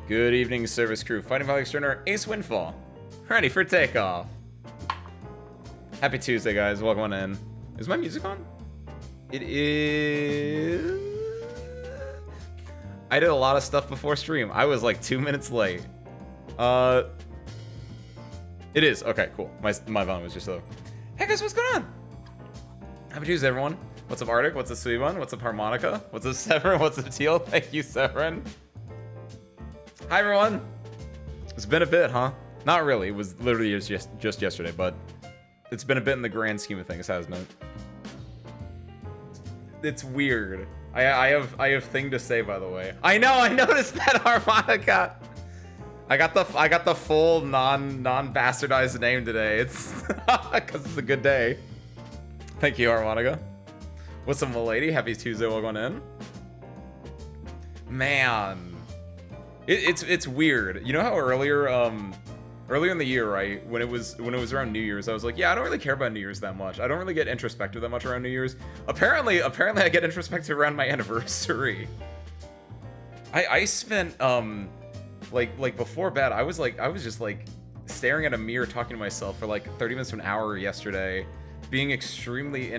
Good evening, service crew. Fighting Valley Exterminator, Ace Windfall. Ready for takeoff. Happy Tuesday, guys. Welcome on in. Is my music on? It is... I did a lot of stuff before stream. I was like 2 minutes late. It is. Okay, cool. My volume was just low. Hey, guys, what's going on? Happy Tuesday, everyone. What's up, Arctic? What's up, Sweet One? What's up, Harmonica? What's up, Severin? What's up, Teal? Thank you, Severin. Hi, everyone. It's been a bit, huh? Not really. It was literally just yesterday, but it's been a bit in the grand scheme of things, hasn't it? It's weird. I have thing to say, by the way. I know. I noticed that, Harmonica. I got the full non-bastardized name today. It's because it's a good day. Thank you, Harmonica. What's up, milady? Happy Tuesday. Welcome in. Man, it's weird. You know how earlier in the year, right, when it was around New Year's, I was like, yeah, I don't really care about New Year's that much. I don't really get introspective that much around New Year's. Apparently I get introspective around my anniversary. I spent like before bed, I was just like staring at a mirror talking to myself for like 30 minutes to an hour yesterday, being extremely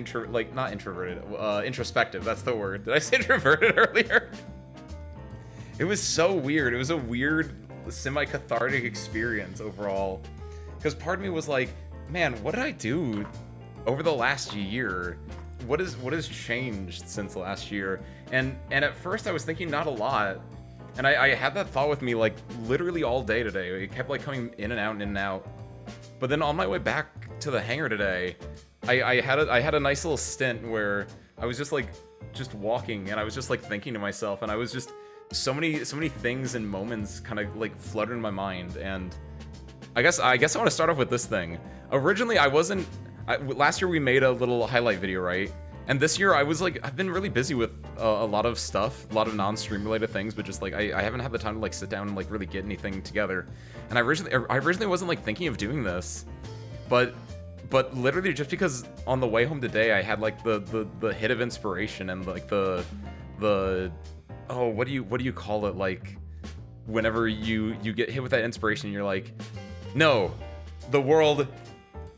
not introverted, introspective. That's the word. Did I say introverted earlier? It was so weird. It was a weird, semi-cathartic experience overall. Because part of me was like, man, what did I do over the last year? What has changed since last year? And at first I was thinking not a lot. And I had that thought with me like literally all day today. It kept like coming in and out and in and out. But then on my way back to the hangar today, I had a nice little stint where I was just walking and I was just like thinking to myself, and I was just so many things and moments kind of like flooded in my mind. And I guess I want to start off with this thing. Originally last year we made a little highlight video, right? And this year I've been really busy with a lot of stuff, a lot of non-stream related things, but just like I haven't had the time to like sit down and like really get anything together. And I originally wasn't like thinking of doing this, but literally just because on the way home today I had like the hit of inspiration and like the oh, what do you call it, like whenever you get hit with that inspiration, you're like, no, the world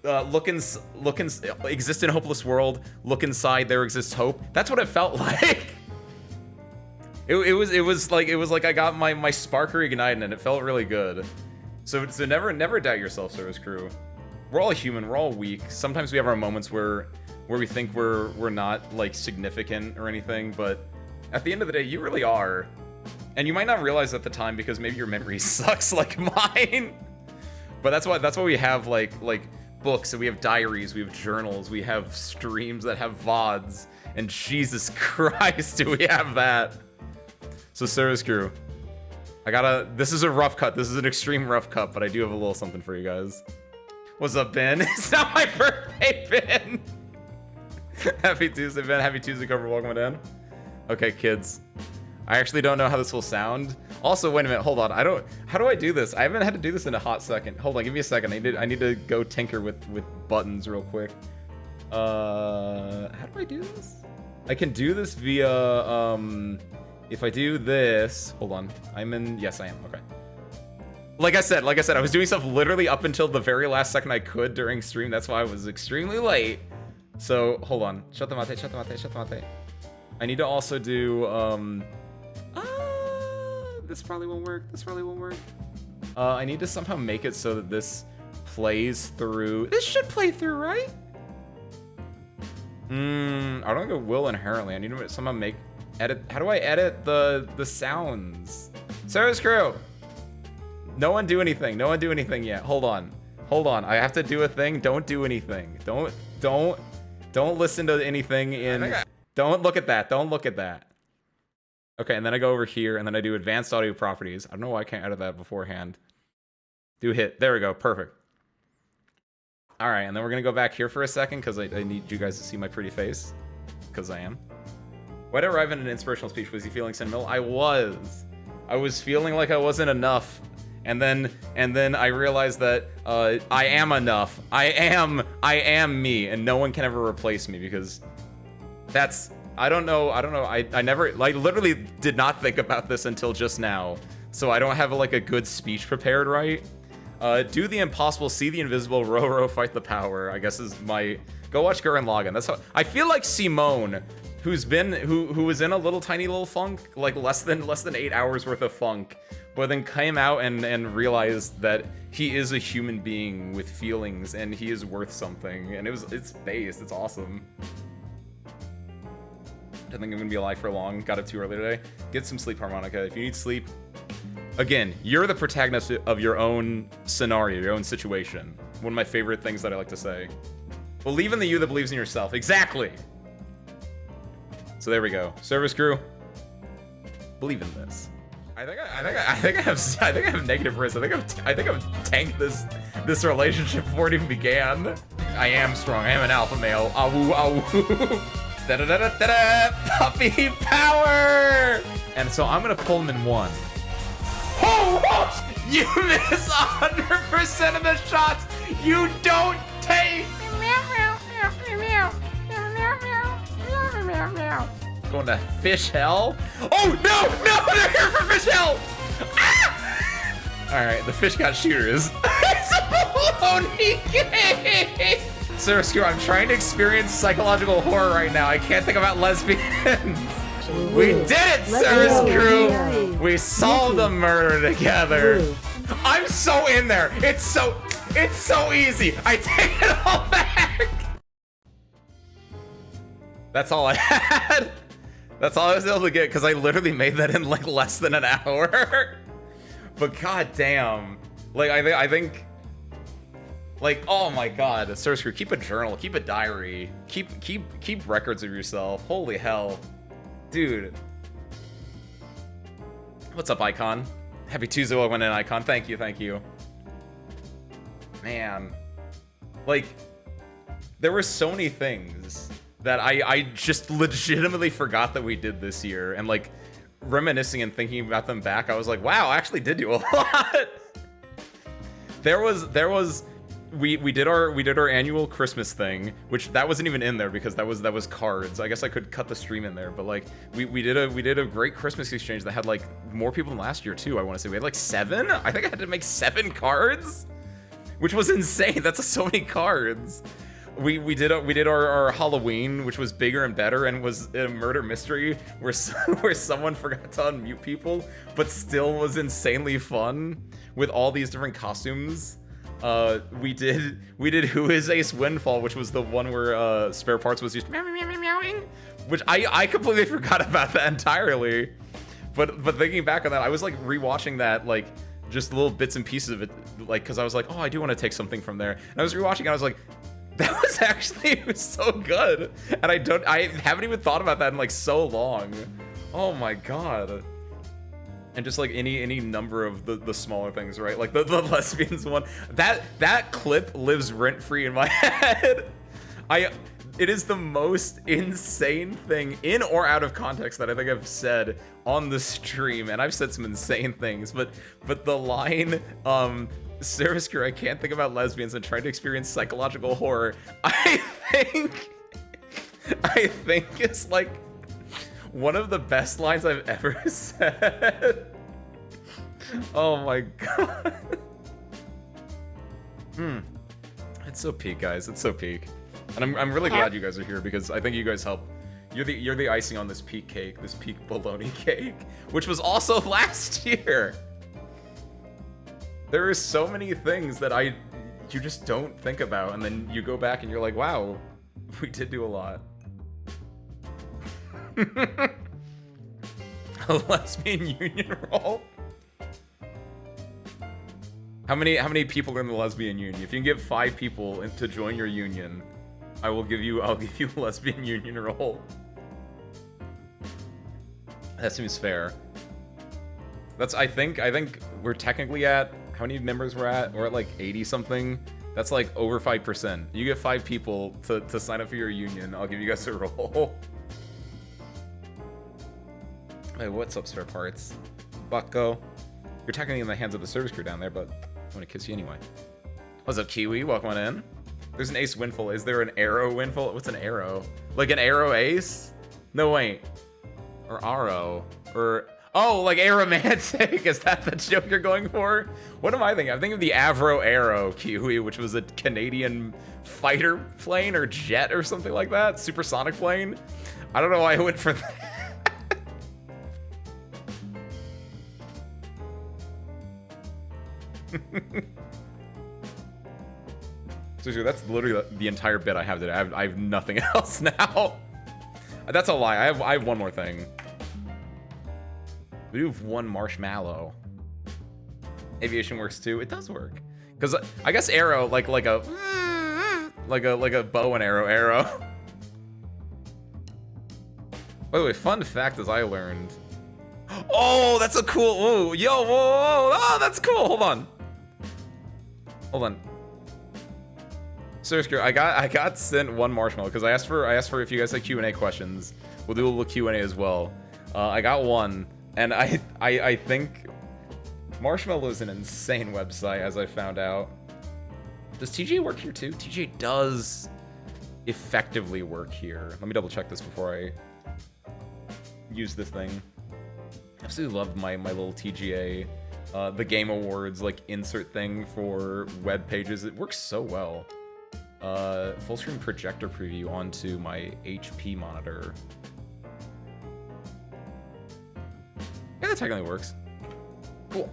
exist in a hopeless world, look inside, there exists hope. That's what it felt like. it was like I got my spark reignited and it felt really good. So never doubt yourself, service crew. We're all human, we're all weak. Sometimes we have our moments where we think we're not like significant or anything, but at the end of the day, you really are. And you might not realize at the time because maybe your memory sucks like mine. But that's why we have like books, and we have diaries, we have journals, we have streams that have VODs, and Jesus Christ, do we have that. So service crew, this is a rough cut. This is an extreme rough cut, but I do have a little something for you guys. What's up, Ben? It's not my birthday, Ben. Happy Tuesday, Ben. Happy Tuesday, cover. Welcome in. Okay, kids. I actually don't know how this will sound. Also, wait a minute, hold on. How do I do this? I haven't had to do this in a hot second. Hold on, give me a second. I need to go tinker with buttons real quick. How do I do this? I can do this via, if I do this, hold on. Yes, I am, okay. Like I said, I was doing stuff literally up until the very last second I could during stream. That's why I was extremely late. So, hold on. Shut the mate. I need to also do, this probably won't work. I need to somehow make it so that this plays through. This should play through, right? I don't think it will inherently. I need to somehow edit. How do I edit the sounds? Service crew! No one do anything yet. Hold on. I have to do a thing. Don't do anything. Don't listen to anything in... Don't look at that. Okay, and then I go over here, and then I do advanced audio properties. I don't know why I can't edit that beforehand. Do hit. There we go. Perfect. All right, and then we're going to go back here for a second, because I need you guys to see my pretty face. Because I am. Why did I arrive in an inspirational speech? Was he feeling sentimental? I was feeling like I wasn't enough. And then I realized that I am enough. I am me, and no one can ever replace me, because I don't know. I literally did not think about this until just now. so I don't have like a good speech prepared right. Do the impossible, see the invisible, row, fight the power, I guess is my... Go watch Gurren Lagann. That's how... I feel like Simone, who was in a tiny little funk, like less than 8 hours worth of funk, but then came out and realized that he is a human being with feelings and he is worth something. And it's based. It's awesome. I think I'm gonna be alive for long. Got up too early today. Get some sleep, Harmonica. If you need sleep, again, you're the protagonist of your own scenario, your own situation. One of my favorite things that I like to say. Believe in the you that believes in yourself. Exactly. So there we go. Service crew, believe in this. I think I have negative risk. I think I've tanked this relationship before it even began. I am strong. I am an alpha male. Awoo awoo. Da da da da da da. Puppy power. And so I'm gonna pull him in one. Oh, you miss 100% of the shots you don't take. Going to fish hell. Oh no, they're here for fish hell. Ah! All right, the fish got shooters. It's a baloney game. Sir, screw, I'm trying to experience psychological horror right now. I can't think about lesbians. We did it, Service crew! We solved the murder together. I'm so in there. It's so easy. I take it all back. That's all I had. That's all I was able to get because I literally made that in like less than an hour. But goddamn, like I think, like, oh my god, Service crew, keep a journal, keep a diary, keep records of yourself. Holy hell. Dude. What's up, Icon? Happy Tuesday, welcome in, Icon. Thank you. Man. Like, there were so many things that I just legitimately forgot that we did this year. And like, reminiscing and thinking about them back, I was like, wow, I actually did do a lot. We did our annual Christmas thing, which that wasn't even in there because that was cards. I guess I could cut the stream in there, but like we did a great Christmas exchange that had like more people than last year too. I want to say we had like 7. I think I had to make 7 cards, which was insane. That's so many cards. We did our Halloween, which was bigger and better, and was a murder mystery where someone forgot to unmute people, but still was insanely fun with all these different costumes. We did Who is Ace Windfall, which was the one where spare parts was just meowing, which I completely forgot about that entirely. But thinking back on that, I was like rewatching that, like just little bits and pieces of it, like because I was like, oh, I do want to take something from there. And I was rewatching it, I was like, that was actually so good, and I haven't even thought about that in like so long. Oh my god. And just like any number of the smaller things, right? Like the lesbians one. That clip lives rent-free in my head. It is the most insane thing in or out of context that I think I've said on the stream, and I've said some insane things, but the line, Service crew, I can't think about lesbians and trying to experience psychological horror, I think it's like one of the best lines I've ever said. Oh my god. It's so peak, guys. It's so peak. And I'm really glad you guys are here because I think you guys help. You're the icing on this peak cake, this peak bologna cake, which was also last year. There are so many things that you just don't think about, and then you go back and you're like, wow, we did do a lot. A lesbian union role? How many people are in the lesbian union? If you can get 5 people to join your union, I'll give you a lesbian union role. That seems fair. I think we're technically at, how many members we're at? We're at like 80 something. That's like over 5%. You get 5 people to sign up for your union, I'll give you guys a role. Hey, what's up, spare parts? Bucko. You're technically in the hands of the service crew down there, but I want to kiss you anyway. What's up, Kiwi? Welcome on in. There's an Ace Windfall. Is there an Arrow Windfall? What's an arrow? Like an arrow ace? No, wait. Or Arrow. Or... Oh, like aromantic? Is that the joke you're going for? What am I thinking? I'm thinking of the Avro Arrow Kiwi, which was a Canadian fighter plane or jet or something like that. Supersonic plane. I don't know why I went for that. Seriously, that's literally the entire bit I have today. I have nothing else now. That's a lie. I have one more thing. We do have one marshmallow. Aviation works too. It does work. Cause I guess arrow like a bow and arrow. By the way, fun fact as I learned. Oh, that's a cool. Oh, yo, whoa, oh, that's cool. Hold on. Seriously, I got sent one marshmallow because I asked for if you guys had Q&A questions. We'll do a little Q&A as well. I got one, and I think Marshmallow is an insane website, as I found out. Does TGA work here too? TGA does effectively work here. Let me double check this before I use this thing. I absolutely love my little TGA, the Game Awards like insert thing for web pages. It works so well. Full screen projector preview onto my HP monitor. Yeah, that technically works. Cool.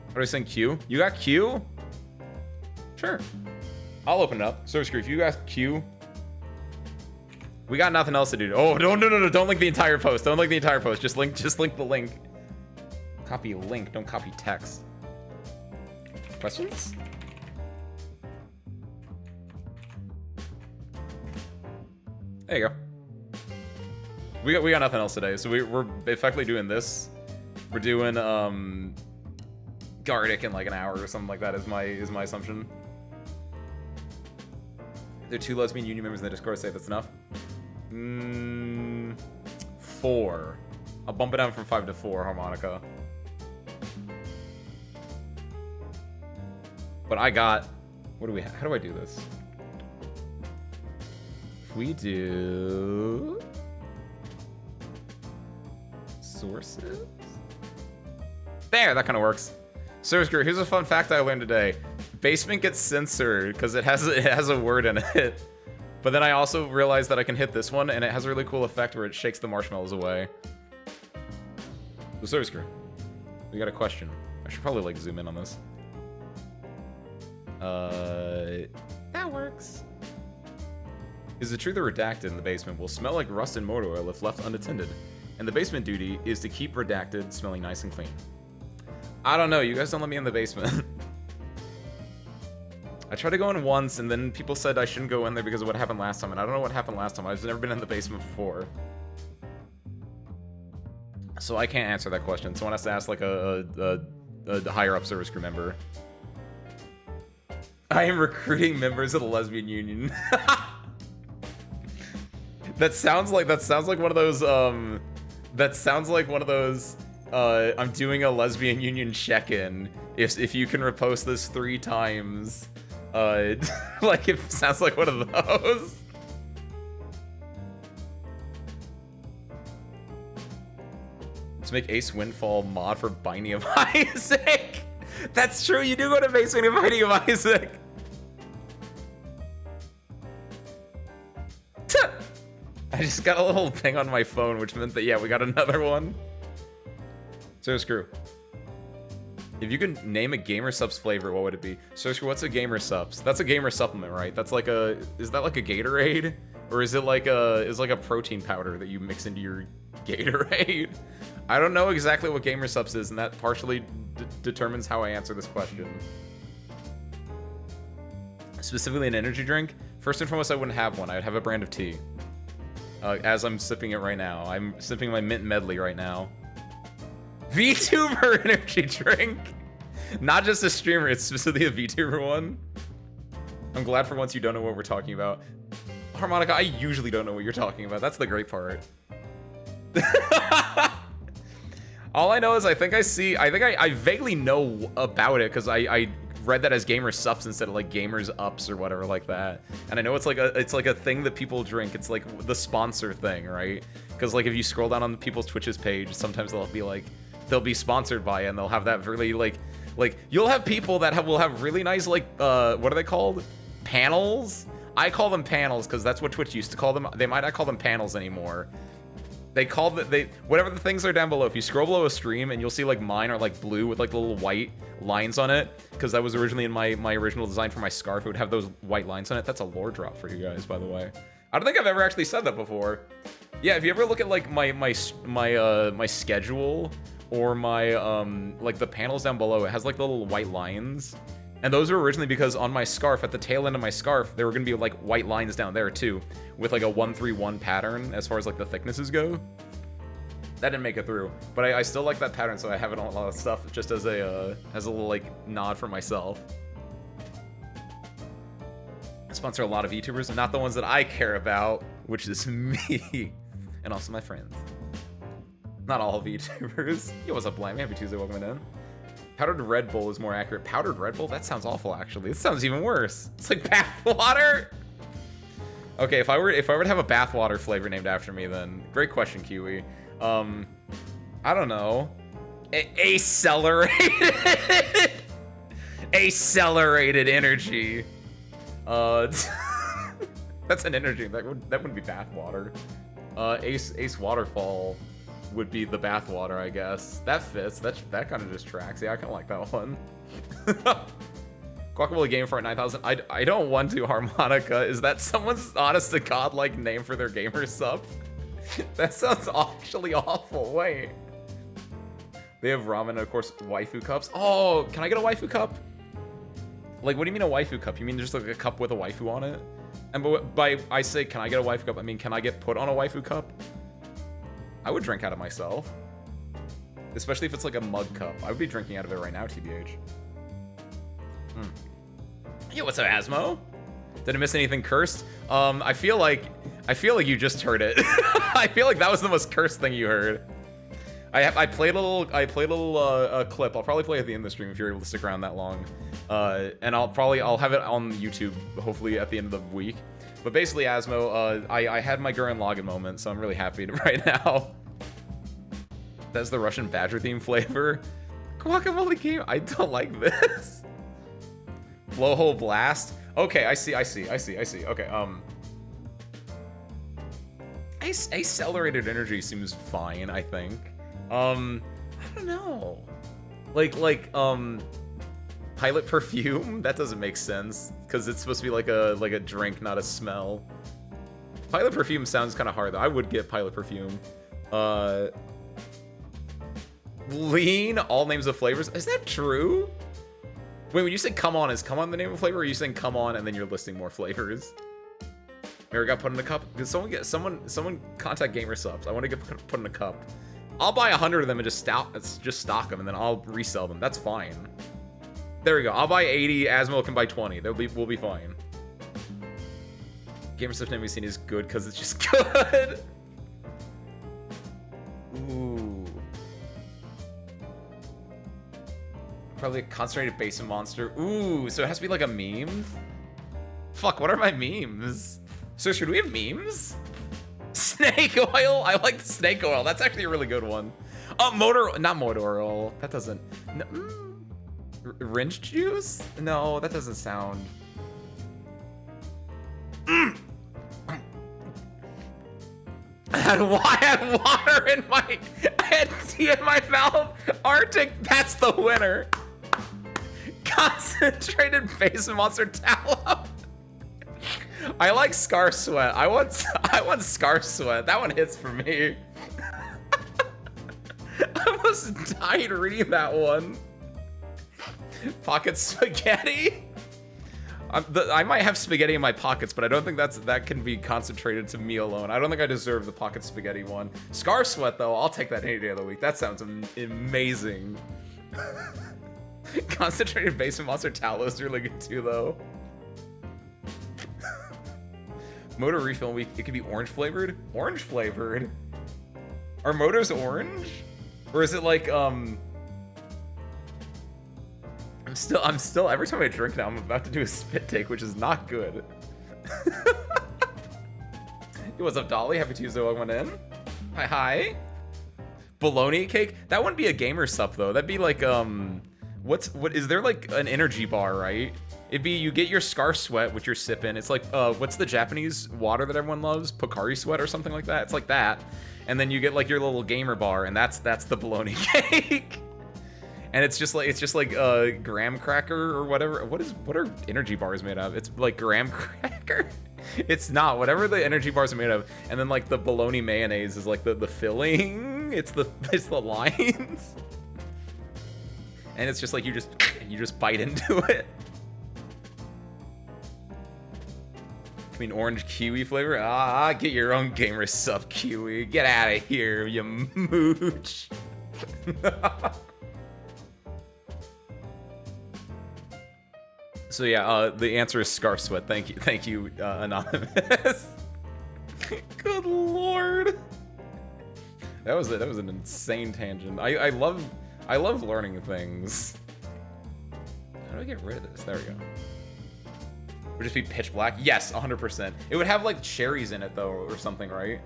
What are we saying? Q? You got Q? Sure. I'll open it up. Service crew, if you got Q, we got nothing else to do. Oh, no, don't link the entire post. Don't link the entire post. Just link the link. Copy link, don't copy text. Questions? There you go. We got nothing else today, so we're effectively doing this. We're doing Gartic in like an hour or something like that is my assumption. There are 2 lesbian union members in the Discord. Say that's enough. 4. I'll bump it down from 5 to 4 harmonica. But I got. What do we? How do I do this? If we do sources. There, that kind of works. Service crew, here's a fun fact I learned today. Basement gets censored because it has a word in it. But then I also realized that I can hit this one and it has a really cool effect where it shakes the marshmallows away. The service crew, we got a question. I should probably like zoom in on this. That works. Is it true that redacted in the basement will smell like rust and motor oil if left unattended? And the basement duty is to keep redacted smelling nice and clean. I don't know, you guys don't let me in the basement. I tried to go in once and then people said I shouldn't go in there because of what happened last time, and I don't know what happened last time. I've never been in the basement before. So I can't answer that question. Someone has to ask like a higher up service crew member. I am recruiting members of the lesbian union. That sounds like one of those I'm doing a lesbian union check-in. If you can repost this 3 times, like it sounds like one of those. Let's make Ace Windfall mod for Binding of Isaac. That's true. You do go to Basement of Binding of Isaac. I just got a little ping on my phone, which meant that, yeah, we got another one. So screw. If you could name a Gamer Subs flavor, what would it be? So screw, what's a Gamer Subs? That's a gamer supplement, right? That's like a, is that like a Gatorade? Or is it like a protein powder that you mix into your Gatorade? I don't know exactly what Gamer Subs is, and that partially determines how I answer this question. Specifically an energy drink? First and foremost, I wouldn't have one. I'd have a brand of tea. As I'm sipping it right now. I'm sipping my mint medley right now. VTuber energy drink! Not just a streamer, it's specifically a VTuber one. I'm glad for once you don't know what we're talking about. Harmonica, I usually don't know what you're talking about. That's the great part. All I know is I vaguely know about it because I read that as gamer sups instead of like gamers ups or whatever like that. And I know it's like a thing that people drink. It's like the sponsor thing, right? Because like if you scroll down on people's Twitch's page, sometimes they'll be sponsored by it, and they'll have that really like you'll have people that will have really nice like what are they called? Panels? I call them panels because that's what Twitch used to call them. They might not call them panels anymore. They call whatever the things are down below. If you scroll below a stream and you'll see like mine are like blue with like little white lines on it, because that was originally in my original design for my scarf. It would have those white lines on it. That's a lore drop for you guys, by the way. I don't think I've ever actually said that before. Yeah, if you ever look at like my schedule or my like the panels down below, it has like the little white lines. And those were originally because on my scarf, at the tail end of my scarf, there were going to be like white lines down there too, with like a 1-3-1 pattern as far as like the thicknesses go. That didn't make it through, but I still like that pattern, so I have it on a lot of stuff just as a little like nod for myself. I sponsor a lot of YouTubers, not the ones that I care about, which is me, and also my friends. Not all of YouTubers. Yo, what's up, Blam? Happy Tuesday, welcome in. Powdered Red Bull is more accurate. Powdered Red Bull? That sounds awful, actually. It sounds even worse. It's like bathwater. Okay, if I were to have a bathwater flavor named after me, then great question, Kiwi. I don't know. Accelerated. Accelerated energy. That's an energy. That wouldn't be bathwater. Ace Waterfall would be the bathwater, I guess. That fits. That kind of just tracks. Yeah, I kind of like that one. Guacamole Game for 9,000. I don't want to harmonica. Is that someone's honest to god like name for their gamer sub? That sounds actually awful. Wait. They have ramen and of course waifu cups. Oh, can I get a waifu cup? Like, what do you mean a waifu cup? You mean just like a cup with a waifu on it? And by I say, can I get a waifu cup? I mean, can I get put on a waifu cup? I would drink out of myself. Especially if it's like a mug cup. I would be drinking out of it right now, TBH. Yo, what's up, Asmo? Did I miss anything cursed? I feel like you just heard it. I feel like that was the most cursed thing you heard. I played a little clip. I'll probably play it at the end of the stream if you're able to stick around that long. And I'll have it on YouTube hopefully at the end of the week. But basically, Asmo, I had my Gurren Lagann moment, so I'm really happy right now. That's the Russian Badger theme flavor. Guacamole Game. I don't like this. Blowhole Blast. Okay, I see. Okay, Accelerated Energy seems fine, I think. I don't know. Like, Pilot Perfume? That doesn't make sense, because it's supposed to be like a drink, not a smell. Pilot Perfume sounds kind of hard, though. I would get Pilot Perfume. Lean, all names of flavors. Is that true? Wait, when you say come on, is come on the name of flavor, or are you saying come on and then you're listing more flavors? Mary got put in a cup. Did someone contact Gamer Subs? I want to get put in a cup. I'll buy 100 of them and just stock them, and then I'll resell them. That's fine. There we go. I'll buy 80. Asmo can buy 20. We'll be fine. Gamer Subs name we've seen is good because it's just good. Ooh. Probably a concentrated basin monster. Ooh, so it has to be like a meme? Fuck, what are my memes? So should we have memes? Snake oil? I like the snake oil. That's actually a really good one. Not motor oil. That doesn't... No, Wrench juice? No, that doesn't sound... I had water in my... I had tea in my mouth. Arctic, that's the winner. Concentrated basin monster tallow. I like Scar Sweat. I want Scar Sweat. That one hits for me. I almost died reading that one. Pocket spaghetti. I might have spaghetti in my pockets, but I don't think that can be concentrated to me alone. I don't think I deserve the pocket spaghetti one. Scar Sweat though, I'll take that any day of the week. That sounds amazing. Concentrated basin monster tallow is really good too though. Moto refill week, it could be orange flavored? Orange flavored? Are motos orange? Or is it like, I'm still, every time I drink now, I'm about to do a spit take, which is not good. Hey, what's up, Dolly? Happy Tuesday, welcome in. Hi. Bologna cake? That wouldn't be a gamer sup, though. That'd be like, what is there like an energy bar, right? It'd be, you get your Scar Sweat, which you're sipping. It's like, what's the Japanese water that everyone loves? Pocari Sweat or something like that? It's like that. And then you get like your little gamer bar, and that's the bologna cake. And it's just like a graham cracker or whatever. What are energy bars made of? It's like graham cracker. It's not. Whatever the energy bars are made of. And then like the bologna mayonnaise is like the filling. It's the lines. And it's just like you just bite into it. I mean, orange kiwi flavor? Ah, get your own gamer sub, kiwi. Get out of here, you mooch. So yeah, the answer is Scar Sweat. Thank you, Anonymous. Good lord. That was an insane tangent. I love learning things. How do I get rid of this? There we go. Would just be pitch black? Yes, 100%. It would have like cherries in it though, or something, right?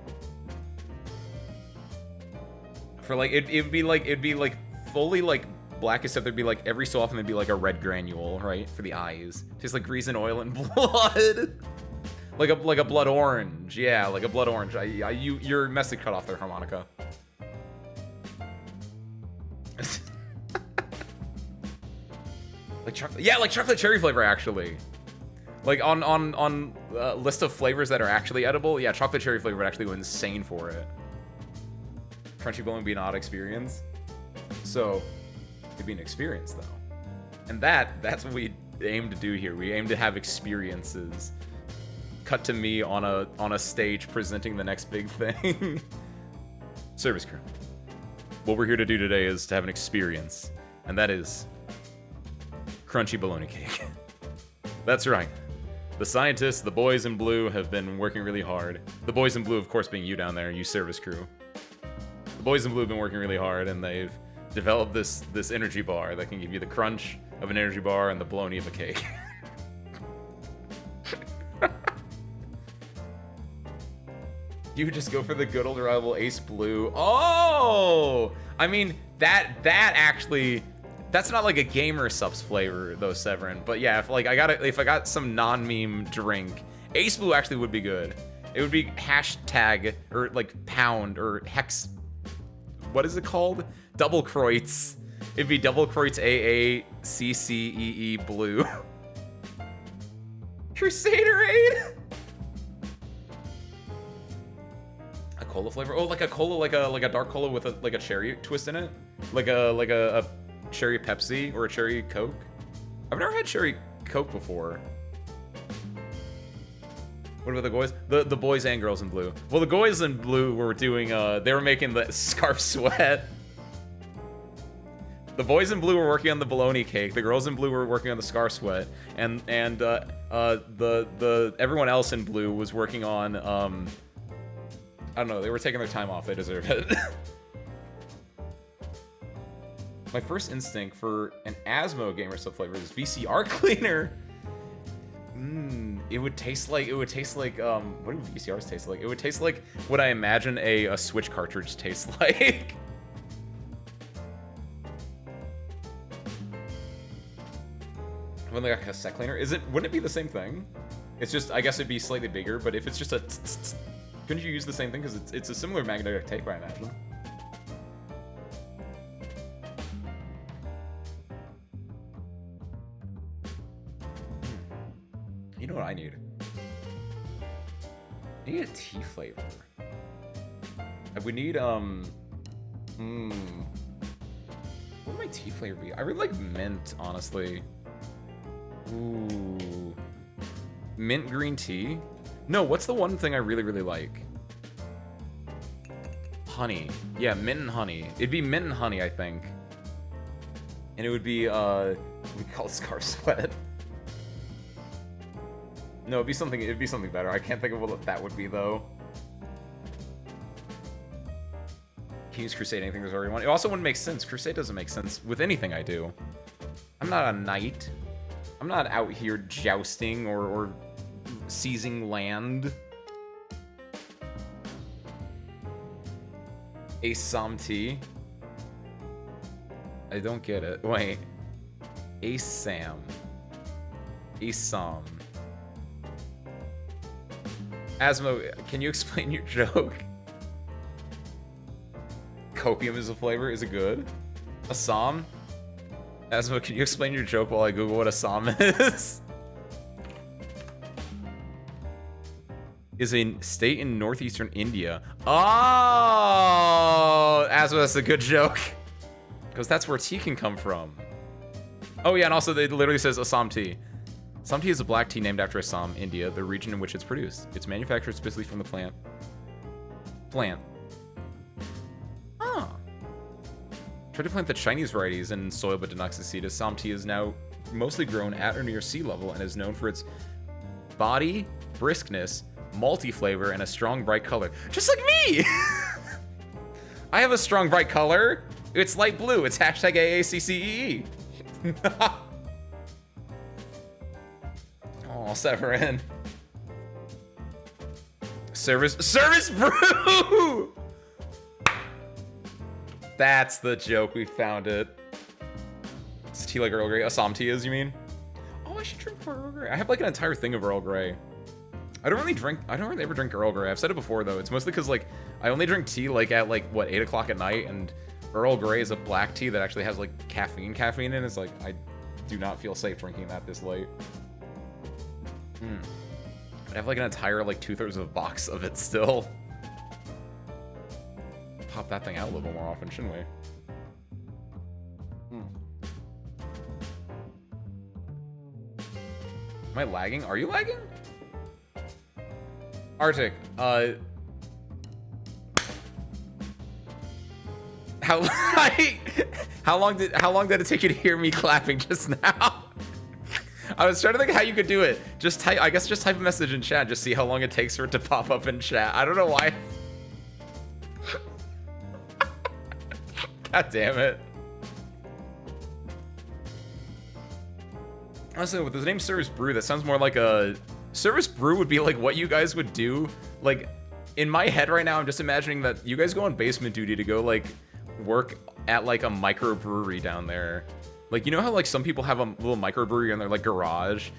For like it'd be like fully like black, except there'd be like every so often there'd be like a red granule, right? For the eyes. Tastes like grease and oil and blood. like a blood orange. Yeah, like a blood orange. Your message cut off there, Harmonica. Like chocolate, yeah, like chocolate cherry flavor actually. Like on list of flavors that are actually edible, yeah, chocolate cherry flavor would actually go insane for it. Crunchy bologna would be an odd experience, so it'd be an experience though, and that's what we aim to do here. We aim to have experiences. Cut to me on a stage presenting the next big thing. Service crew. What we're here to do today is to have an experience, and that is crunchy bologna cake. That's right. The scientists, the boys in blue, have been working really hard. The boys in blue, of course, being you down there, you service crew. The boys in blue have been working really hard, and they've developed this energy bar that can give you the crunch of an energy bar and the bologna of a cake. You would just go for the good old reliable Ace Blue. Oh! I mean, that actually... That's not like a gamer subs flavor though, Severin. But yeah, if I got some non-meme drink, Ace Blue actually would be good. It would be hashtag or like pound or hex. What is it called? Double Kreutz. It'd be Double Kreutz AACCEE Blue. Crusaderade. A cola flavor? Oh, like a cola, like a dark cola with a cherry twist in it, like a cherry Pepsi or a cherry Coke. I've never had cherry Coke before. What about the boys? The boys and girls in blue. Well, the boys in blue were doing they were making the Scarf Sweat. The boys in blue were working on the bologna cake. The girls in blue were working on the Scar Sweat, and the everyone else in blue was working on I don't know. They were taking their time off. They deserve it. My first instinct for an Asmo gamer sub flavor is VCR cleaner. It would taste like what do VCRs taste like? It would taste like what I imagine a Switch cartridge tastes like. When they got cassette cleaner, wouldn't it be the same thing? It's just, I guess it'd be slightly bigger, but if it's just a couldn't you use the same thing? Because it's a similar magnetic tape, I imagine. You know what I need? I need a tea flavor. We need, what would my tea flavor be? I really like mint, honestly. Ooh. Mint green tea? No, what's the one thing I really, really like? Honey. Yeah, mint and honey. It'd be mint and honey, I think. And it would be, we call it Scar Sweat. No, it'd be something better. I can't think of what that would be, though. Can you use Crusade anything there's already one? It also wouldn't make sense. Crusade doesn't make sense with anything I do. I'm not a knight. I'm not out here jousting or seizing land. Assam tea. I don't get it. Wait. Assam. Assam. Asmo, can you explain your joke? Copium is a flavor. Is it good? Assam? Asmo, can you explain your joke while I Google what Assam is? Is a state in northeastern India. Oh! Asmo, that's a good joke. Because that's where tea can come from. Oh yeah, and also it literally says Assam tea. Assam tea is a black tea named after Assam, India, the region in which it's produced. It's manufactured specifically from the plant. Huh. Tried to plant the Chinese varieties in soil but did not succeed. Assam tea is now mostly grown at or near sea level and is known for its body, briskness, malty flavor, and a strong bright color. Just like me! I have a strong bright color. It's light blue. It's hashtag AACCEE. Oh, Severin. Service brew! That's the joke. We found it. It's tea like Earl Grey. Assam tea is, you mean? Oh, I should drink more Earl Grey. I have like an entire thing of Earl Grey. I don't really ever drink Earl Grey. I've said it before though. It's mostly because like I only drink tea like at like what 8 o'clock at night, and Earl Grey is a black tea that actually has like caffeine in it. It's like I do not feel safe drinking that this late. I have like an entire like 2/3 of a box of it still. Pop that thing out a little more often, shouldn't we? Am I lagging? Are you lagging? Arctic, how long did it take you to hear me clapping just now? I was trying to think how you could do it. Just type a message in chat, just see how long it takes for it to pop up in chat. I don't know why. God damn it. Honestly, with the name Service Brew, that sounds more like a... Service Brew would be like what you guys would do. Like, in my head right now, I'm just imagining that you guys go on basement duty to go, like, work at, like, a microbrewery down there. Like, you know how, like, some people have a little microbrewery in their, like, garage?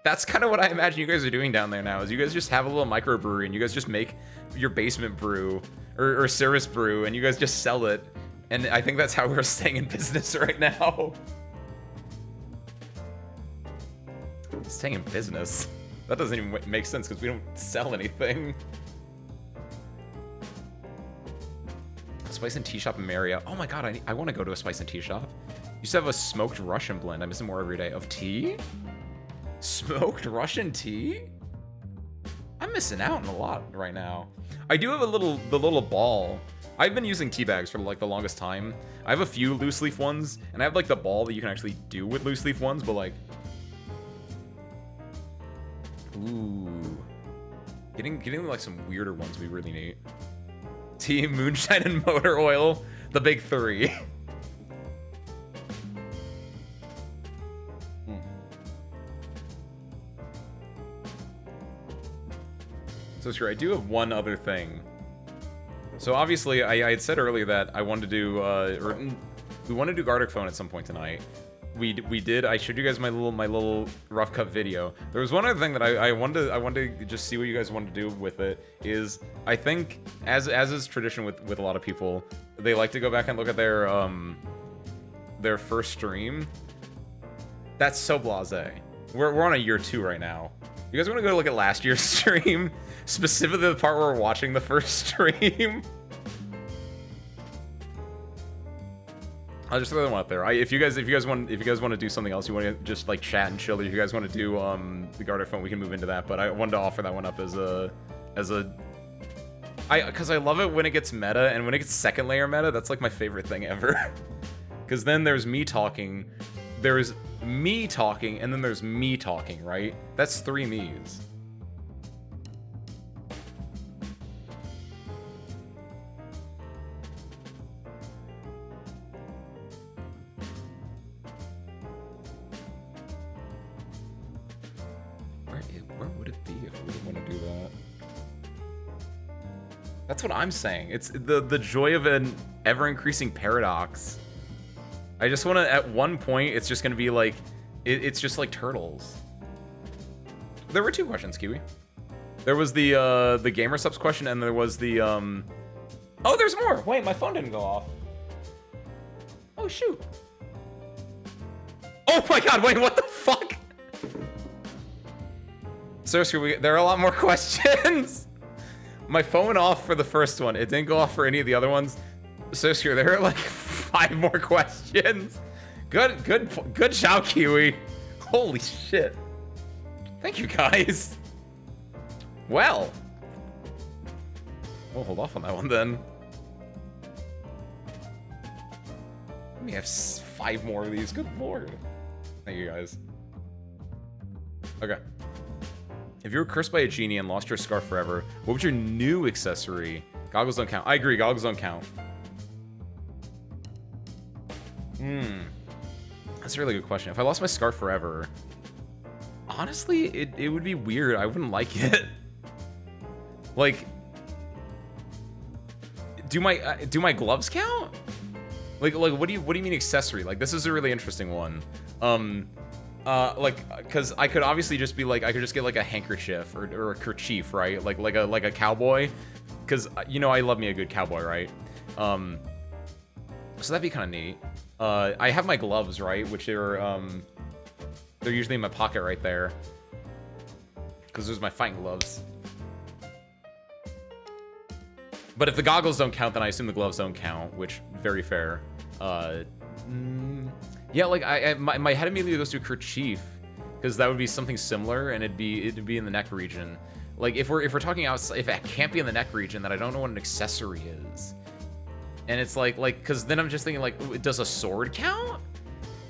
That's kind of what I imagine you guys are doing down there now, is you guys just have a little microbrewery, and you guys just make your basement brew, or service brew, and you guys just sell it. And I think that's how we're staying in business right now. Staying in business? That doesn't even make sense, because we don't sell anything. Spice and Tea Shop in Marriott. Oh my god, I want to go to a Spice and Tea Shop. Used to have a smoked Russian blend. I miss it more every day. Of tea? Smoked Russian tea? I'm missing out on a lot right now. I do have the little ball. I've been using tea bags for like the longest time. I have a few loose leaf ones, and I have like the ball that you can actually do with loose leaf ones, but like... Ooh. Getting like some weirder ones would be really neat. Tea, moonshine, and motor oil. The big three. So sure, I do have one other thing. So obviously, I had said earlier that I wanted to do, we want to do Gartic Phone at some point tonight. We did. I showed you guys my little rough cut video. There was one other thing that I wanted to just see what you guys wanted to do with it. Is I think as is tradition with a lot of people, they like to go back and look at their first stream. That's so blasé. We're on a year 2 right now. You guys want to go look at last year's stream? Specifically the part where we're watching the first stream? I'll just throw them out there. If you guys want to do something else, you want to just like chat and chill. If you guys want to do the Gartic Phone, we can move into that. But I wanted to offer that one up because I love it when it gets meta, and when it gets second layer meta, that's like my favorite thing ever. Because then there's me talking, and then there's me talking, right? That's 3 me's. That's what I'm saying. It's the joy of an ever-increasing paradox. I just want to, at one point, it's just going to be like, it's just like turtles. There were 2 questions, Kiwi. There was the gamer subs question, and there was the, Oh, there's more! Wait, my phone didn't go off. Oh, shoot. Oh my god, wait, what the fuck? Seriously, there are a lot more questions. My phone went off for the first one. It didn't go off for any of the other ones. Seriously, there are like 5 more questions. Good job, Kiwi. Holy shit. Thank you, guys. Well, we'll hold off on that one then. Let me have 5 more of these. Good lord. Thank you, guys. Okay. If you were cursed by a genie and lost your scarf forever, what would your new accessory? Goggles don't count. I agree, goggles don't count. That's a really good question. If I lost my scarf forever, honestly, it would be weird. I wouldn't like it. Like, do my gloves count? Like what do you mean accessory? Like, this is a really interesting one. Like, cause I could obviously just be like, I could just get like a handkerchief or a kerchief, right? Like a cowboy, cause you know I love me a good cowboy, right? So that'd be kind of neat. I have my gloves, right, which are they're usually in my pocket right there, cause there's my fighting gloves. But if the goggles don't count, then I assume the gloves don't count, which very fair. Yeah, like my head immediately goes to a kerchief, because that would be something similar, and it'd be in the neck region. Like if we're talking outside, if it can't be in the neck region, then I don't know what an accessory is. And it's like because then I'm just thinking like, does a sword count?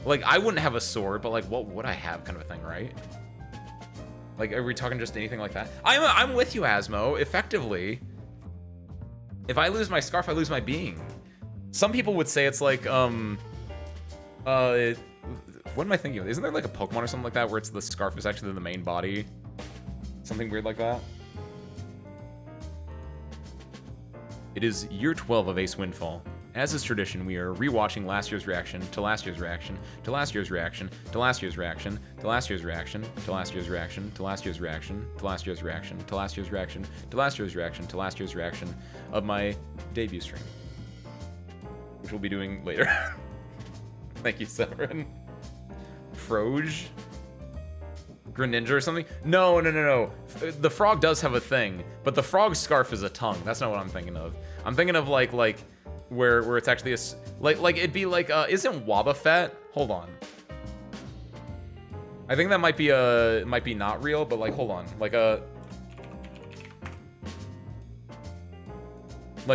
Like I wouldn't have a sword, but like what would I have, kind of a thing, right? Like are we talking just anything like that? I'm with you, Asmo. Effectively, if I lose my scarf, I lose my being. Some people would say it's like what am I thinking of? Isn't there like a Pokemon or something like that where it's the scarf is actually the main body? Something weird like that? It is year 12 of Ace Windfall. As is tradition, we are rewatching last year's reaction to last year's reaction to last year's reaction to last year's reaction to last year's reaction to last year's reaction to last year's reaction to last year's reaction to last year's reaction to last year's reaction to last year's reaction of my debut stream, which we'll be doing later. Thank you, Severin. Froge? Greninja or something? No. The frog does have a thing, but the frog scarf is a tongue. That's not what I'm thinking of. I'm thinking of like where it's actually a like it'd be like isn't Wobbuffet? Hold on. I think that might be not real, but like hold on. Like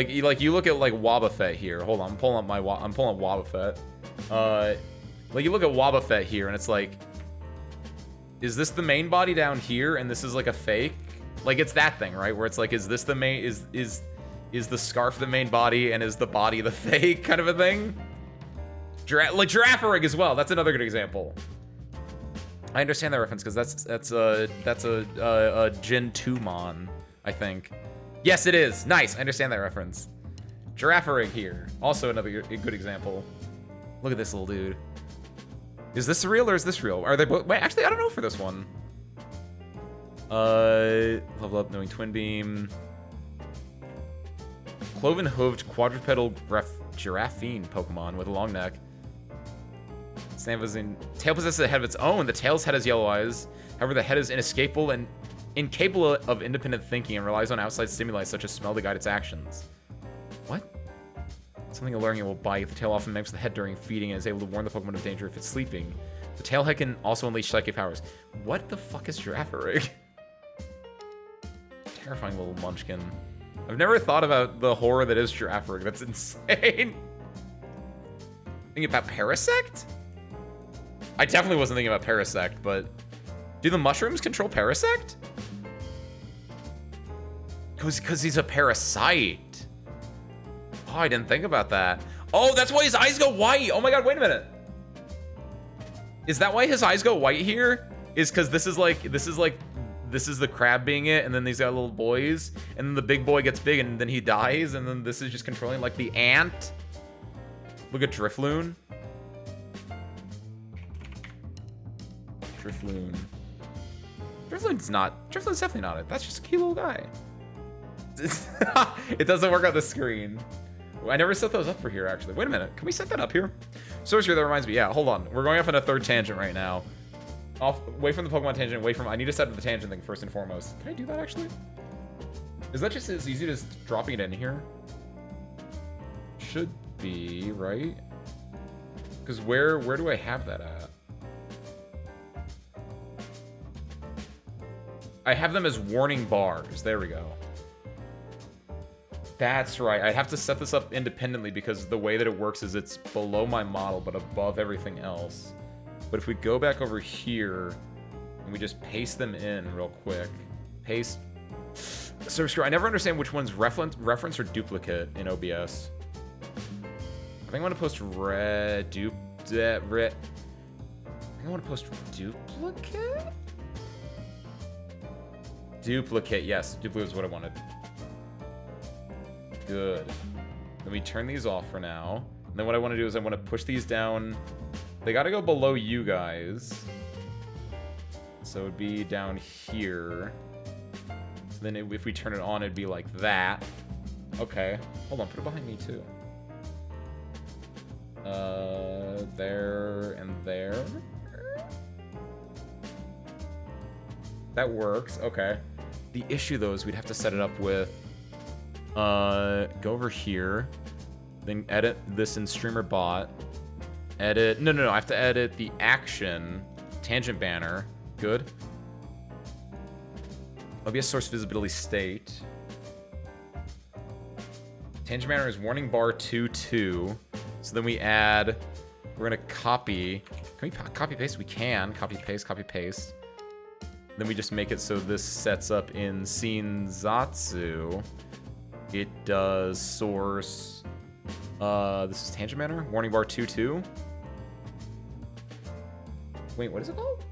you look at like Wobbuffet here. Hold on, I'm pulling up Wobbuffet. Like you look at Wobbuffet here, and it's like, is this the main body down here, and this is like a fake? Like it's that thing, right? Where it's like, is this the main? Is the scarf the main body, and is the body the fake, kind of a thing? Like Girafarig as well. That's another good example. I understand that reference because that's a Gen 2mon, I think. Yes, it is. Nice. I understand that reference. Girafarig here. Also another good example. Look at this little dude. Is this real or is this real? Are they both? Wait, actually, I don't know for this one. Level up, knowing Twin Beam. Cloven-hooved quadrupedal giraffine Pokemon with a long neck. Tail possesses a head of its own. The tail's head has yellow eyes. However, the head is inescapable and incapable of independent thinking and relies on outside stimuli such as smell to guide its actions. What? Something alluring it will bite. The tail often mimics the head during feeding and is able to warn the Pokemon of danger if it's sleeping. The tail head can also unleash psychic powers. What the fuck is Girafarig? Terrifying little munchkin. I've never thought about the horror that is Girafarig. That's insane. Thinking about Parasect? I definitely wasn't thinking about Parasect, but do the mushrooms control Parasect? Because he's a parasite. Oh, I didn't think about that. Oh, that's why his eyes go white. Oh my god, wait a minute. Is that why his eyes go white here? Is because this is like this is the crab being it, and then these got little boys, and then the big boy gets big, and then he dies, and then this is just controlling like the ant. Look at Drifloon. Drifloon. Drifloon's definitely not it. That's just a cute little guy. It doesn't work on the screen. I never set those up for here, actually. Wait a minute. Can we set that up here? Sorcery, that reminds me. Yeah, hold on. We're going off on a third tangent right now. Away from the Pokemon tangent, away from... I need to set up the tangent thing first and foremost. Can I do that, actually? Is that just as easy as dropping it in here? Should be, right? Because where do I have that at? I have them as warning bars. There we go. That's right. I have to set this up independently because the way that it works is it's below my model but above everything else. But if we go back over here and we just paste them in real quick. Paste. So screw. I never understand which one's reference or duplicate in OBS. I think I want to post I think I want to post duplicate? Duplicate, yes. Duplicate is what I wanted. Good. Then we turn these off for now. And then what I want to do is I want to push these down. They got to go below you guys. So it'd be down here. So then if we turn it on, it'd be like that. Okay. Hold on, put it behind me too. There and there. That works. Okay. The issue though is we'd have to set it up with go over here, then edit this in Streamer Bot. Edit. No. I have to edit the action tangent banner. Good. OBS source visibility state. Tangent banner is warning bar 2-2. So then we add. We're gonna copy. Can we copy paste? We can copy paste. Copy paste. Then we just make it so this sets up in Shinzatsu. It does source. This is tangent banner. Warning bar 2-2. Wait, what is it called?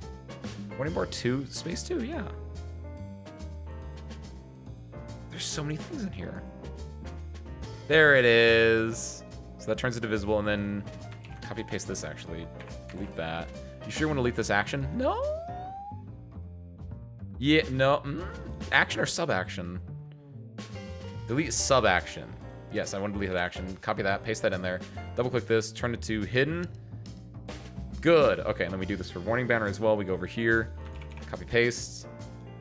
Warning bar 2 space 2. Yeah. There's so many things in here. There it is. So that turns it to visible, and then copy paste this. Actually, delete that. You sure you want to delete this action? No. Yeah. No. Action or sub action? Delete sub action. Yes, I want to delete that action. Copy that, paste that in there. Double click this, turn it to hidden. Good. Okay, and then we do this for warning banner as well. We go over here, copy paste,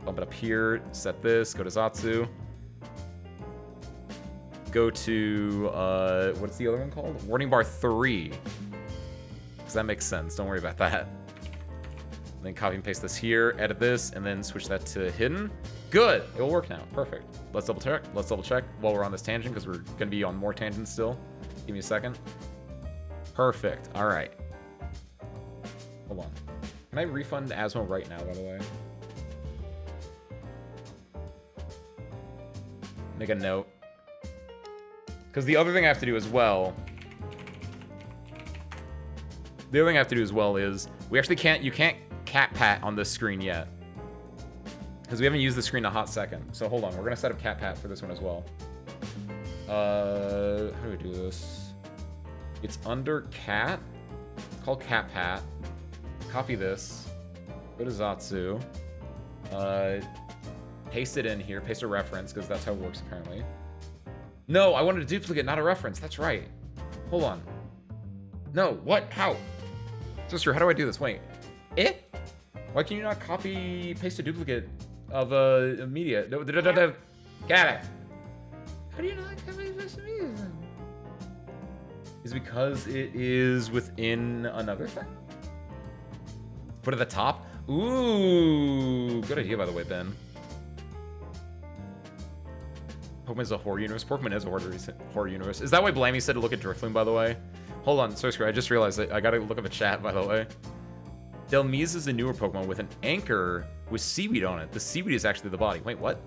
bump it up here, set this, go to Zatsu. Go to, what's the other one called? Warning bar 3. Because that makes sense. Don't worry about that. And then copy and paste this here, edit this, and then switch that to hidden. Good. It will work now. Perfect. Let's double check. Let's double check while we're on this tangent because we're going to be on more tangents still. Give me a second. Perfect. All right. Hold on. Can I refund Asmo right now, by the way? Make a note. Because the other thing I have to do as well... The other thing I have to do as well is... We actually can't... You can't cat pat on this screen yet. Because we haven't used the screen in a hot second. So hold on. We're going to set up cat pat for this one as well. How do we do this? It's under cat. It's called cat pat. Copy this. Go to Zatsu. Paste it in here. Paste a reference because that's how it works apparently. No, I wanted a duplicate, not a reference. That's right. Hold on. No, what? How? Sister, how do I do this? Wait. Why can you not copy, paste a duplicate of a media? Got it. How do you not copy paste a media then? Is it because it is within another thing? Put it at the top? Ooh, good idea, by the way, Ben. Pokemon is a horror universe. Pokemon is a horror universe. Is that why Blammy said to look at Drifloon, by the way? Hold on, sorry, I just realized that I gotta look at the chat, by the way. Delmise is a newer Pokemon with an anchor with seaweed on it. The seaweed is actually the body. Wait, what?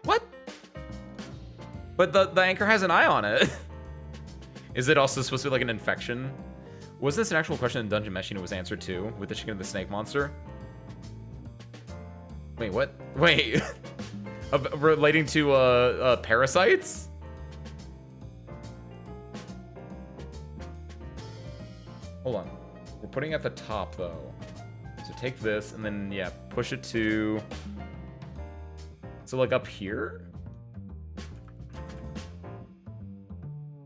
What? But the anchor has an eye on it. Is it also supposed to be like an infection? Was this an actual question in Dungeon Meshing? It was answered too, with the chicken and the snake monster? Wait, what? Wait. Relating to parasites? Hold on. We're putting it at the top though. So take this and then yeah, push it to. So like up here?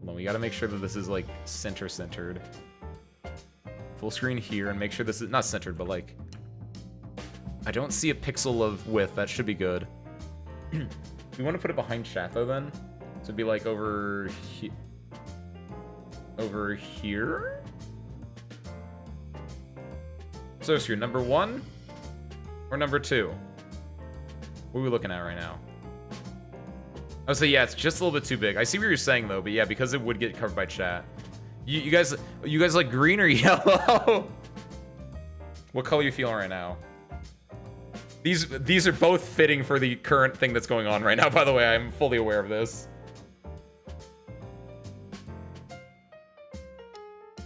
Hold on, we gotta make sure that this is like centered. Full screen here and make sure this is not centered, but like I don't see a pixel of width. That should be good. We want to put it behind chat though then. So it'd be like over here? So screw number 1 or number 2? What are we looking at right now? Oh, so yeah, it's just a little bit too big. I see what you're saying though, but yeah, because it would get covered by chat. You guys like green or yellow? What color are you feeling right now? These are both fitting for the current thing that's going on right now, by the way. I'm fully aware of this.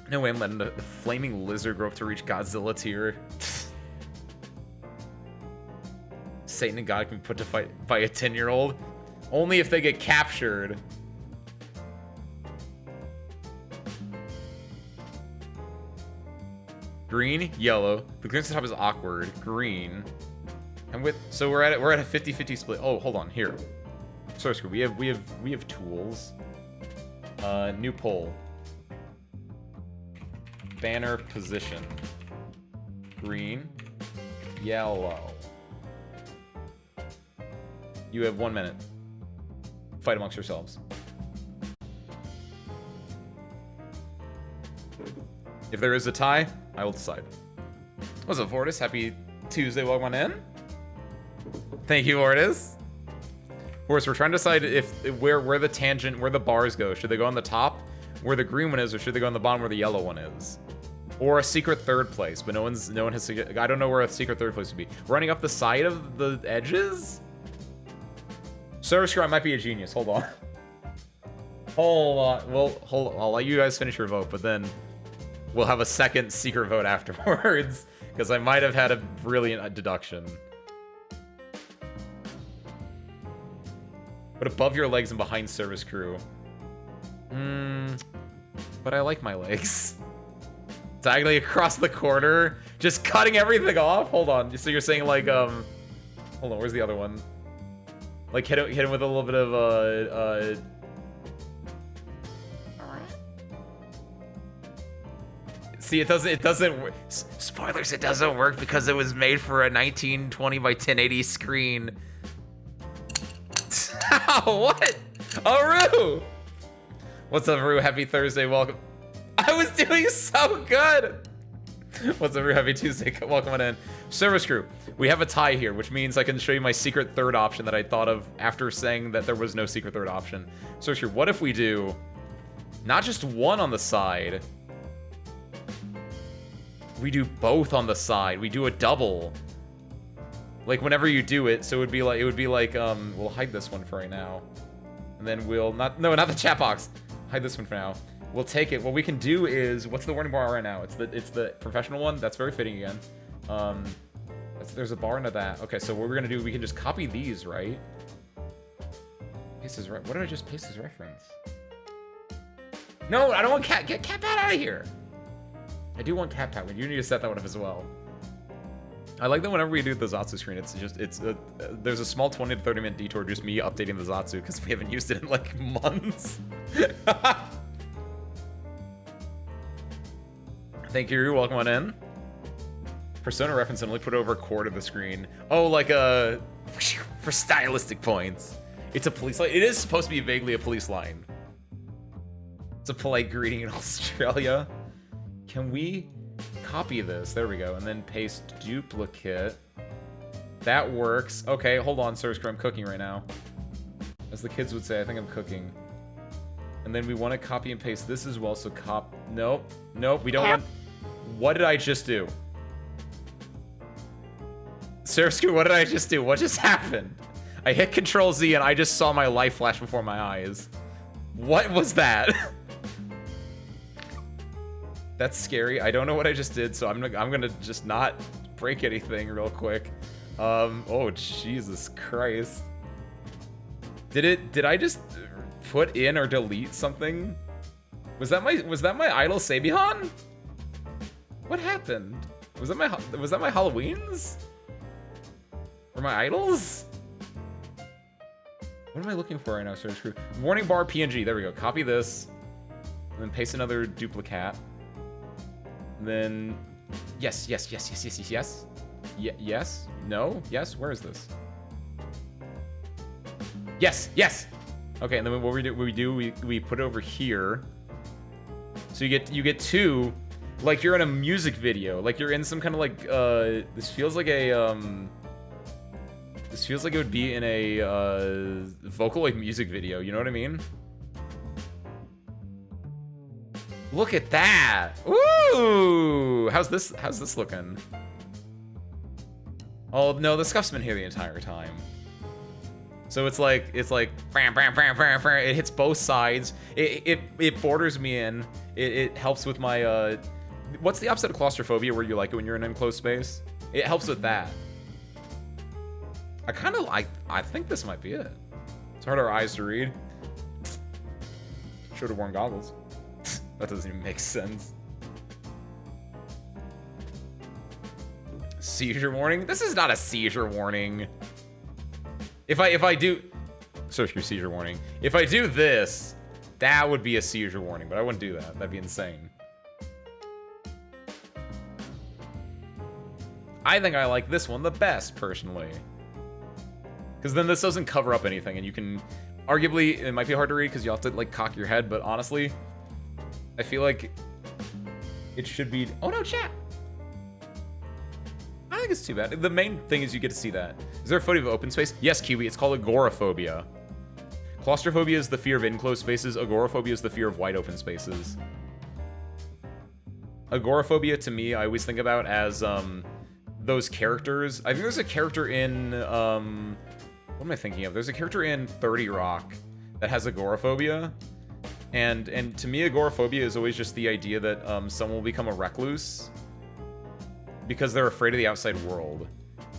No way I'm letting the flaming lizard grow up to reach Godzilla tier. Satan and God can be put to fight by a 10-year-old. Only if they get captured. Green, yellow. The green at the top is awkward. Green. And with so we're at a 50-50 split. Oh, hold on, here. Source group. We have tools. New poll. Banner position. Green. Yellow. You have 1 minute. Fight amongst yourselves. If there is a tie, I will decide. What's up, Fortis? Happy Tuesday, welcome on in. Thank you, Fortis. Fortis, we're trying to decide if where the tangent, where the bars go. Should they go on the top, where the green one is, or should they go on the bottom where the yellow one is? Or a secret third place, but no one has. I don't know where a secret third place would be. Running up the side of the edges. Service I might be a genius. Hold on. Hold on. Well, hold on. I'll let you guys finish your vote, but then we'll have a second secret vote afterwards, because I might have had a brilliant deduction. But above your legs and behind service crew. But I like my legs. Diagonally across the corner, just cutting everything off. Hold on. So you're saying like hold on. Where's the other one? Like hit him with a little bit of See, it doesn't work. Spoilers, it doesn't work because it was made for a 1920 by 1080 screen. What? Oh, Rue! What's up, Rue? Happy Thursday, welcome. I was doing so good! What's up, Rue? Happy Tuesday, welcome on in. Service crew, we have a tie here, which means I can show you my secret third option that I thought of after saying that there was no secret third option. Service crew, what if we do not just one on the side, we do both on the side. We do a double. Like whenever you do it, so it would be like we'll hide this one for right now. And then we'll not the chat box. Hide this one for now. We'll take it. What we can do is, what's the warning bar right now? It's the professional one. That's very fitting again. There's a bar into that. Okay, so what we're gonna do, we can just copy these, right? Paste his what did I just paste as reference? No, I don't want cat. Get Cat Pat out of here. I do want Cat Pat. We do need to set that one up as well. I like that whenever we do the Zatsu screen, there's a small 20 to 30 minute detour just me updating the Zatsu because we haven't used it in like months. Thank you, welcome on in. Persona reference and only put over a quarter of the screen. Oh, like for stylistic points. It's a police line. It is supposed to be vaguely a police line. It's a polite greeting in Australia. Can we copy this? There we go. And then paste duplicate. That works. Okay, hold on, Service Crew. I'm cooking right now. As the kids would say, I think I'm cooking. And then we want to copy and paste this as well. So nope, we don't want. What did I just do? Service Crew, what did I just do? What just happened? I hit Control Z and I just saw my life flash before my eyes. What was that? That's scary. I don't know what I just did, so I'm gonna just not break anything real quick. Oh Jesus Christ. Did I just put in or delete something? Was that my idol Sabihan? What happened? Was that my Halloweens? Or my idols? What am I looking for right now, search crew? Warning bar PNG. There we go. Copy this. And then paste another duplicate. And then yes. Yes. No. Yes. Where is this? Yes. Okay, and then what we do, we put it over here. So you get two, like you're in a music video, like you're in some kind of like this feels like it would be in a Vocaloid music video, you know what I mean? Look at that. Ooh! How's this looking? Oh no, the scuff's been here the entire time. So it's like it hits both sides. It borders me in. It helps with my what's the opposite of claustrophobia where you like it when you're in an enclosed space? It helps with that. I think this might be it. It's hard our eyes to read. Should have worn goggles. That doesn't even make sense. Seizure warning? This is not a seizure warning. If I do search for seizure warning. If I do this, that would be a seizure warning, but I wouldn't do that. That'd be insane. I think I like this one the best, personally. Because then this doesn't cover up anything, and you can... Arguably, it might be hard to read because you have to, like, cock your head, but honestly, I feel like it should be... Oh, no, chat! I don't think it's too bad. The main thing is you get to see that. Is there a phobia of open space? Yes, Kiwi, it's called agoraphobia. Claustrophobia is the fear of enclosed spaces. Agoraphobia is the fear of wide open spaces. Agoraphobia, to me, I always think about as, those characters. I think there's a character in, what am I thinking of? There's a character in 30 Rock that has agoraphobia. And to me, agoraphobia is always just the idea that someone will become a recluse because they're afraid of the outside world.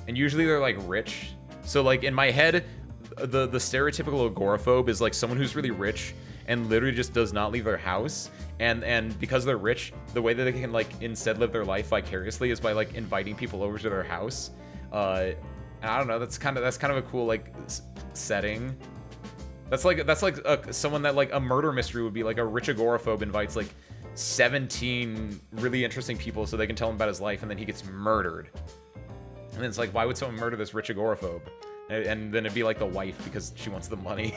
And usually they're like rich. So like in my head, the stereotypical agoraphobe is like someone who's really rich and literally just does not leave their house. And because they're rich, the way that they can like instead live their life vicariously is by like inviting people over to their house. And I don't know, that's kind of a cool like setting. That's like someone that like a murder mystery would be like a rich agoraphobe invites like 17 really interesting people so they can tell him about his life, and then he gets murdered. And then it's like, why would someone murder this rich agoraphobe? And then it'd be like the wife because she wants the money.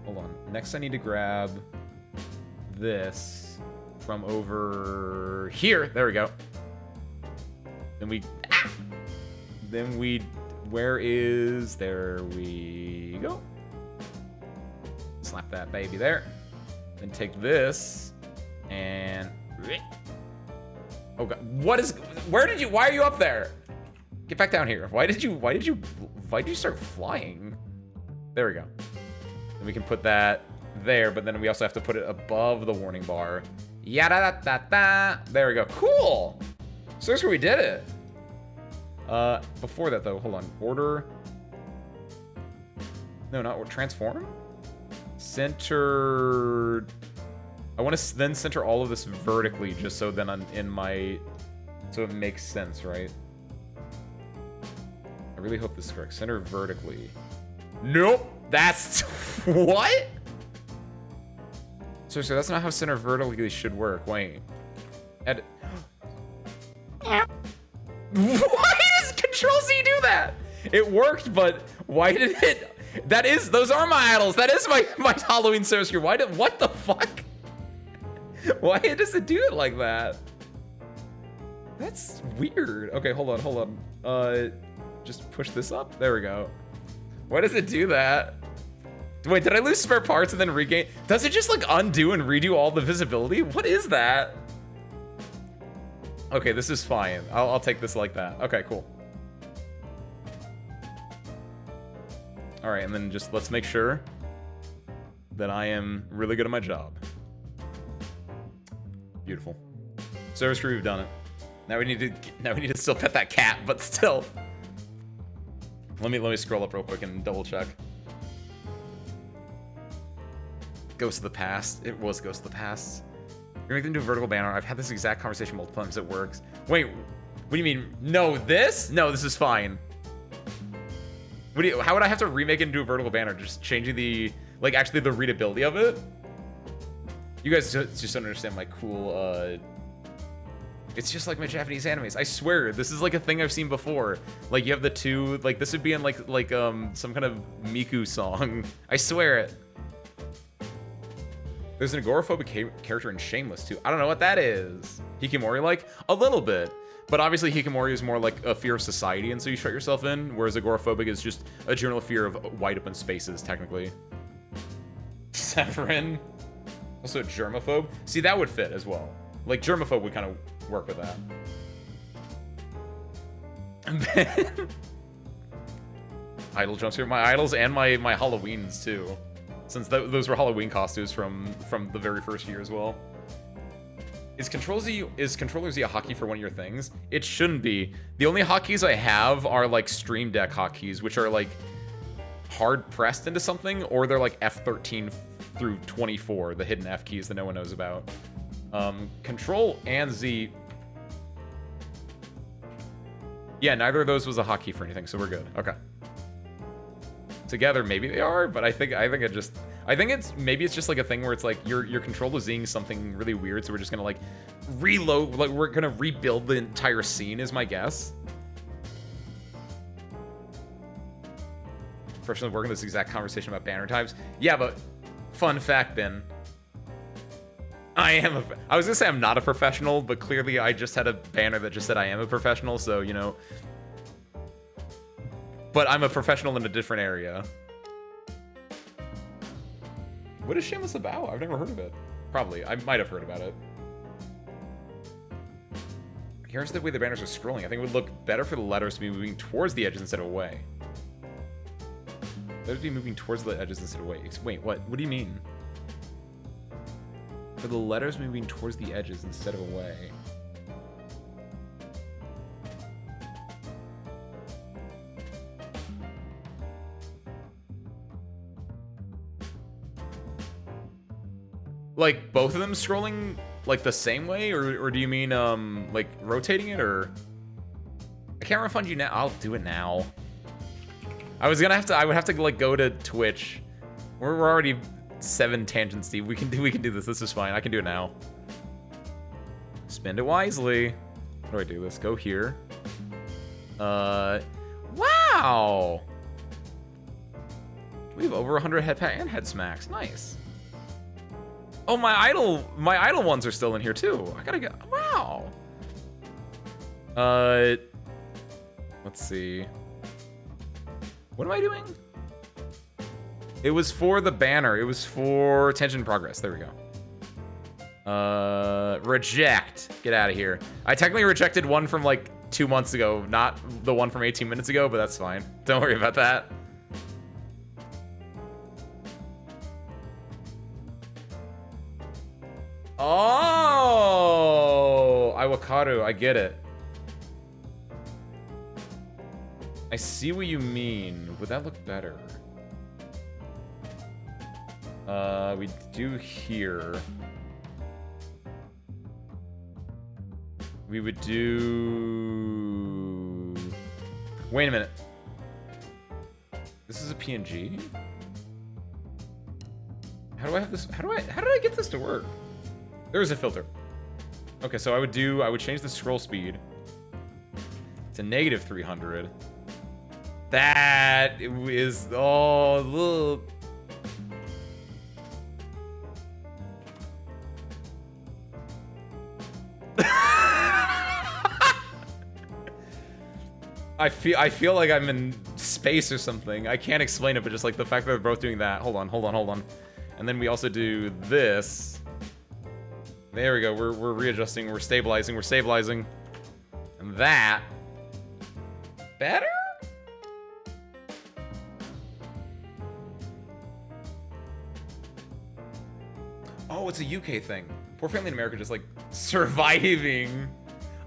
Hold on. Next I need to grab this from over here. There we go. Then we where is, there we go. Slap that baby there. Then take this and, oh god, why are you up there? Get back down here. Why did you start flying? There we go. Then we can put that there, but then we also have to put it above the warning bar. Yada da da da. There we go. Cool. So that's where we did it. Before that though, hold on. Order. No, not transform. Center. I want to then center all of this vertically, just so then I'm in my, so it makes sense, right? I really hope this is correct. Center vertically. Nope. That's what? So that's not how center vertically should work. Wait. Edit. Why does Control Z do that? It worked, but why did it? Those are my idols. That is my Halloween source here. What the fuck? Why does it do it like that? That's weird. Okay, hold on. Just push this up. There we go. Why does it do that? Wait, did I lose spare parts and then regain? Does it just like undo and redo all the visibility? What is that? Okay, this is fine. I'll take this like that. Okay, cool. All right, and then just let's make sure that I am really good at my job. Beautiful. Service crew, we've done it. Now we need to still pet that cat, but still. Let me scroll up real quick and double check. Ghost of the Past. It was Ghost of the Past. You're making them do a vertical banner. I've had this exact conversation multiple times. It works. Wait, what do you mean? No, this? No, this is fine. How would I have to remake it into a vertical banner? Just changing the, like, actually the readability of it? You guys just don't understand my cool, it's just like my Japanese animes. I swear, this is like a thing I've seen before. Like, you have the two, like, this would be in like some kind of Miku song. I swear it. There's an agoraphobic character in Shameless, too. I don't know what that is. Hikikomori, like? A little bit. But obviously, Hikikomori is more like a fear of society, and so you shut yourself in, whereas agoraphobic is just a general fear of wide open spaces, technically. Severin. Also a germaphobe. See, that would fit as well. Like, germaphobe would kind of work with that. And then... Idol jumps here. My idols and my Halloweens, too. Since those were Halloween costumes from the very first year as well. Is Controller Z a hotkey for one of your things? It shouldn't be. The only hotkeys I have are like Stream Deck hotkeys, which are like hard pressed into something, or they're like F13 through 24, the hidden F keys that no one knows about. Control and Z. Yeah, neither of those was a hotkey for anything, so we're good. Okay. Together, maybe they are, but I think maybe it's just like a thing where it's like your controller Zing something really weird, so we're just gonna like reload, like we're gonna rebuild the entire scene is my guess. Professional working this exact conversation about banner types. Yeah, but fun fact, Ben. I was gonna say I'm not a professional, but clearly I just had a banner that just said I am a professional, so you know. But I'm a professional in a different area. What is Shameless about? I've never heard of it. Probably. I might have heard about it. Here's the way the banners are scrolling. I think it would look better for the letters to be moving towards the edges instead of away. Letters be moving towards the edges instead of away. Wait, what? What do you mean? For the letters moving towards the edges instead of away. Like, both of them scrolling, like, the same way? Or do you mean, like, rotating it, or... I can't refund you now. I'll do it now. I would have to, like, go to Twitch. We're already 7 tangents deep. We can do this. This is fine. I can do it now. Spend it wisely. How do I do this? Go here. Wow! We have over 100 head pat and head smacks. Nice. Oh, my idol ones are still in here too. I gotta go. Wow. Let's see. What am I doing? It was for the banner. It was for Tension Progress. There we go. Reject. Get out of here. I technically rejected one from like 2 months ago, not the one from 18 minutes ago, but that's fine. Don't worry about that. Oh, Iwakaru, I get it. I see what you mean. Would that look better? We do here. We would do... Wait a minute. This is a PNG? How do I have this? How did I get this to work? There is a filter. Okay, so I would change the scroll speed to -300. That is, oh, look. I feel like I'm in space or something. I can't explain it, but just like the fact that they're both doing that. Hold on. And then we also do this. There we go. We're readjusting. We're stabilizing. And that. Better? Oh, it's a UK thing. Poor family in America just like surviving.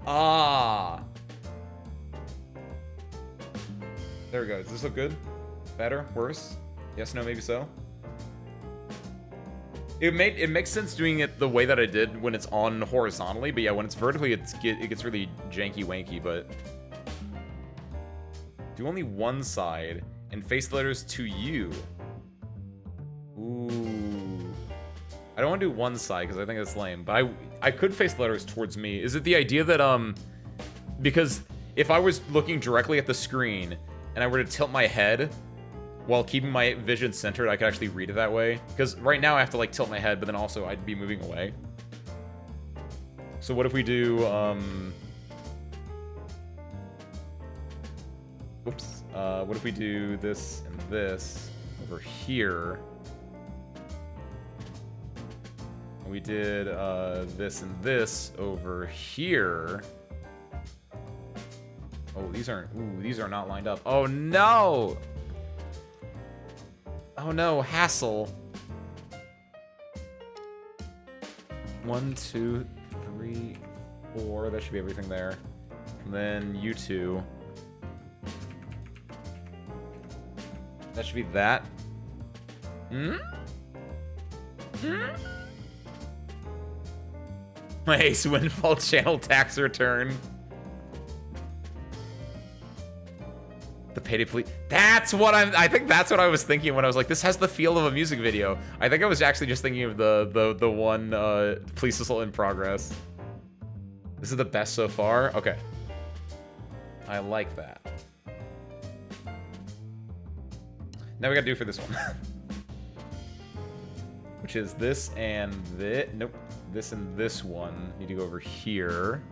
Ah. There we go. Does this look good? Better? Worse? Yes, no, maybe so. It makes sense doing it the way that I did when it's on horizontally, but yeah, when it's vertically, it gets really janky wanky. But do only one side and face the letters to you. Ooh, I don't want to do one side because I think that's lame. But I could face the letters towards me. Is it the idea that because if I was looking directly at the screen and I were to tilt my head while keeping my vision centered, I could actually read it that way. Because right now I have to like tilt my head, but then also I'd be moving away. So what if we do, oops. What if we do this and this over here? And we did this and this over here. Oh, these aren't, ooh, these are not lined up. Oh no! Oh no, hassle. 1, 2, 3, 4. That should be everything there. And then you two. That should be that. Hmm? Hmm? My Ace Windfall channel tax return. The payday police. That's what I think that's what I was thinking when I was like, this has the feel of a music video. I think I was actually just thinking of the one police assault in progress. This is the best so far. Okay. I like that. Now we gotta do for this one. Which is this and this. Nope. This and this one need to go over here.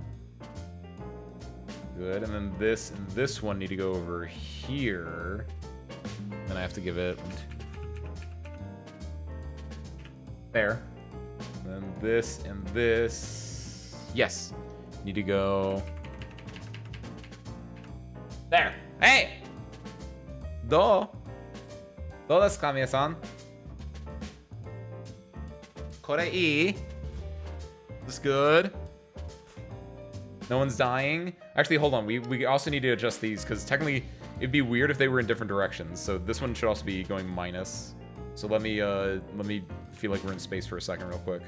Good, and then this and this one need to go over here. Then I have to give it... There. And then this and this... Yes! Need to go... There! Hey! Do desu ka, minasan? Kore ii? This good? No one's dying? Actually, hold on. We also need to adjust these, because technically, it'd be weird if they were in different directions. So this one should also be going minus. So let me feel like we're in space for a second real quick.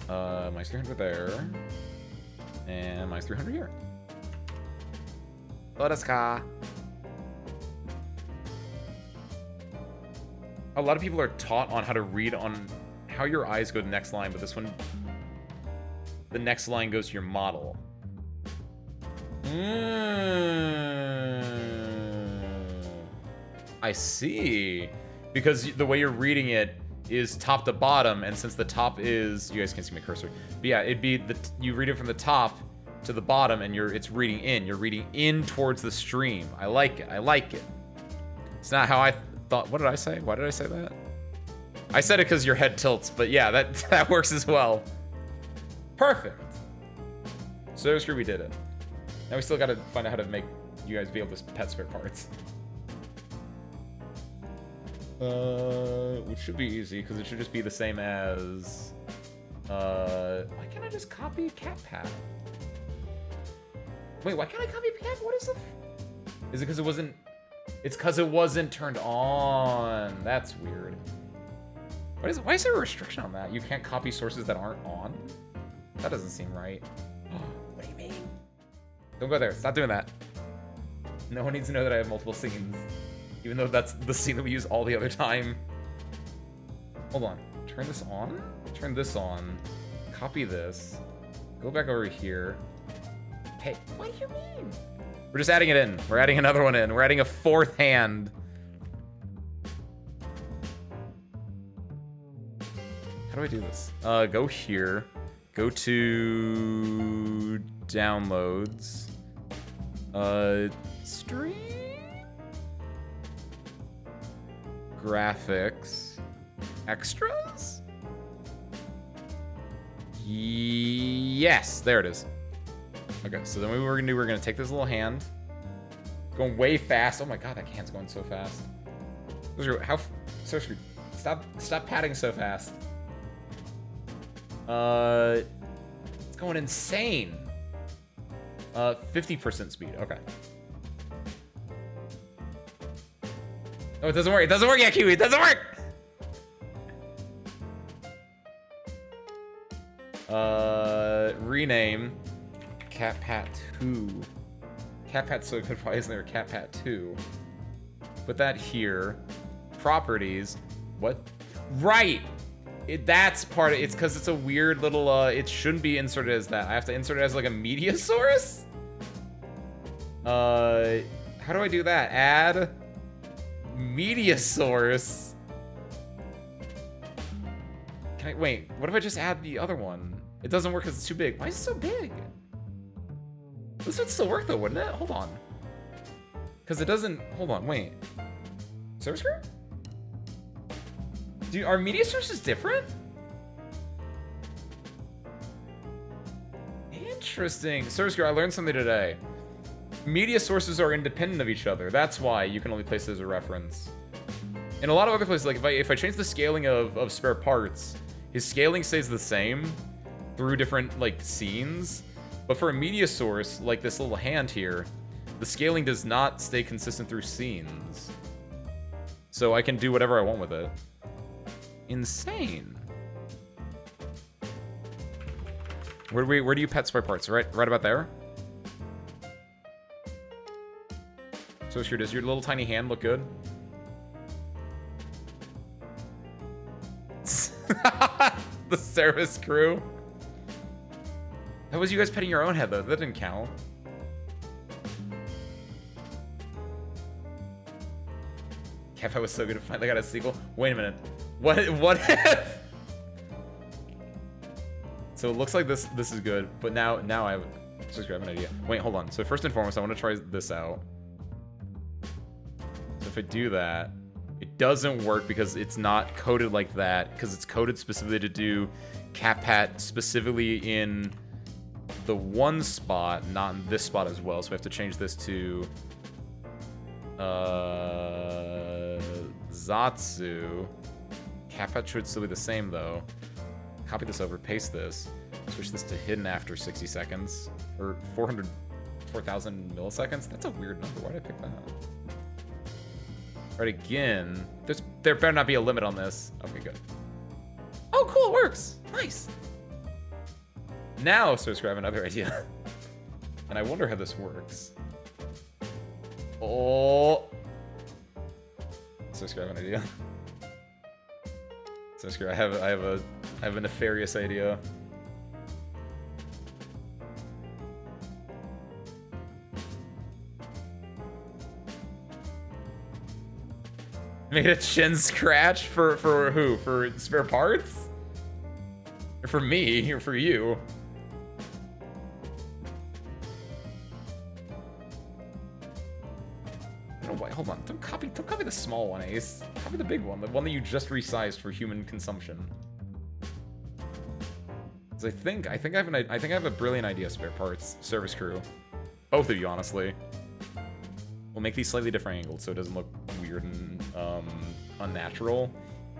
Minus 300 there. And minus 300 here. Ka. A lot of people are taught on how to read on how your eyes go to the next line, but this one, the next line goes to your model. I see. Because the way you're reading it is top to bottom, and since the top is, you guys can't see my cursor, but yeah, it'd be you read it from the top to the bottom, and it's reading in. You're reading in towards the stream. I like it. I like it. It's not how I thought. What did I say? Why did I say that? I said it because your head tilts, but yeah, that works as well. Perfect. So screw, we did it. Now we still gotta find out how to make you guys be able to pet spare parts. Which should be easy, because it should just be the same as... why can't I just copy CatPat? Wait, why can't I copy Cat? What is the... Is it because it wasn't... It's because it wasn't turned on. That's weird. Why is there a restriction on that? You can't copy sources that aren't on? That doesn't seem right. What do you mean? Don't go there. Stop doing that. No one needs to know that I have multiple scenes. Even though that's the scene that we use all the other time. Hold on. Turn this on? Turn this on. Copy this. Go back over here. Hey, what do you mean? We're just adding it in. We're adding another one in. We're adding a fourth hand. How do I do this? Go here. Go to downloads. Stream? Graphics. Extras? Yes, there it is. Okay, so then what we're gonna do, we're gonna take this little hand. Going way fast. Oh my god, that hand's going so fast. How so screwed. Stop padding so fast. It's going insane. 50% speed. Okay. Oh, it doesn't work. It doesn't work yet, Kiwi. It doesn't work. Rename CatPat 2. CatPat so good. Why isn't there a CatPat 2? Put that here. Properties. What? Right. That's part of it's because it's a weird little. It shouldn't be inserted as that. I have to insert it as like a media source. How do I do that? Add media source. Can I wait? What if I just add the other one? It doesn't work because it's too big. Why is it so big? This would still work though, wouldn't it? Hold on. Because it doesn't. Hold on. Wait. Service crew? Are media sources different? Interesting. Service crew, I learned something today. Media sources are independent of each other. That's why you can only place it as a reference. In a lot of other places, like if I change the scaling of spare parts, his scaling stays the same through different like scenes. But for a media source, like this little hand here, the scaling does not stay consistent through scenes. So I can do whatever I want with it. Insane. Where do you pet spare parts? Right about there? So sure, does your little tiny hand look good? The service crew. That was you guys petting your own head though. That didn't count. CatPat was so good to find. They got a sequel. Wait a minute. What if? So it looks like this is good, but now I have an idea. Wait, hold on. So first and foremost, I want to try this out. So if I do that, it doesn't work because it's not coded like that, because it's coded specifically to do CatPat specifically in the one spot, not in this spot as well. So we have to change this to Zatsu. CatPat should still be the same though. Copy this over, paste this, switch this to hidden after 60 seconds, or 4,000 milliseconds. That's a weird number. Why did I pick that? All right, again. There better not be a limit on this. Okay, good. Oh, cool, it works. Nice. Now, so I have another idea, and I wonder how this works. Oh. So I have an idea. So I have a nefarious idea. Made a chin scratch for who? For spare parts? Or for me? Or for you? No, wait, hold on. Don't copy the small one, Ace. Copy the big one, the one that you just resized for human consumption. I think I have a brilliant idea. Spare parts, service crew, both of you, honestly. We'll make these slightly different angled so it doesn't look weird and unnatural,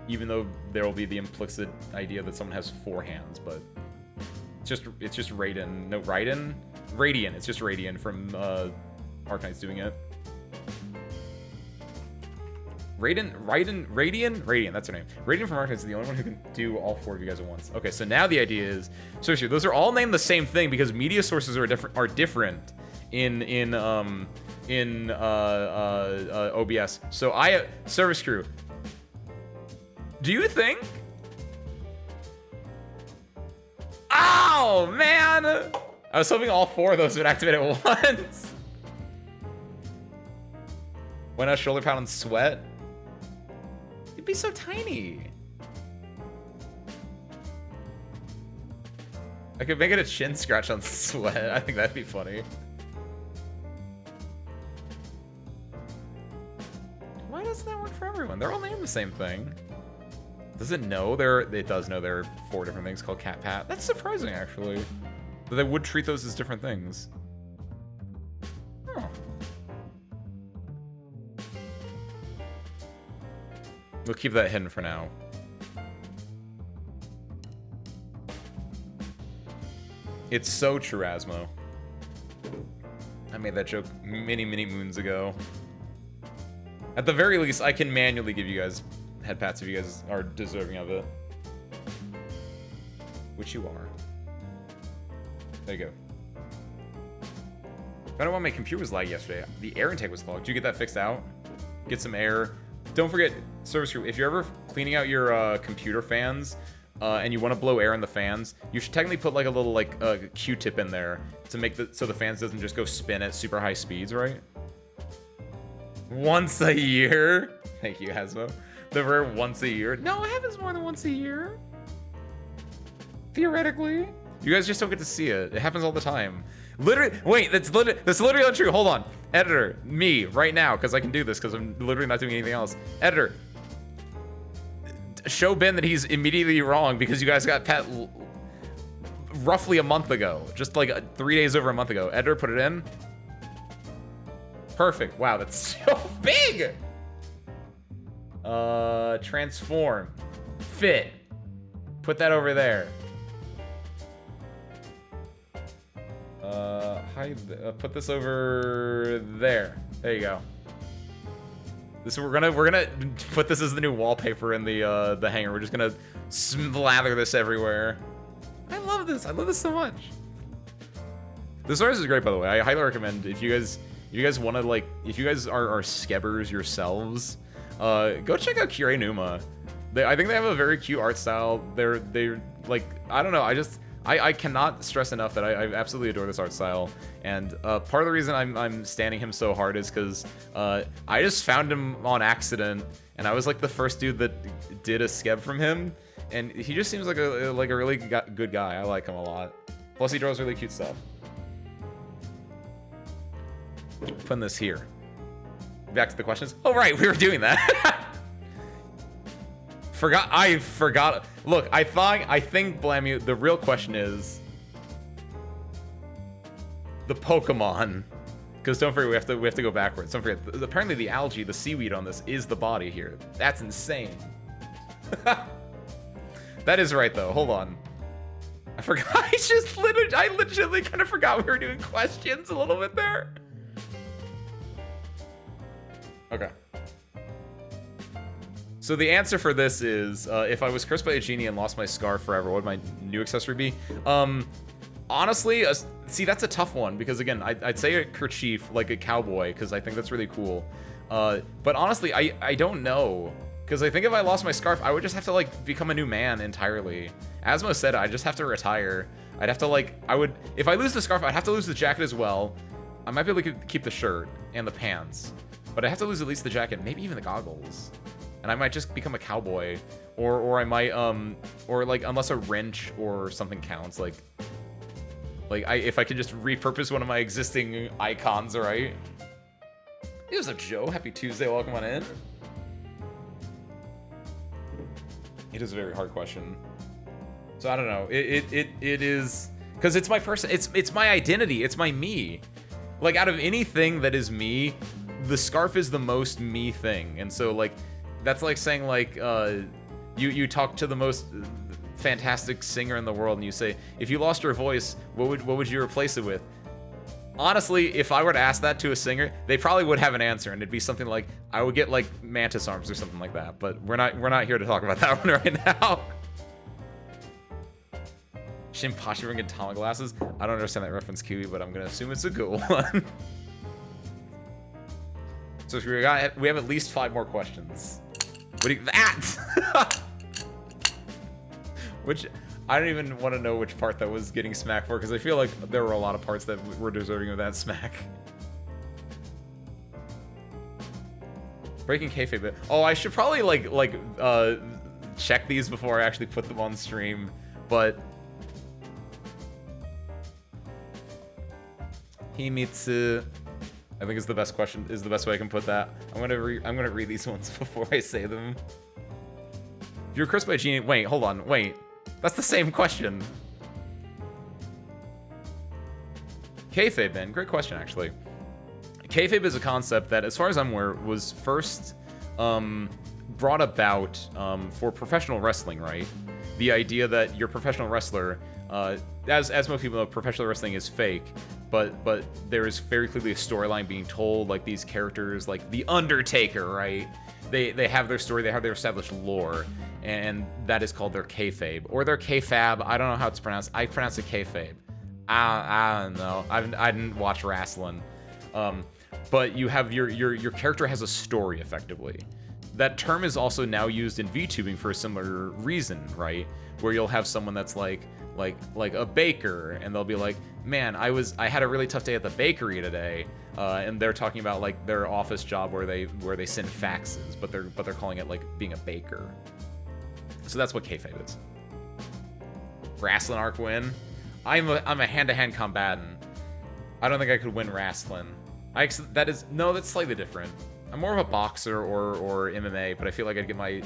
even though there will be the implicit idea that someone has 4 hands. But it's just Raiden. No, Raiden? Radiant. It's just Radiant from Arknights doing it. Radiant, that's her name. Radiant from Arknights is the only one who can do all 4 of you guys at once. Okay, so now the idea is, so sure, those are all named the same thing because media sources are different in OBS. So service crew. Do you think? Oh man! I was hoping all 4 of those would activate at once. Why not shoulder pad and sweat? It'd be so tiny. I could make it a chin scratch on sweat. I think that'd be funny. Why doesn't that work for everyone? They're all named the same thing. Does it know it does know there are 4 different things called CatPat. That's surprising, actually. That they would treat those as different things. Huh. We'll keep that hidden for now. It's so true, Asmo. I made that joke many, many moons ago. At the very least, I can manually give you guys head pats if you guys are deserving of it. Which you are. There you go. I don't know why my computer was lagged yesterday. The air intake was clogged. Did you get that fixed out? Get some air. Don't forget, service crew, if you're ever cleaning out your computer fans and you want to blow air in the fans, you should technically put like a little like Q-tip in there to make so the fans doesn't just go spin at super high speeds, right? Once a year? Thank you, Hasmo. The rare once a year. No, it happens more than once a year. Theoretically. You guys just don't get to see it. It happens all the time. Literally, wait, that's literally untrue. Hold on. Editor, me, right now, because I can do this, because I'm literally not doing anything else. Editor, show Ben that he's immediately wrong because you guys got pet roughly a month ago. Just like 3 days over a month ago. Editor, put it in. Perfect. Wow, that's so big. Transform. Fit. Put that over there. Put this over there. There you go. This we're gonna put this as the new wallpaper in the hangar. We're just gonna slather this everywhere. I love this. I love this so much. This artist is great, by the way. I highly recommend if you guys want to like, if you guys are skebbers yourselves, go check out Kire Numa. I think they have a very cute art style. They're like, I don't know. I cannot stress enough that I absolutely adore this art style, and part of the reason I'm standing him so hard is because I just found him on accident, and I was like the first dude that did a skeb from him, and he just seems like a really good guy. I like him a lot. Plus he draws really cute stuff. Putting this here. Back to the questions. Oh right, we were doing that. I forgot. Look, I think Blamu, the real question is the Pokemon. Because don't forget, we have to go backwards. Don't forget, apparently the algae, the seaweed on this is the body here. That's insane. That is right though. Hold on. I forgot. I literally kind of forgot we were doing questions a little bit there. Okay. So the answer for this is, if I was cursed by a genie and lost my scarf forever, what would my new accessory be? Honestly, see, that's a tough one, because again, I'd say a kerchief, like a cowboy, because I think that's really cool. But honestly, I don't know, because I think if I lost my scarf, I would just have to, like, become a new man entirely. Asmo said, I'd just have to retire. I'd have to, like, if I lose the scarf, I'd have to lose the jacket as well. I might be able to keep the shirt and the pants, but I have to lose at least the jacket, maybe even the goggles. And I might just become a cowboy, or I might or like, unless a wrench or something counts, like if I could just repurpose one of my existing icons, right? Hey, what's up, Joe? Happy Tuesday, welcome on in. It is a very hard question. So I don't know. It is, because it's my person. It's my identity. It's my me. Like, out of anything that is me, the scarf is the most me thing, and so like. That's like saying, like, you talk to the most fantastic singer in the world and you say, if you lost your voice, what would you replace it with? Honestly, if I were to ask that to a singer, they probably would have an answer, and it'd be something like, I would get like mantis arms or something like that. But we're not here to talk about that one right now. Shinpachi bringing Tama glasses. I don't understand that reference, Kiwi, but I'm gonna assume it's a good one. So if we have at least 5 more questions. What do you, that? Which, I don't even want to know which part that was getting smacked for, because I feel like there were a lot of parts that were deserving of that smack. Breaking kayfabe. Oh, I should probably check these before I actually put them on stream, but Himitsu, I think is the best question, is the best way I can put that. I'm gonna read these ones before I say them. You're cursed by a genie. Wait, hold on. Wait, that's the same question. Kayfabe, Ben. Great question, actually. Kayfabe is a concept that, as far as I'm aware, was first brought about for professional wrestling, right? The idea that your professional wrestler as most people know, professional wrestling is fake, but there is very clearly a storyline being told. Like these characters, like The Undertaker, right? They have their story, they have their established lore, and that is called their kayfabe or their kayfab. I don't know how it's pronounced. I pronounce it kayfabe. I don't know. I didn't watch wrestling. But you have your character has a story effectively. That term is also now used in VTubing for a similar reason, right? Where you'll have someone that's like a baker, and they'll be like, man, I had a really tough day at the bakery today, and they're talking about like their office job where they send faxes, but they're calling it like being a baker. So that's what kayfabe is. Wrestling arc win. I'm a hand-to-hand combatant. I don't think I could win wrestling. That's slightly different. I'm more of a boxer or MMA, but I feel like I'd get my...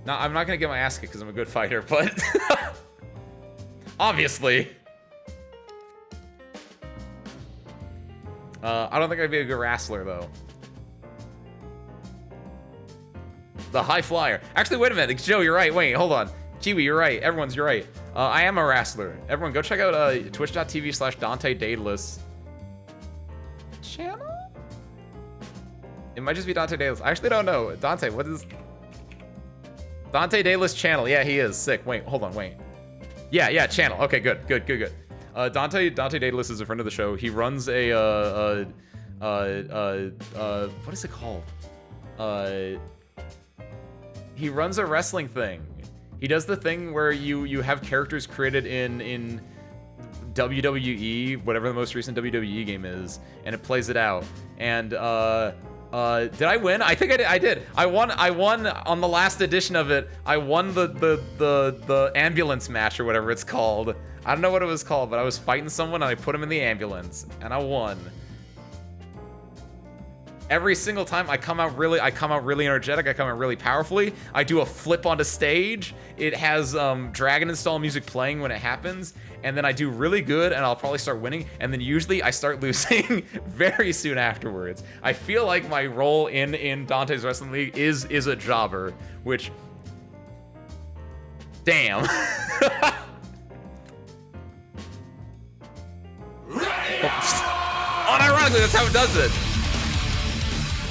No, I'm not gonna get my ass kicked because I'm a good fighter, but... Obviously. I don't think I'd be a good wrestler, though. The high flyer. Actually, wait a minute. Joe, you're right. Wait, hold on. Kiwi, you're right. You're right. I am a wrestler. Everyone, go check out twitch.tv/Dante Daedalus channel? It might just be Dante Daedalus. I actually don't know. Dante, what is... Dante Daedalus channel. Yeah, he is. Sick. Wait, hold on, wait. Yeah, channel. Okay, good. Dante Daedalus is a friend of the show. He runs a, what is it called? He runs a wrestling thing. He does the thing where you have characters created in WWE, whatever the most recent WWE game is, and it plays it out. And did I win? I think I did. I won on the last edition of it. I won the ambulance match or whatever it's called. I don't know what it was called, but I was fighting someone and I put him in the ambulance and I won. Every single time I come out really energetic, I come out really powerfully. I do a flip onto stage. It has Dragon Install music playing when it happens, and then I do really good and I'll probably start winning, and then usually I start losing very soon afterwards. I feel like my role in Dante's Wrestling League is a jobber, which... Damn. Unironically, that's how it does it.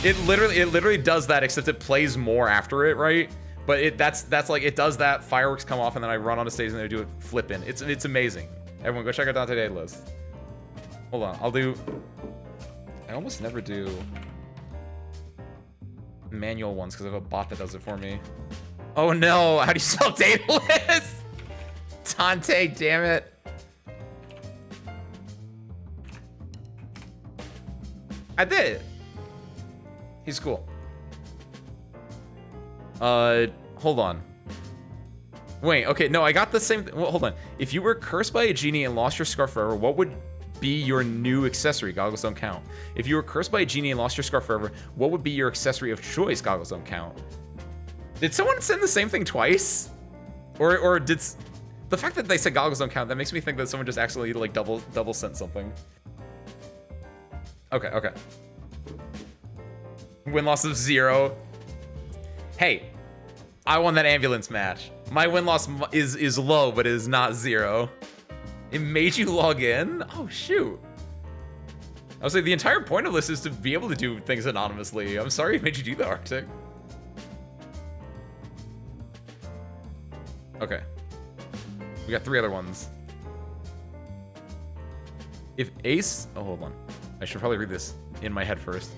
It literally does that, except it plays more after it, right? But that's like, it does that, fireworks come off, and then I run onto stage and I do a flip in. It's amazing. Everyone go check out Dante Daedalus. Hold on, I almost never do manual ones because I have a bot that does it for me. Oh no, how do you spell Daedalus? Dante, damn it. I did it. He's cool. Hold on. Wait, okay, no, I got the same well, hold on. If you were cursed by a genie and lost your scarf forever, what would be your new accessory? Goggles don't count. If you were cursed by a genie and lost your scarf forever, what would be your accessory of choice? Goggles don't count. Did someone send the same thing twice? Or did... The fact that they said goggles don't count, that makes me think that someone just accidentally, like, double sent something. Okay. Win-loss of 0. Hey, I won that ambulance match. My win-loss is low, but it is not 0. It made you log in? Oh, shoot. I was like, the entire point of this is to be able to do things anonymously. I'm sorry it made you do that, Arctic. Okay. We got 3 other ones. If Ace... Oh, hold on. I should probably read this in my head first.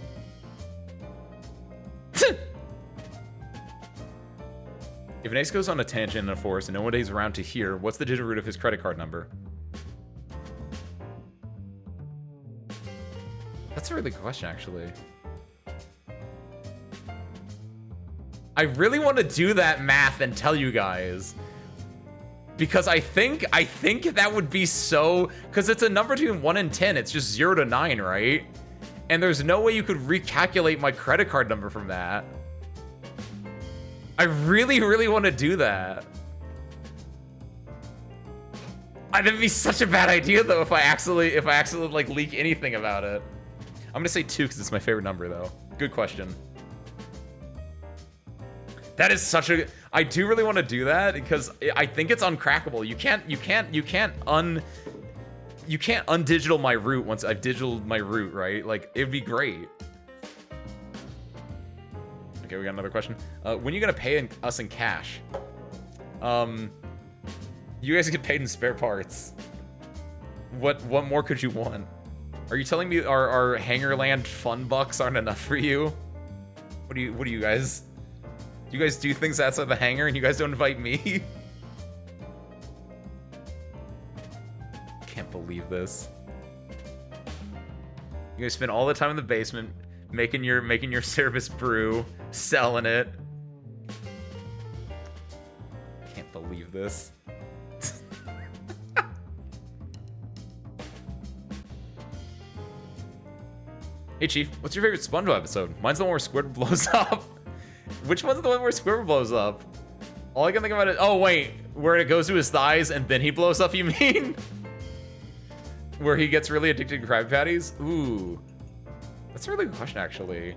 If an ace goes on a tangent in a forest and no one is around to hear, what's the digit root of his credit card number? That's a really good question, actually. I really want to do that math and tell you guys. Because I think that would be so... Because it's a number between 1 and 10. It's just 0 to 9, right? And there's no way you could recalculate my credit card number from that. I really want to do that. That'd be such a bad idea, though, if I actually like leak anything about it. I'm gonna say 2 because it's my favorite number, though. Good question. That is such a... I do really want to do that because I think it's uncrackable. You can't undigital my root once I've digitaled my root, right? Like, it'd be great. Okay, we got another question. When are you gonna pay us in cash? You guys get paid in spare parts. What more could you want? Are you telling me our Hangerland fun bucks aren't enough for you? What do you guys? Do you guys do things outside the hangar and you guys don't invite me? Can't believe this. You guys spend all the time in the basement making your service brew, selling it. Can't believe this. Hey Chief, what's your favorite SpongeBob episode? Mine's the one where Squidward blows up. Which one's the one where Squidward blows up? All I can think about is, oh wait, where it goes to his thighs and then he blows up, you mean? Where he gets really addicted to Krabby Patties? Ooh. That's a really good question, actually.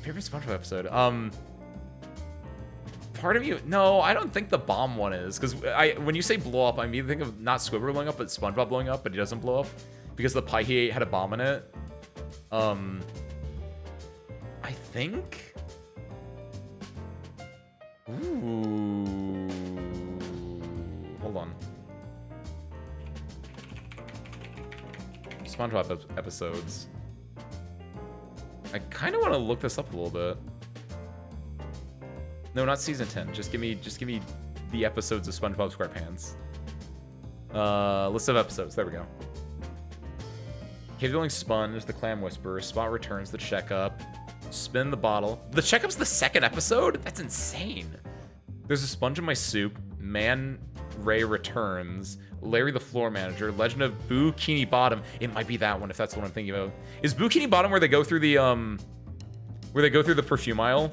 Favorite SpongeBob episode? Part of me, no, I don't think the bomb one is, because when you say blow up, I immediately think of not Squidward blowing up, but SpongeBob blowing up, but he doesn't blow up, because the pie he ate had a bomb in it. I think. Ooh. Hold on. SpongeBob episodes. I kind of want to look this up a little bit. No, not season 10. Just give me the episodes of SpongeBob SquarePants. List of episodes. There we go. Cave Dwelling Sponge, the Clam Whisperer, Spot Returns, the Checkup, Spin the Bottle. The Checkup's the second episode? That's insane. There's a Sponge in My Soup, Man Ray Returns, Larry the Floor Manager, Legend of Boo-Kini Bottom. It might be that one if that's what I'm thinking of. Is Boo-Kini Bottom where they go through the perfume aisle?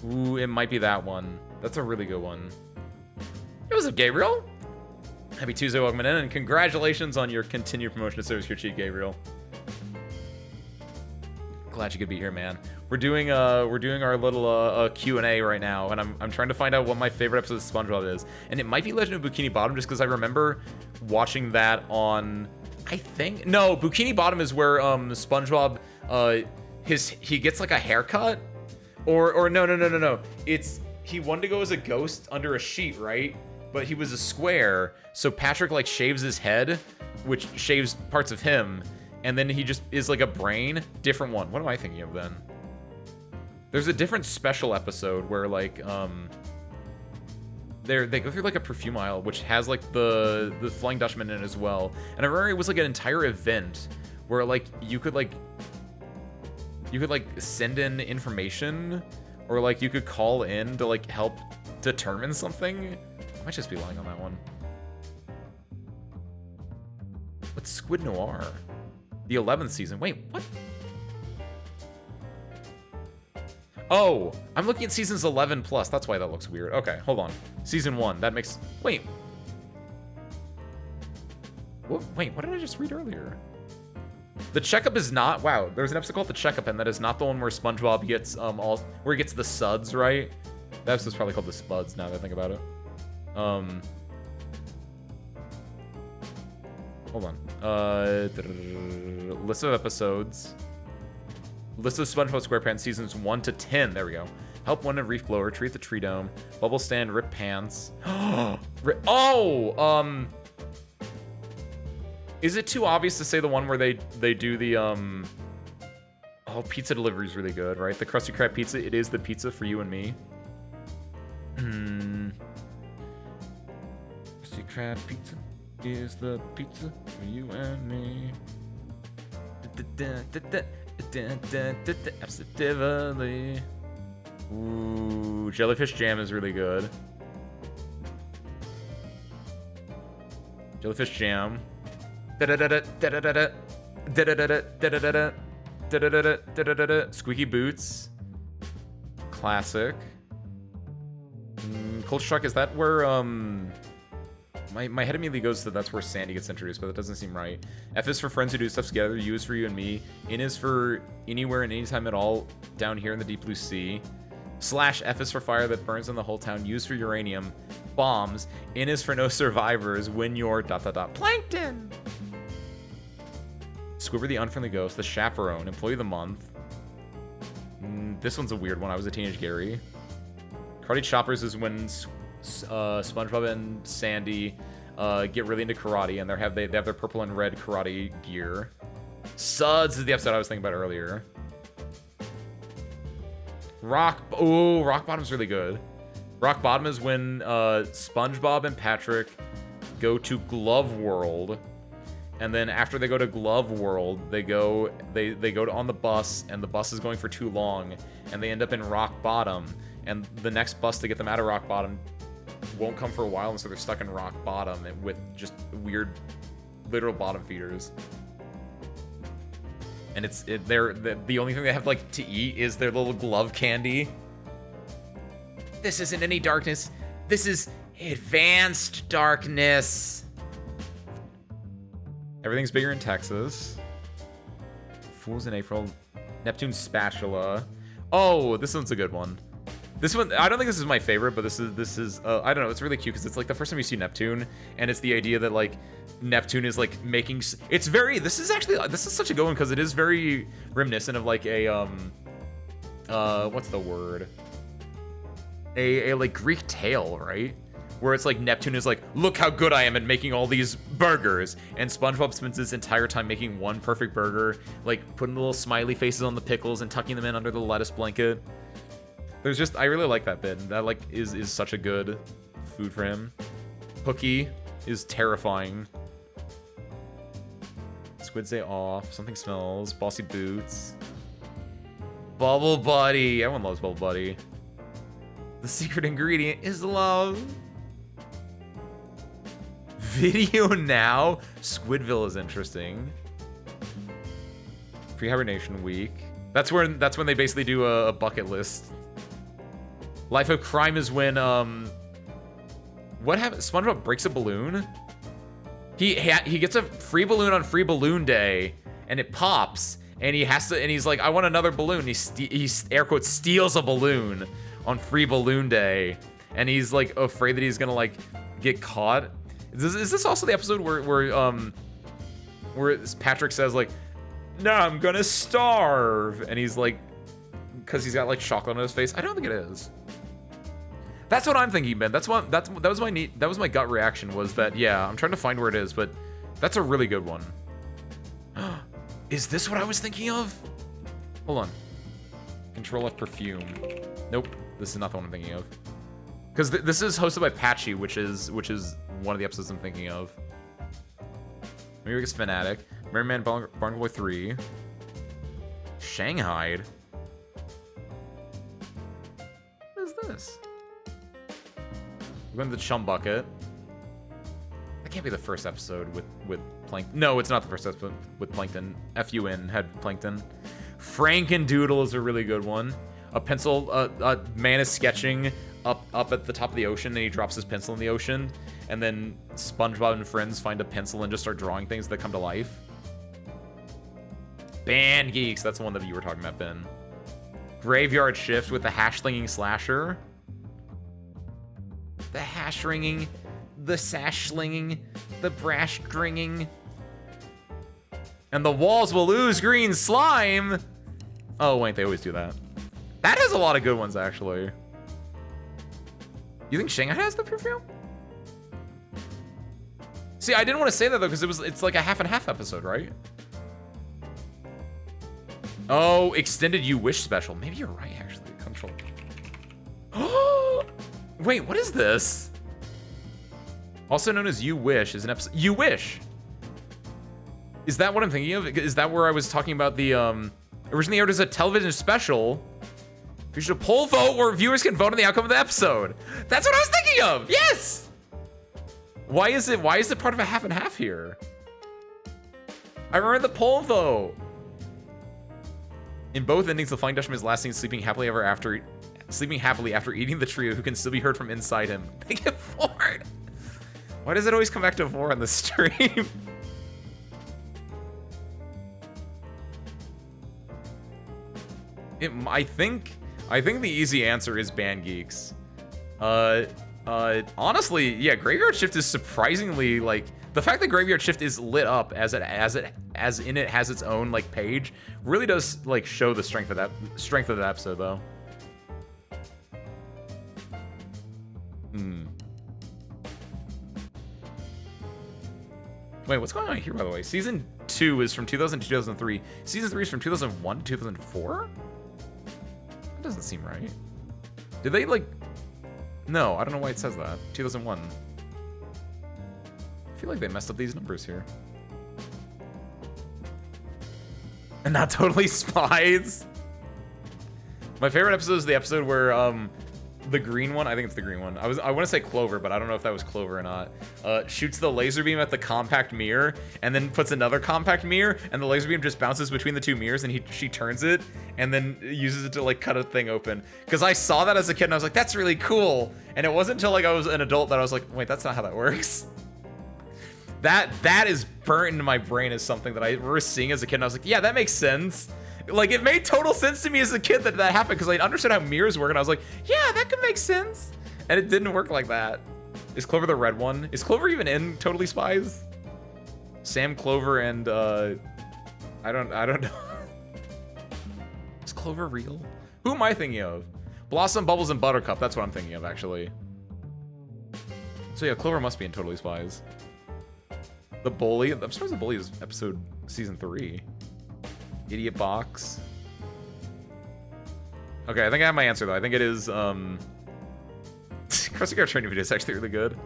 Ooh, it might be that one. That's a really good one. Hey, what's up, Gabriel? Happy Tuesday, welcome in, and congratulations on your continued promotion to Service Your Cheat, Gabriel. Glad you could be here, man. We're doing our little Q&A right now, and I'm trying to find out what my favorite episode of SpongeBob is, and it might be Legend of Boo-Kini Bottom, just because I remember watching that on, I think, no, Boo-Kini Bottom is where SpongeBob he gets like a haircut, or no, it's he wanted to go as a ghost under a sheet, right? But he was a square, so Patrick like shaves his head, which shaves parts of him, and then he just is like a brain. Different one. What am I thinking of then? There's a different special episode where like they go through like a perfume aisle, which has like the Flying Dutchman in it as well. And I remember it was like an entire event where like you could send in information, or like you could call in to like help determine something. I might just be lying on that one. What's Squid Noir? The 11th season. Wait, what? Oh, I'm looking at seasons 11 plus. That's why that looks weird. Okay, hold on. Season 1. That makes... Wait. Wait, what did I just read earlier? The Checkup is not... Wow, there's an episode called The Checkup, and that is not the one where SpongeBob gets where he gets the suds, right? That episode's probably called the Spuds, now that I think about it. Hold on. List of episodes. List of SpongeBob SquarePants seasons 1 to 10. There we go. Help One and Reef Blower, Treat the Tree Dome, Bubble Stand, Rip Pants. Is it too obvious to say the one where they do the Oh, pizza delivery is really good, right? The Krusty Krab pizza. It is the pizza for you and me. Krusty Krab pizza is the pizza for you and me. Absolutely. Ooh, Jellyfish Jam is really good. Jellyfish Jam. Squeaky Boots. Classic. Culture Shock, is that where My head immediately goes to that's where Sandy gets introduced, but that doesn't seem right. F is for friends who do stuff together. U is for you and me. In is for anywhere and anytime at all down here in the deep blue sea. Slash F is for fire that burns in the whole town. U is for uranium. Bombs. In is for no survivors. When you're ... Plankton! Squibber the unfriendly ghost. The chaperone. Employee of the month. This one's a weird one. I was a teenage Gary. Karate choppers is when SpongeBob and Sandy get really into karate, and they have their purple and red karate gear. Suds is the episode I was thinking about earlier. Rock Bottom's really good. Rock Bottom is when SpongeBob and Patrick go to Glove World, and then after they go to Glove World, they go on the bus, and the bus is going for too long, and they end up in Rock Bottom, and the next bus to get them out of Rock Bottom won't come for a while, and so they're stuck in Rock Bottom and with just weird literal bottom feeders. And they're the only thing they have like to eat is their little glove candy. This isn't any darkness. This is advanced darkness. Everything's bigger in Texas. Fools in April. Neptune spatula. Oh, this one's a good one. This one, I don't think this is my favorite, but this is I don't know, it's really cute because it's like the first time you see Neptune, and it's the idea that like Neptune is like making, it's very, this is such a good one because it is very reminiscent of like a, what's the word? A like Greek tale, right? Where it's like Neptune is like, look how good I am at making all these burgers. And SpongeBob spends his entire time making one perfect burger, like putting little smiley faces on the pickles and tucking them in under the lettuce blanket. There's just, I really like that bit. That like is such a good food for him. Hooky is terrifying. Squid's Day Off. Something Smells. Bossy Boots. Bubble Buddy. Everyone loves Bubble Buddy. The secret ingredient is love. Video Now. Squidville is interesting. Pre-hibernation week. That's when they basically do a bucket list. Life of Crime is when what happens? SpongeBob breaks a balloon. He gets a free balloon on Free Balloon Day, and it pops, and he's like, I want another balloon. He air quotes steals a balloon on Free Balloon Day, and he's like afraid that he's gonna like get caught. Is this also the episode where Patrick says like, no, I'm gonna starve, and he's like, because he's got like chocolate on his face? I don't think it is. That's what I'm thinking, Ben. That was my gut reaction, was that, yeah, I'm trying to find where it is, but that's a really good one. Is this what I was thinking of? Hold on. Control F Perfume. Nope, this is not the one I'm thinking of. Because this is hosted by Patchy, which is one of the episodes I'm thinking of. Maybe it's Fanatic. Merry Man Barn Boy 3. Shanghai. What is this? We're going to the Chum Bucket. That can't be the first episode with Plankton. No, it's not the first episode with Plankton. FUN had Plankton. Frankendoodle is a really good one. A man is sketching up at the top of the ocean, and he drops his pencil in the ocean, and then SpongeBob and friends find a pencil and just start drawing things that come to life. Band Geeks, that's the one that you were talking about, Ben. Graveyard Shift with the hash-slinging slasher. The hash-ringing, the sash-slinging, the brash-stringing. And the walls will ooze green slime! Oh, wait, they always do that. That has a lot of good ones, actually. You think Shanghai has the perfume? See, I didn't want to say that, though, because it's like a half and half episode, right? Oh, extended You Wish special. Maybe you're right, actually. Control. Oh! Wait, what is this? Also known as You Wish is an episode. You Wish! Is that what I'm thinking of? Is that where I was talking about the, originally aired as a television special? Featured a poll vote where viewers can vote on the outcome of the episode. That's what I was thinking of! Yes! Why is it part of a half and half here? I remember the poll vote. In both endings, the Flying Dutchman is last seen sleeping happily after eating the trio who can still be heard from inside him. They get forward. Why does it always come back to 4 on the stream? I think the easy answer is Band Geeks. Honestly, yeah, Graveyard Shift is surprisingly, like, the fact that Graveyard Shift is lit up as it has its own, like, page really does, like, show the strength of that episode, though. Wait, what's going on here, by the way? Season 2 is from 2000 to 2003. Season 3 is from 2001 to 2004? That doesn't seem right. Did they, like... No, I don't know why it says that. 2001. I feel like they messed up these numbers here. And not Totally Spies. My favorite episode is the episode where, the green one, I think it's the green one. I want to say Clover, but I don't know if that was Clover or not. Shoots the laser beam at the compact mirror and then puts another compact mirror, and the laser beam just bounces between the two mirrors, and she turns it and then uses it to, like, cut a thing open. Because I saw that as a kid and I was like, that's really cool. And it wasn't until, like, I was an adult that I was like, wait, that's not how that works. That is burnt into my brain as something that I remember seeing as a kid, and I was like, yeah, that makes sense. Like, it made total sense to me as a kid that happened, because I understood how mirrors work, and I was like, yeah, that could make sense. And it didn't work like that. Is Clover the red one? Is Clover even in Totally Spies? Sam, Clover, and, I don't know. Is Clover real? Who am I thinking of? Blossom, Bubbles, and Buttercup. That's what I'm thinking of, actually. So yeah, Clover must be in Totally Spies. The Bully. I'm surprised the Bully is season 3. Idiot Box. Okay, I think I have my answer, though. I think it is, Krusty Krab training video is actually really good.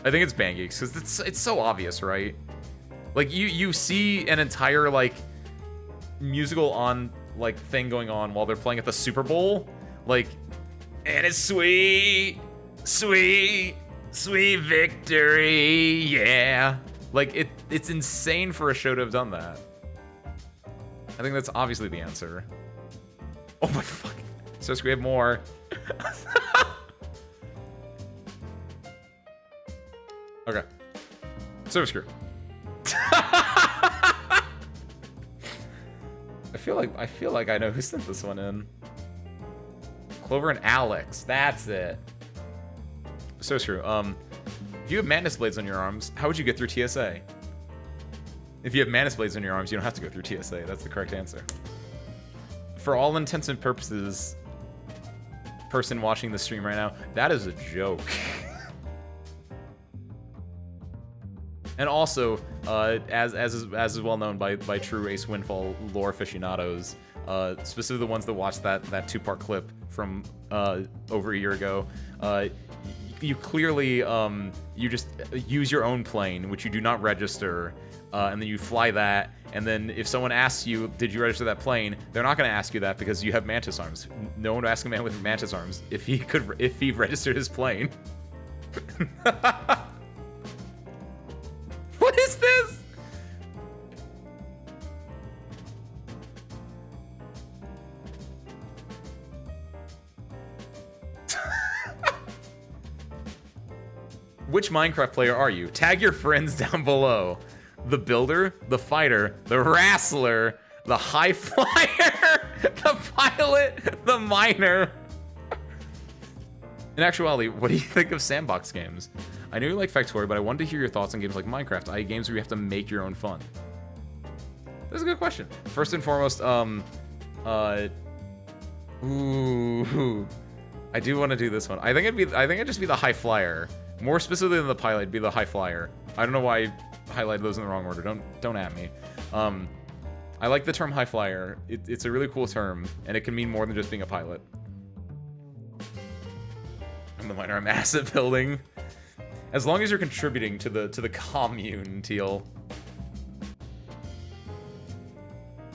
I think it's Band Geeks, because it's so obvious, right? Like, you see an entire, like, musical thing going on while they're playing at the Super Bowl. Like, and it's sweet, sweet, sweet victory, yeah. Like, it's insane for a show to have done that. I think that's obviously the answer. Oh my fuck. So we have more. Okay. Service crew. I feel like I know who sent this one in. Clover and Alex. That's it. Service crew. If you have Madness Blades on your arms, how would you get through TSA? If you have Madness Blades on your arms, you don't have to go through TSA. That's the correct answer. For all intents and purposes, person watching the stream right now, that is a joke. And also, as is well known by true Ace Windfall lore aficionados, specifically the ones that watched that 2-part clip from over a year ago, you clearly you just use your own plane, which you do not register. And then you fly that, and then if someone asks you, did you register that plane, they're not going to ask you that because you have mantis arms. No one would ask a man with mantis arms if he registered his plane. What is this? Which Minecraft player are you? Tag your friends down below. The Builder, the Fighter, the Wrestler, the High Flyer, the Pilot, the Miner. In actuality, what do you think of sandbox games? I know you like Factorio, but I wanted to hear your thoughts on games like Minecraft, i.e. games where you have to make your own fun. That's a good question. First and foremost, ooh, I do want to do this one. I think it'd just be the High Flyer. More specifically than the Pilot, it'd be the High Flyer. I don't know why I highlighted those in the wrong order. Don't at me. I like the term High Flyer. It's a really cool term, and it can mean more than just being a pilot. I'm the Miner. I'm asset building. As long as you're contributing to the commune, Teal.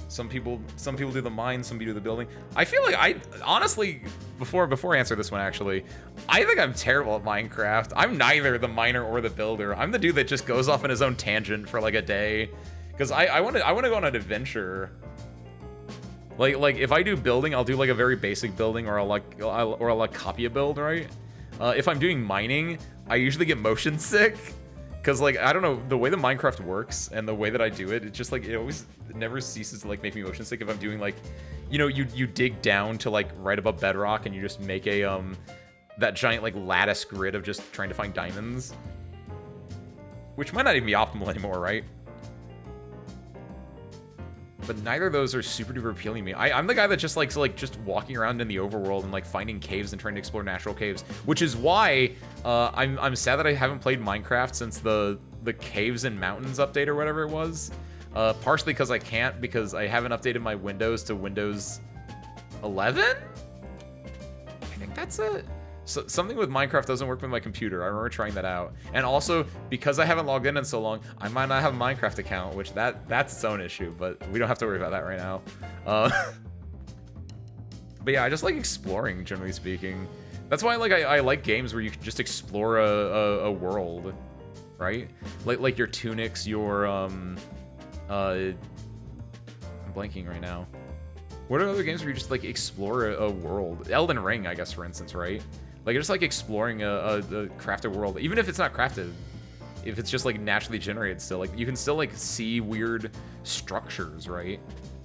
Some people do the mine, some people do the building. I feel like honestly, before I answer this one, actually, I think I'm terrible at Minecraft. I'm neither the miner or the builder. I'm the dude that just goes off on his own tangent for like a day, because I want to go on an adventure. Like if I do building, I'll do like a very basic building, or I'll copy a build, right? If I'm doing mining, I usually get motion sick. Because, like, I don't know, the way that Minecraft works and the way that I do it, it's just, like, it never ceases to, like, make me motion sick if I'm doing, like, you know, you dig down to, like, right above bedrock and you just make a, that giant, like, lattice grid of just trying to find diamonds. Which might not even be optimal anymore, right? But neither of those are super duper appealing to me. I'm the guy that just likes like just walking around in the overworld and like finding caves and trying to explore natural caves, which is why I'm sad that I haven't played Minecraft since the Caves and Mountains update or whatever it was. Partially because I can't, because I haven't updated my Windows to Windows 11. I think that's it. So something with Minecraft doesn't work with my computer. I remember trying that out. And also, because I haven't logged in so long, I might not have a Minecraft account, which that's its own issue, but we don't have to worry about that right now. But yeah, I just like exploring, generally speaking. That's why I like games where you can just explore a world, right? Like your Tunics, your I'm blanking right now. What are other games where you just like explore a world? Elden Ring, I guess, for instance, right? Like, you're just, like, exploring a crafted world. Even if it's not crafted. If it's just, like, naturally generated still. Like, you can still, like, see weird structures, right?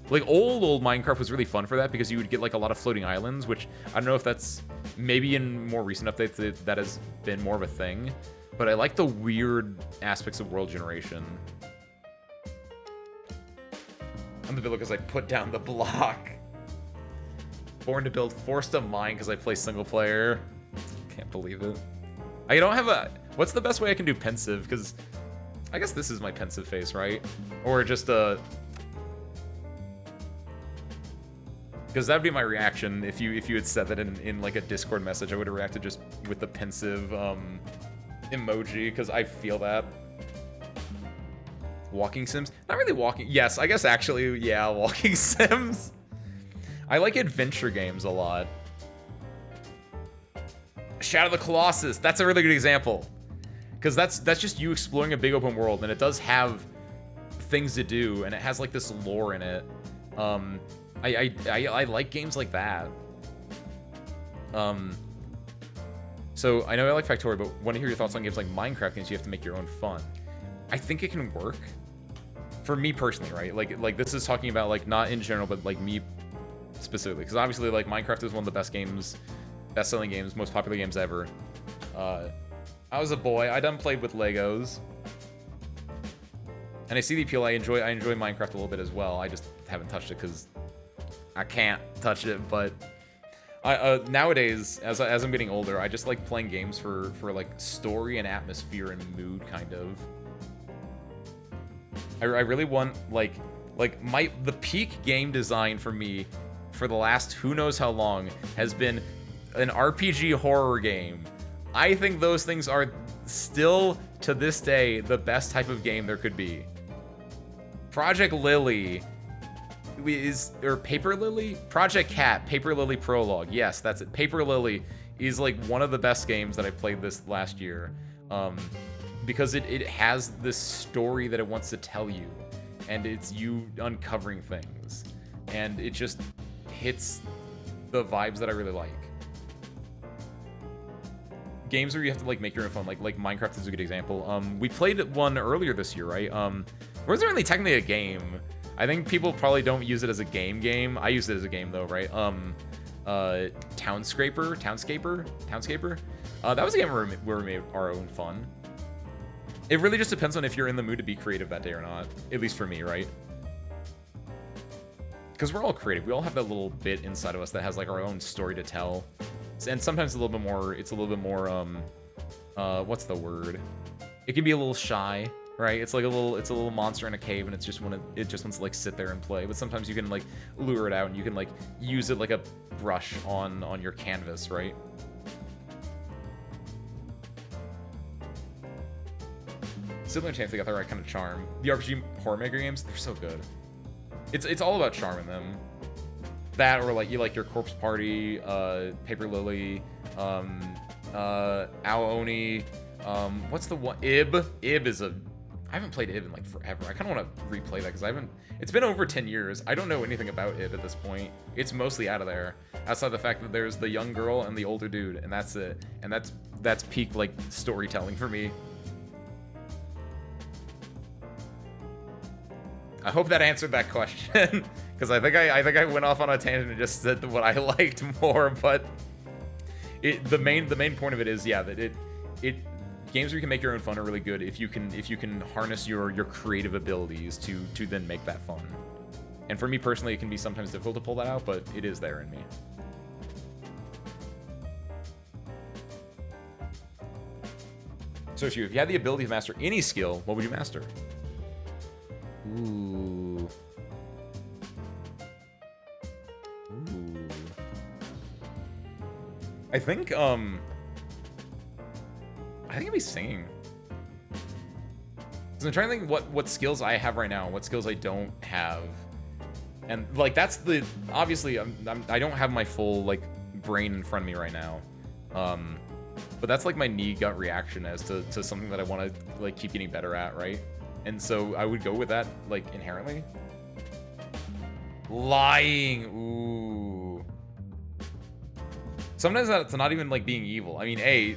Like, old Minecraft was really fun for that because you would get, like, a lot of floating islands, which I don't know if that's... Maybe in more recent updates that has been more of a thing. But I like the weird aspects of world generation. I'm the builder because I put down the block. Born to build, forced to mine because I play single player. Can't believe it. I don't have a... What's the best way I can do pensive? Because I guess this is my pensive face, right? Or just a... Because that'd be my reaction if you had said that in like a Discord message. I would have reacted just with the pensive emoji, because I feel that. Walking sims? Not really walking... Yes, I guess actually, yeah, walking sims. I like adventure games a lot. Shadow of the Colossus, that's a really good example. Because that's just you exploring a big open world, and it does have things to do, and it has like this lore in it. I like games like that. So I know I like Factorio, but want to hear your thoughts on games like Minecraft games you have to make your own fun. I think it can work. For me personally, right? Like this is talking about like not in general, but like me specifically, because obviously like Minecraft is one of the best games, best-selling games, most popular games ever. I was a boy. I done played with Legos, and I see the appeal. I enjoy Minecraft a little bit as well. I just haven't touched it because I can't touch it. But nowadays, as I'm getting older, I just like playing games for like story and atmosphere and mood, kind of. I really want like the peak game design for me for the last who knows how long has been an RPG horror game. I think those things are still to this day the best type of game there could be. Project Lily or Paper Lily? Project Cat, Paper Lily Prologue. Yes, that's it. Paper Lily is like one of the best games that I played this last year. Because it has this story that it wants to tell you, and it's you uncovering things, and it just hits the vibes that I really like. Games where you have to like make your own fun, like Minecraft is a good example. We played one earlier this year, right? Wasn't really technically a game. I think people probably don't use it as a game. I use it as a game though, right? Townscaper. That was a game where we made our own fun. It really just depends on if you're in the mood to be creative that day or not. At least for me, right? Because we're all creative. We all have that little bit inside of us that has like our own story to tell. And sometimes it's a little bit more, what's the word? It can be a little shy, right? It's a little monster in a cave, and it just wants to like sit there and play. But sometimes you can like lure it out, and you can like use it like a brush on your canvas, right? Similar to they got the right kind of charm. The RPG horror maker games, they're so good. It's all about charm in them. That, or like you like your Corpse Party, Paper Lily, Ao Oni, what's the one? Ib is a I haven't played Ib in like forever. I kind of want to replay that because it's been over 10 years. I don't know anything about Ib at this point. It's mostly out of there. Outside the fact that there's the young girl and the older dude, and that's it. And that's peak like storytelling for me. I hope that answered that question, because I think I went off on a tangent and just said what I liked more. But the main point of it is, yeah, that it games where you can make your own fun are really good if you can harness your creative abilities to then make that fun. And for me personally, it can be sometimes difficult to pull that out, but it is there in me. So if you had the ability to master any skill, what would you master? Ooh. I think it'd be singing. Cause I'm trying to think what skills I have right now, what skills I don't have, and like that's the obviously I don't have my full like brain in front of me right now, but that's like my knee gut reaction as to something that I want to like keep getting better at, right? And so I would go with that like inherently. Lying, ooh. Sometimes that's not even like being evil. I mean,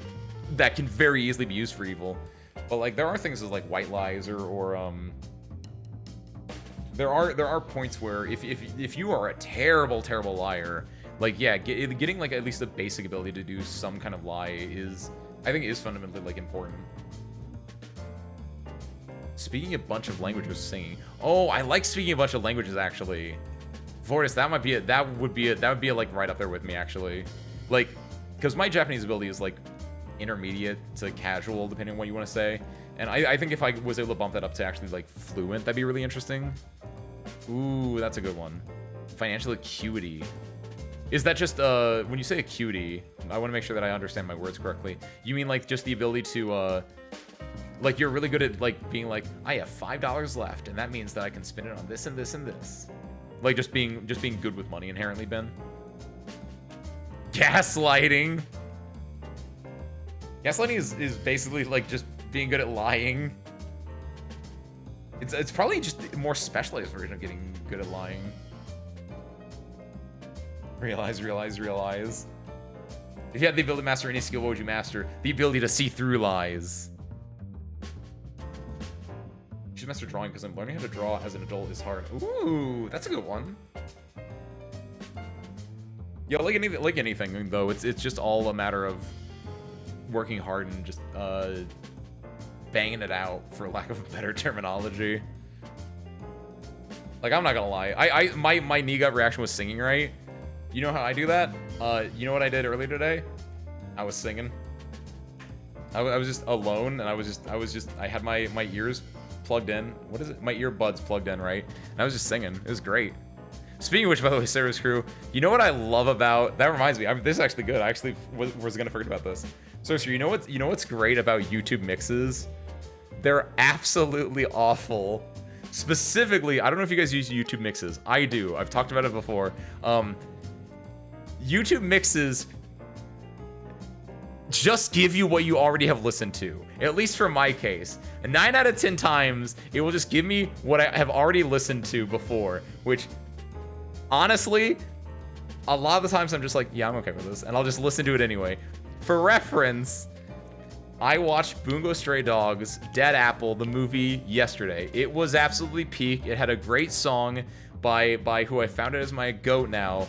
that can very easily be used for evil, but like there are things as like white lies or there are points where if you are a terrible liar, like yeah, getting like at least a basic ability to do some kind of lie I think is fundamentally like important. Speaking a bunch of languages, singing. Oh, I like speaking a bunch of languages actually. Vortis, that would be like right up there with me actually, like because my Japanese ability is like intermediate to casual depending on what you want to say, and I think if I was able to bump that up to actually like fluent, that'd be really interesting. Ooh, that's a good one. Financial acuity. Is that just when you say acuity, I want to make sure that I understand my words correctly. You mean like just the ability to like you're really good at like being like, I have $5 left and that means that I can spend it on this and this and this. Like just being good with money inherently, Ben. Gaslighting. Gaslighting is basically like just being good at lying. It's probably just a more specialized version of getting good at lying. Realize. If you had the ability to master any skill, what would you master? The ability to see through lies. You should master drawing because I'm learning how to draw as an adult is hard. Ooh, that's a good one. Yeah, like anything though, it's just all a matter of working hard and just banging it out, for lack of a better terminology. Like I'm not gonna lie, my knee gut reaction was singing, right? You know how I do that? You know what I did earlier today? I was singing. I was just alone, and I had my ears plugged in. What is it? My earbuds plugged in, right? And I was just singing. It was great. Speaking of which, by the way, Service Crew, you know what I love about that reminds me. This is actually good. I actually was gonna forget about this. Service Crew, you know what's great about YouTube mixes? They're absolutely awful. Specifically, I don't know if you guys use YouTube mixes. I do. I've talked about it before. YouTube mixes just give you what you already have listened to, at least for my case. And 9 out of 10 times, it will just give me what I have already listened to before, which, honestly, a lot of the times I'm just like, yeah, I'm okay with this, and I'll just listen to it anyway. For reference, I watched Bungo Stray Dogs' Dead Apple, the movie, yesterday. It was absolutely peak. It had a great song by who I found it as my goat now,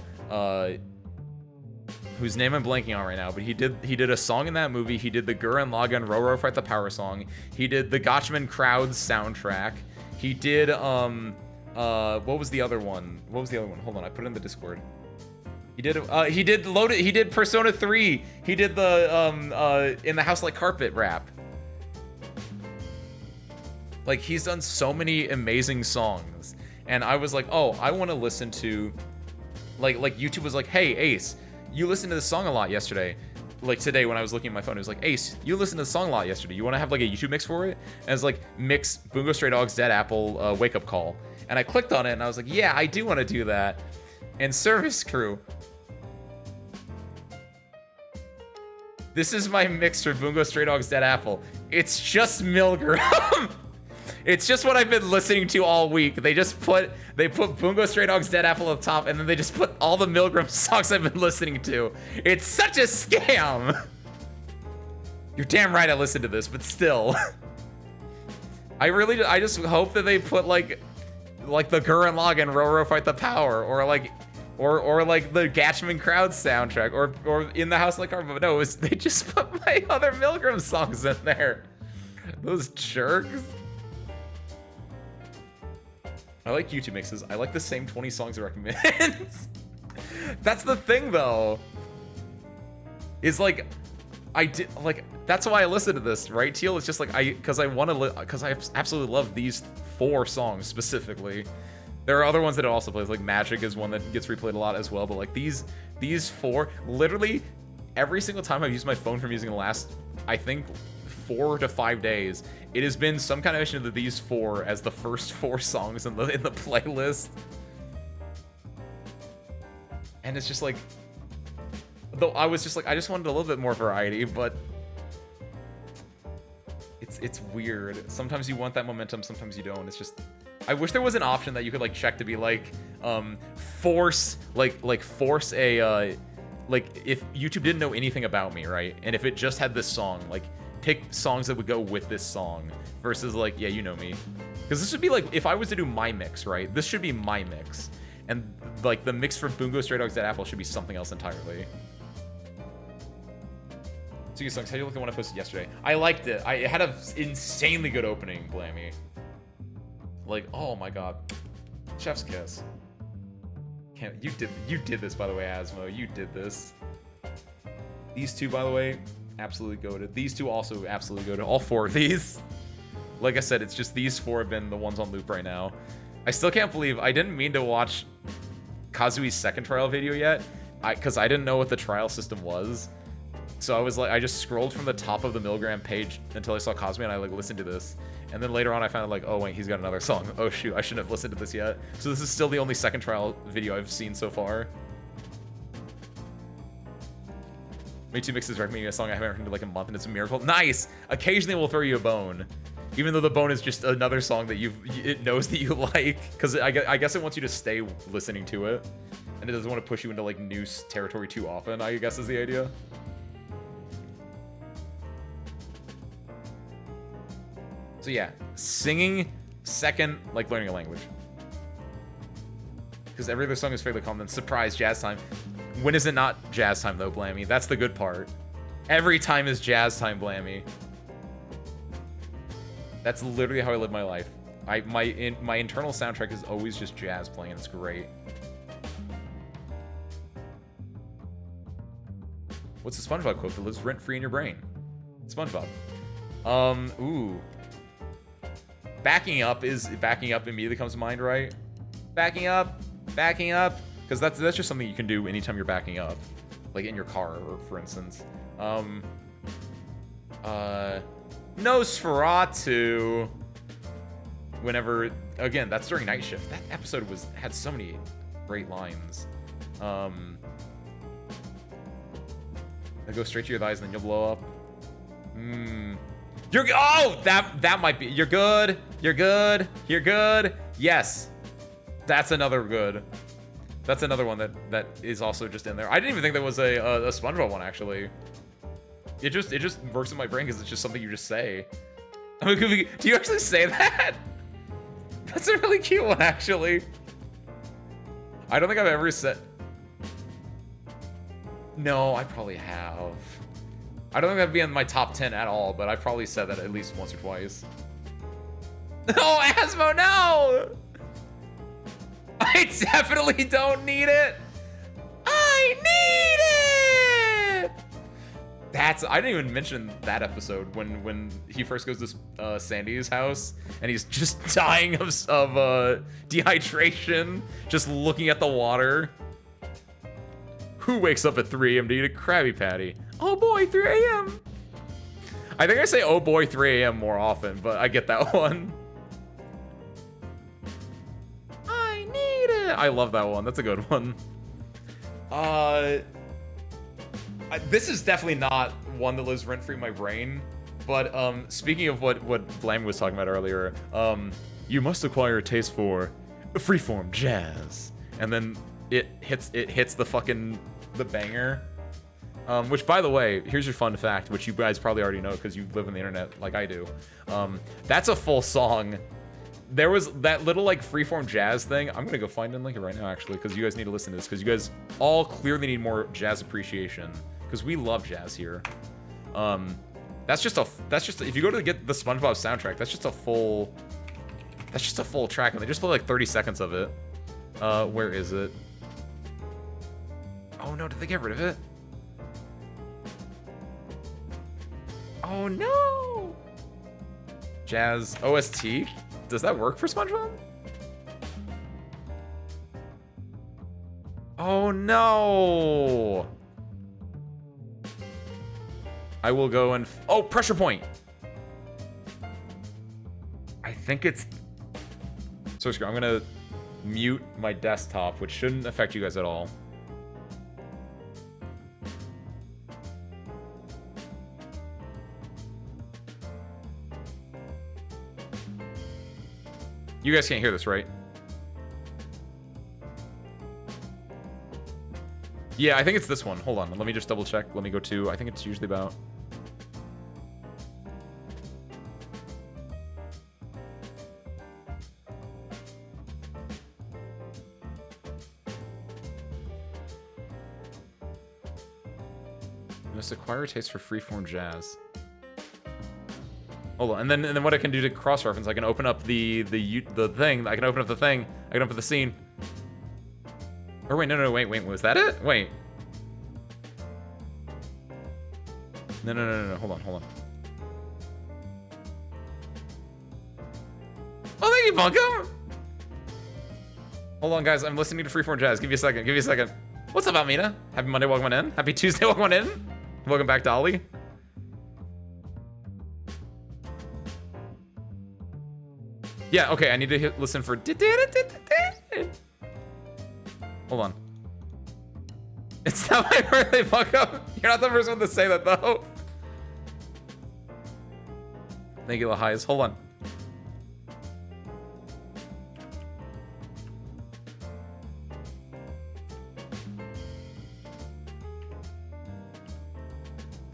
whose name I'm blanking on right now, but he did a song in that movie. He did the Gurren Lagann Roro Fight the Power song. He did the Gotchaman Crowds soundtrack. He did what was the other one? Hold on, I put it in the Discord. He did Persona 3. He did the In the House Like Carpet rap. Like, he's done so many amazing songs. And I was like, oh, I want to listen to like YouTube was like, hey Ace, you listened to this song a lot yesterday. Like today when I was looking at my phone, it was like, Ace, you listened to the song a lot yesterday. You want to have like a YouTube mix for it? And it's like, mix Bungo Stray Dogs, Dead Apple, Wake Up Call. And I clicked on it and I was like, yeah, I do want to do that. And Service Crew, this is my mix for Bungo Stray Dogs, Dead Apple. It's just Milgram. It's just what I've been listening to all week. They put Bungo Stray Dogs Dead Apple at the top, and then they just put all the Milgram songs I've been listening to. It's such a scam. You're damn right I listened to this, but still. I just hope that they put like the Gurren Lagann Roro Fight the Power, or like the Gatchman Crowd soundtrack, or In the House Like Carver. But no, they just put my other Milgram songs in there. Those jerks. I like YouTube mixes. I like the same 20 songs it recommends. That's the thing though. Is like, that's why I listen to this, right? Teal is just like, because I absolutely love these 4 songs specifically. There are other ones that it also plays, like Magic is one that gets replayed a lot as well, but like these 4, literally every single time I've used my phone from using the last, I think, 4 to 5 days, it has been some kind of issue of these 4 as the first 4 songs in the playlist. And it's just like, though I was just like, I just wanted a little bit more variety, but it's weird. Sometimes you want that momentum, sometimes you don't. It's just, I wish there was an option that you could like check to be like, force a, like if YouTube didn't know anything about me, right? And if it just had this song, like pick songs that would go with this song versus like, yeah, you know me. Because this would be like, if I was to do my mix, right? This should be my mix. And like the mix for Bungo Stray Dogs Dead Apple should be something else entirely. So songs, how do you look at the one I posted yesterday? I liked it. It had an insanely good opening, Blammy. Like, oh my god. Chef's kiss. You did this, by the way, Asmo. You did this. These 2, by the way, absolutely goated. These 2 also absolutely goated. All 4 of these. Like I said, it's just these 4 have been the ones on loop right now. I still can't believe I didn't mean to watch Kazui's second trial video yet, because I didn't know what the trial system was. So I was like, I just scrolled from the top of the Milgram page until I saw Kazumi, and I like listened to this. And then later on I found out like, oh wait, he's got another song. Oh shoot, I shouldn't have listened to this yet. So this is still the only second trial video I've seen so far. Me Too mixes recommending a song I haven't heard in like a month, and it's a miracle. Nice! Occasionally we'll throw you a bone. Even though the bone is just another song that it knows that you like. Because I guess it wants you to stay listening to it. And it doesn't want to push you into like new territory too often, I guess is the idea. So yeah, singing second, like learning a language. Because every other song is fairly common. Surprise, jazz time. When is it not jazz time though, Blammy? That's the good part. Every time is jazz time, Blammy. That's literally how I live my life. My internal soundtrack is always just jazz playing. It's great. What's the SpongeBob quote that lives rent-free in your brain? SpongeBob. Ooh. Backing up immediately comes to mind, right? Backing up, because that's just something you can do anytime you're backing up, like in your car, or for instance. Nosferatu. Whenever, again, that's during Night Shift. That episode had so many great lines. I go straight to your thighs and then you'll blow up. Oh, that might be. You're good. Yes, that's another good. That's another one that is also just in there. I didn't even think there was a SpongeBob one actually. It just works in my brain because it's just something you just say. I mean, do you actually say that? That's a really cute one actually. I don't think I've ever said. No, I probably have. I don't think that'd be in my top 10 at all, but I've probably said that at least once or twice. Oh, Asmo, no! I definitely don't need it. I need it! I didn't even mention that episode when he first goes to Sandy's house and he's just dying of dehydration, just looking at the water. Who wakes up at 3 a.m. to eat a Krabby Patty? Oh boy, 3 a.m. I think I say oh boy 3 a.m. more often, but I get that one. I need it. I love that one. That's a good one. This is definitely not one that lives rent-free in my brain. But speaking of what Blam was talking about earlier, you must acquire a taste for freeform jazz, and then it hits the banger. Which, by the way, here's your fun fact, which you guys probably already know because you live on the internet like I do. That's a full song. There was that little like freeform jazz thing. I'm gonna go find and link it right now, actually, because you guys need to listen to this, because you guys all clearly need more jazz appreciation, because we love jazz here. That's just if you go to get the SpongeBob soundtrack, that's just a full track, and they just play like 30 seconds of it. Where is it? Oh no, did they get rid of it? Oh no! Jazz OST? Does that work for SpongeBob? Oh no! I will go and... Oh, Pressure Point! I think it's... So screw, I'm gonna mute my desktop, which shouldn't affect you guys at all. You guys can't hear this, right? Yeah, I think it's this one. Hold on, let me just double check. Let me go to, I think it's usually about... You must acquire a taste for freeform jazz. Hold on, and then what I can do to cross-reference, I can open up the thing. I can open up the thing. I can open up the scene. Or wait, no, wait, was that it? Wait. No, hold on. Oh, thank you, Bunkum! Hold on, guys, I'm listening to freeform jazz. Give me a second. What's up, Almina? Happy Monday, welcome on in. Happy Tuesday, welcome on in. Welcome back, Dolly. Yeah, okay, I need to listen for... Hold on. It's not my birthday, Bunkum. You're not the first one to say that, though. Thank you, Lahias. Hold on.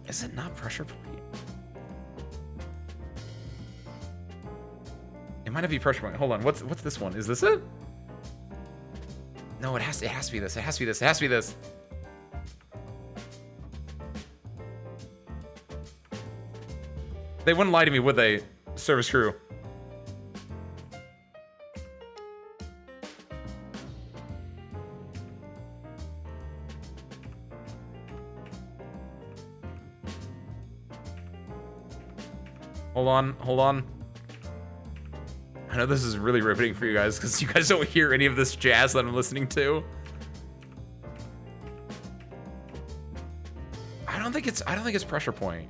Is it not Pressure Point? It might not be Pressure Point. Hold on. What's this one? Is this it? No, it has to be this. It has to be this. They wouldn't lie to me, would they? Service crew. Hold on. I know this is really riveting for you guys because you guys don't hear any of this jazz that I'm listening to. I don't think it's Pressure Point.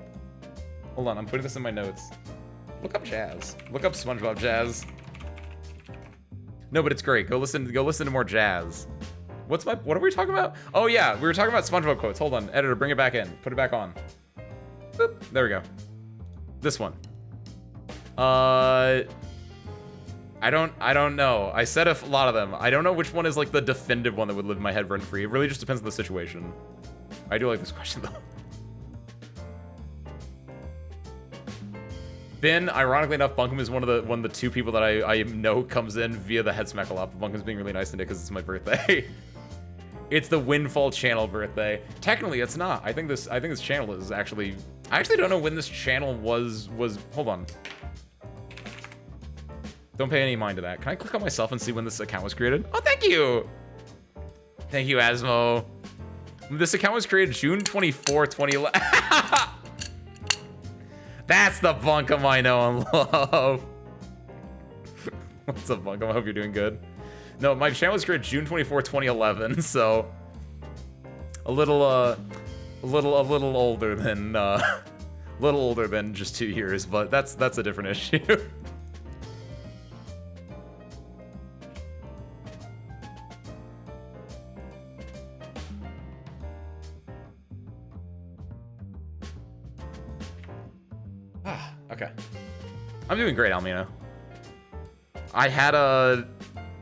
Hold on, I'm putting this in my notes. Look up jazz. Look up SpongeBob jazz. No, but it's great. Go listen to more jazz. What are we talking about? Oh yeah, we were talking about SpongeBob quotes. Hold on, editor, bring it back in. Put it back on. Boop. There we go. This one. I don't know. I said a lot of them. I don't know which one is like the definitive one that would live in my head rent free. It really just depends on the situation. I do like this question though. Ben, ironically enough, Bunkum is one of the two people that I know comes in via the head smack a lot. But Bunkum's being really nice today because it's my birthday. It's the Windfall channel birthday. Technically, it's not. I think this channel is actually. I actually don't know when this channel was. Hold on. Don't pay any mind to that. Can I click on myself and see when this account was created? Oh, thank you. Thank you, Asmo. This account was created June 24, 2011. That's the Bunkum I know and love. What's up, Bunkum? I hope you're doing good. No, my channel was created June 24, 2011, so a little older than just 2 years, but that's a different issue. I'm doing great, Almina. I had a...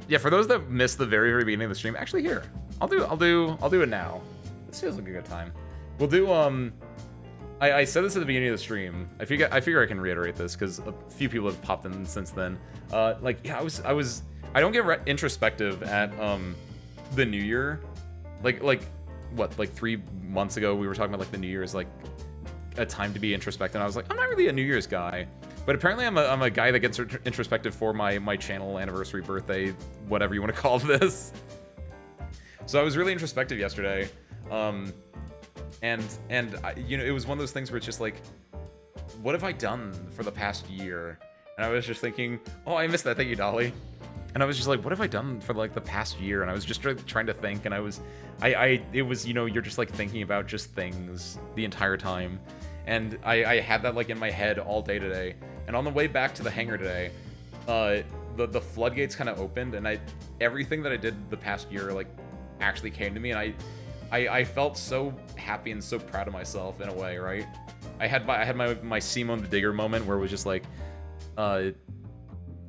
Yeah, for those that missed the very, very beginning of the stream, actually here. I'll do it now. This feels like a good time. We'll do, I said this at the beginning of the stream. I figure I can reiterate this because a few people have popped in since then. Like, yeah, I don't get introspective at, the new year. Like, what, like 3 months ago, we were talking about, like, the new year is, like, a time to be introspective. And I was like, I'm not really a New Year's guy. But apparently I'm a guy that gets introspective for my channel anniversary, birthday, whatever you want to call this. So I was really introspective yesterday. And you know, it was one of those things where it's just like, what have I done for the past year? And I was just thinking, oh, I missed that. Thank you, Dolly. And I was just like, what have I done for like the past year? And I was just trying to think, and it was, you know, you're just like thinking about just things the entire time. And I had that like in my head all day today. And on the way back to the hangar today, the floodgates kind of opened, and everything that I did the past year like actually came to me, and I felt so happy and so proud of myself in a way, right? I had my Simon the Digger moment where it was just like,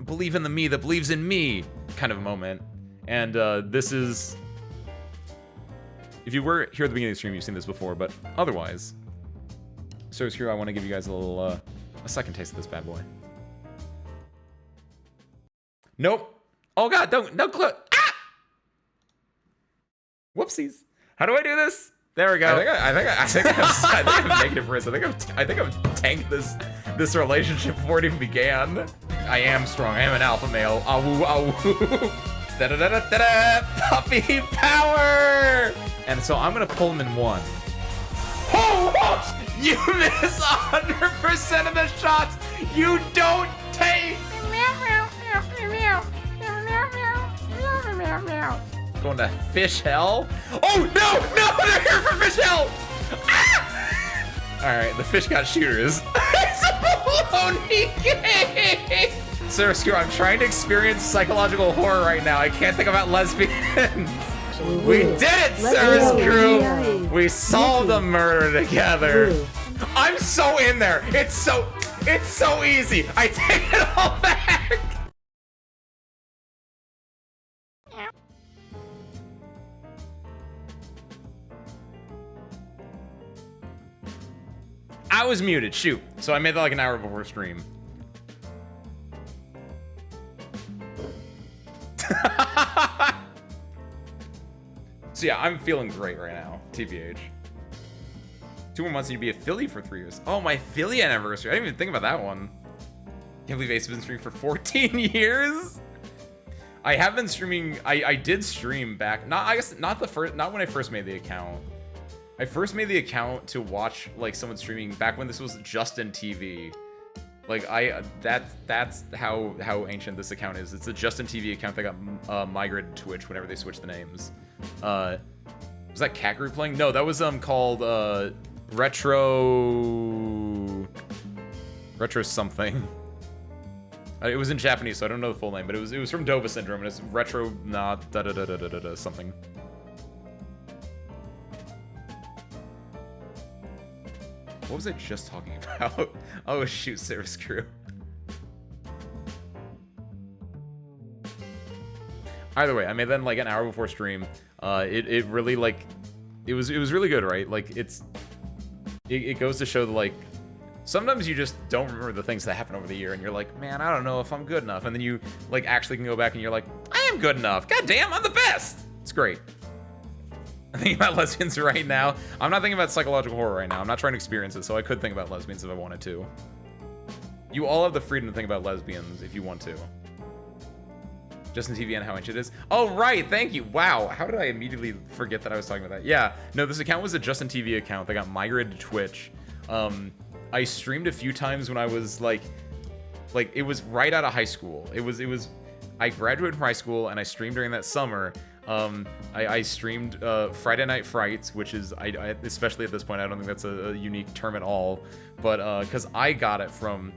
believe in the me that believes in me kind of moment. And this is, if you were here at the beginning of the stream, you've seen this before, but otherwise, so here I want to give you guys a little a second taste of this bad boy. Nope. Oh god, don't click. Ah! Whoopsies. How do I do this? There we go. I think I'm negative risk. I think I've tanked this relationship before it even began. I am strong. I am an alpha male. Awoo, awoo. Da da da da da. Puppy power. And so I'm gonna pull him in one. Oh, you miss 100% of the shots you don't take. Going to fish hell? Oh no, they're here for fish hell! Ah! All right, the fish got shooters. It's a baloney game. Sir Screw, I'm trying to experience psychological horror right now. I can't think about lesbians. We did it, Sarah's crew! We solved a murder together. I'm so in there. It's so easy. I take it all back. I was muted, shoot. So I made that like an hour before stream. So yeah, I'm feeling great right now, TBH. 2 more months and you'd be a Philly for 3 years. Oh, my Philly anniversary. I didn't even think about that one. Can't believe Ace has been streaming for 14 years. I have been streaming. I did stream back. Not when I first made the account. I first made the account to watch like someone streaming back when this was Justin TV. Like that's how ancient this account is. It's a Justin TV account that got migrated to Twitch whenever they switched the names. Was that Cat Group playing? No, that was called Retro something. It was in Japanese, so I don't know the full name, but it was from Dova Syndrome, and it's Retro not da da da da da da something. What was I just talking about? Oh shoot, Service Crew. Either way, I made that like an hour before stream. It really like, it was really good, right? Like it goes to show that like, sometimes you just don't remember the things that happen over the year, and you're like, man, I don't know if I'm good enough. And then you like actually can go back and you're like, I am good enough. God damn, I'm the best. It's great. I'm thinking about lesbians right now. I'm not thinking about psychological horror right now. I'm not trying to experience it, so I could think about lesbians if I wanted to. You all have the freedom to think about lesbians if you want to. Justin TV and how ancient it is. Oh, right, thank you. Wow, how did I immediately forget that I was talking about that? Yeah, no, this account was a Justin TV account that got migrated to Twitch. I streamed a few times when I was like it was right out of high school. I graduated from high school and I streamed during that summer. I streamed Friday Night Frights, which is, I especially at this point, I don't think that's a unique term at all, but because I got it from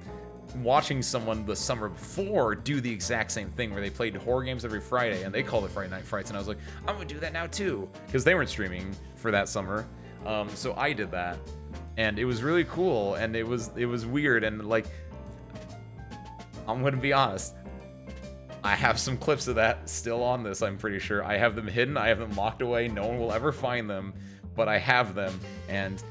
watching someone the summer before do the exact same thing where they played horror games every Friday and they called it Friday Night Frights, and I was like, I'm gonna do that now too, because they weren't streaming for that summer. So I did that, and it was really cool, and it was weird, and like I'm gonna be honest. I have some clips of that still on this, I'm pretty sure. I have them hidden, I have them locked away, no one will ever find them, but I have them, and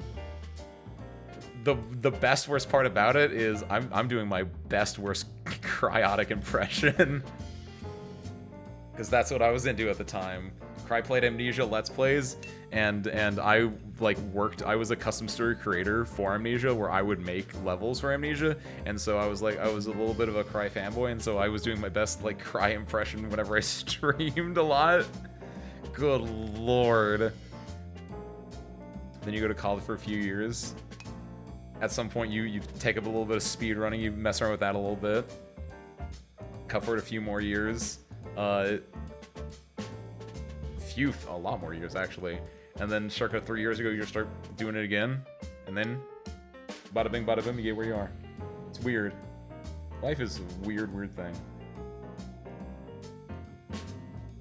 the best worst part about it is I'm doing my best worst Cryotic impression. Because that's what I was into at the time. Cry played Amnesia Let's Plays, and I like worked. I was a custom story creator for Amnesia, where I would make levels for Amnesia, and so I was a little bit of a Cry fanboy, and so I was doing my best like Cry impression whenever I streamed a lot. Good lord. Then you go to college for a few years. At some point, you take up a little bit of speed running. You mess around with that a little bit. Cut for it a few more years. A lot more years actually, and then circa 3 years ago you just start doing it again, and then bada bing bada boom, you get where you are. It's weird. Life is a weird thing.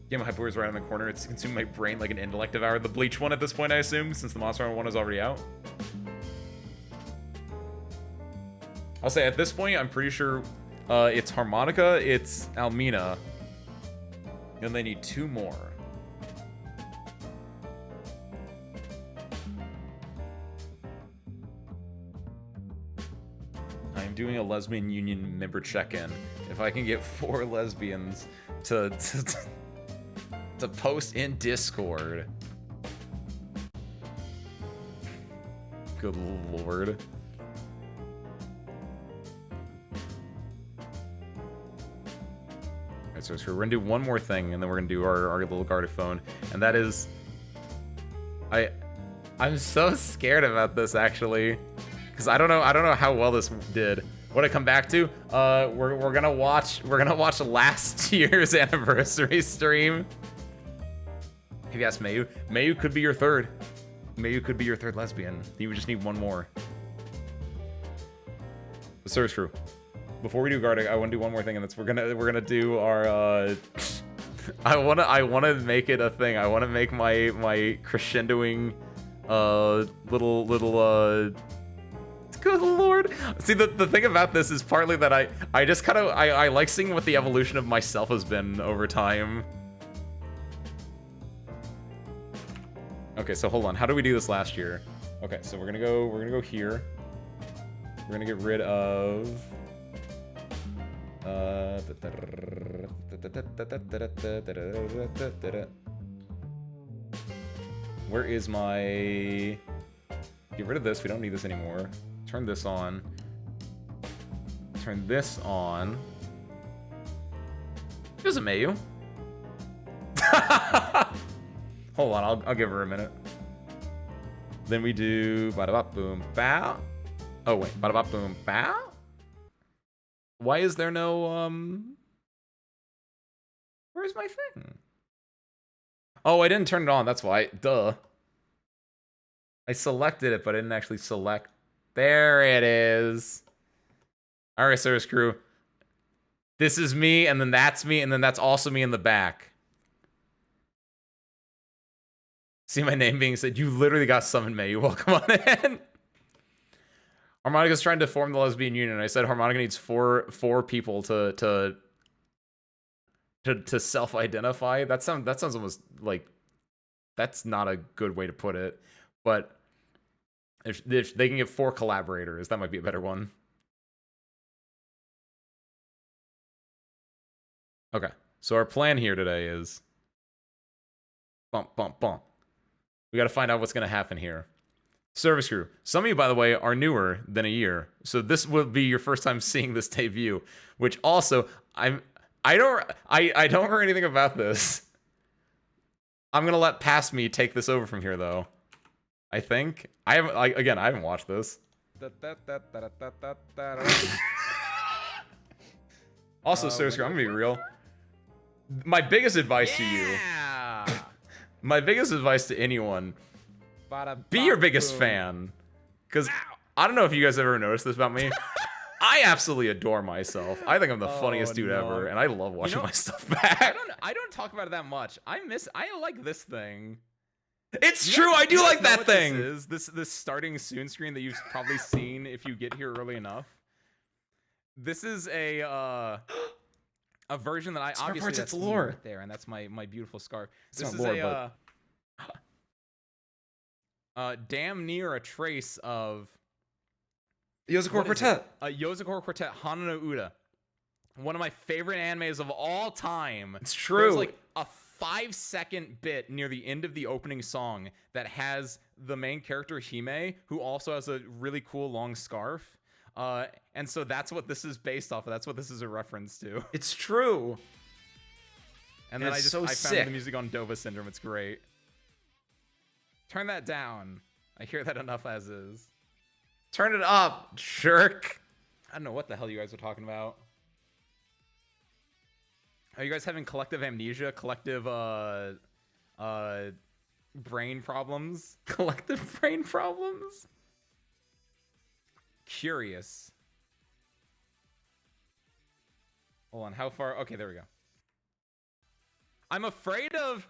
Game of Hyper is right on the corner. It's consuming my brain like an intellect devour. The Bleach one at this point, I assume, since the Monster Hunter one is already out. I'll say at this point I'm pretty sure it's Harmonica, it's Almina, and they need 2 more. I'm doing a lesbian union member check-in. If I can get 4 lesbians to post in Discord. Good lord. Alright, so we're gonna do one more thing, and then we're gonna do our little Gardephone, and that is... I'm so scared about this, actually. Because I don't know how well this did. What I come back to? We're gonna watch last year's anniversary stream. Have you asked Mayu? Mayu could be your third. Mayu could be your third lesbian. You would just need 1 more. The service crew. Before we do Gartic, I want to do one more thing, and that's we're gonna do our. I wanna make it a thing. I wanna make my crescendoing, little. Good lord. See, the thing about this is partly that I just kind of I like seeing what the evolution of myself has been over time. Okay, so hold on. How do we do this last year? Okay, so we're gonna go here. We're gonna get rid of where is my... Get rid of this, we don't need this anymore. Turn this on. Turn this on. Here's a Mayu. Hold on, I'll give her a minute. Then we do bada bop boom bow. Oh wait, bada bop boom bow? Why is there no where's my thing? Oh, I didn't turn it on, that's why. Duh. I selected it, but I didn't actually select. There it is. Alright, service crew. This is me, and then that's me, and then that's also me in the back. See my name being said. You literally got summoned, May. You welcome on in. Harmonica's trying to form the lesbian union. I said Harmonica needs four people to self-identify. That sounds almost like that's not a good way to put it. But if they can get 4 collaborators, that might be a better one. Okay, so our plan here today is bump, bump, bump. We got to find out what's going to happen here. Service crew. Some of you, by the way, are newer than a year, so this will be your first time seeing this debut. Which also, I don't hear anything about this. I'm gonna let Past Me take this over from here, though. I think I haven't watched this. Also, Service crew, I'm gonna be real. My biggest advice to you. My biggest advice to anyone. Be your biggest fan. Because I don't know if you guys ever noticed this about me. I absolutely adore myself. I think I'm the funniest dude ever, and I love watching my stuff back. I don't talk about it that much. I like this thing. It's true, I do like that thing. This starting soon screen that you've probably seen if you get here early enough. This is a version that I Spare obviously parts, that's it's me lore. right there, and that's my beautiful scarf. It's This not is lore, damn near a trace of Yozakor what is it? Quartet. Yozakor Quartet Hana no Uda. One of my favorite animes of all time. It's There's true. like a 5-second bit near the end of the opening song that has the main character Hime, who also has a really cool long scarf. And so that's what this is based off of. That's what this is a reference to. It's true. And And then it's I so found sick. the music on Dova Syndrome. It's great. Turn that down. I hear that enough as is. Turn it up, jerk. I don't know what the hell you guys are talking about. Are you guys having collective amnesia, collective brain problems? Collective brain problems? Curious. Hold on, how far? Okay, there we go. I'm afraid of.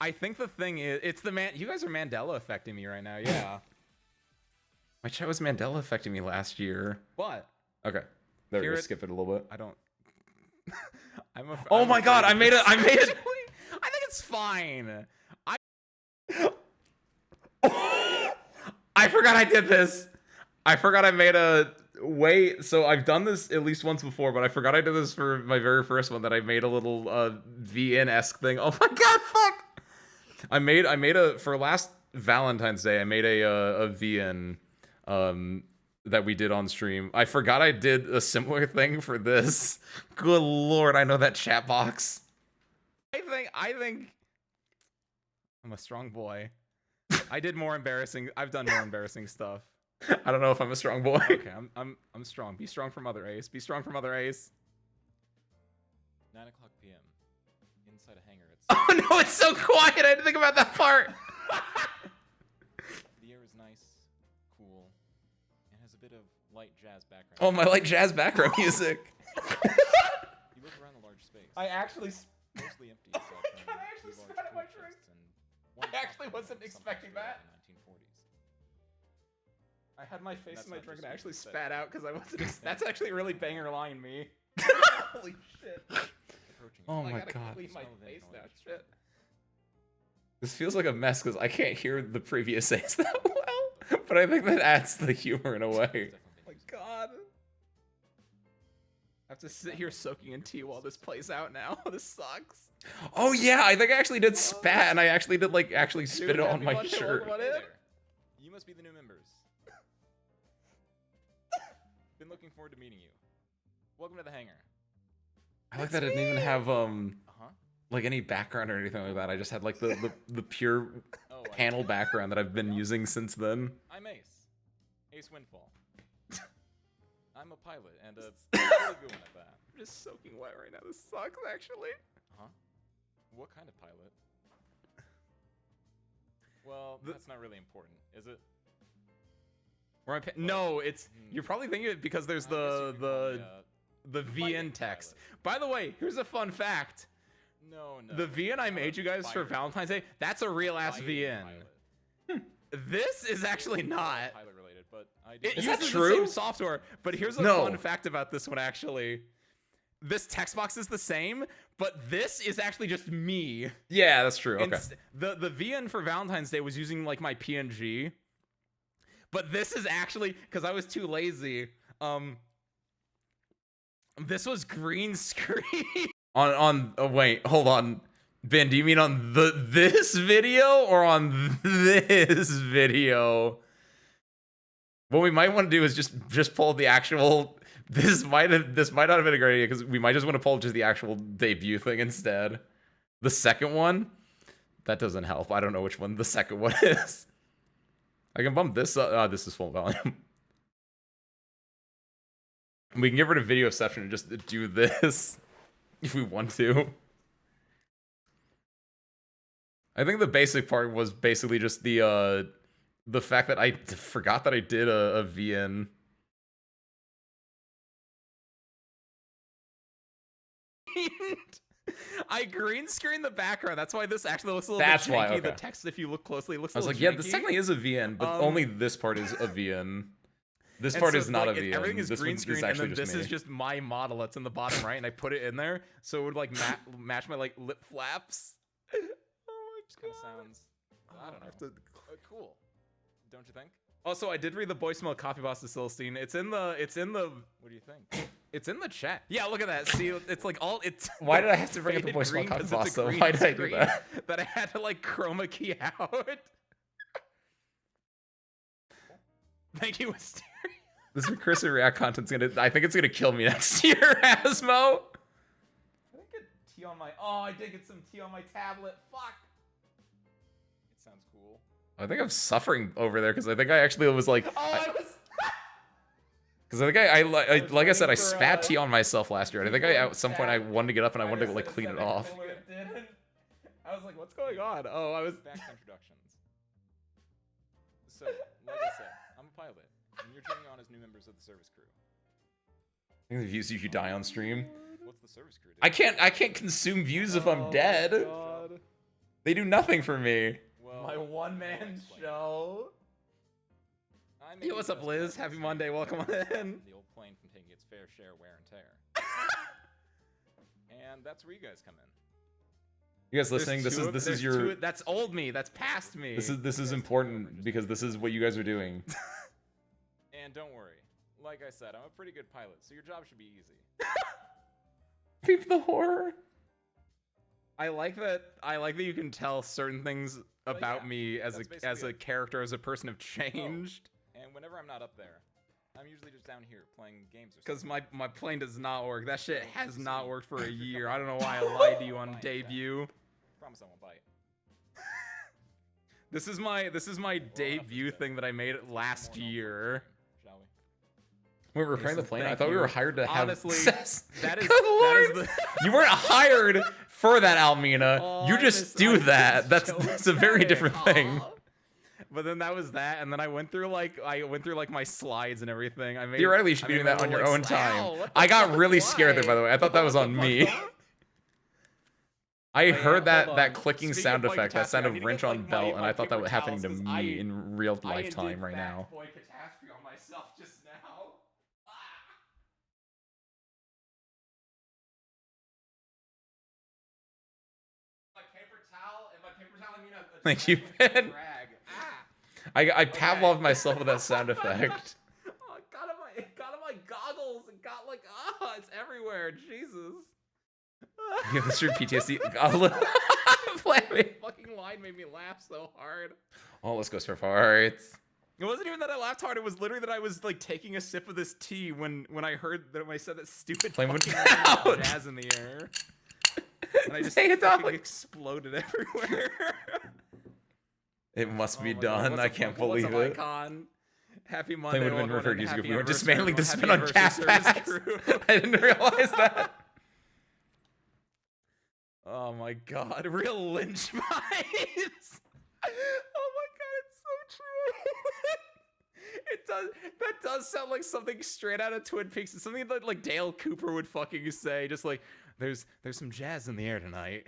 I think the thing is, it's the man. You guys are Mandela affecting me right now. Yeah. My chat was Mandela affecting me last year. What? Okay. There we Hear go. it? Skip it a little bit. I don't. Oh my god, I made it. I think it's fine. I forgot I did this. I forgot I made a wait. So I've done this at least once before, but I forgot I did this for my very first one. That I made a little VN-esque thing. Oh my god, fuck! I made a for last Valentine's Day. I made a VN that we did on stream. I forgot I did a similar thing for this. Good lord, I know that chat box. I think I'm a strong boy. I did more embarrassing. I've done more embarrassing stuff. I don't know if I'm a strong boy. Okay, I'm strong. Be strong for Mother Ace. Be strong for Mother Ace. 9 o'clock p.m. Inside a hangar. It's Oh no, it's so quiet. I didn't think about that part. the air is nice, cool, and has a bit of light jazz background. Oh, my like jazz background music. You look around the large space. actually. Mostly empty aside from I actually two large spat my tool drink. chests and one I actually coffin wasn't from expecting sometime that. in the 1940s. I had my face That's in my not drink just and I what actually you said. spat out because I wasn't. That's actually really banger line me. Holy shit! Approaching Oh it. my I gotta god. clean my Smell of face now. inhalation. Shit. This feels like a mess because I can't hear the previous Ace that well. But I think that adds to the humor in a way. Definitely My used. god. I have to sit here soaking in tea while this plays out now. This sucks. Oh yeah, I think I actually did spat and I actually did like actually spit Dude, it on happy my birthday, shirt. welcome on Hey in. there. You must be the new members. Been looking forward to meeting you. Welcome to the hangar. I like that I didn't even have Uh-huh. like any background or anything like that. I just had like the pure Oh, panel background that I've been using since then. I'm Ace. Ace Windfall. I'm a pilot and a really good one at that. I'm just soaking wet right now. This sucks, actually. Huh? What kind of pilot? Well, The- that's not really important, is it? No, it's you're probably thinking it because there's I guess you could call me, the fighting VN text. pilot. By the way, here's a fun fact. No. The VN I made you guys for Valentine's Day, that's a real ass Fighting VN. pilot. This is actually not. Pilot related, but I do. It Is uses that the true? same software, but here's a No. fun fact about this one actually. This text box is the same, but this is actually just me. Yeah, that's true. Okay. The VN for Valentine's Day was using like my PNG. But this is actually because I was too lazy. This was green screen. On oh wait, hold on. Ben, do you mean on this video or on this video? What we might want to do is just pull the actual this might not have been a great idea because we might just want to pull just the actual debut thing instead. The second one, that doesn't help. I don't know which one the second one is. I can bump this up. This is full volume. We can get rid of video exception and just do this if we want to. I think the basic part was basically just the fact that I forgot that I did a VN. I green screen the background. That's why this actually looks a little That's bit why, janky. The okay. text, if you look closely, looks a I was little like, yeah, janky. this technically is a VN, but only this part is a VN. This And part so, is not like, a VN. Everything is This green one's screen, and actually then just this is me. just my model that's in the bottom right, and I put it in there, so it would like match my like lip flaps. Oh my Just kind of god. sounds. I don't know. have to- Cool. Don't you think? Also, I did read the voicemail Coffee Boss to Celestine. It's in the What do you think? it's in the chat. Yeah, look at that. See, it's like all it's. Why did I have to bring up the faded voicemail green Coffee 'cause Boss it's a though? green Why did I do screen that? That I had to like chroma key out. Thank you, Wisteria. This recursive React content's gonna. I think it's gonna kill me next year, Asmo. I didn't get tea on my. Oh, I did get some tea on my tablet. Fuck. It sounds cool. I think I'm suffering over there because I think I actually was like. Oh, I was. Because I think I like I said, I waiting for, spat tea on myself last year. And I think at some point I chat. wanted to get up and I wanted to like clean it off. I was like, what's going on? Oh, I was. Back to introductions. So, like I said, I'm a pilot, and you're joining on as new members of the service crew. I think the views you die on stream. What's the service crew do? I can't consume views if Oh I'm dead. God. They do nothing for me. Well, My one-man I'll explain. show. I made Hey, the what's up, best Liz? part of Happy this Monday. game Welcome to on prevent in. The old plane from taking its fair share of wear and tear. And that's where you guys come in. You guys listening? This is your. That's old me. That's past me. This is important because this is what you guys are doing. And don't worry. Like I said, I'm a pretty good pilot, so your job should be easy. Peep the horror. I like that. I like that you can tell certain things But about yeah, me as that's a basically it. character, as a person have changed. And whenever I'm not up there, I'm usually just down here playing games or Because something. my plane does not work. That shit Oh, has see, not worked for a you're year. coming I don't know in. why I lied to you on Fine, debut. Promise I won't bite. This is my debut thing that I made last year. Shall we? Wait, we're repairing the Jason, plane. I thank thought we were you. hired to have Honestly, sex. that is Good that lord. is the. You weren't hired for that, Almina. Oh, You I just miss- do I that. miss That's Joe a very Exotic. different thing. Aw. But then that was that, and then I went through like my slides and everything. I made Theoretically, you should I be made doing that my on your little, own like, time. "Ow, what the I got fuck? really scared there, by the way. I thought that was What on the me. fuck? I yeah, heard that hold that on. clicking Speaking sound of, like, effect, that sound catastrophe, I of need to wrench get, on like, belt, my and I thought that paper was happening to towels, 'cause me in real I lifetime did right fat now. boy catastrophe on myself just now. Ah. My paper towel and my paper towel. I mean a Thank you, giant Ben. rag. Ah. I Pavlov myself with that sound effect. Oh, it got on my goggles. It got like, it's everywhere. Jesus. You have this through PTSD. Flammy. Fucking line made me laugh so hard. Oh, let's go so far. It's It wasn't even that I laughed hard. It was literally that I was like taking a sip of this tea when I heard that when I said that stupid Flame went fucking line down. of jazz in the air, and I just Dang it, fucking dog. exploded everywhere. It must be Oh my God, done. what's I up, can't Uncle? What's believe up, it. Icon? Happy Monday. Plane would have been welcome referred in. to if Happy we weren't just anniversary, manly to everyone. spin on Happy cat anniversary, pads. Service Crew. I didn't realize that. Oh my God, real lynch vibes. Oh my God, it's so true. It does. That does sound like something straight out of Twin Peaks. It's something that like Dale Cooper would fucking say. Just like there's some jazz in the air tonight.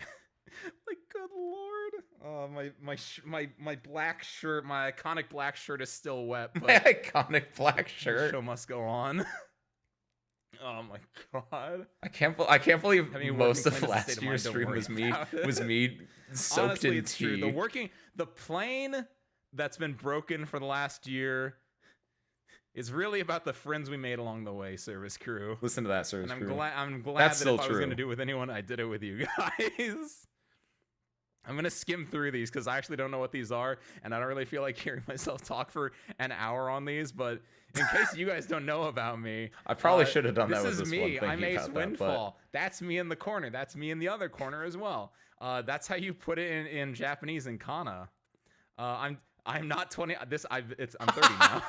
Like good lord. Oh my black shirt, my iconic black shirt is still wet. But My iconic black the shirt. show must go on. Oh my God. I can't believe Having a most working of plane is a state last of year's mind, don't stream worry was me about it. soaked Honestly, in it's tea. true. The plane that's been broken for the last year is really about the friends we made along the way, service crew. Listen to that, service And I'm crew. glad. I'm glad That's that still if I was true. gonna do it with anyone, I did it with you guys. I'm gonna skim through these because I actually don't know what these are, and I don't really feel like hearing myself talk for an hour on these. But in case you guys don't know about me, I probably should have done that with is this me. one. I'm thinking Ace about that, but- Windfall. That's me in the corner. That's me in the other corner as well. That's how you put it in Japanese in kana. I'm not 20. I'm 30 now.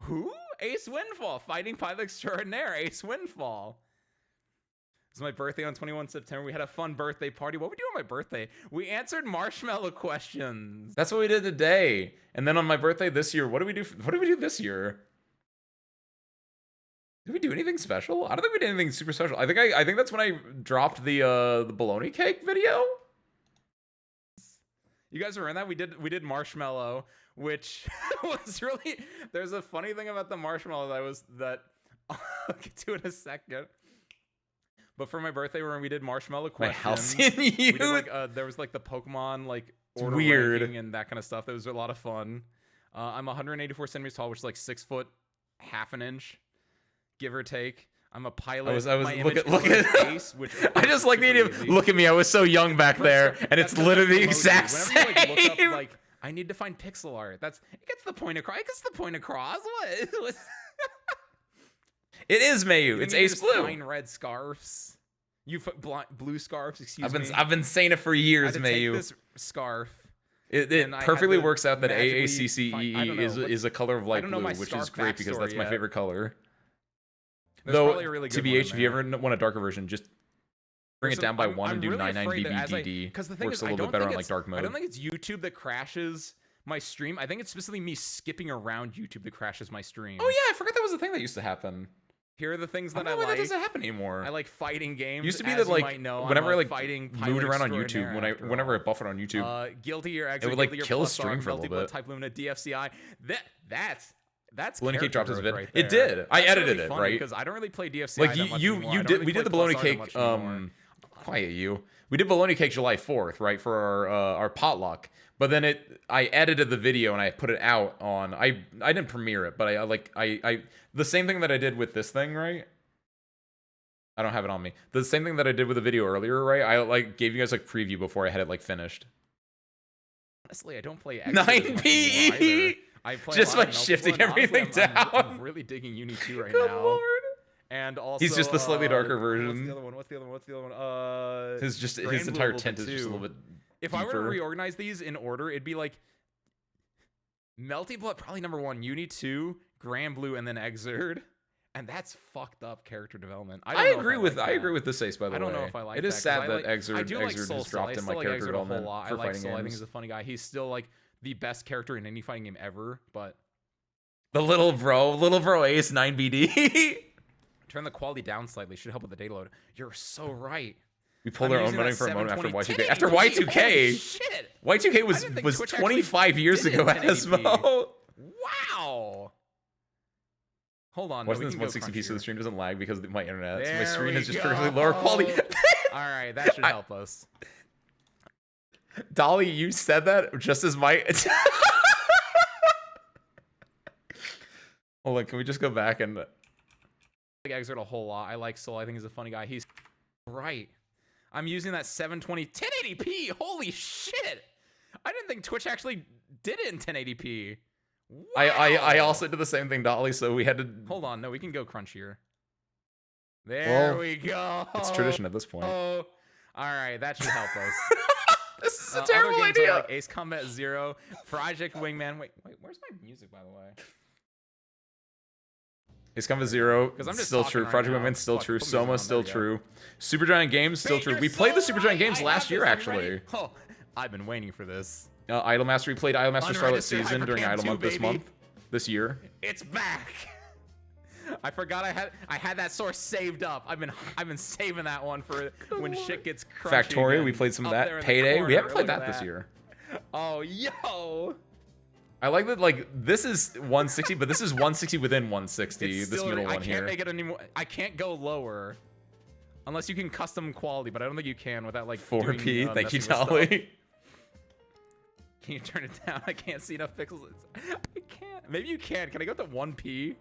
Who? Ace Windfall, fighting pilot extraordinaire. Ace Windfall. It's my birthday on 21 September. We had a fun birthday party. What we do on my birthday? We answered marshmallow questions. That's what we did today. And then on my birthday this year, what did we do? What did we do this year? Did we do anything special? I don't think we did anything super special. I think that's when I dropped the bologna cake video. You guys were in that? We did marshmallow. which was really. There's a funny thing about the marshmallow that I'll get to in a second. But for my birthday, when we did marshmallow My questions, halcyon we did youth. like there was like the Pokemon like order weird. ranking and that kind of stuff. That was a lot of fun. I'm 184 centimeters tall, which is like 6 foot half an inch, give or take. I'm a pilot. I was My look image at color is at. Ace, which I just like the super idea. easy. Look at me. I was so young back there, and it's That's literally the emoji. exact Whenever you, like, look same. up, like, I need to find pixel art. It gets the point across. It gets the point across. What? It is Mayu. You It's think you Ace use Blue. fine red scarves. Blue scarves. Excuse me. I've been saying it for I years, had to take Mayu. this scarf. It and I had perfectly to works out that magically AACCE find- I don't know, is a color of light don't know blue, my which scarf is great because that's backstory my yet. favorite color. There's Though, probably a really good one in TBH, if you there. ever want a darker version, just bring it down by one and do really 99 afraid that as I- BBDD. 'cause the thing Works is, a I little don't bit better think on like it's- dark mode. I don't think it's YouTube that crashes my stream. I think it's specifically me skipping around YouTube that crashes my stream. Oh yeah, I forgot that was a thing that used to happen. Here are the things I that don't I know why like. that doesn't happen anymore. I like fighting games. Used to be as that you like might know, whenever I'm I a like fighting moved pilot around on extraordinaire YouTube, after whenever I all. buffered on YouTube, Guilty or it Exit, would, like, Guilty or kill a Plus stream R, for a Melty little Blood, bit. Type Lumina, DFCI. That's Baloney Cake dropped his vid. right It there. did. I That's edited really it, funny, right? Because I don't really play DFCI like that much you anymore. I don't did. really We did the play bologna Plus R that cake. much anymore. Quiet you. We did bologna cake July 4th, right, for our potluck. But then I edited the video and I put it out on. I didn't premiere it, but I the same thing that I did with this thing, right? I don't have it on me. The same thing that I did with the video earlier, right? I like gave you guys like preview before I had it like finished. Honestly, I don't play Exit 9 as much anymore PE. either. I play Just a lot by of Melty shifting Blood, and honestly, everything I'm down. really digging Uni 2 right Good now. lord. And also, He's just the slightly darker What's version. the other one? What's the other one? His Grand Blue entire a little tint bit is just a too. little bit. If I were to deeper. reorganize these in order, it'd be like Melty Blood, probably number 1, Uni 2, Grand Blue, and then Exerd. And that's fucked up character development. I don't know if agree with like I that. agree with this ace, by the way. I don't know if I like it is that, 'cause sad I that like- I Exerd do like has Soul dropped still. I in still my like character Exerd a whole development lot. I for like fighting Soul. I think games. he's a funny guy. He's still like the best character in any fighting game ever. But The little bro ace 9BD. turn the quality down slightly. Should help with the data load. You're so right. We pulled I'm our own using running that for a moment after 720 Y2K. After 1080p. Holy Y2K, shit! Y2K I was didn't think was Twitch actually 25 years did it ago, in 1080p. Asmo. Wow. Hold on. Watching no, this we can go 160p so the crunchier. stream doesn't lag because of my internet. So my There screen we is just go. perfectly lower quality. All right, that should help us. Dolly, you said that just as my. Hold on, can we just go back and? I like Exert a whole lot. I like Soul. I think he's a funny guy. He's right. I'm using that 720 1080p. Holy shit! I didn't think Twitch actually did it in 1080p. Wow. I also did the same thing, Dolly. So we had to. Hold on. No, we can go crunchier. There Well, we go. It's tradition at this point. Oh, all right. That should help us. This is a Other terrible games are idea. like Ace Combat Zero, Project Wingman. Wait, where's my music, by the way? Ace Combat Zero, 'Cause I'm just still talking true. right Project now. Women's still Fuck, true. put music Soma on, still there we true. Supergiant Games still true. We played the Supergiant Games last year, actually. Oh, I've been waiting for this. Idol Master. We played Idol Master Starlet Unregistered Season during Hypercam Idol 2, Month this baby. month, this year. It's back. I forgot I had that source saved up. I've been saving that one for when shit gets crunchy. Factorio. again. We played some of Up that. there in the Payday. We corner. haven't played Look at that this year. Oh, yo. I like that. Like this is 160, but this is 160 within 160. It's This still- middle I one can't here. make it anymore. I can't go lower. Unless you can custom quality, but I don't think you can without like 4P. doing, Thank you, messing with stuff. Dolly. Can you turn it down? I can't see enough pixels. I can't. Maybe you can. Can I go up to 1P?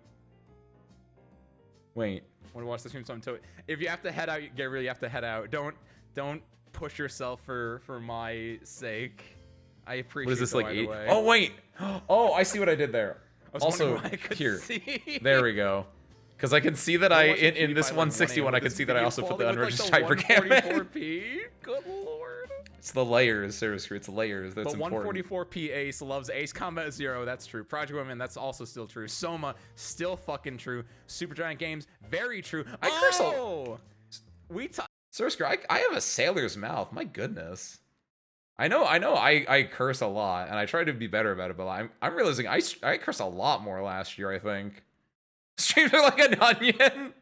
Wait. I want to watch the stream, so I'm if you have to head out, Gabriel, you have to head out. Don't push yourself for my sake. I appreciate. What is this though, like? either 8? way. Oh wait. Oh, I see what I did there. I was Also, wondering why I could here. see. There we go. Because I can see that I'm I watching in this PewDiePie, like, 160 one, I can this see that I video also put the quality with, unregistered like, the hypercam in. 144p. Good lord. It's the layers, seriously. It's layers. That's But important. 144p Ace loves Ace Combat Zero. That's true. Project Women, that's also still true. Soma, still fucking true. Supergiant Games, very true. I curse a- Oh! We Sursker, I have a sailor's mouth. My goodness. I know. I curse a lot, and I try to be better about it. But I'm realizing I curse a lot more last year. I think streams are like an onion.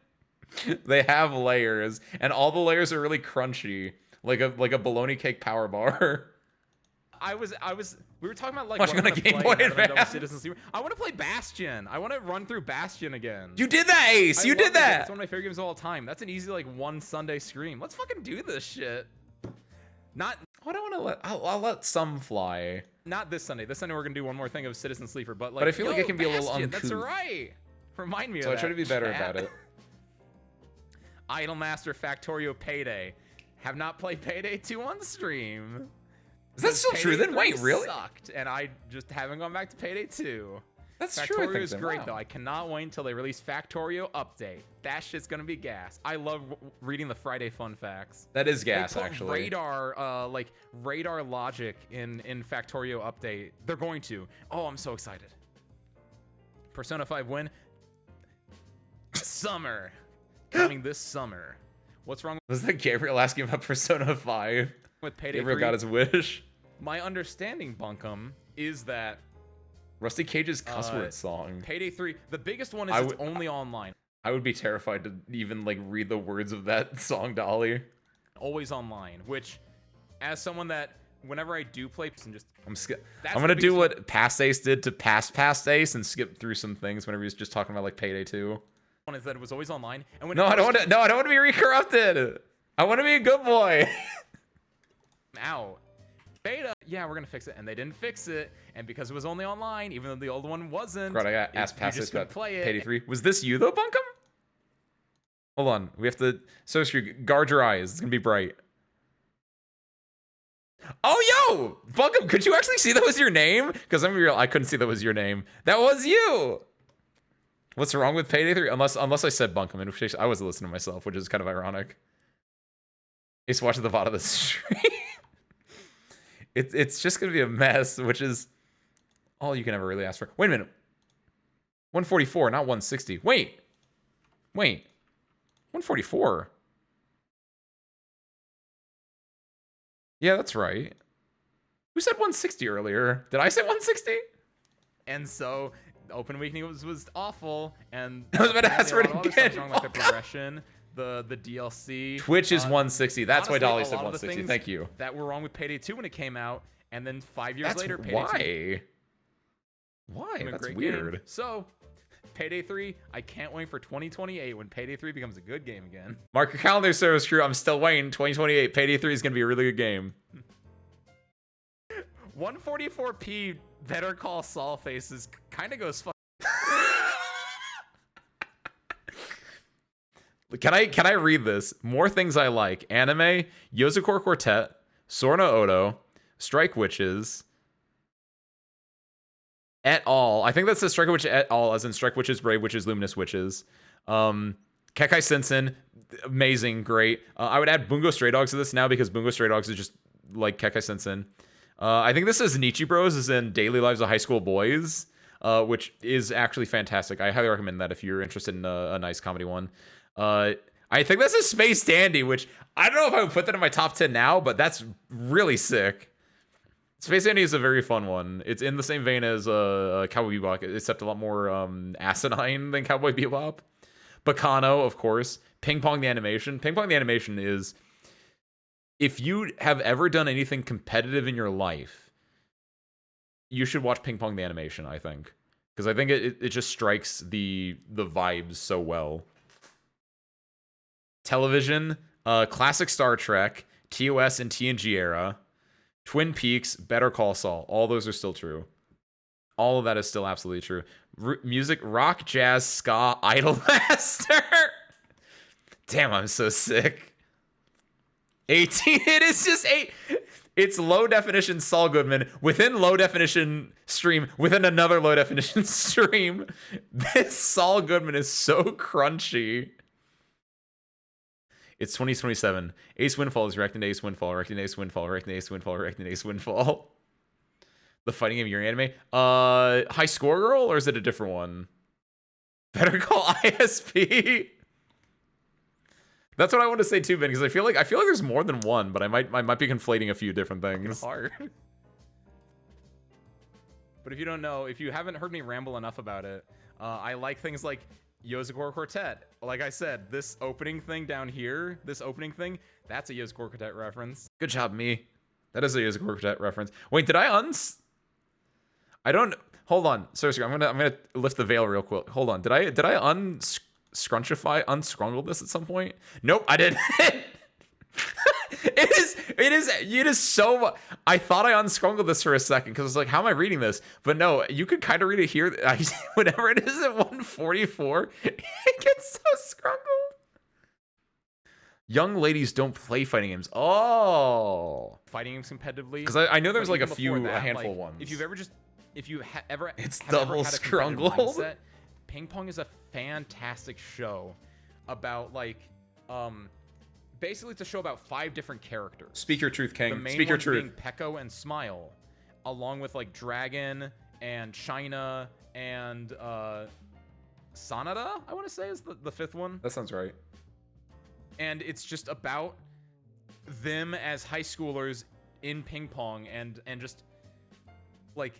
They have layers, and all the layers are really crunchy, like a bologna cake power bar. We were talking about like Watching what on a I'm gonna Game play Boy now that I'm done with Advance. Citizen Sleeper. I want to play Bastion. I want to run through Bastion again. You did that, Ace. I You love did that game. that. It's one of my favorite games of all time. That's an easy like one Sunday stream. Let's fucking do this shit. Not I don't want to let. I'll let some fly. not this Sunday. This Sunday we're gonna do one more thing of Citizen Sleeper. But like, But I feel like yo, it can be a little Bastion, That's uncouth. right. Remind me So of I that. try to be better chat. about it. Idolmaster Factorio Payday. Have not played Payday 2 on stream. Is that still true? Payday Then wait, 3 really? Sucked, and I just haven't gone back to Payday 2. That's true. I Factorio think is so. great Wow. though. I cannot wait until they release Factorio Update. That shit's gonna be gas. I love reading the Friday fun facts. That is They gas, put actually. radar logic in Factorio Update. They're going to. Oh, I'm so excited. Persona 5 win. Summer. Coming this summer. What's wrong Was that Gabriel asking about Persona 5? with Payday Gabriel 3? got his wish. My understanding, Bunkum, is that Rusty Cage's cuss word song. Payday 3, the biggest one is I it's would- only online. I would be terrified to even like read the words of that song, Dolly. Always online, which, as someone that, whenever I do play, and just I'm That's gonna the do biggest what Past Ace did to Past Ace and skip through some things whenever he was just talking about like Payday 2. one is that it was always online. And when No, it I don't first want to. No, I don't want to be recorrupted. I want to be a good boy. came out, beta, yeah, we're gonna fix it, and they didn't fix it, and because it was only online, even though the old one wasn't. God, I got it- asked you Past just Ace couldn't about play it. Payday 3. Was this you though, Bunkum? Hold on, we have to. So guard your eyes. It's gonna be bright. Oh, yo, Bunkum, could you actually see that was your name? Because I'm real, I couldn't see that was your name. That was you. What's wrong with Payday 3? Unless I said Bunkum, in which case I was listening to myself, which is kind of ironic. Ace watching the VOD of the stream. It's just gonna be a mess, which is all you can ever really ask for. Wait a minute. 144, not 160. Wait. 144. Yeah, that's right. Who said 160 earlier? Did I say 160? And so, Open Awakening was awful, and I was about to ask for it a lot of other stuff's again. wrong, like the progression, the DLC. Twitch is 160. That's why honestly, Dolly a said lot of the 160. things Thank you. That were wrong with Payday 2 when it came out, and then 5 years That's later, Payday 2 why. Why? became a That's great weird. game. So, Payday 3, I can't wait for 2028 when Payday 3 becomes a good game again. Mark your calendar, service crew. I'm still waiting. 2028. Payday 3 is gonna be a really good game. 144p Better Call Saul faces kind of goes fuck. Can I read this? More things I like: anime, Yozakor Quartet, Sorno Odo, Strike Witches, et al. I think that says Strike Witch et al. As in Strike Witches, Brave Witches, Luminous Witches. Kekai Sensen, amazing, great. I would add Bungo Stray Dogs to this now because Bungo Stray Dogs is just like Kekai Sensen. I think this is Nichi Bros, is in Daily Lives of High School Boys, which is actually fantastic. I highly recommend that if you're interested in a nice comedy one. I think this is Space Dandy, which I don't know if I would put that in my top 10 now, but that's really sick. Space Dandy is a very fun one. It's in the same vein as Cowboy Bebop, except a lot more asinine than Cowboy Bebop. Bacano, of course. Ping Pong the Animation. Ping Pong the Animation is... If you have ever done anything competitive in your life, you should watch Ping Pong the Animation, I think. Because I think it just strikes the vibes so well. Television, classic Star Trek, TOS and TNG era, Twin Peaks, Better Call Saul. All those are still true. All of that is still absolutely true. Music, rock, jazz, ska, Idolmaster. Damn, I'm so sick. 18. It is just 8. It's low definition Saul Goodman within low definition stream within another low definition stream. This Saul Goodman is so crunchy. It's 2027. Ace Windfall is reacting to Ace Windfall, reacting to Ace Windfall, reacting to Ace Windfall, reacting to Ace Windfall. The fighting game year anime. High Score Girl, or is it a different one? Better Call ISP. That's what I want to say too, Ben, because I feel like there's more than one, but I might be conflating a few different things. hard. But if you don't know, if you haven't heard me ramble enough about it, I like things like Yozakor Quartet. Like I said, this opening thing down here, that's a Yozakor Quartet reference. Good job, me. That is a Yakuza Quartet reference. Wait, did I I don't. Hold on. Seriously, I'm gonna lift the veil real quick. Hold on. Did I unscrungle this at some point? Nope, I didn't. It is so. I thought I unscrungled this for a second because I was like, how am I reading this? But no, you could kind of read it here. Whenever it is at 144, it gets so scrungled. Young ladies don't play fighting games. Oh, Fighting games competitively. because I know there's But like even a before handful like, ones. If you've ever It's have ever double had a competitive scrungled. mindset, Ping Pong is a fantastic show about like basically it's a show about 5 different characters. Speak your truth, The King. main Speak your ones truth. being Peko and Smile, along with like Dragon and China and Sanada, I want to say is the 5th one. That sounds right. And it's just about them as high schoolers in ping pong and just like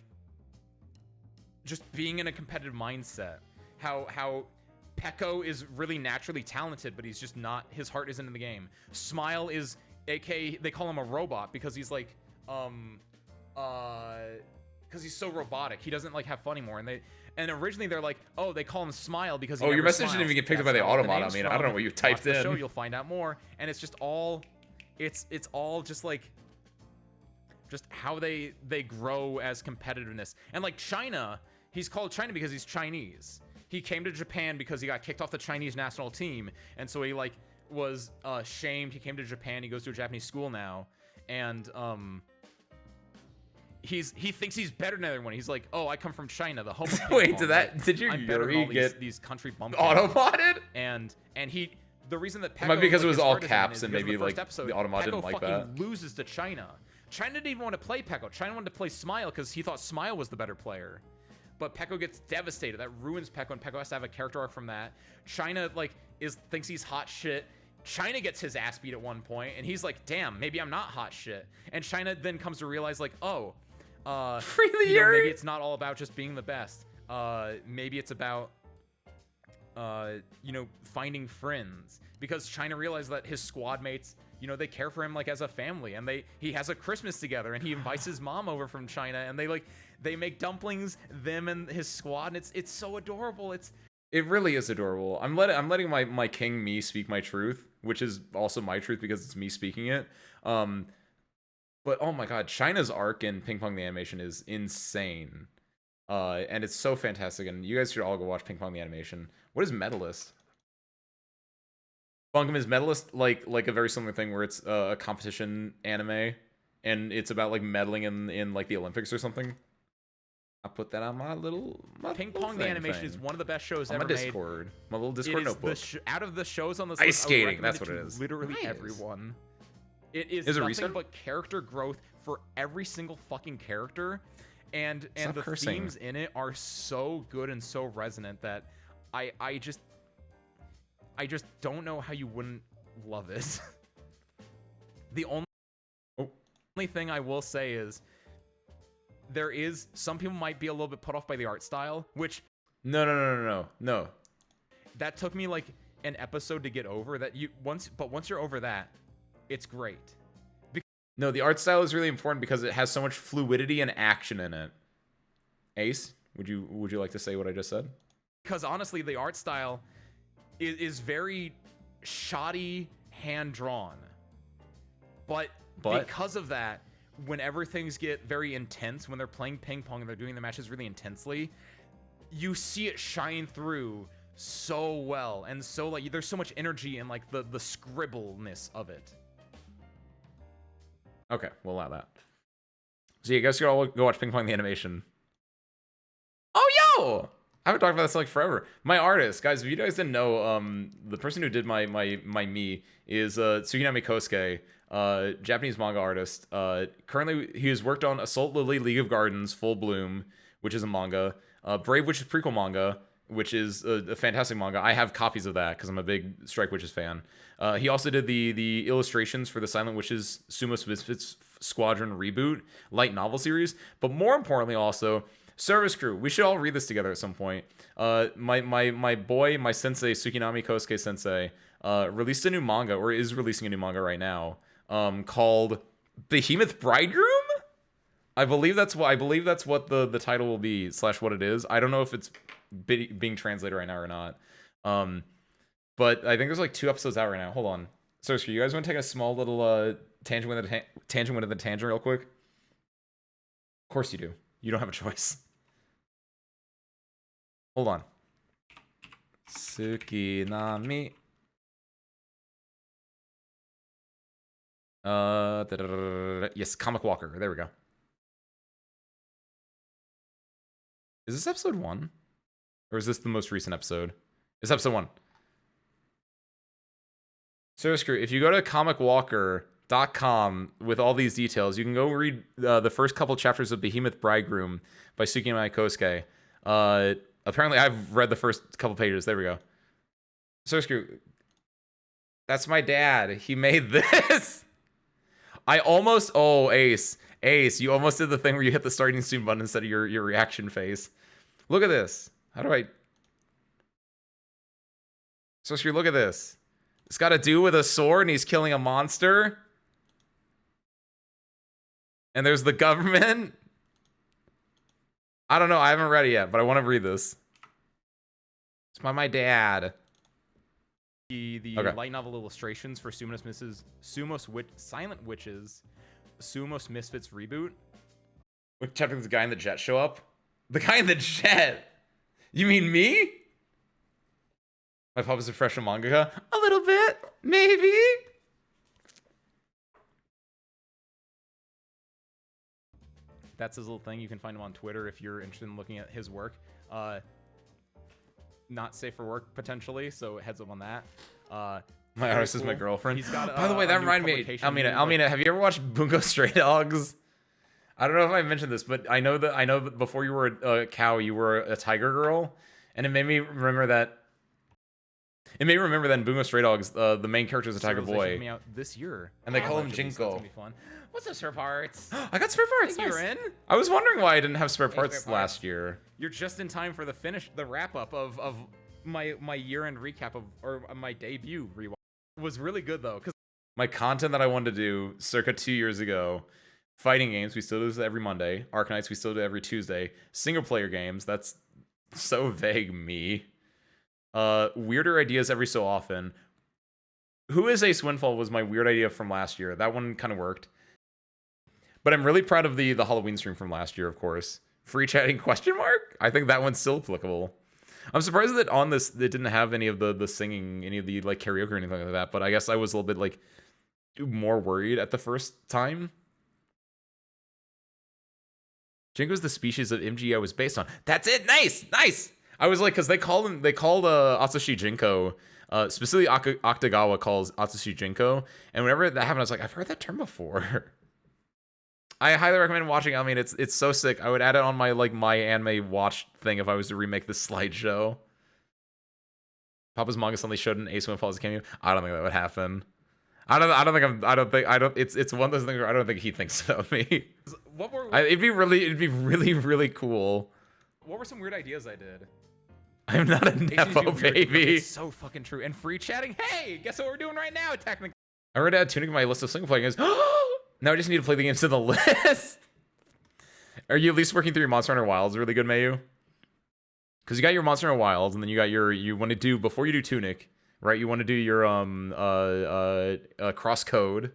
just being in a competitive mindset. How Peko is really naturally talented, but he's just not, his heart isn't in the game. Smile is aka they call him a robot because he's like because he's so robotic. He doesn't like have fun anymore. And originally they're like, oh, they call him Smile because he Oh, your never message smiles. didn't even get picked up That's by the where automata. name's I mean, I from. don't know what you Watch typed the in. show, you'll find out more. And it's just all, it's all just like, just how they grow as competitiveness. And like China, he's called China because he's Chinese. He came to Japan because he got kicked off the Chinese national team, and so he like was shamed. He came to Japan. He goes to a Japanese school now, and he thinks he's better than everyone. He's like, oh, I come from China, the home of ping Wait, pong. did your I'm better than Yuri all get these country bumpkins. automated? And he, the reason that Peko, Might be because it like, was his all heart is in caps is and because in maybe, the first like, episode, the automata Peko didn't like fucking that. loses to China. China didn't even want to play Peko. China wanted to play Smile because he thought Smile was the better player. But Peko gets devastated. That ruins Peko, and Peko has to have a character arc from that. China like thinks he's hot shit. China gets his ass beat at one point, and he's like, "Damn, maybe I'm not hot shit." And China then comes to realize like, "Oh, Freely you know, Yuri? maybe it's not all about just being the best. Maybe it's about you know, finding friends." Because China realized that his squad mates, you know, they care for him like as a family, and he has a Christmas together, and he invites his mom over from China, and they make dumplings, them and his squad, and it's so adorable. It really is adorable. I'm letting my king me speak my truth, which is also my truth because it's me speaking it. But oh my god, China's arc in Ping Pong the animation is insane. And it's so fantastic, and you guys should all go watch Ping Pong the animation. What is Medalist? Bunkum, is Medalist like a very similar thing where it's a competition anime, and it's about like medaling in like the Olympics or something? I put that on my Ping Pong the animation is one of the best shows on ever my made. Discord, my little It Discord is notebook. out of the shows on this Ice list, I would skating, recommend that's what to it is. literally Nice. everyone. It is Is it nothing recent? but character growth for every single fucking character, and Stop the cursing. themes in it are so good and so resonant that I just don't know how you wouldn't love it. The only thing I will say is there is some people might be a little bit put off by the art style, which No. that took me like an episode to get over. Once you're over that, it's great. No, the art style is really important because it has so much fluidity and action in it. Ace, would you like to say what I just said? Because honestly, the art style is very shoddy, hand drawn. But because of that, whenever things get very intense, when they're playing ping pong and they're doing the matches really intensely, you see it shine through so well, and so like there's so much energy in like the scribbleness of it. Okay, we'll allow that. So you guys should all go watch Ping Pong the animation. Oh, yo! I haven't talked about this like forever. My artist, guys, if you guys didn't know, the person who did my me is Tsukinami Kosuke, Japanese manga artist. Currently, he has worked on Assault Lily League of Gardens Full Bloom, which is a manga. Brave Witches prequel manga, which is a fantastic manga. I have copies of that because I'm a big Strike Witches fan. He also did the illustrations for the Silent Witches Sumo Misfits Squadron reboot light novel series. But more importantly, also Service Crew. We should all read this together at some point. My boy, my sensei, Tsukinami Kosuke sensei, released a new manga, or is releasing a new manga right now, called Behemoth Bridegroom? I believe that's what the title will be / what it is. I don't know if it's being translated right now or not. But I think there's like 2 episodes out right now. Hold on. So, you guys want to take a small little tangent with the tangent real quick? Of course you do. You don't have a choice. Hold on. Tsukinami. Yes, Comic Walker. There we go. Is this episode 1? Or is this the most recent episode? It's episode 1. So screw. If you go to comicwalker.com with all these details, you can go read the first couple chapters of Behemoth Bridegroom by Tsukimi Kosuke. Apparently, I've read the first couple pages. There we go. So screw. That's my dad. He made this. I almost. Oh, Ace. You almost did the thing where you hit the starting soon button instead of your reaction face. Look at this. How do I... So screw, look at this. It's got to do with a sword and he's killing a monster. And there's the government. I don't know. I haven't read it yet, but I want to read this. It's by my dad. The okay. light novel illustrations for Silent Witches, Sumos Misfits reboot. Which chapter does the guy in the jet show up? The guy in the jet? You mean me? My pop is a fresh mangaka? A little bit, maybe. That's his little thing. You can find him on Twitter if you're interested in looking at his work. Not safe for work potentially, so heads up on that. My artist is my girlfriend. He's got, by the way, that reminded me. Almina, have you ever watched Bungo Stray Dogs? I don't know if I mentioned this, but I know that before you were a cow, you were a tiger girl, and it made me remember that. It made me remember that in Bungo Stray Dogs, the main character is a tiger boy. Me out this year, and they call him Jinko. What's up, spare parts? I got spare parts. Nice. You're in. I was wondering why I didn't have spare parts last year. You're just in time for the wrap up of my year-end recap or my debut rewatch. It was really good though, because my content that I wanted to do circa 2 years ago. Fighting games, we still do this every Monday. Arknights, we still do every Tuesday. Single player games, that's so vague, me. Weirder ideas every so often. Who is Ace Windfall was my weird idea from last year. That one kind of worked. But I'm really proud of the Halloween stream from last year, of course. Free chatting ? I think that one's still applicable. I'm surprised that on this, it didn't have any of the singing, any of the like karaoke or anything like that. But I guess I was a little bit like more worried at the first time. Jinko's the species of MGO was based on. That's it. Nice. I was like, because they called Atsushi Jinko. Specifically, Octagawa calls Atsushi Jinko. And whenever that happened, I was like, I've heard that term before. I highly recommend watching. I mean, it's so sick. I would add it on my my anime watch thing if I was to remake this slideshow. Papa's manga suddenly showed an Ace Windfall as a cameo. I don't think that would happen. It's one of those things where I don't think he thinks about me. It'd be really cool. What were some weird ideas I did? I'm not a nepo baby. It's so fucking true. And free chatting. Hey, guess what we're doing right now? Technically, I already had Tunic in my list of single player games. Now I just need to play the games to the list. Are you at least working through your Monster Hunter Wilds really good, Mayu? Because you got your Monster Hunter Wilds, and then you got you want to do before you do Tunic. Right, you want to do your cross code.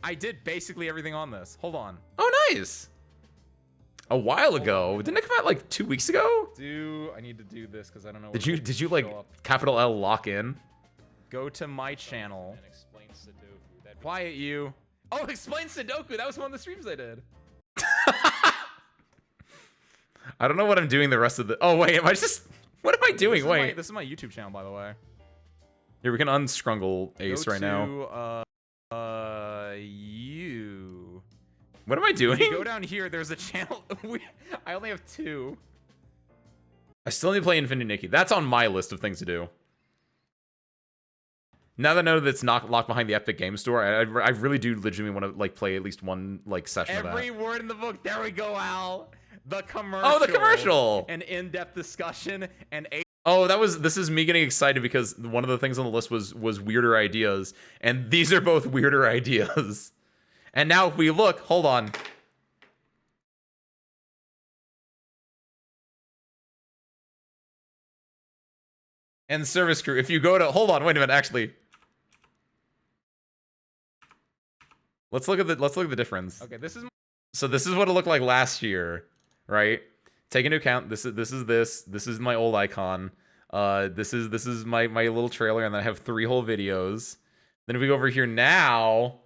I did basically everything on this. Hold on. Oh, nice. A while ago, didn't it come out like 2 weeks ago? I need to do this because I don't know. Did you like capital L lock in? Go to my channel. And explain Sudoku. Quiet you. Oh, explain Sudoku. That was one of the streams I did. I don't know what I'm doing the rest of the. Oh wait, am I just? What am I doing? Wait. This is my YouTube channel, by the way. Here, we can unscrungle Ace right now. You. What am I doing? If you go down here, there's a channel. I only have 2. I still need to play Infinity Nikki. That's on my list of things to do. Now that I know that it's not locked behind the Epic Game Store, I really do legitimately want to like play at least one like session of that. Every word in the book. There we go, Al. The commercial. Oh, the commercial. An in-depth discussion and Oh, this is me getting excited because one of the things on the list was weirder ideas, and these are both weirder ideas. And now if we look, hold on. And service crew, if you go to, hold on, wait a minute, actually. Let's look at the difference. Okay, this is So this is what it looked like last year, right? Take into account this is my old icon. This is my little trailer, and then I have 3 whole videos. Then if we go over here now,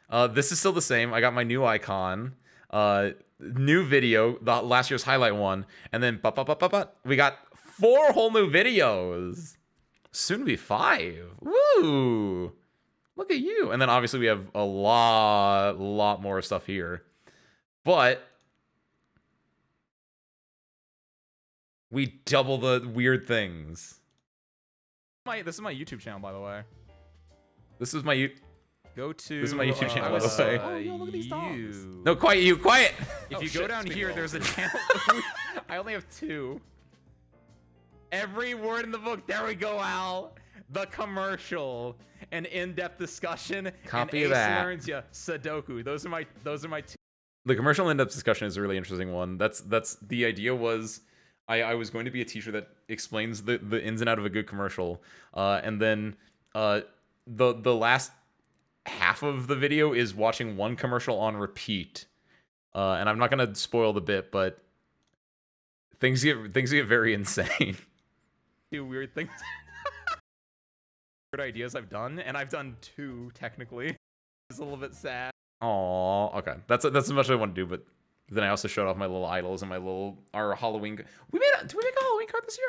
this is still the same. I got my new icon, new video, the last year's highlight one, and then we got 4 whole new videos. Soon to be 5. Woo! Look at you. And then obviously we have a lot more stuff here. But we double the weird things. this is my YouTube channel, by the way. This is my Go to. This is my YouTube channel, by the way. Oh, yo, look at these dogs. No, quiet you, quiet. If you go down here, there's a channel. I only have 2. Every word in the book. There we go, Al. The commercial, an in-depth discussion. Copy and Ace that. learns ya Sudoku. Those are my 2. The commercial in-depth discussion is a really interesting one. That's the idea was I was going to be a teacher that explains the ins and out of a good commercial, and then the last half of the video is watching one commercial on repeat, and I'm not gonna spoil the bit, but things get very insane. 2 weird things. Weird ideas I've done, and I've done 2 technically. It's a little bit sad. Oh, okay. That's as much as I want to do, but then I also showed off my little idols and our Halloween. Did we make a Halloween card this year?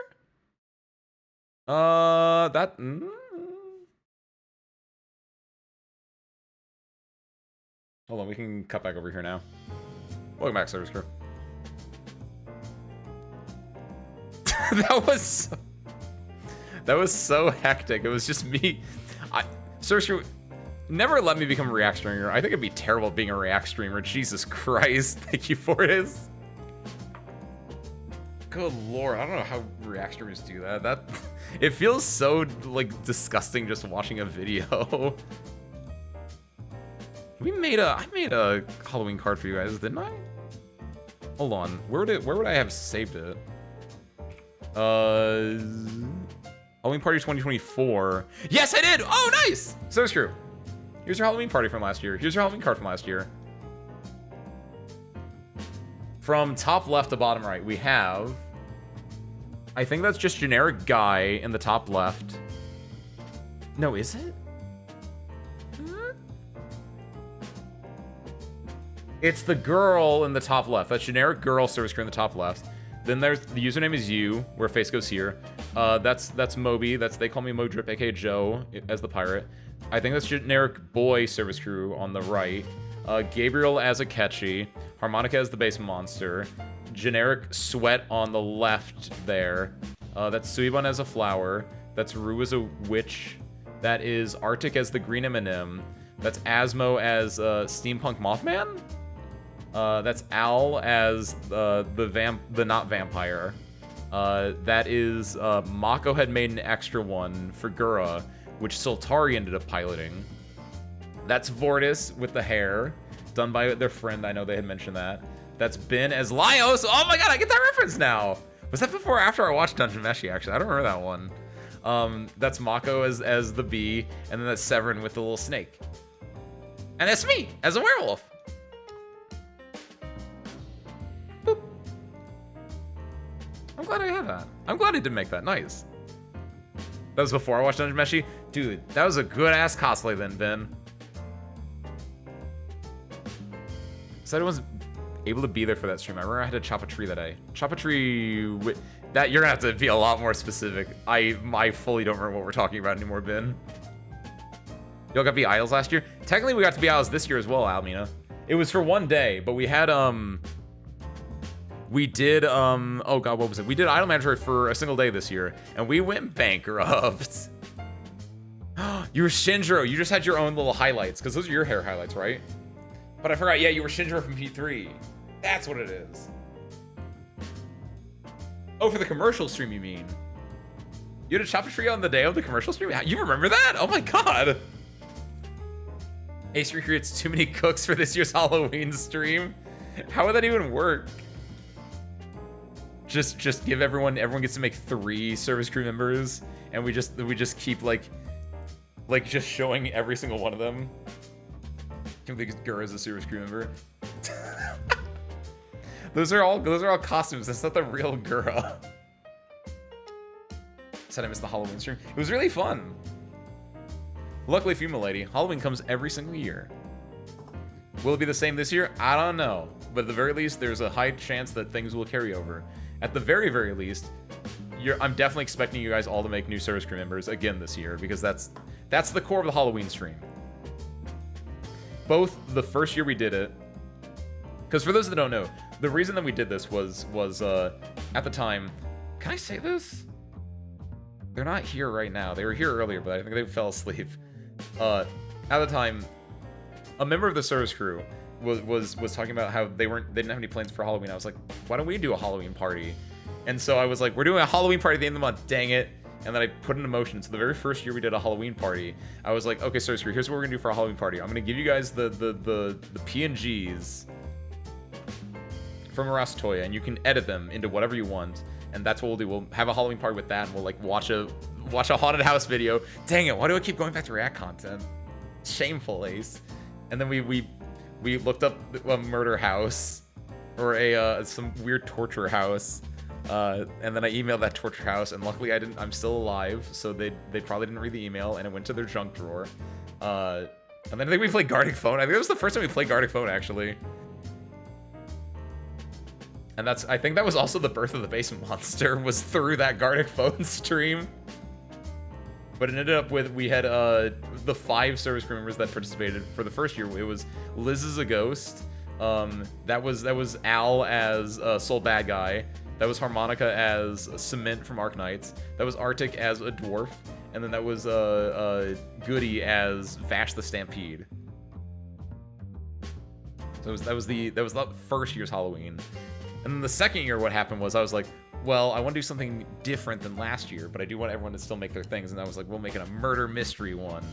Hold on, we can cut back over here now. Welcome back, service crew. That was so hectic. It was just me. Service crew, never let me become a React streamer. I think it'd be terrible being a React streamer. Jesus Christ. Thank you for this. Good lord, I don't know how React streamers do that. It feels so like disgusting just watching a video. I made a Halloween card for you guys, didn't I? Hold on. Where would I have saved it? Halloween Party 2024. Yes, I did! Oh, nice! So true. Here's your Halloween party from last year. Here's your Halloween card from last year. From top left to bottom right, we have... I think that's just generic guy in the top left. No, is it? It's the girl in the top left. That's generic girl service crew in the top left. Then there's the username is you, where face goes here. That's Moby. They call me Modrip, aka Joe, as the pirate. I think that's generic boy service crew on the right. Gabriel as Akechi. Harmonica as the base monster. Generic Sweat on the left there. That's Suiban as a flower. That's Rue as a witch. That is Arctic as the green M&M. That's Asmo as Steampunk Mothman. That's Al as the not vampire. That is Mako had made an extra one for Gura, which Soltari ended up piloting. That's Vortis with the hair, done by their friend. I know they had mentioned that. That's Ben as Laios. Oh my god, I get that reference now. Was that before or after I watched Dungeon Meshi? Actually, I don't remember that one. That's Mako as the bee, and then that's Severin with the little snake. And that's me as a werewolf. Boop. I'm glad I had that. I'm glad I did make that. Nice. That was before I watched Dungeon Meshi. Dude, that was a good-ass cosplay then, Ben. So I was able to be there for that stream. I remember I had to chop a tree that day. Chop a tree with... That, you're gonna have to be a lot more specific. I fully don't remember what we're talking about anymore, Ben. Y'all got to be idols last year? Technically, we got to be idols this year as well, Almina. It was for one day, but we had, we did, oh god, what was it? We did Idol Manager for a single day this year, and we went bankrupt. You were Shinjiro. You just had your own little highlights, because those are your hair highlights, right? But I forgot, yeah, you were Shinjiro from P3. That's what it is. Oh, for the commercial stream, you mean? You had a chop tree on the day of the commercial stream? You remember that? Oh my god. Ace recruits too many cooks for this year's Halloween stream. How would that even work? Just give everyone gets to make 3 service crew members, and we just keep like just showing every single one of them. Can't think Gura is a service crew member. Those are all costumes. That's not the real Gura. Said I missed the Halloween stream. It was really fun. Luckily for you, milady, Halloween comes every single year. Will it be the same this year? I don't know. But at the very least, there's a high chance that things will carry over. At the very, very least, I'm definitely expecting you guys all to make new service crew members again this year, because that's the core of the Halloween stream. Both the first year we did it, because for those that don't know, the reason that we did this was at the time. Can I say this? They're not here right now. They were here earlier, but I think they fell asleep. At the time, a member of the service crew was talking about how they didn't have any plans for Halloween. I was like, why don't we do a Halloween party? And so I was like, we're doing a Halloween party at the end of the month, dang it. And then I put into motion. So the very first year we did a Halloween party, I was like, okay, service crew, here's what we're gonna do for a Halloween party. I'm gonna give you guys the PNGs from Arastatoya, and you can edit them into whatever you want. And that's what we'll do. We'll have a Halloween party with that, and we'll like watch a haunted house video. Dang it, why do I keep going back to React content? Shameful, Ace. And then we looked up a murder house, or some weird torture house. And then I emailed that torture house, and luckily I'm still alive, so they probably didn't read the email, and it went to their junk drawer. And then I think we played Gartic Phone. I think it was the first time we played Gartic Phone, actually. And I think that was also the birth of the Basement Monster, was through that Gartic Phone stream. But it ended up with, we had the 5 service crew members that participated for the first year. It was Liz as a ghost. That was Al as Soul Bad Guy. That was Harmonica as Cement from Arknights. That was Arctic as a dwarf. And then that was Goody as Vash the Stampede. So that was the first year's Halloween. And then the second year, what happened was I was like, well, I want to do something different than last year, but I do want everyone to still make their things. And I was like, we'll make it a murder mystery one.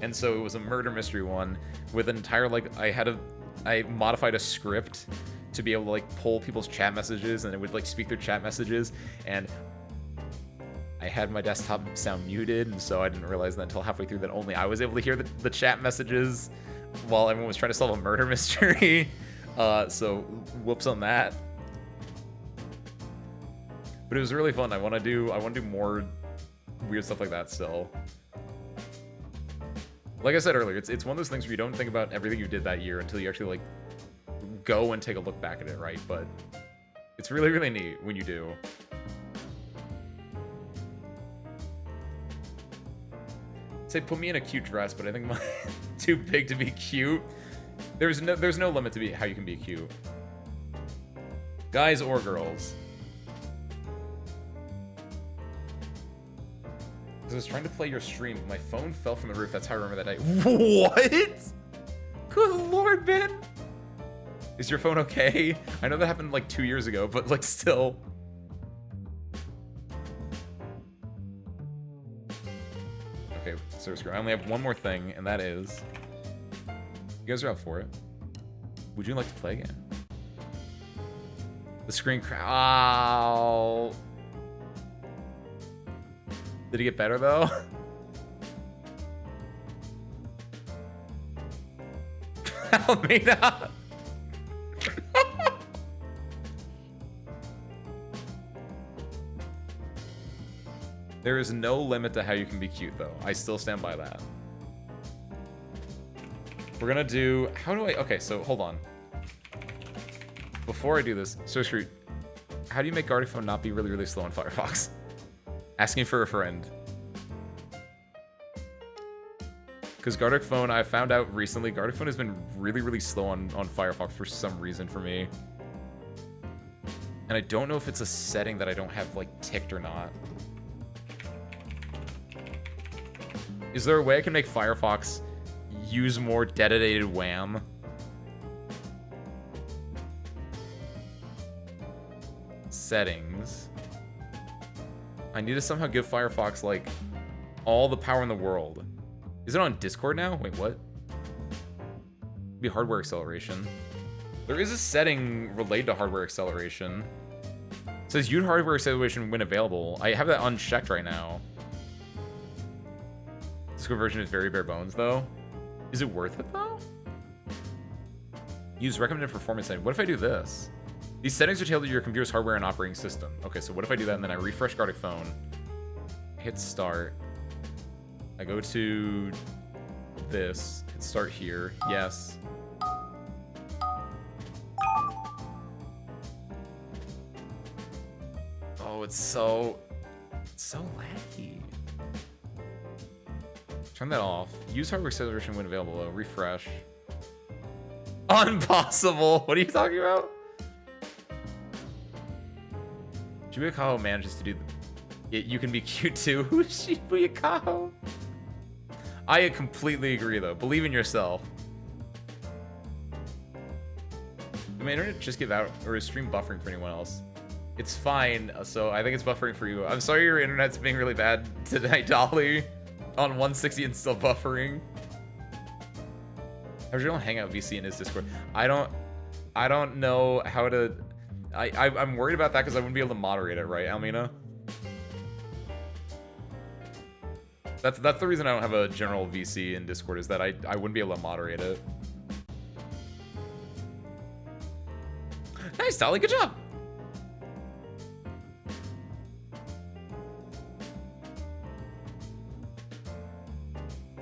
And so it was a murder mystery one with an entire, like, I modified a script to be able to like pull people's chat messages, and it would like speak their chat messages. And I had my desktop sound muted, and so I didn't realize that until halfway through that only I was able to hear the chat messages while everyone was trying to solve a murder mystery. So whoops on that. But it was really fun. I want to do more weird stuff like that still. Like I said earlier, it's one of those things where you don't think about everything you did that year until you actually like go and take a look back at it, right? But it's really, really neat when you do. Say put me in a cute dress, but I think mine's too big to be cute. There's no limit to how you can be cute. Guys or girls. I was trying to play your stream, but my phone fell from the roof. That's how I remember that day. What? Good lord, Ben. Is your phone okay? I know that happened like 2 years ago, but like still. Okay, so I only have one more thing, and that is, you guys are up for it. Would you like to play again? The screen ow. Did it get better though? Almeida. There is no limit to how you can be cute though. I still stand by that. We're gonna do, okay, so hold on. Before I do this, so Screw, how do you make Gartic Phone not be really, really slow in Firefox? Asking for a friend. Because Gartic Phone, I found out recently, Gartic Phone has been really, really slow on Firefox for some reason for me. And I don't know if it's a setting that I don't have, like, ticked or not. Is there a way I can make Firefox use more dedicated WAM? Settings. I need to somehow give Firefox, like, all the power in the world. Is it on Discord now? Wait, what? It'd be hardware acceleration. There is a setting related to hardware acceleration. It says use hardware acceleration when available. I have that unchecked right now. Discord version is very bare bones, though. Is it worth it, though? Use recommended performance setting. What if I do this? These settings are tailored to your computer's hardware and operating system. Okay, so what if I do that and then I refresh Gartic Phone, hit start, I go to this, hit start here, yes. Oh, it's so laggy. Turn that off. Use hardware acceleration when available, though. Refresh. Impossible! What are you talking about? Shibuya Kaho manages to do it. You can be cute too. Who's Shibuya Kaho? I completely agree, though. Believe in yourself. Did my internet just give out, or is stream buffering for anyone else? It's fine, so I think it's buffering for you. I'm sorry your internet's being really bad tonight, Dolly. On 160 and still buffering. How's your Hangout VC in his Discord? I don't know how to. I'm worried about that because I wouldn't be able to moderate it, right, Almina? That's the reason I don't have a general VC in Discord, is that I wouldn't be able to moderate it. Nice, Dolly. Good job.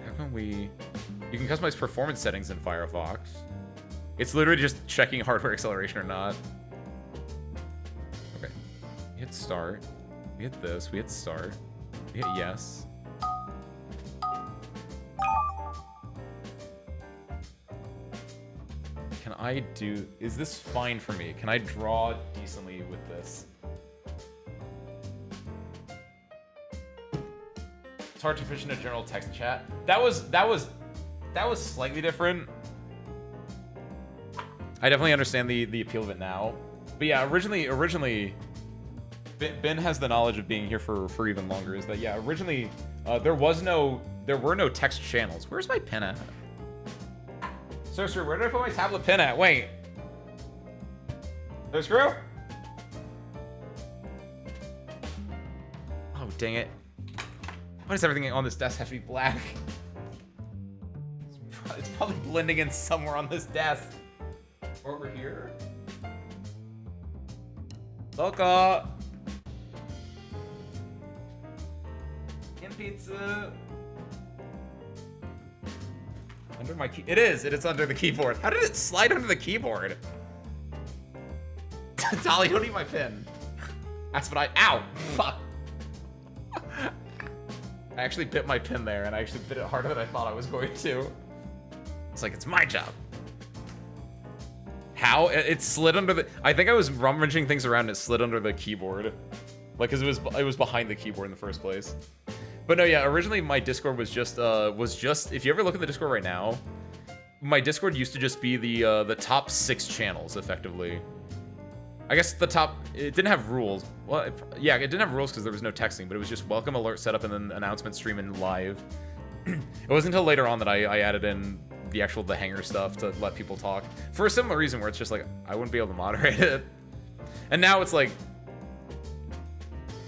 How can we? You can customize performance settings in Firefox. It's literally just checking hardware acceleration or not. Okay. We hit start. We hit this. We hit start. We hit yes. Can I do... Is this fine for me? Can I draw decently with this? It's hard to push in a general text chat. That was slightly different. I definitely understand the appeal of it now. But yeah, originally, Ben has the knowledge of being here for even longer. Is that yeah? Originally, there were no text channels. Where's my pen at? Sir, where did I put my tablet pen at? Wait. There's screw. Oh dang it! Why does everything on this desk have to be black? It's probably blending in somewhere on this desk. Over here. Loca. In pizza. Under my key. It's under the keyboard. How did it slide under the keyboard? Dolly, don't eat my pin. That's what ow! Fuck. I actually bit my pin there, and I actually bit it harder than I thought I was going to. It's like, it's my job. How? It slid under the... I think I was rummaging things around and it slid under the keyboard. Like, because it was behind the keyboard in the first place. But no, yeah, originally my Discord was just... If you ever look at the Discord right now, my Discord used to just be the top 6 channels, effectively. I guess the top... It didn't have rules. Well, it didn't have rules because there was no texting, but it was just welcome, alert, setup, and then announcement, stream, and live. It wasn't until later on that I added in the hanger stuff to let people talk. For a similar reason where it's just like, I wouldn't be able to moderate it. And now it's like,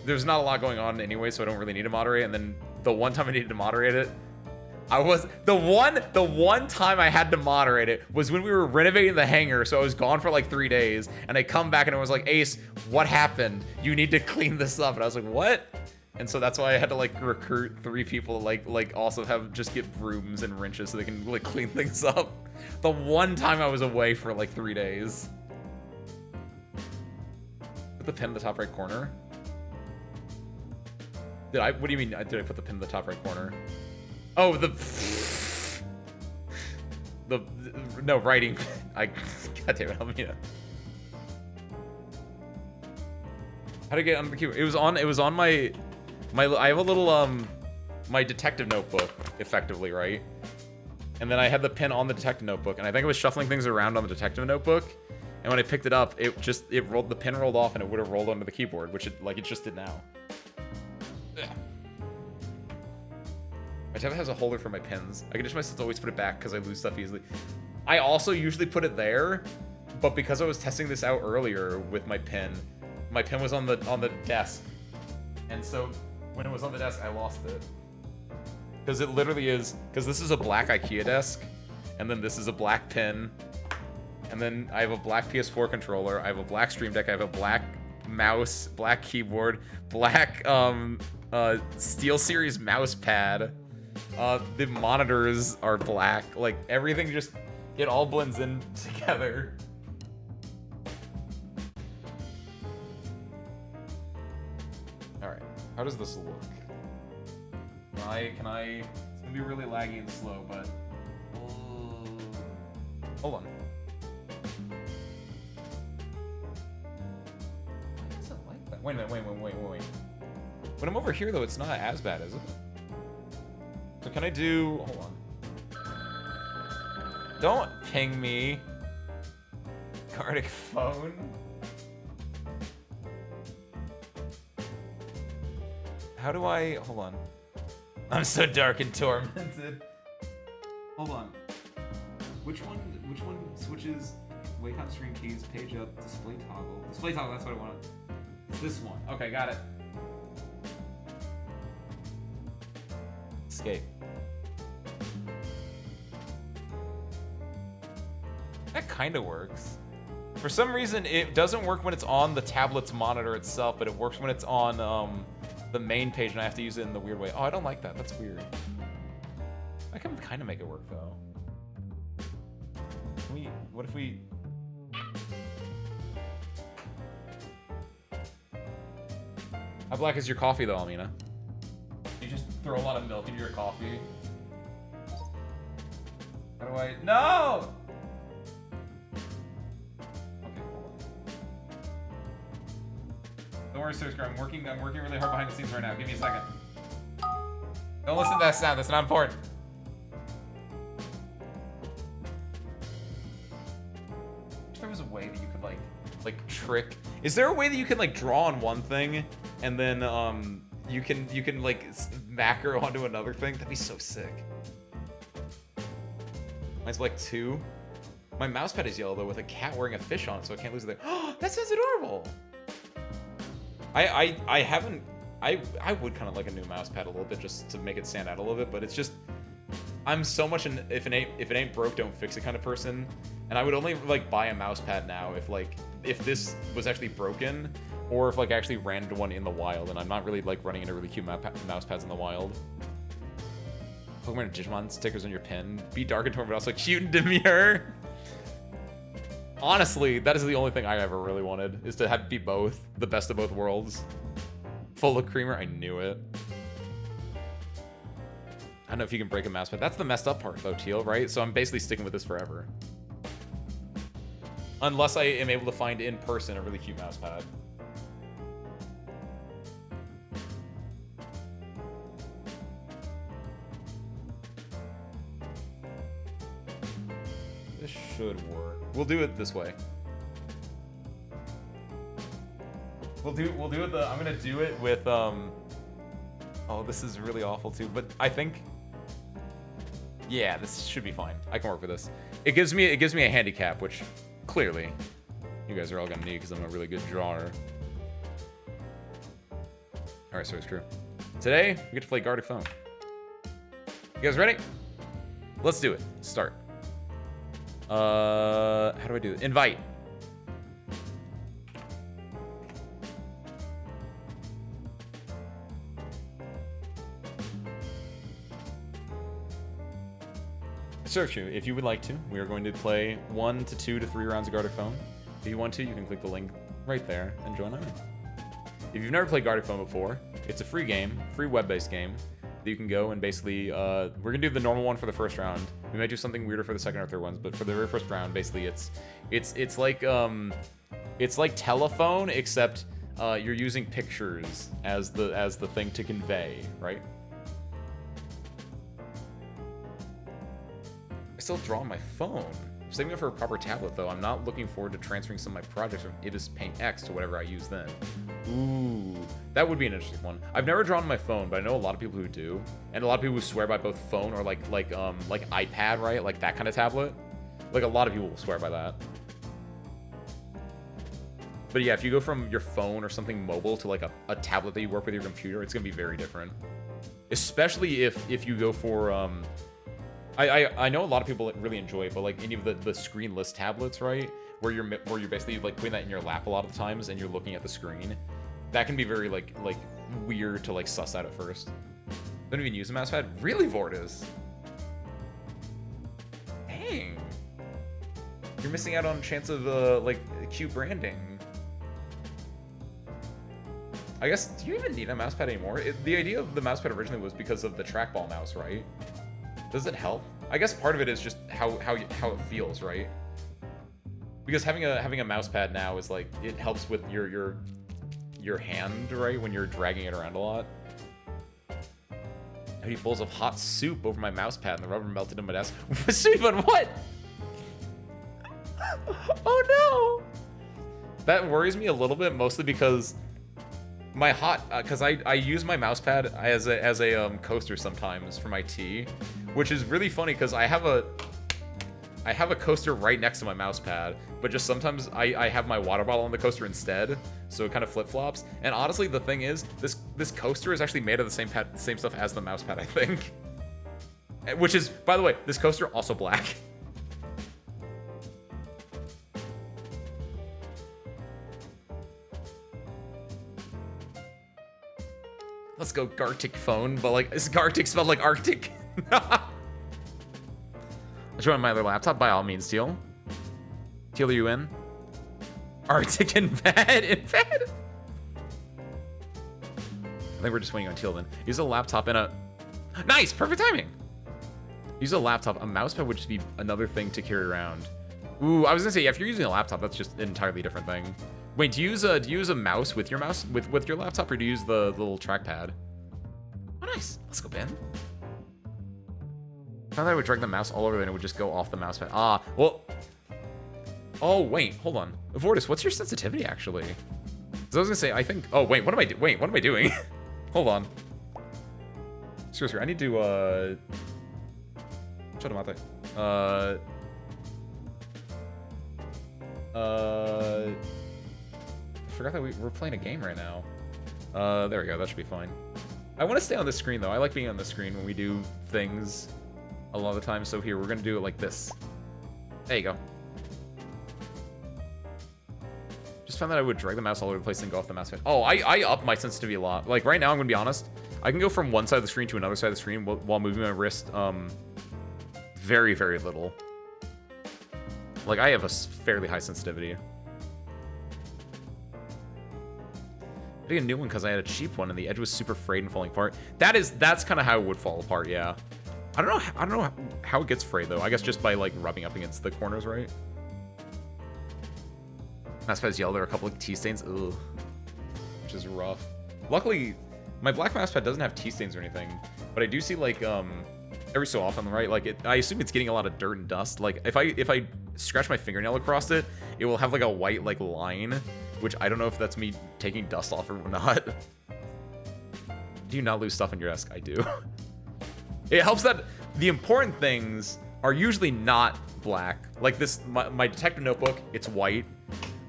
there's not a lot going on anyway, so I don't really need to moderate. And then the one time I needed to moderate it, the one time I had to moderate it was when we were renovating the hangar, so I was gone for like 3 days, and I come back and it was like, Ace, what happened? You need to clean this up. And I was like, what? And so that's why I had to like recruit 3 people to like also just get brooms and wrenches so they can like clean things up. The one time I was away for like 3 days. Put the pin in the top right corner. What do you mean? Did I put the pin in the top right corner? Oh, no, writing. God damn it, help me out. How to get under the keyboard? It was on my I have a little my detective notebook, effectively, right? And then I had the pin on the detective notebook, and I think I was shuffling things around on the detective notebook, and when I picked it up, the pin rolled off, and it would have rolled under the keyboard, which it just did now. My tablet has a holder for my pins. I can just myself always put it back because I lose stuff easily. I also usually put it there, but because I was testing this out earlier with my pin was on the desk, and so when it was on the desk, I lost it. Because it literally is, because this is a black IKEA desk, and then this is a black pin, and then I have a black PS4 controller, I have a black Stream Deck, I have a black mouse, black keyboard, black SteelSeries mouse pad. The monitors are black. Like, everything just, it all blends in together. Alright, how does this look? Can I, it's gonna be really laggy and slow, but, hold on. Why is it like that? Wait a minute, wait. When I'm over here, though, it's not as bad, is it? So can I do, hold on. Don't ping me. Gartic phone. How do I, hold on. I'm so dark and tormented. Hold on. Which one switches Wacom screen keys, page up, display toggle? Display toggle, that's what I wanted. It's this one. Okay, got it. Escape. That kind of works. For some reason, it doesn't work when it's on the tablet's monitor itself, but it works when it's on the main page, and I have to use it in the weird way. Oh, I don't like that. That's weird. I can kind of make it work, though. What if we... How black is your coffee, though, Almina? You just throw a lot of milk into your coffee. How do I... No! Okay, hold on. Don't worry, Sir Scrum. I'm working really hard behind the scenes right now. Give me a second. Don't listen to that sound. That's not important. If there was a way that you could like trick. Is there a way that you can like draw on one thing and then you can like macro onto another thing? That'd be so sick. Mine's like 2. My mouse pad is yellow though with a cat wearing a fish on it, so I can't lose it there. Oh, that sounds adorable. I would kind of like a new mouse pad a little bit just to make it stand out a little bit, but it's just, I'm so much an if it ain't broke, don't fix it kind of person, and I would only like buy a mouse pad now if this was actually broken, or if like I actually ran into one in the wild, and I'm not really like running into really cute mouse pads in the wild. Pokemon and Digimon stickers on your pin. Be dark and torn, but also cute and demure. Honestly, that is the only thing I ever really wanted, is to be both, the best of both worlds. Full of creamer, I knew it. I don't know if you can break a mouse pad. That's the messed up part though, Teal, right? So I'm basically sticking with this forever. Unless I am able to find in person a really cute mouse pad. This should work. We'll do it this way. We'll do it I'm gonna do it with oh, this is really awful too, but I think, yeah, this should be fine. I can work with this. It gives me a handicap, which clearly you guys are all gonna need because I'm a really good drawer. Alright, so it's true. Today we get to play Gartic Phone. You guys ready? Let's do it. Start. How do I do it? Invite. Search you if you would like to. We are going to play 1 to 2 to 3 rounds of Gartic Phone. If you want to, you can click the link right there and join on. If you've never played Gartic Phone before, it's a free game, free web-based game that you can go and basically, we're gonna do the normal one for the first round. We might do something weirder for the second or third ones, but for the very first round, basically, it's like telephone, except you're using pictures as the thing to convey, right? I still draw on my phone. saving it for a proper tablet, though. I'm not looking forward to transferring some of my projects from Ibis Paint X to whatever I use then. Ooh, that would be an interesting one. I've never drawn on my phone, but I know a lot of people who do, and a lot of people who swear by both phone or like iPad, right? Like that kind of tablet. Like a lot of people will swear by that. But yeah, if you go from your phone or something mobile to like a tablet that you work with your computer, it's gonna be very different. Especially if you go for I know a lot of people really enjoy it, but like any of the screenless tablets, right, where you're basically like putting that in your lap a lot of the times and you're looking at the screen, that can be very like weird to like suss out at first. Don't even use a mouse pad, really, Vortis? Dang, you're missing out on a chance of like cute branding. I guess, do you even need a mouse pad anymore? The idea of the mouse pad originally was because of the trackball mouse, right? Does it help? I guess part of it is just how it feels, right? Because having a mouse pad now is like, it helps with your hand, right, when you're dragging it around a lot. 80 bowls of hot soup over my mouse pad and the rubber melted in my desk. Soup on what? Oh no! That worries me a little bit, mostly because my because I use my mouse pad as a coaster sometimes for my tea, which is really funny because I have a coaster right next to my mouse pad, but just sometimes I have my water bottle on the coaster instead, so it kind of flip-flops. And honestly, the thing is, this coaster is actually made of the same stuff as the mouse pad, I think. Which is, by the way, this coaster also black. Let's go Gartic phone, but like, is Gartic spelled like Arctic? I join my other laptop, by all means, Teal. Teal, are you in? Arctic in bed? In bed? I think we're just waiting on Teal then. Use a laptop and a... Nice! Perfect timing! Use a laptop. A mouse pad would just be another thing to carry around. Ooh, I was gonna say, yeah, if you're using a laptop, that's just an entirely different thing. Wait, do you use a mouse with your with your laptop, or do you use the little trackpad? Oh, nice. Let's go, Ben. I thought I would drag the mouse all over and it would just go off the mouse pad. Ah, well. Oh, wait, hold on. Vortis, what's your sensitivity, actually? Because I was gonna say, I think... Oh, wait, what am I doing? Hold on. Seriously, I need to, Shut him out there. I forgot that we're playing a game right now. There we go, that should be fine. I want to stay on the screen, though. I like being on the screen when we do things a lot of the time. So here, we're gonna do it like this. There you go. Just found that I would drag the mouse all over the place and go off the mouse pad. Oh, I up my sensitivity a lot. Like, right now, I'm gonna be honest. I can go from one side of the screen to another side of the screen while moving my wrist, very, very little. Like, I have a fairly high sensitivity. I think a new one because I had a cheap one and the edge was super frayed and falling apart. That's kind of how it would fall apart, yeah. I don't know how it gets frayed though. I guess just by like rubbing up against the corners, right? Mouse pad's yellow. There are a couple of tea stains. Ugh, which is rough. Luckily, my black mouse pad doesn't have tea stains or anything, but I do see like every so often, right? Like I assume it's getting a lot of dirt and dust. Like if I scratch my fingernail across it, it will have like a white like line. Which I don't know if that's me taking dust off or not. Do you not lose stuff on your desk? I do. It helps that the important things are usually not black. Like this, my detective notebook, it's white.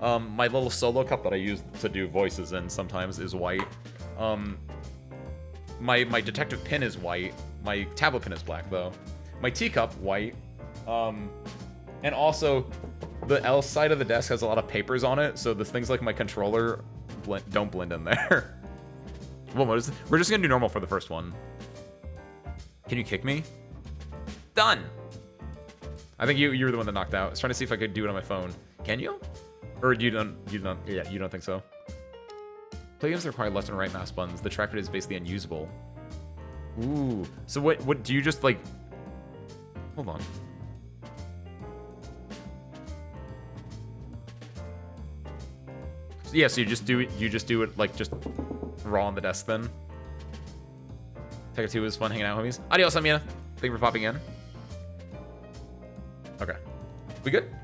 My little solo cup that I use to do voices in sometimes is white. My detective pin is white. My tablet pin is black though. My teacup, white. And also, the L side of the desk has a lot of papers on it, so the things like my controller don't blend in there. Well, we're just gonna do normal for the first one. Can you kick me? Done! I think you were the one that knocked out. I was trying to see if I could do it on my phone. Can you? Or you don't think so? Play games that require left and right mouse buttons. The trackpad is basically unusable. Ooh. So what do you just like... Hold on. Yeah, so you just do it like just raw on the desk then. Tekken 2 was fun hanging out, homies. Adios, Amina. Thank you for popping in. Okay. We good?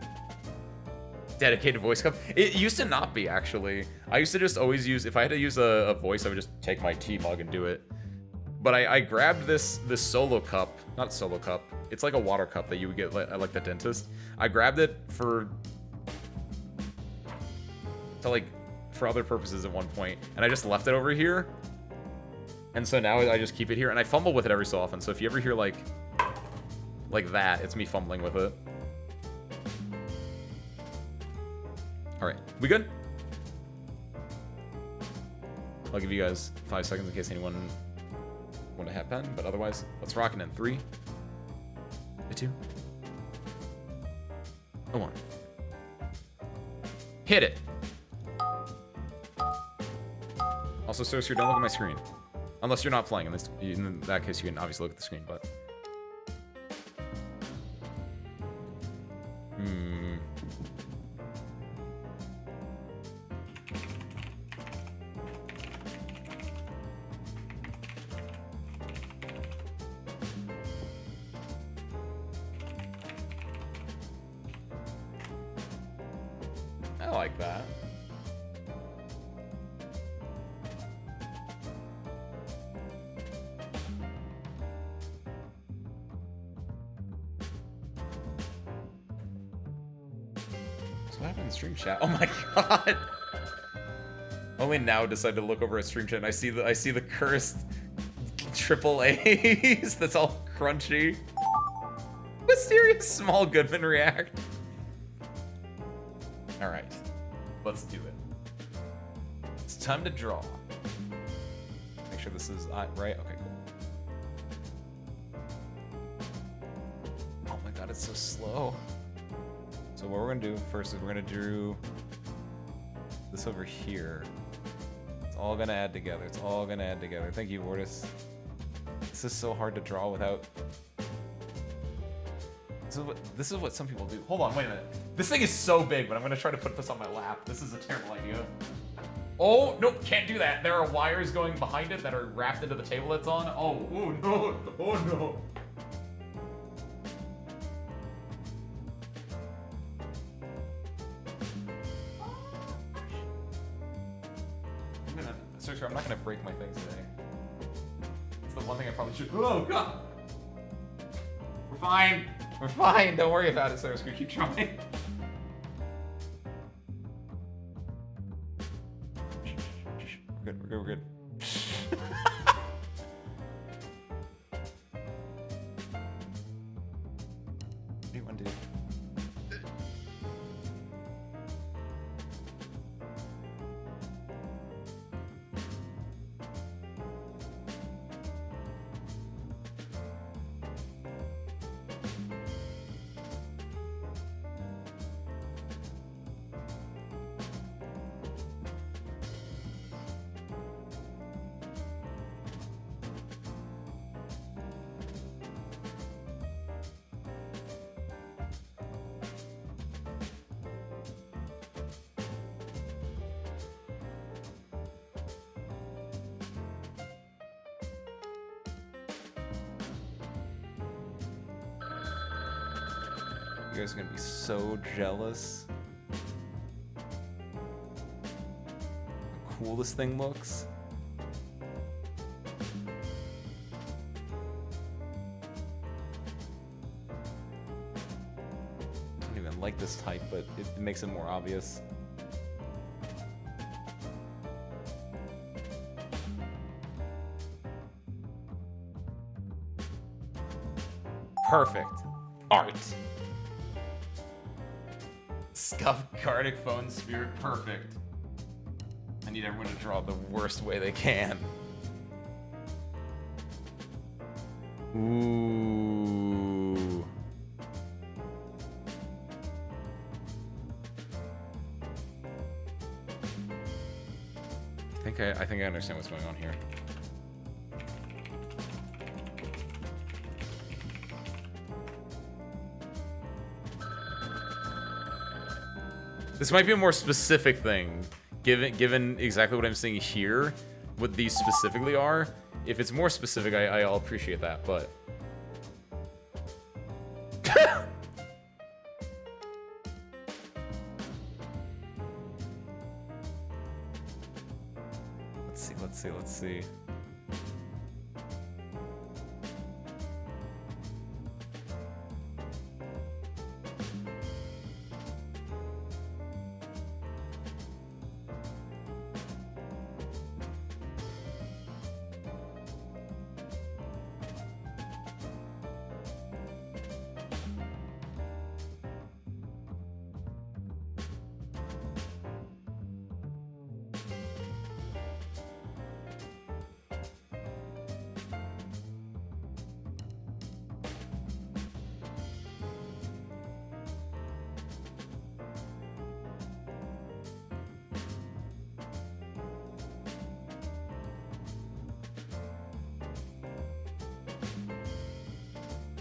Dedicated voice cup. It used to not be, actually. I used to just always use, if I had to use a voice, I would just take my tea mug and do it. But I grabbed this solo cup, not solo cup. It's like a water cup that you would get at like the dentist. I grabbed it for other purposes at one point, and I just left it over here. And so now I just keep it here, and I fumble with it every so often. So if you ever hear like that, it's me fumbling with it. All right, we good? I'll give you guys 5 seconds in case anyone want to happen, but otherwise, let's rock it in 3, a 2, a 1. Hit it. Also, Sorcerer, don't look at my screen. Unless you're not playing. In that case, you can obviously look at the screen, but... I like that. So what happened in stream chat? Oh my god! Only now decide to look over at stream chat and I see the cursed triple A's that's all crunchy. Mysterious Small Goodman react. Alright. Let's do it. It's time to draw. Make sure this is right. Okay, cool. Oh my god, it's so slow. So what we're gonna do first is we're gonna do this over here. It's all gonna add together. It's all gonna add together. Thank you, Vortis. This is so hard to draw without... This is what some people do. Hold on, wait a minute. This thing is so big, but I'm gonna try to put this on my lap. This is a terrible idea. Oh, nope, can't do that. There are wires going behind it that are wrapped into the table it's on. Oh, oh no, oh no. I'm not gonna break my things today. It's the one thing I probably should. Oh god! We're fine. We're fine. Don't worry about it, Sarah's gonna keep trying. We're good. We're good. We're good. What do you want to do? You guys are gonna be so jealous. How cool this thing looks. I don't even like this type, but it makes it more obvious. Perfect. Art. Scuffed Cardic Phone Spirit, perfect. I need everyone to draw the worst way they can. Ooh. I think I understand what's going on here. This might be a more specific thing, given exactly what I'm seeing here, what these specifically are. If it's more specific, I'll appreciate that, but... let's see.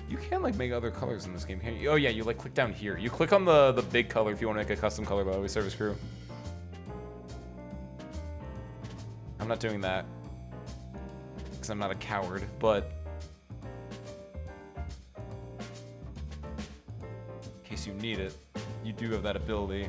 You can like make other colors in this game, can't you? Oh yeah, you like click down here. You click on the big color if you want to make a custom color by the way, Service Crew. I'm not doing that because I'm not a coward, but in case you need it, you do have that ability.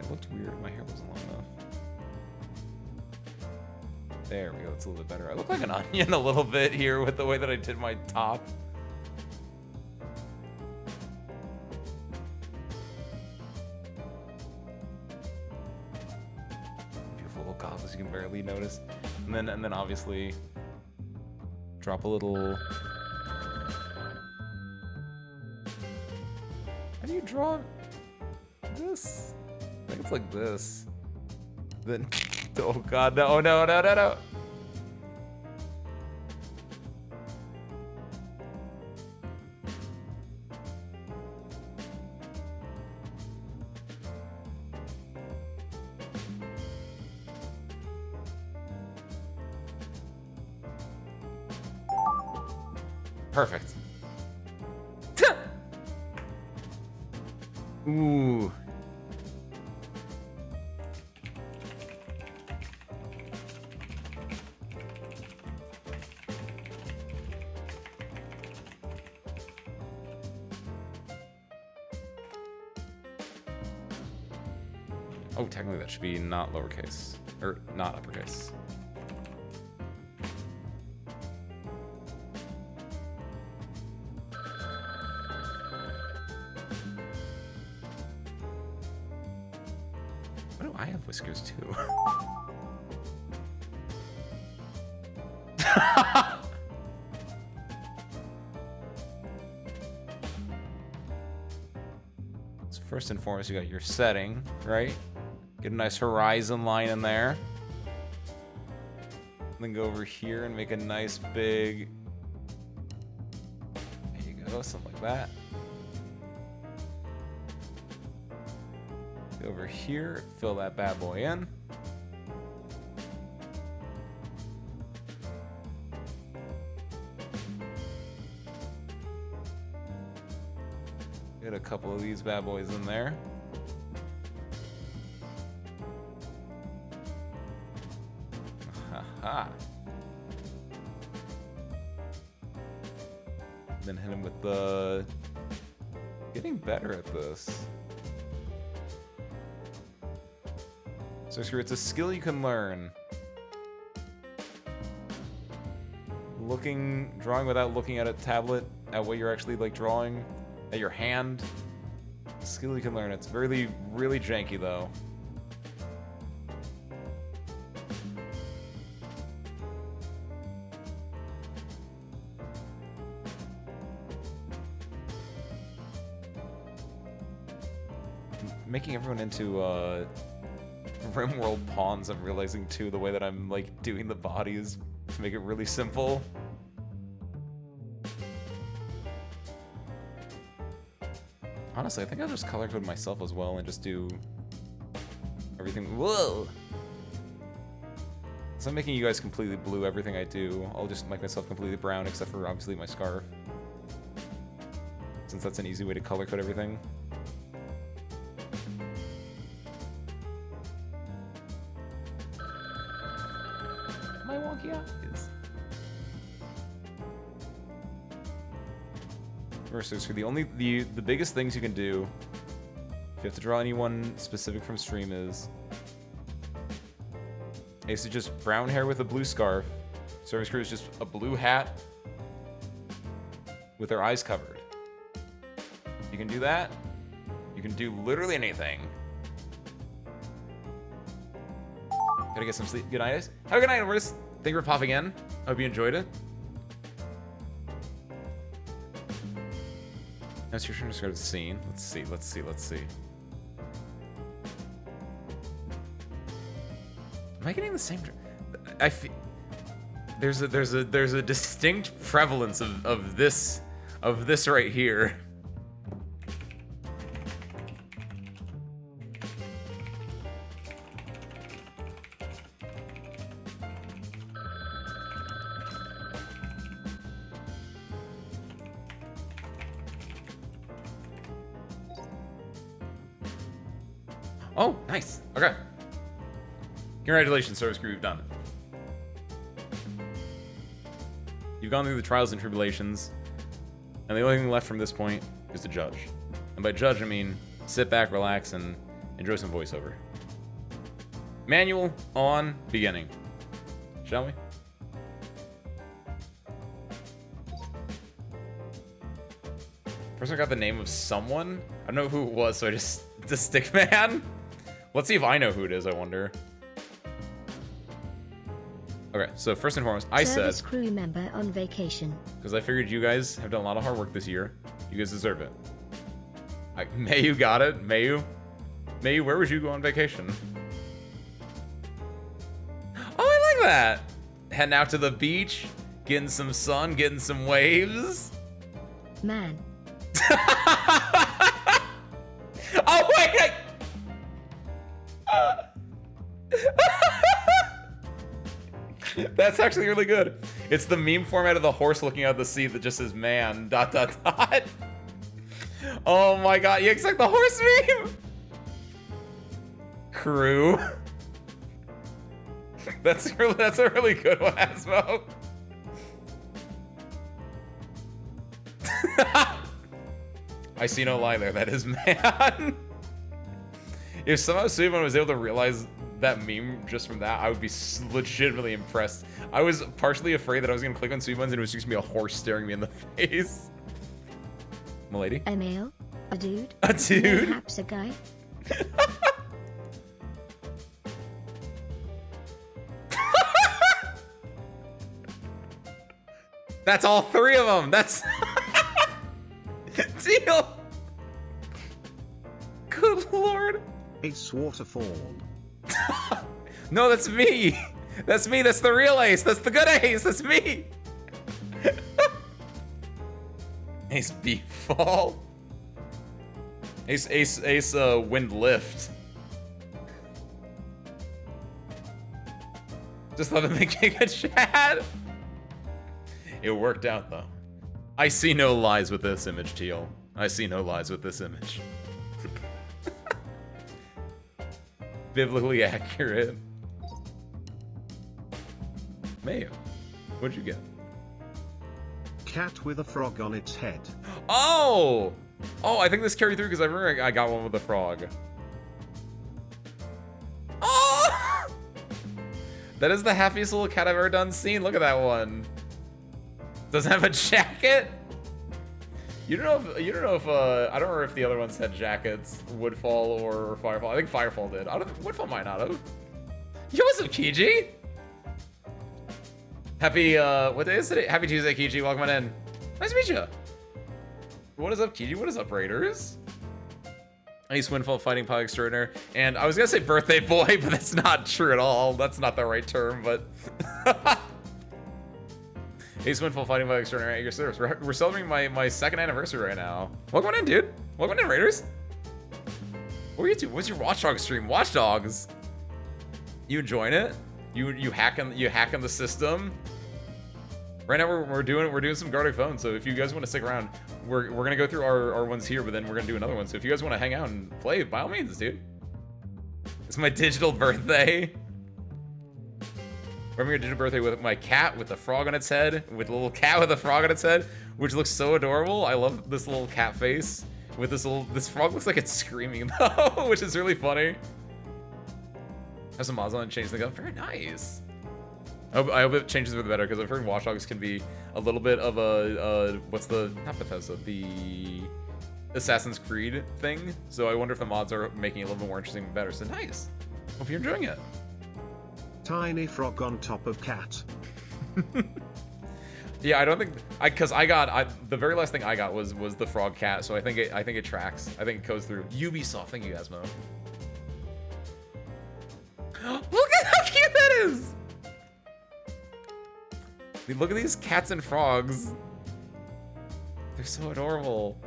It looked weird. My hair wasn't long enough. There we go. It's a little bit better. I look like an onion a little bit here with the way that I did my top. Beautiful little goggles you can barely notice. And then obviously drop a little. How do you draw this? I think it's like this. Then, oh god, no, no, no, no, no. Perfect. Ooh. Oh, technically that should be not lowercase, or not uppercase. Why do I have whiskers too? So first and foremost, you got your setting, right? Get a nice horizon line in there. Then go over here and make a nice big... There you go, something like that. Go over here, fill that bad boy in. Get a couple of these bad boys in there. Haha. Then hit him with the... Getting better at this. So screw, it's a skill you can learn. Drawing without looking at a tablet, at what you're actually like drawing, at your hand. A skill you can learn. It's really, really janky though. Making everyone into RimWorld pawns, I'm realizing too, the way that I'm like doing the bodies to make it really simple. Honestly, I think I'll just color code myself as well and just do everything. Whoa! So I'm making you guys completely blue, everything I do. I'll just make myself completely brown, except for obviously my scarf. Since that's an easy way to color code everything. My wonky eyes. The biggest things you can do if you have to draw anyone specific from stream is Ace is just brown hair with a blue scarf. Service crew is just a blue hat with their eyes covered. You can do that. You can do literally anything. Gotta get some sleep. Good night, Ace. Have a good night, Mortis. Thank you for popping in. I hope you enjoyed it. Now it's your turn to describe the scene. Let's see. Am I getting the same? I feel there's a distinct prevalence of this right here. Oh, nice. Okay. Congratulations, service crew. You've done it. You've gone through the trials and tribulations, and the only thing left from this point is to judge. And by judge, I mean sit back, relax, and enjoy some voiceover. Manual on beginning. Shall we? First, I got the name of someone. I don't know who it was, so I just the stick man. Let's see if I know who it is, I wonder. Okay, so first and foremost, I said... Service crew member on vacation. Because I figured you guys have done a lot of hard work this year. You guys deserve it. Mayu got it. Mayu, where would you go on vacation? Oh, I like that. Heading out to the beach, getting some sun, getting some waves. Man. Oh, wait! That's actually really good. It's the meme format of the horse looking out the sea that just says "man." ... Oh my god! You expect the horse meme? Crew. That's a really good one, Asmo. I see no lie there. That is man. If somehow Suimon was able to realize that meme just from that, I would be legitimately impressed. I was partially afraid that I was gonna click on Suimon's and it was just gonna be a horse staring me in the face. Milady? A male? A dude? A dude? Perhaps a guy? That's all three of them. That's deal. Good lord. Ace Waterfall. No, that's me. That's me. That's the real Ace. That's the good Ace. That's me. Ace Beefall. Ace Wind Lift. Just thought of making a chat. It worked out though. I see no lies with this image, Teal. I see no lies with this image. Biblically accurate. Mayo, what'd you get? Cat with a frog on its head. Oh! Oh, I think this carried through because I remember I got one with a frog. Oh! That is the happiest little cat I've ever done seen. Look at that one. Doesn't have a jacket? You don't know if I don't remember if the other ones had jackets, Woodfall or Firefall. I think Firefall did. Woodfall might not have. Yo, what's up, Kiji? Happy what day is it? Happy Tuesday, Kiji. Welcome on in. Nice to meet you. What is up, Kiji? What is up, Raiders? Ace Windfall fighting pilot extraordinaire. And I was gonna say birthday boy, but that's not true at all. That's not the right term, but Ace Windfall fighting pilot extraordinaire at your service. We're celebrating my second anniversary right now. Welcome on in, dude. Welcome on in, Raiders. What are you two? What's your Watch Dogs stream? Watch Dogs. You enjoying it? You hacking the system? Right now we're doing some Gartic Phone, so if you guys want to stick around, we're gonna go through our ones here, but then we're gonna do another one. So if you guys want to hang out and play, by all means, dude. It's my digital birthday. We're having a digital birthday with my cat with a frog on its head, with a little cat with a frog on its head, which looks so adorable. I love this little cat face. With this frog looks like it's screaming though, which is really funny. Have some mods on and change things up. Very nice. I hope it changes for the better, because I've heard Watch Dogs can be a little bit of a not Bethesda, the Assassin's Creed thing. So I wonder if the mods are making it a little bit more interesting and better. So nice. Hope you're enjoying it. Tiny frog on top of cat. Yeah, I don't think because the very last thing I got was the frog cat. So I think it tracks. I think it goes through. Ubisoft. Thank you, Asmo. Look at how cute that is. Look at these cats and frogs. They're so adorable.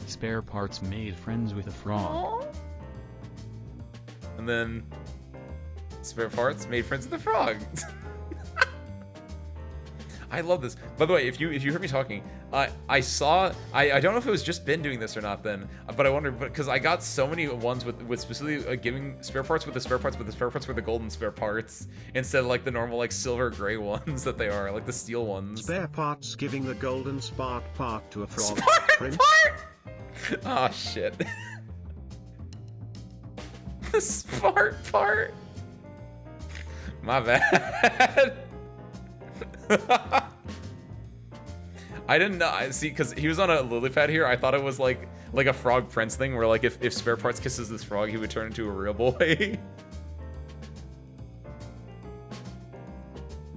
Spare Parts made friends with a frog. Aww. And then Spare Parts made friends with the frog. I love this. By the way, if you heard me talking, I don't know if it was just Ben doing this or not then, but I wonder, because I got so many ones with specifically giving spare parts with the spare parts, but the spare parts were the golden spare parts instead of like the normal like silver gray ones that they are, like the steel ones. Spare parts giving the golden spark part to a frog. Spark Prince. part? Oh shit. The spark part? My bad. I didn't know. See, because he was on a lily pad here. I thought it was like a frog prince thing, where like if Spare Parts kisses this frog, he would turn into a real boy.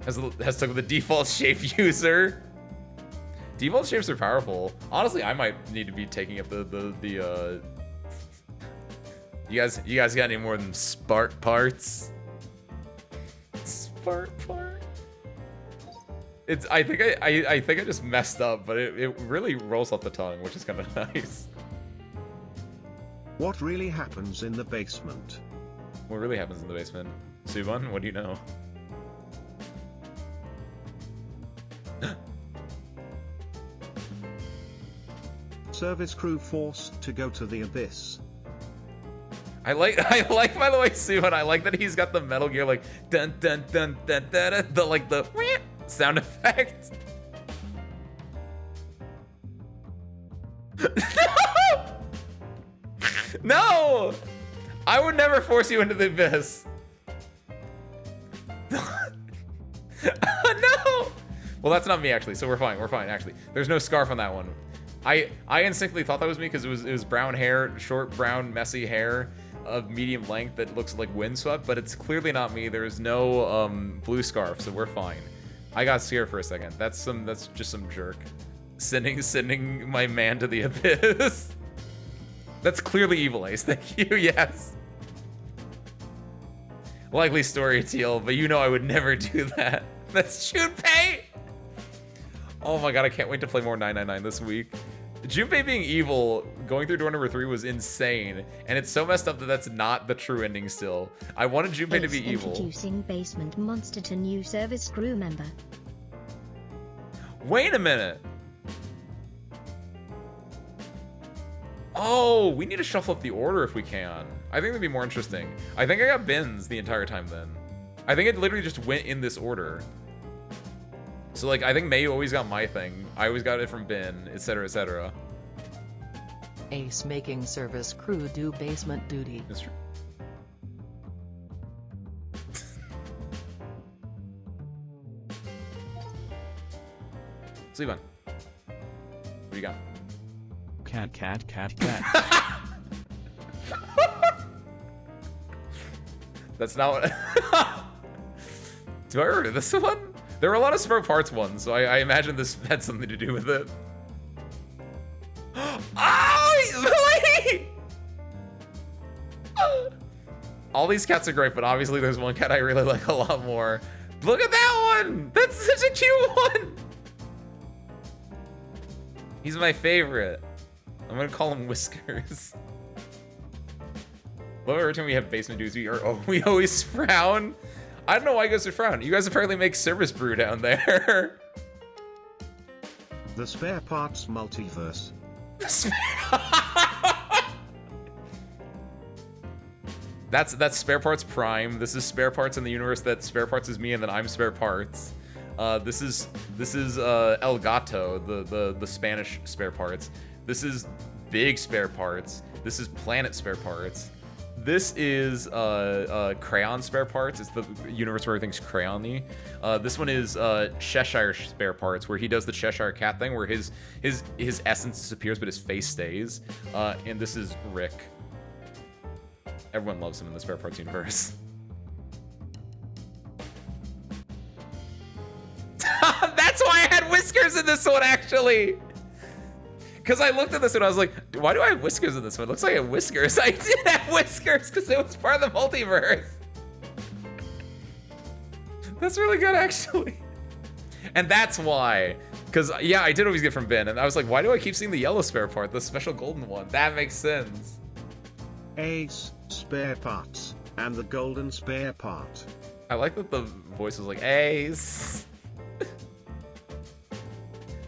has took the default shape user. Default shapes are powerful. Honestly, I might need to be taking up the You guys got any more than spark parts? Spark part. I think I just messed up, but it really rolls off the tongue, which is kind of nice. What really happens in the basement? What really happens in the basement? Subon, what do you know? Service crew forced to go to the abyss. I like by the way, Subon, I like that he's got the Metal Gear like dun dun dun dun dun, dun the like the sound effect. No! No! I would never force you into the abyss. No! Well, that's not me actually, so we're fine actually. There's no scarf on that one. I instinctively thought that was me because it was brown hair, short brown messy hair of medium length that looks like windswept, but it's clearly not me. There's no blue scarf, so we're fine. I got scared for a second. That's just some jerk sending my man to the abyss. That's clearly Evil Ace. Thank you. Yes. Likely story, Teal, but you know I would never do that. That's Junpei. Oh my god, I can't wait to play more 999 this week. Junpei being evil, going through door number 3 was insane, and it's so messed up that that's not the true ending still. I wanted Junpei to be evil. Introducing Basement Monster to new service crew member. Wait a minute. Oh, we need to shuffle up the order if we can. I think that'd be more interesting. I think I got bins the entire time then. I think it literally just went in this order. So like, I think May always got my thing. I always got it from bin, etc., etc. Ace making service crew do basement duty. That's true. Sleep on. What do you got? Cat. That's not what... Do I remember this one? There were a lot of spare parts ones, so I imagine this had something to do with it. Oh, lady! All these cats are great, but obviously there's one cat I really like a lot more. Look at that one! That's such a cute one! He's my favorite. I'm gonna call him Whiskers. Well, every time we have basement dudes, we always frown. I don't know why you guys are frowning. You guys apparently make service brew down there. The spare parts multiverse. That's Spare Parts Prime. This is Spare Parts in the universe that Spare Parts is me, and then I'm Spare Parts. This is El Gato, the Spanish Spare Parts. This is Big Spare Parts. This is Planet Spare Parts. This is Crayon Spare Parts. It's the universe where everything's crayon-y. This one is Cheshire Spare Parts, where he does the Cheshire Cat thing, where his essence disappears but his face stays. And this is Rick. Everyone loves him in the Spare Parts universe. That's why I had whiskers in this one, actually. Because I looked at this and I was like, why do I have whiskers in this one? It looks like I have whiskers. I did have whiskers because it was part of the multiverse. That's really good, actually. And that's why. Because, yeah, I did always get from Ben. And I was like, why do I keep seeing the yellow spare part, the special golden one? That makes sense. Ace Spare Parts and the golden spare part. I like that the voice was like, Ace.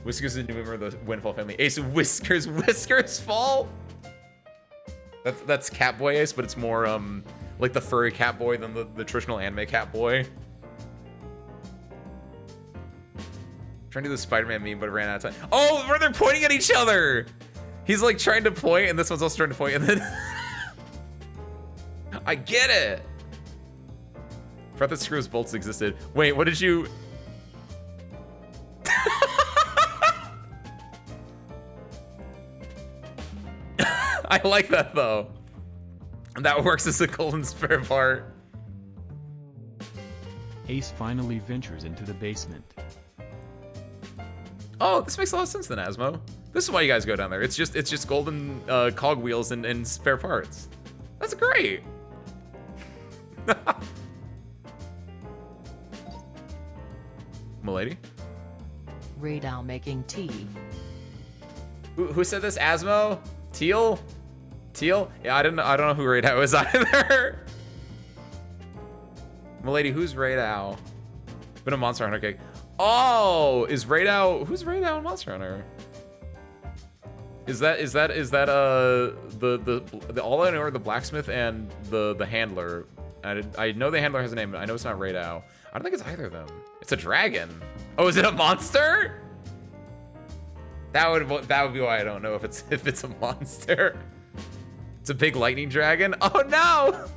Whiskers is a new member of the Windfall family. Ace Whiskers Fall? That's Catboy Ace, but it's more like the furry Catboy than the traditional anime Catboy. Trying to do the Spider-Man meme, but it ran out of time. Oh, where they're pointing at each other! He's like trying to point, and this one's also trying to point, and then... I get it! Forgot that Screws Bolts existed. Wait, what did you... I like that, though. That works as a golden spare part. Ace finally ventures into the basement. Oh, this makes a lot of sense then, Asmo. This is why you guys go down there. It's just golden cogwheels and spare parts. That's great. Milady? Radal making tea. Who said this? Asmo? Teal? Teal? Yeah, I don't know who Radau is either. Milady, who's Radau? Been a Monster Hunter cake. Oh, is Radau? Who's Radau in Monster Hunter? Is that the all I know are the blacksmith and the handler. I know the handler has a name, but I know it's not Radau. I don't think it's either of them. It's a dragon. Oh, is it a monster? That would be why I don't know if it's a monster. It's a big lightning dragon. Oh no!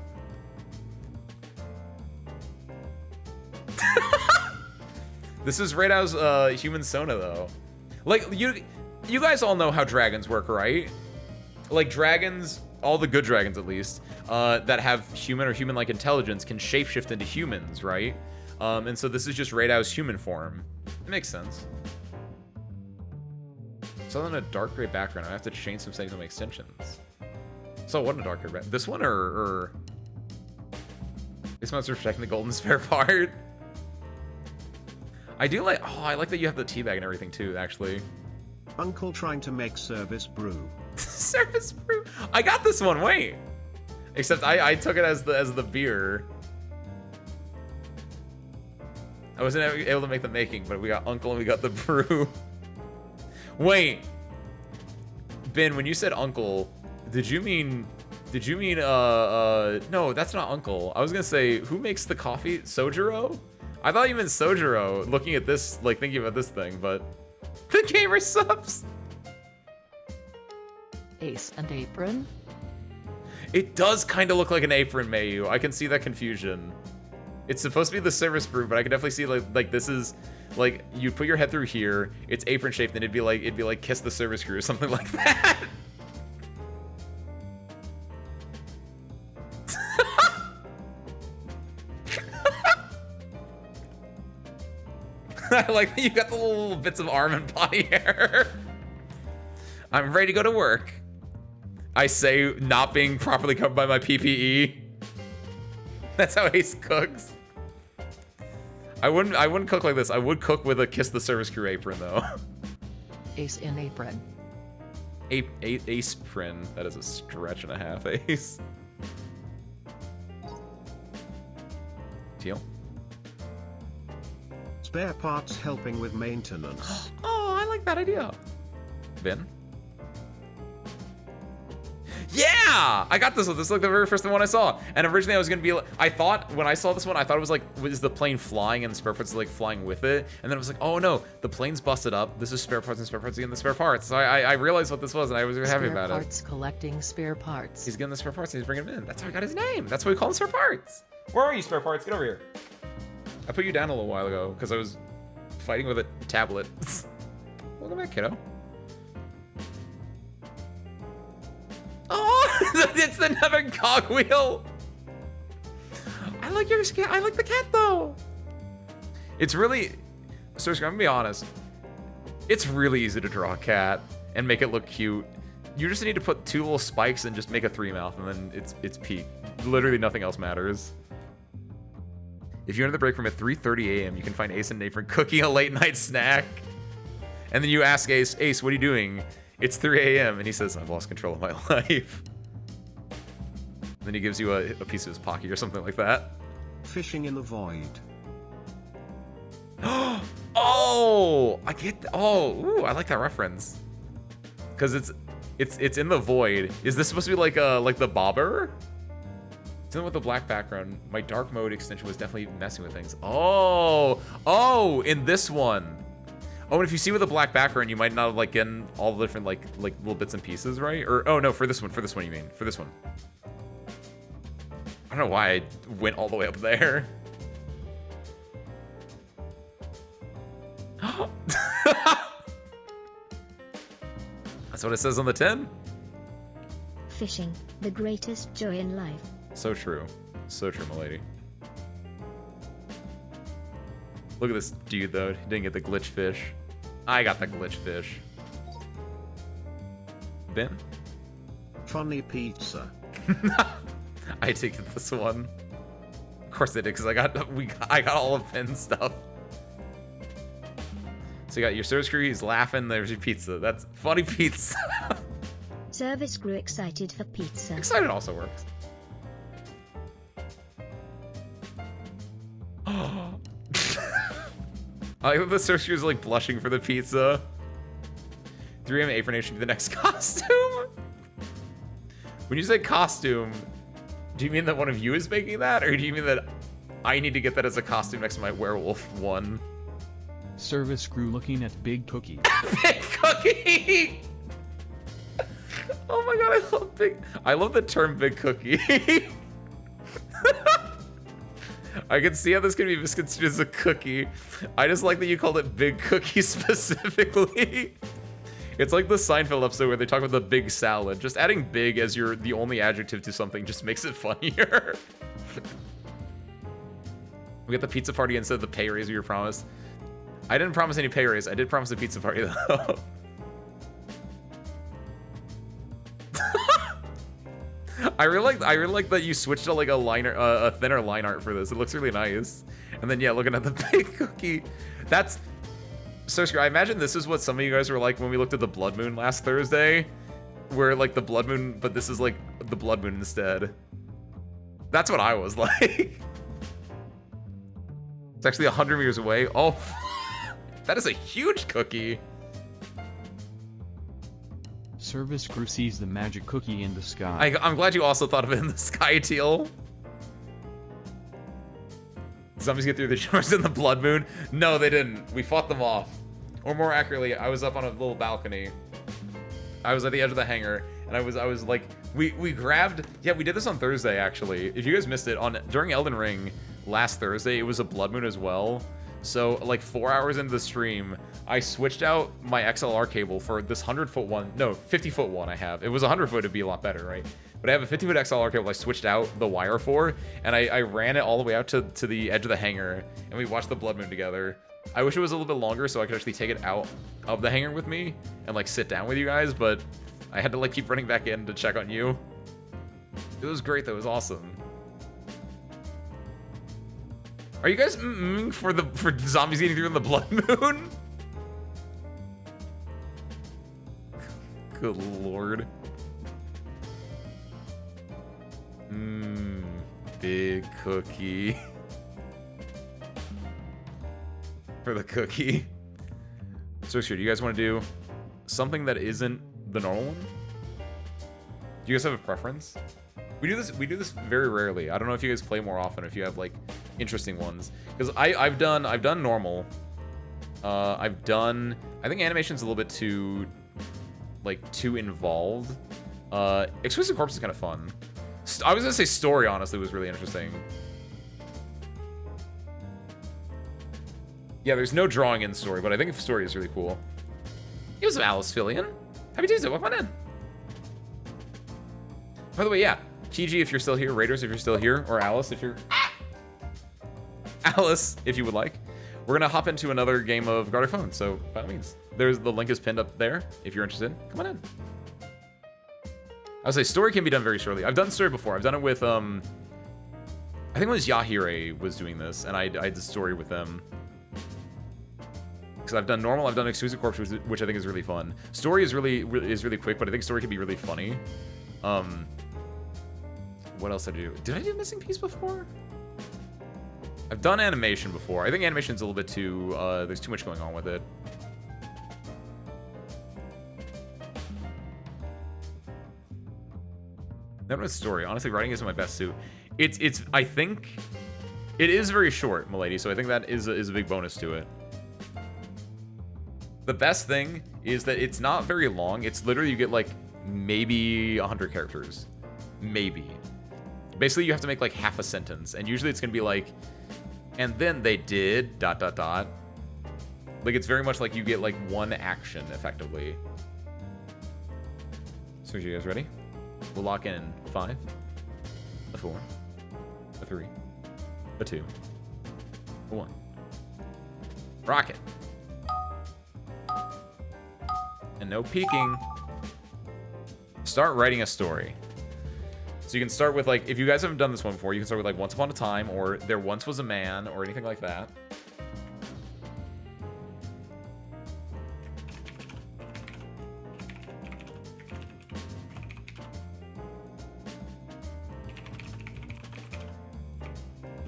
This is Radau's human Sona though. Like you guys all know how dragons work, right? Like dragons, all the good dragons at least, that have human or human-like intelligence can shapeshift into humans, right? And so this is just Radau's human form. It makes sense. So on a dark gray background, I have to change some settings on my extensions. So what a dark gray background? This one or this monster's protecting the golden spare part. I do like. Oh, I like that you have the teabag and everything too. Actually. Uncle trying to make service brew. Service brew. I got this one. Wait. Except I took it as the beer. I wasn't able to make the making, but we got Uncle and we got the brew. Wait. Ben, when you said Uncle, did you mean no, that's not Uncle. I was gonna say, who makes the coffee? Sojiro? I thought you meant Sojiro, looking at this, like thinking about this thing, but the gamer subs. Ace and apron. It does kind of look like an apron, Mayu. I can see that confusion. It's supposed to be the service brew, but I can definitely see like this is like you put your head through here. It's apron shaped, and it'd be like kiss the service crew or something like that. I like that you got the little bits of arm and body hair. I'm ready to go to work. I say, not being properly covered by my PPE. That's how Ace cooks. I wouldn't cook like this. I would cook with a kiss the service crew apron though. Ace in apron. Ace prin. That is a stretch and a half, Ace. Teal. Spare parts helping with maintenance. Oh, I like that idea. Ben? Yeah, I got this one. This is like the very first one I saw. And originally I was gonna be like, I thought when I saw this one, I thought it was like, was the plane flying and the spare parts like flying with it? And then I was like, oh no, the plane's busted up. This is spare parts and spare parts getting the spare parts. So I realized what this was and I was very happy about Spare it. parts collecting spare parts. He's getting the spare parts and he's bringing them in. That's how I got his name. That's why we call him spare parts. Where are you, spare parts? Get over here. I put you down a little while ago because I was fighting with a tablet. Welcome back, kiddo. Oh, it's the Nevin cogwheel. I like your skin. I like the cat though. It's really, Sergio, I'm gonna be honest. It's really easy to draw a cat and make it look cute. You just need to put 2 little spikes and just make a 3 mouth, and then it's peak. Literally nothing else matters. If you enter the break room at 3:30 a.m., you can find Ace and Nathan cooking a late night snack. And then you ask Ace, Ace, what are you doing? It's 3 a.m. and he says, I've lost control of my life. And then he gives you a piece of his pocket or something like that. Fishing in the void. Oh, I get. Ooh, I like that reference. Cause it's in the void. Is this supposed to be like the bobber? Something with the black background. My dark mode extension was definitely messing with things. Oh, in this one. Oh, and if you see with a black background, you might not have like getting all the different like little bits and pieces, right? Or oh no, for this one you mean for this one. I don't know why I went all the way up there. That's what it says on the tin. Fishing, the greatest joy in life. So true, my lady. Look at this dude though. He didn't get the glitch fish. I got the glitch fish. Ben? Funny pizza. I take this one. Of course I did, because I got all of Ben's stuff. So you got your service crew, he's laughing, there's your pizza. That's funny pizza. Service crew excited for pizza. Excited also works. I like that the service crew is like blushing for the pizza. 3M apron should be the next costume. When you say costume, do you mean that one of you is making that? Or do you mean that I need to get that as a costume next to my werewolf one? Service crew looking at Big Cookie. Big Cookie! Oh my god, I love the term Big Cookie. I can see how this can be misconstrued as a cookie. I just like that you called it Big Cookie specifically. It's like the Seinfeld episode where they talk about the big salad. Just adding big as the only adjective to something just makes it funnier. We got the pizza party instead of the pay raise we were promised. I didn't promise any pay raise. I did promise a pizza party though. I really like that you switched to like a thinner line art for this. It looks really nice. And then yeah, looking at the Big Cookie, that's so scary. I imagine this is what some of you guys were like when we looked at the Blood Moon last Thursday, where like the Blood Moon, but this is like the Blood Moon instead. That's what I was like. It's actually 100 meters away. Oh, that is a huge cookie. Service crew sees the magic cookie in the sky. I'm glad you also thought of it in the sky, Teal. Zombies get through the shores in the Blood Moon. No, they didn't. We fought them off. Or more accurately, I was up on a little balcony. I was at the edge of the hangar, and I was like, we grabbed. Yeah, we did this on Thursday actually. If you guys missed it, during Elden Ring last Thursday, it was a Blood Moon as well. So like 4 hours into the stream, I switched out my XLR cable for this 100-foot one. No, 50-foot one I have. It was 100-foot, it'd be a lot better, right? But I have a 50-foot XLR cable I switched out the wire for, and I ran it all the way out to the edge of the hangar, and we watched the Blood Moon together. I wish it was a little bit longer so I could actually take it out of the hangar with me and like sit down with you guys, but I had to like keep running back in to check on you. It was great though, it was awesome. Are you guys for zombies eating through in the Blood Moon? Good lord. Big cookie. For the cookie. So sure, do you guys want to do something that isn't the normal one? you guys have a preference? We do this very rarely. I don't know if you guys play more often, if you have like interesting ones. Because I've done normal. I think animation's a little bit too involved. Exquisite Corpse is kind of fun. I was gonna say story, honestly, was really interesting. Yeah, there's no drawing in story, but I think story is really cool. He was Alice Fillion. Happy Tuesday, welcome on in. By the way, yeah, Kiji, if you're still here, Raiders, if you're still here, or Alice, if you're... Alice, if you would like. We're gonna hop into another game of Gartic Phone, so by all means. The link is pinned up there, if you're interested. Come on in. I would say story can be done very shortly. I've done story before. I've done it with, I think it was Yahire was doing this, and I did story with them. Because I've done normal, I've done Exquisite Corpse, which I think is really fun. Story is really quick, but I think story can be really funny. What else did I do? Did I do Missing Piece before? I've done animation before. I think animation's a little bit too, there's too much going on with it. That was story. Honestly, writing isn't my best suit. I think, it is very short, milady, so I think that is a big bonus to it. The best thing is that it's not very long. It's literally, you get like maybe 100 characters. Maybe. Basically, you have to make like half a sentence. And usually it's going to be like, and then they did ... Like, it's very much like you get like one action, effectively. So, are you guys ready? We'll lock in 5, a 4, a 3, a 2, a 1. Rocket. And no peeking. Start writing a story. So you can start with, like, if you guys haven't done this one before, you can start with, like, Once Upon a Time, or There Once Was a Man, or anything like that.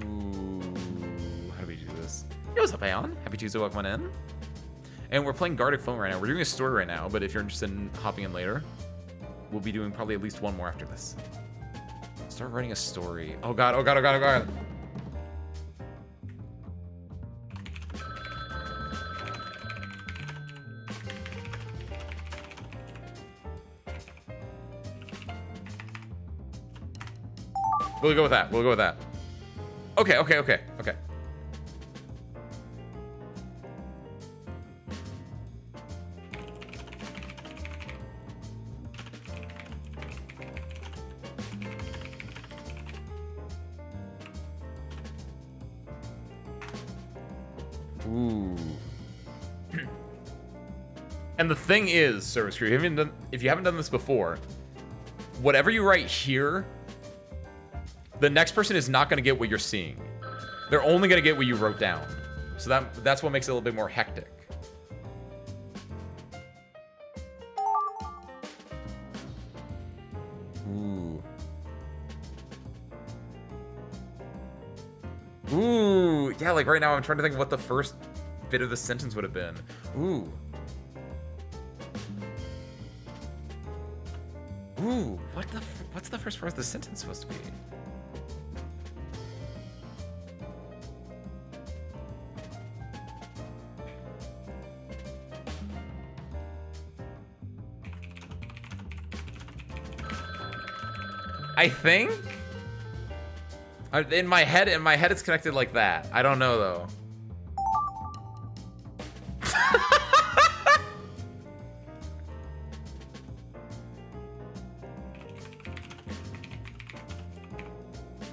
Ooh, how do we do this? Yo, what's up, Aeon? Happy Tuesday, welcome on in. And we're playing Gartic Phone right now. We're doing a story right now, but if you're interested in hopping in later, we'll be doing probably at least one more after this. Start writing a story. Oh god, oh god, oh god, oh god. We'll go with that. We'll go with that. Okay, okay, okay, okay. Ooh. And the thing is, Service Crew, if you haven't done this before, whatever you write here, the next person is not going to get what you're seeing. They're only going to get what you wrote down. So that's what makes it a little bit more hectic. Ooh. Ooh. Yeah, like right now I'm trying to think of what the first bit of the sentence would have been. Ooh. Ooh. What's the first part of the sentence supposed to be? I think in my head it's connected like that. I don't know though.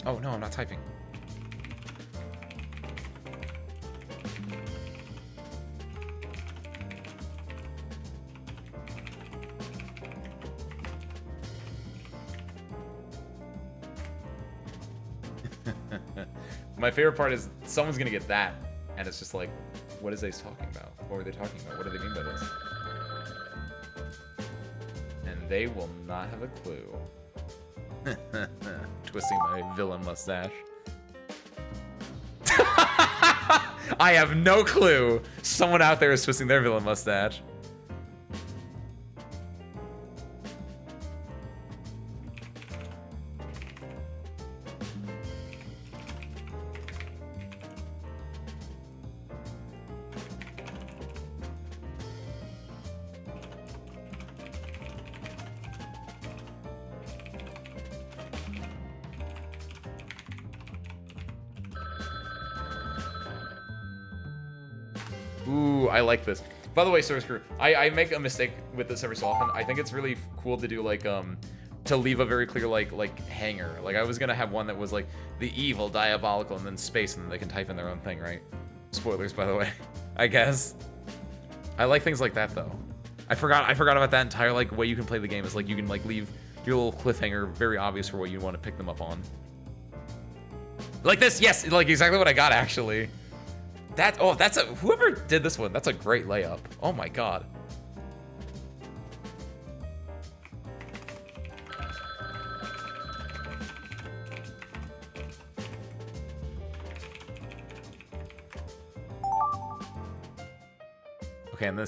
Oh no, I'm not typing. My favorite part is someone's gonna get that, and it's just like, what is Ace talking about? What were they talking about? What do they mean by this? And they will not have a clue. Twisting my villain mustache. I have no clue. Someone out there is twisting their villain mustache. Ooh, I like this. By the way, Service Crew, I make a mistake with this every so often. I think it's really cool to do like to leave a very clear like hanger. Like I was gonna have one that was like the evil, diabolical, and then space, and then they can type in their own thing, right? Spoilers, by the way. I guess. I like things like that though. I forgot about that entire like way you can play the game. Is like you can like leave your little cliffhanger very obvious for what you want to pick them up on. Like this, yes, like exactly what I got actually. That's whoever did this one, that's a great layup. Oh my god. Okay, and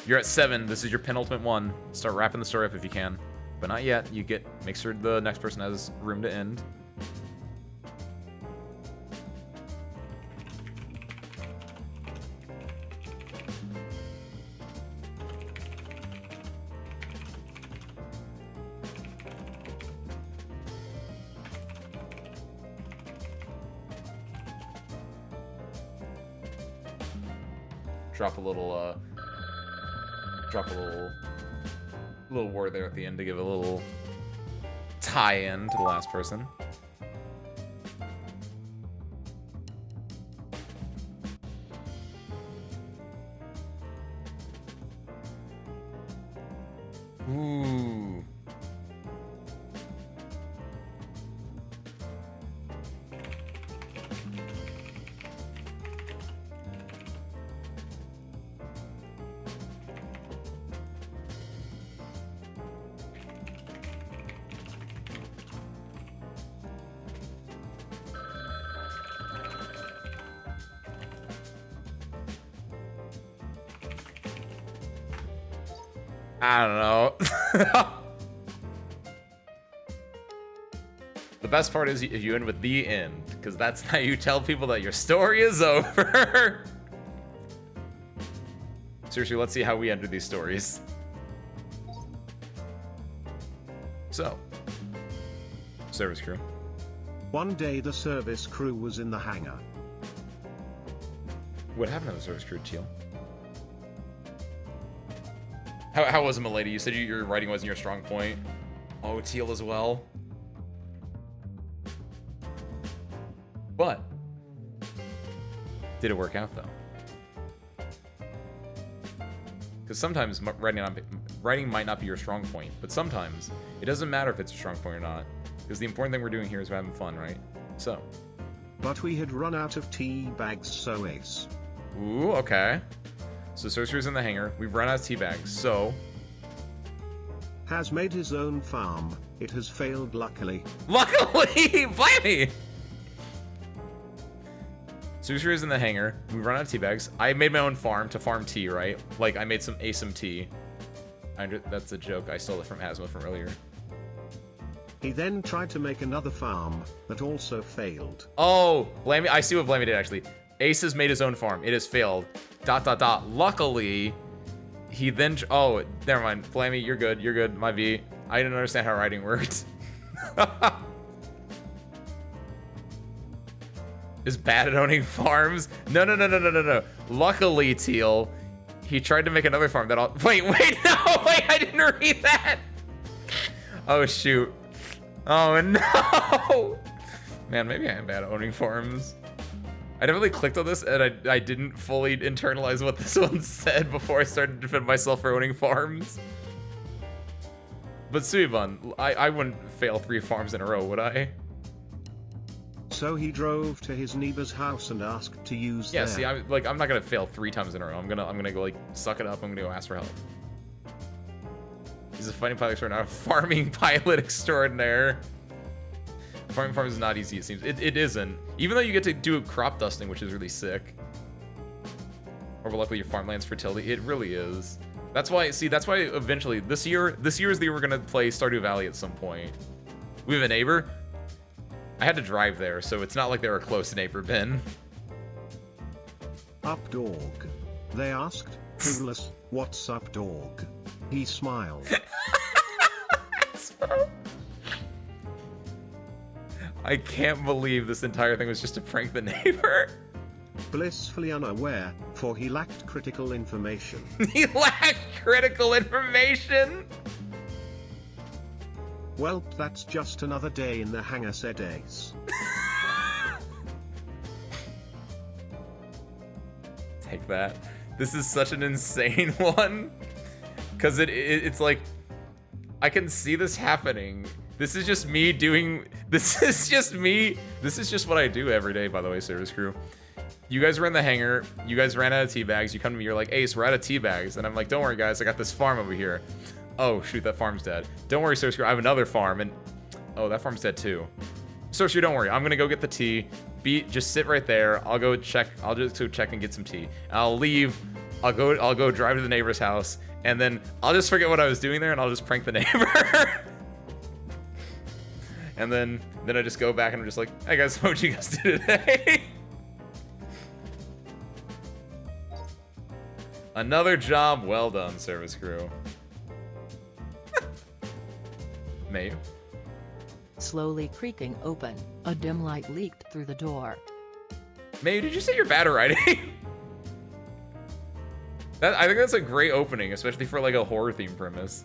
you're at 7. This is your penultimate one. Start wrapping the story up if you can. But not yet. Make sure the next person has room to end. Drop a little word there at the end to give a little tie-in to the last person. Ooh. I don't know. The best part is if you end with the end, because that's how you tell people that your story is over. Seriously, let's see how we enter these stories. So, service crew. One day the service crew was in the hangar. What happened to the service crew, Teal? How was it, milady? You said your writing wasn't your strong point. Oh, Teal as well. But did it work out though? Because sometimes writing might not be your strong point, but sometimes it doesn't matter if it's a strong point or not. Because the important thing we're doing here is we're having fun, right? So. But we had run out of tea bags, so Ace. Ooh, okay. So Sorcerer's in the hangar. We've run out of tea bags, so... Has made his own farm. It has failed luckily. Luckily! Blimey! Sorcerer's in the hangar. We run out of tea bags. I made my own farm to farm tea, right? Like, I made some ASIM tea. That's a joke. I stole it from Hazma from earlier. He then tried to make another farm, that also failed. Oh! Blamey, I see what Blamey did, actually. Ace has made his own farm. It has failed. ... Luckily, he then... Oh, never mind. Blamey, you're good. You're good. My V. I didn't understand how writing worked. Is bad at owning farms? No. Luckily, Teal, he tried to make another farm that all... Wait, no! Wait, I didn't read that! Oh, shoot. Oh, no! Man, maybe I am bad at owning farms. I definitely clicked on this, and I didn't fully internalize what this one said before I started to defend myself for owning farms. But Suivan, I wouldn't fail 3 farms in a row, would I? So he drove to his neighbor's house and asked to use Yeah, see, I'm not gonna fail 3 times in a row. I'm gonna go like suck it up. I'm gonna go ask for help. He's a fighting pilot extraordinaire, not a farming pilot extraordinaire. Farming farms is not easy, it seems. It isn't. Even though you get to do crop dusting, which is really sick. Overluckily your farmland's fertility. It really is. That's why eventually, this year is the year we're gonna play Stardew Valley at some point. We have a neighbor. I had to drive there, so it's not like they're a close neighbor, Ben. Up dog. They asked, Clueless, what's up dog? He smiled. I can't believe this entire thing was just to prank the neighbor. blissfully unaware, for he lacked critical information. He lacked critical information. Well, that's just another day in the hangar, said Ace. Take that. This is such an insane one. Because it's like, I can see this happening. This is just me doing, this is just what I do every day, by the way, service crew. You guys were in the hangar, you guys ran out of tea bags, you come to me, you're like, Ace, we're out of tea bags. And I'm like, don't worry guys, I got this farm over here. Oh shoot, that farm's dead. Don't worry, service crew, I have another farm, and oh, that farm's dead too. Service crew, don't worry, I'm gonna go get the tea. Just sit right there. I'll go check. I'll just go check and get some tea. And I'll leave. I'll go drive to the neighbor's house, and then I'll just forget what I was doing there, and I'll just prank the neighbor. And then I just go back and I'm just like, hey guys, what'd you guys do today? Another job well done, service crew. Maeve. Slowly creaking open, a dim light leaked through the door. Maeve, did you say you're bad at writing? I think that's a great opening, especially for like a horror theme premise.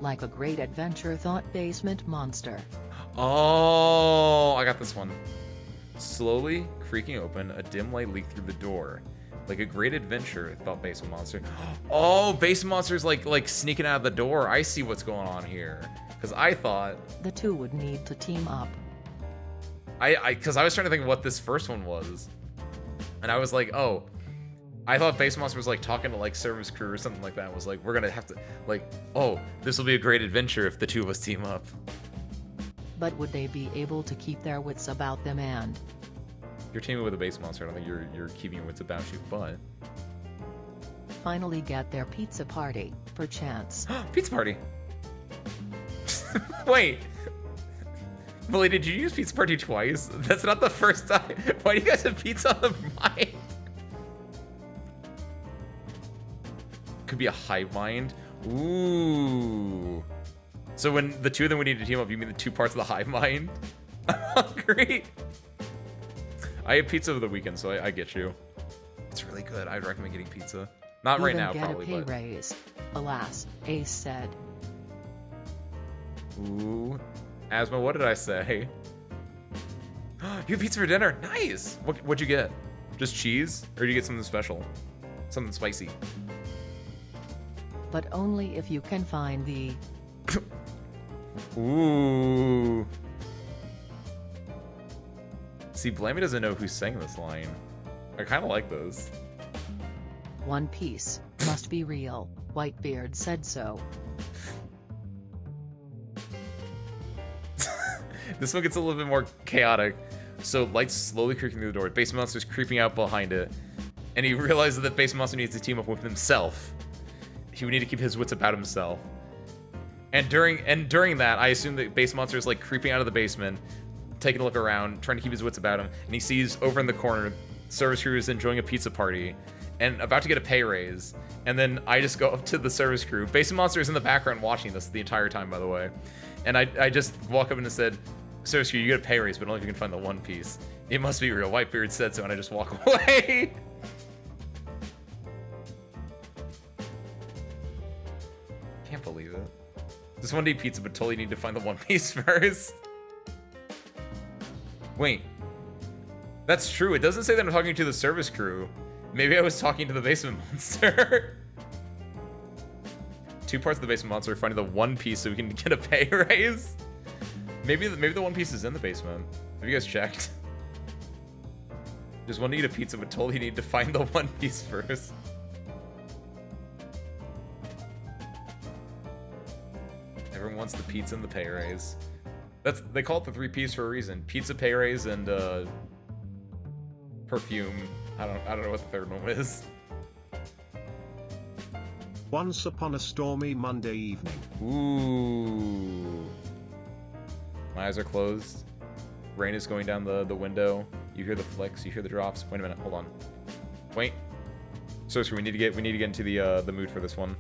Like a great adventure, thought basement monster. Oh, I got this one. Slowly creaking open, a dim light leaked through the door. Like a great adventure, thought basement monster. Oh, basement monster's like sneaking out of the door. I see what's going on here. Because I thought the two would need to team up. Because I was trying to think of what this first one was. And I was like, oh, I thought basement monster was like talking to like service crew or something like that. It was like, we're gonna have to like, oh, this will be a great adventure if the two of us team up. But would they be able to keep their wits about them? And you're teaming with a base monster. I don't think you're keeping your wits about you, but finally get their pizza party, perchance. Pizza party. Wait. Billy, did you use pizza party twice? That's not the first time. Why do you guys have pizza on the mind? Could be a hive mind. Ooh. So when the two of them would need to team up, you mean the two parts of the hive mind? I'm hungry. I ate pizza over the weekend, so I get you. It's really good. I'd recommend getting pizza. Not right now, probably, get a pay but raise. Alas, Ace said. Ooh. Asma, what did I say? You have pizza for dinner. Nice. What'd you get? Just cheese? Or did you get something special? Something spicy? But only if you can find the... Ooh. See, Blamey doesn't know who sang this line. I kind of like this. One Piece must be real. Whitebeard said so. This one gets a little bit more chaotic. So, lights slowly creaking through the door. Basement Monster's creeping out behind it. And he realizes that Basement Monster needs to team up with himself. He would need to keep his wits about himself. And during that, I assume that Basement Monster is like creeping out of the basement, taking a look around, trying to keep his wits about him. And he sees over in the corner, service crew is enjoying a pizza party and about to get a pay raise. And then I just go up to the service crew. Basement Monster is in the background watching this the entire time, by the way. And I just walk up and said, service crew, you get a pay raise, but only if you can find the One Piece. It must be real. Whitebeard said so, and I just walk away. Can't believe it. Just want to eat pizza, but totally need to find the One Piece first. Wait. That's true. It doesn't say that I'm talking to the service crew. Maybe I was talking to the basement monster. Two parts of the basement monster are finding the One Piece so we can get a pay raise. Maybe the One Piece is in the basement. Have you guys checked? Just want to eat a pizza, but totally need to find the One Piece first. Everyone wants the pizza and the pay raise. They call it the 3Ps for a reason. Pizza, pay raise, and perfume. I don't know what the third one is. Once upon a stormy Monday evening. Ooh. My eyes are closed. Rain is going down the window. You hear the flicks, you hear the drops. Wait a minute, hold on. Wait. Sorcerer, we need to get into the mood for this one.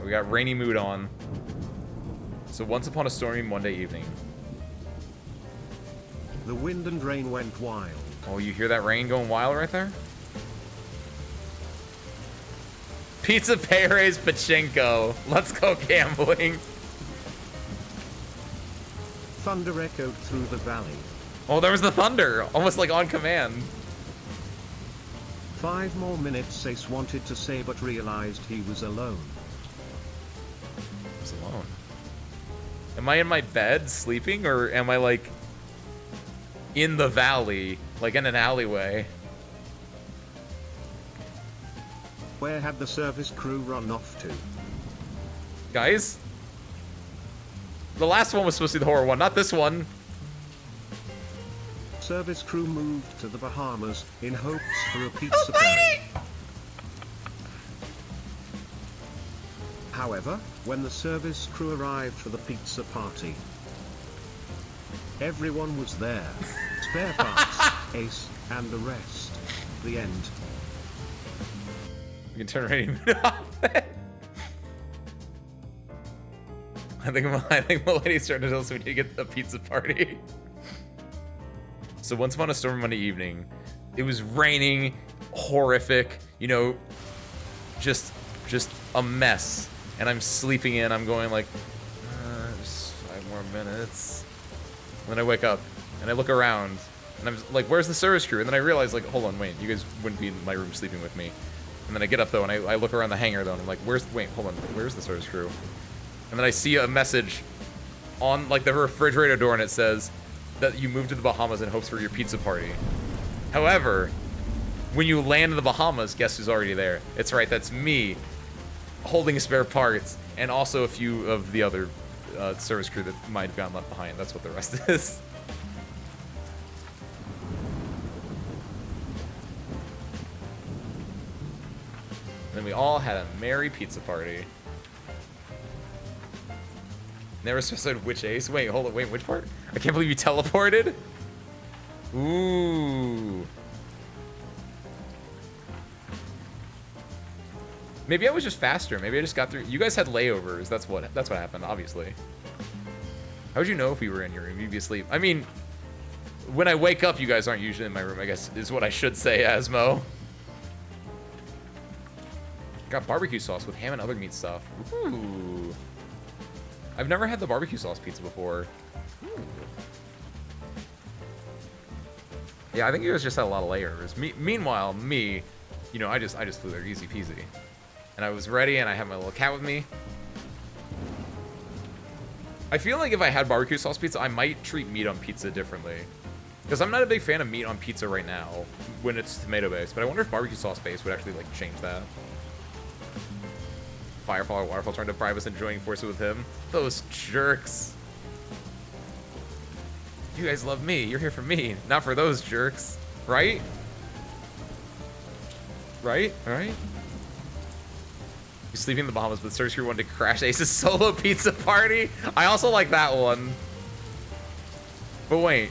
We got rainy mood on. So once upon a stormy Monday evening. The wind and rain went wild. Oh, you hear that rain going wild right there? Pizza Payrays Pachinko. Let's go gambling. Thunder echoed through the valley. Oh, there was the thunder. Almost like on command. 5 more minutes Ace wanted to say but realized he was alone. I was alone. Am I in my bed sleeping, or am I like in the valley, like in an alleyway? Where had the service crew run off to? Guys? The last one was supposed to be the horror one, not this one. Service crew moved to the Bahamas in hopes for a pizza party. However, when the service crew arrived for the pizza party, everyone was there. Spare parts, Ace, and the rest. The end. We can turn rainy mood off. I think Milady's starting to tell us we need to get a pizza party. So once upon a stormy Monday evening, it was raining, horrific, you know, just a mess. And I'm sleeping in. I'm going like, just 5 more minutes. And then I wake up and I look around and I'm like, where's the service crew? And then I realize like, hold on, wait, you guys wouldn't be in my room sleeping with me. And then I get up though and I look around the hangar though and I'm like, wait, hold on, where's the service crew? And then I see a message on like the refrigerator door and it says that you moved to the Bahamas in hopes for your pizza party. However, when you land in the Bahamas, guess who's already there? It's right, that's me, holding spare parts, and also a few of the other service crew that might have gotten left behind. That's what the rest is. And then we all had a merry pizza party. Never specified which Ace. Wait, hold on. Wait, which part? I can't believe you teleported. Ooh. Maybe I was just faster. Maybe I just got through. You guys had layovers. That's what happened, obviously. How would you know if we were in your room? You'd be asleep. I mean, when I wake up, you guys aren't usually in my room, I guess, is what I should say, Asmo. Got barbecue sauce with ham and other meat stuff. Ooh. I've never had the barbecue sauce pizza before. Ooh. Yeah, I think you guys just had a lot of layers. Meanwhile, me, you know, I just flew there easy peasy. And I was ready, and I had my little cat with me. I feel like if I had barbecue sauce pizza, I might treat meat on pizza differently. Because I'm not a big fan of meat on pizza right now, when it's tomato-based. But I wonder if barbecue sauce-based would actually, like, change that. Firefall or Waterfall trying to bribe us enjoying Force with him. Those jerks. You guys love me. You're here for me, not for those jerks. Right? Right? Right? You're sleeping in the Bahamas, but Search Crew wanted to crash Ace's solo pizza party. I also like that one. But wait.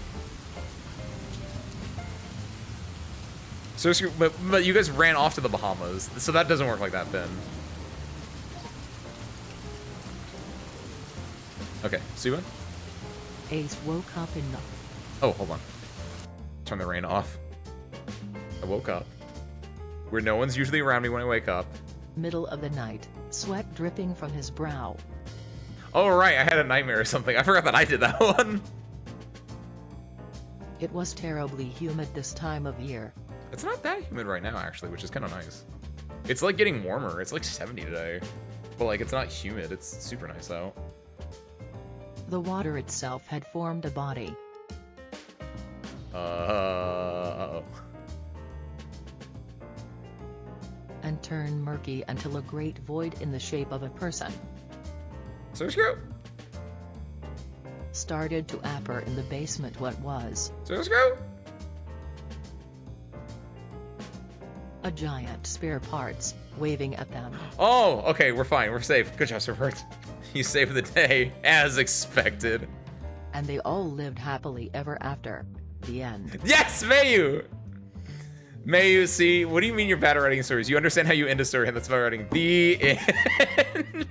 Search Crew, but you guys ran off to the Bahamas, so that doesn't work like that then. Okay, Suba? Ace woke up in the... Oh, hold on. Turn the rain off. I woke up. Where no one's usually around me when I wake up. middle of the night, sweat dripping from his brow. Oh, right, I had a nightmare or something. I forgot that I did that one. It was terribly humid this time of year. It's not that humid right now, actually, which is kind of nice. It's like getting warmer. It's like 70 today. But like, it's not humid. It's super nice out. The water itself had formed a body. Uh-oh. And turned murky until a great void in the shape of a person Screw. started to appear in the basement. What was Screw. a giant spare parts, waving at them. Oh, okay, we're fine. We're safe. Good job, Sir Bert. You saved the day, as expected. And they all lived happily ever after. The end. Yes, Mayu! Mayu, see, what do you mean you're bad at writing stories? You understand how you end a story, and that's about writing the end.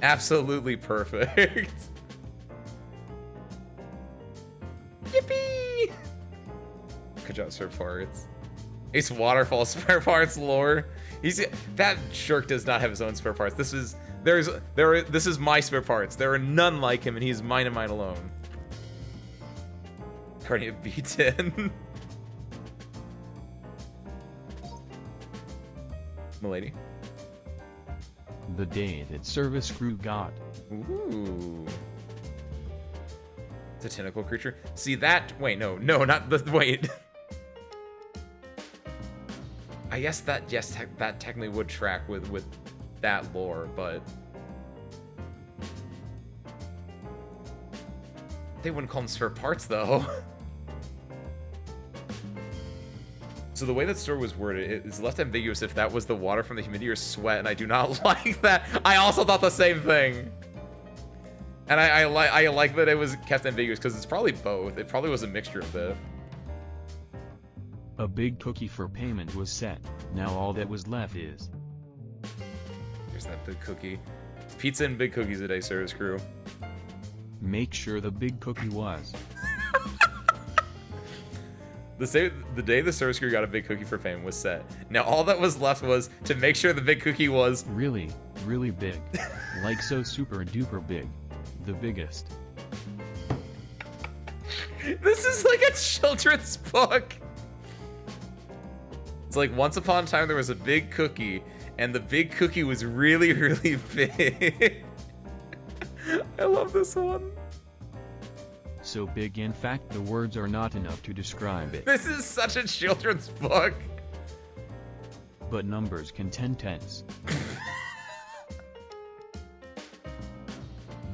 Absolutely perfect. Yippee! Good job, spare parts. Ace Waterfall spare parts lore. That jerk does not have his own spare parts. This is my spare parts. There are none like him, and he's mine and mine alone. Guardian B10. Milady. The day that service crew got. Ooh. It's a tentacle creature. See that? Wait, no, not the wait. I guess that that technically would track with that lore, but they wouldn't call them spare parts though. So the way that story was worded, it is left ambiguous if that was the water from the humidity or sweat, and I do not like that. I also thought the same thing. And I like that it was kept ambiguous, because it's probably both. It probably was a mixture of both. A big cookie for payment was set. Now all that was left is... Here's that big cookie. Pizza and big cookies a day, service crew. Make sure the big cookie was... The day the service crew got a big cookie for payment was set. Now all that was left was to make sure the big cookie was... Really, really big. Like so super duper big. The biggest. This is like a children's book. It's like once upon a time there was a big cookie, and the big cookie was really, really big. I love this one. So big, in fact, the words are not enough to describe it. This is such a children's book. But numbers can tense.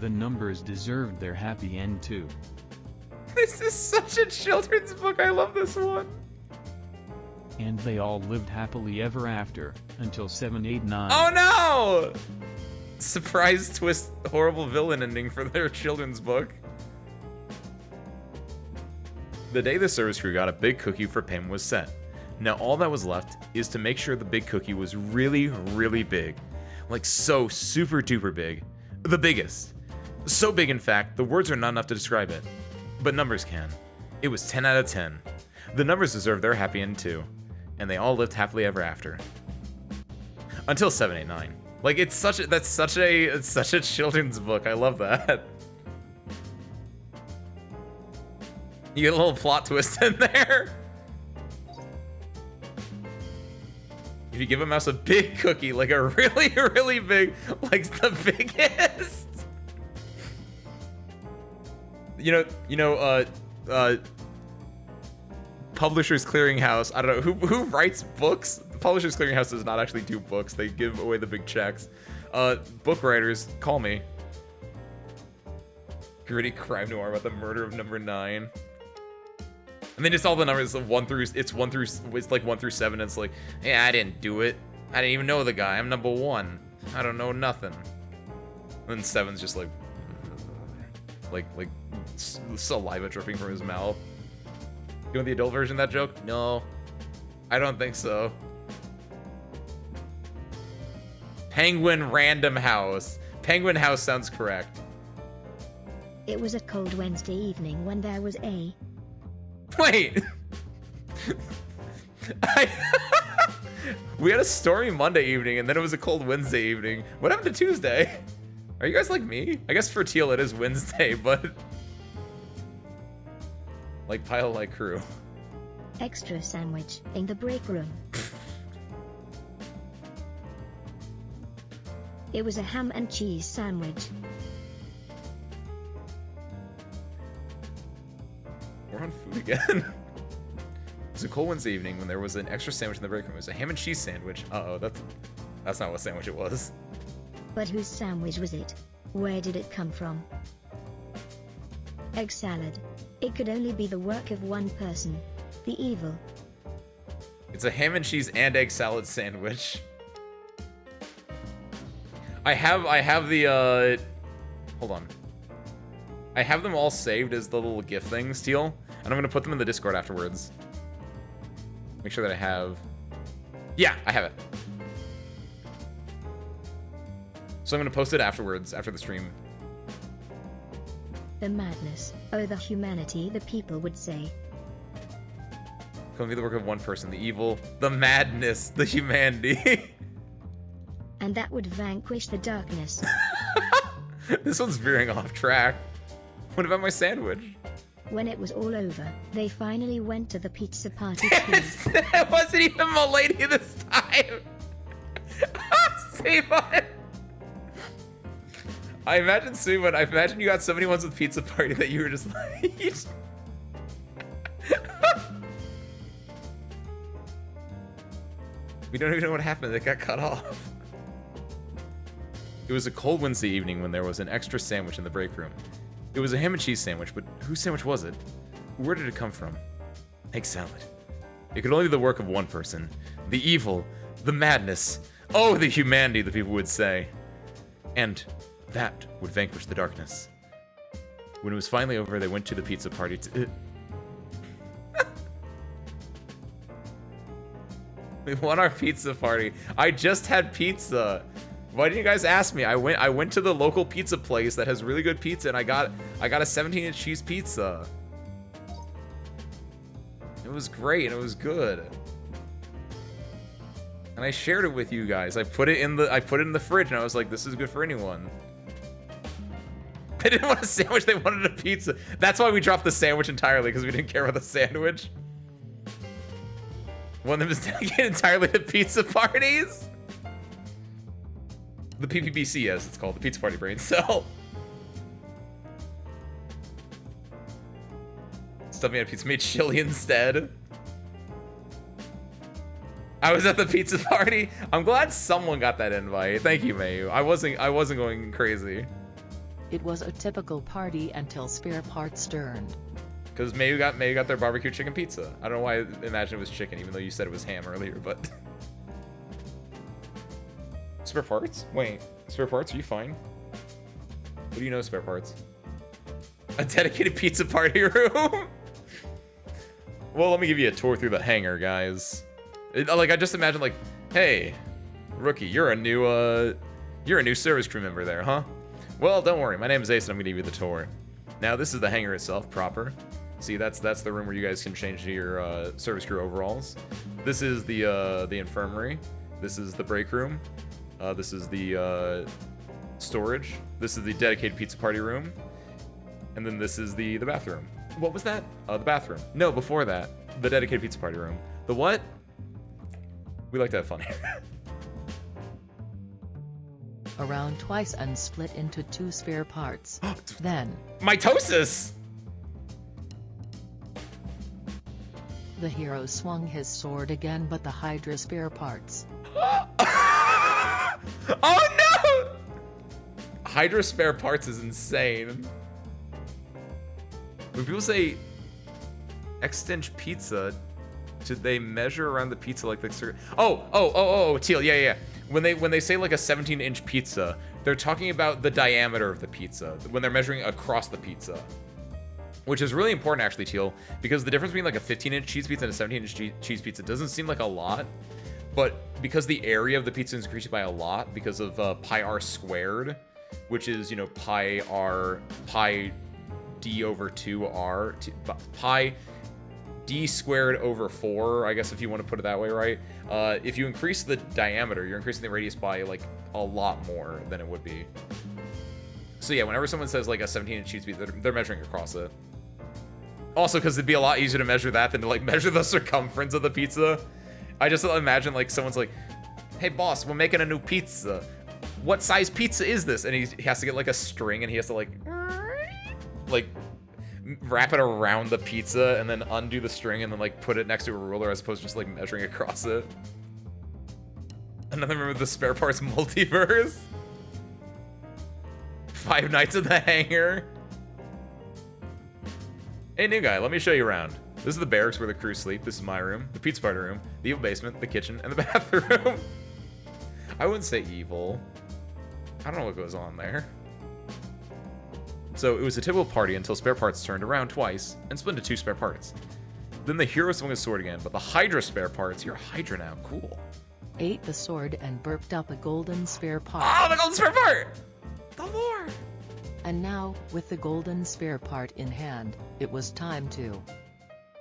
The numbers deserved their happy end too. This is such a children's book. I love this one. And they all lived happily ever after, until 789. Oh no! Surprise twist, horrible villain ending for their children's book. The day the service crew got a big cookie for payment was set. Now all that was left is to make sure the big cookie was really, really big. Like so super duper big. The biggest. So big, in fact, the words are not enough to describe it. But numbers can. It was 10 out of 10. The numbers deserve their happy end too. And they all lived happily ever after. Until 789. Like, it's such a children's book. I love that. You get a little plot twist in there. If you give a mouse a big cookie, like a really, really big, like the biggest. Publishers Clearinghouse. I don't know who writes books. Publishers Clearinghouse does not actually do books. They give away the big checks. Book writers, call me. Gritty crime noir about the murder of number 9. And then just all the numbers of it's like 1 through 7. And it's like, yeah, I didn't do it. I didn't even know the guy. I'm number 1. I don't know nothing. And then 7's just like saliva dripping from his mouth. You want the adult version of that joke? No, I don't think so. Penguin Random House. Penguin House sounds correct. It was a cold Wednesday evening when there was a... Wait. We had a stormy Monday evening, and then it was a cold Wednesday evening. What happened to Tuesday? Are you guys like me? I guess for Teal it is Wednesday, but... Like Pile Like Crew. Extra sandwich in the break room. It was a ham and cheese sandwich. We're on food again. It was a cold Wednesday evening when there was an extra sandwich in the break room. It was a ham and cheese sandwich. Uh-oh, that's not what sandwich it was. But whose sandwich was it? Where did it come from? Egg salad. It could only be the work of one person. The evil. It's a ham and cheese and egg salad sandwich. I have the hold on. I have them all saved as the little GIF things, Teal, and I'm gonna put them in the Discord afterwards. Make sure that I have. Yeah, I have it. So I'm gonna post it afterwards, after the stream. The madness, oh the humanity, the people would say. Come be the work of one person, the evil, the madness, the humanity. And that would vanquish the darkness. This one's veering off track. What about my sandwich? When it was all over, they finally went to the pizza party too. It wasn't even Milady this time. Save on. I imagine Suman. I imagine you got so many ones with pizza party that you were just like. We don't even know what happened. It got cut off. It was a cold Wednesday evening when there was an extra sandwich in the break room. It was a ham and cheese sandwich, but whose sandwich was it? Where did it come from? Egg salad. It could only be the work of one person. The evil, the madness, oh, the humanity, the people would say. And that would vanquish the darkness. When it was finally over, they went to the pizza party to... We won our pizza party. I just had pizza. Why didn't you guys ask me? I went to the local pizza place that has really good pizza, and I got a 17-inch cheese pizza. It was great, and it was good. And I shared it with you guys. I put it in the fridge, and I was like, this is good for anyone. They didn't want a sandwich, they wanted a pizza. That's why we dropped the sandwich entirely, because we didn't care about the sandwich. One of them is dedicated entirely to pizza parties. The PPBC, as it's called, the Pizza Party Brain Cell. Stuffing on pizza made chili instead. I was at the pizza party. I'm glad someone got that invite. Thank you, Mayu. I wasn't going crazy. It was a typical party until spare parts turned. Because Mayu got their barbecue chicken pizza. I don't know why I imagined it was chicken, even though you said it was ham earlier, but... Spare parts? Wait, spare parts? Are you fine? What do you know, spare parts? A dedicated pizza party room? Well, let me give you a tour through the hangar, guys. I just imagine, like, hey, rookie, you're a new service crew member there, huh? Well, don't worry, my name is Ace, and I'm gonna give you the tour. Now, this is the hangar itself, proper. See, that's the room where you guys can change to your service crew overalls. This is the infirmary. This is the break room. This is the storage. This is the dedicated pizza party room. And then this is the bathroom. What was that? The bathroom. No, before that, the dedicated pizza party room. The what? We like to have fun here. Around twice and split into 2 spare parts. Then, Mitosis! the hero swung his sword again, but the Hydra spare parts. Oh no! Hydra spare parts is insane. When people say extinct pizza, should they measure around the pizza like the Teal, yeah. When they say like a 17-inch pizza, they're talking about the diameter of the pizza when they're measuring across the pizza. Which is really important actually, Teal, because the difference between like a 15-inch cheese pizza and a 17-inch cheese pizza doesn't seem like a lot, but because the area of the pizza is increased by a lot because of pi r squared, which is, you know, pi d over 2r, pi d squared over 4, I guess if you want to put it that way, right? If you increase the diameter, you're increasing the radius by like a lot more than it would be. So yeah, whenever someone says like a 17-inch cheese pizza, they're measuring across it. Also, because it'd be a lot easier to measure that than to like measure the circumference of the pizza. I just imagine like someone's like, hey boss, we're making a new pizza. What size pizza is this? And he has to get like a string and he has to like wrap it around the pizza and then undo the string and then like put it next to a ruler as opposed to just like measuring across it. And then remember the spare parts multiverse. Five Nights at the Hangar. Hey, new guy, let me show you around. This is the barracks where the crew sleep. This is my room, the pizza party room, the evil basement, the kitchen, and the bathroom. I wouldn't say evil. I don't know what goes on there. So it was a typical party until spare parts turned around twice and split into 2 spare parts. Then the hero swung his sword again, but the Hydra spare parts, you're a Hydra now, cool. ate the sword and burped up a golden spare part. Oh, the golden spare part! The lore! And now, with the golden spare part in hand, it was time to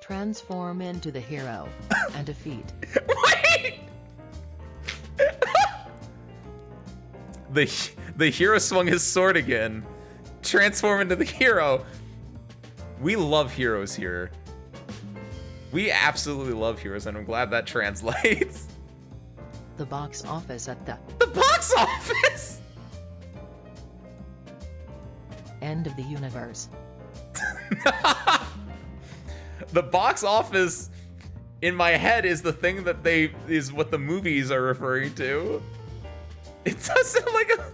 transform into the hero and defeat. Wait! The hero swung his sword again. Transform into the hero. We love heroes here. We absolutely love heroes, and I'm glad that translates. The box office at the box office! end of the universe. The box office in my head is the thing that is what the movies are referring to. It does sound like a...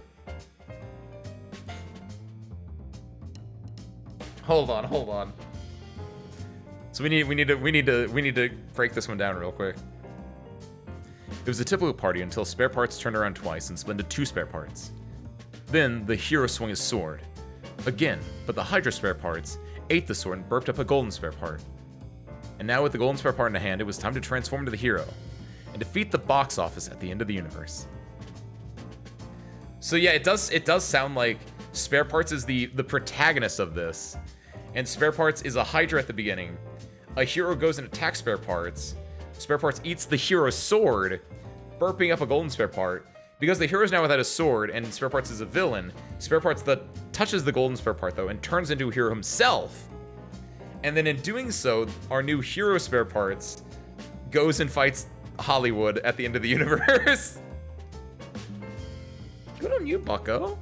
Hold on. So we need to break this one down real quick. It was a typical party until spare parts turned around twice and split into 2 spare parts. Then the hero swung his sword again, but the Hydra spare parts ate the sword and burped up a golden spare part. And now with the golden spare part in hand, it was time to transform into the hero and defeat the box office at the end of the universe. So yeah, it does sound like spare parts is the protagonist of this, and spare parts is a Hydra at the beginning. A hero goes and attacks spare parts. Spare parts eats the hero's sword, burping up a golden spare part. Because the hero's now without a sword and spare parts is a villain, spare parts that touches the golden spare part though and turns into a hero himself. And then in doing so, our new hero spare parts goes and fights Hollywood at the end of the universe. Good on you, bucko.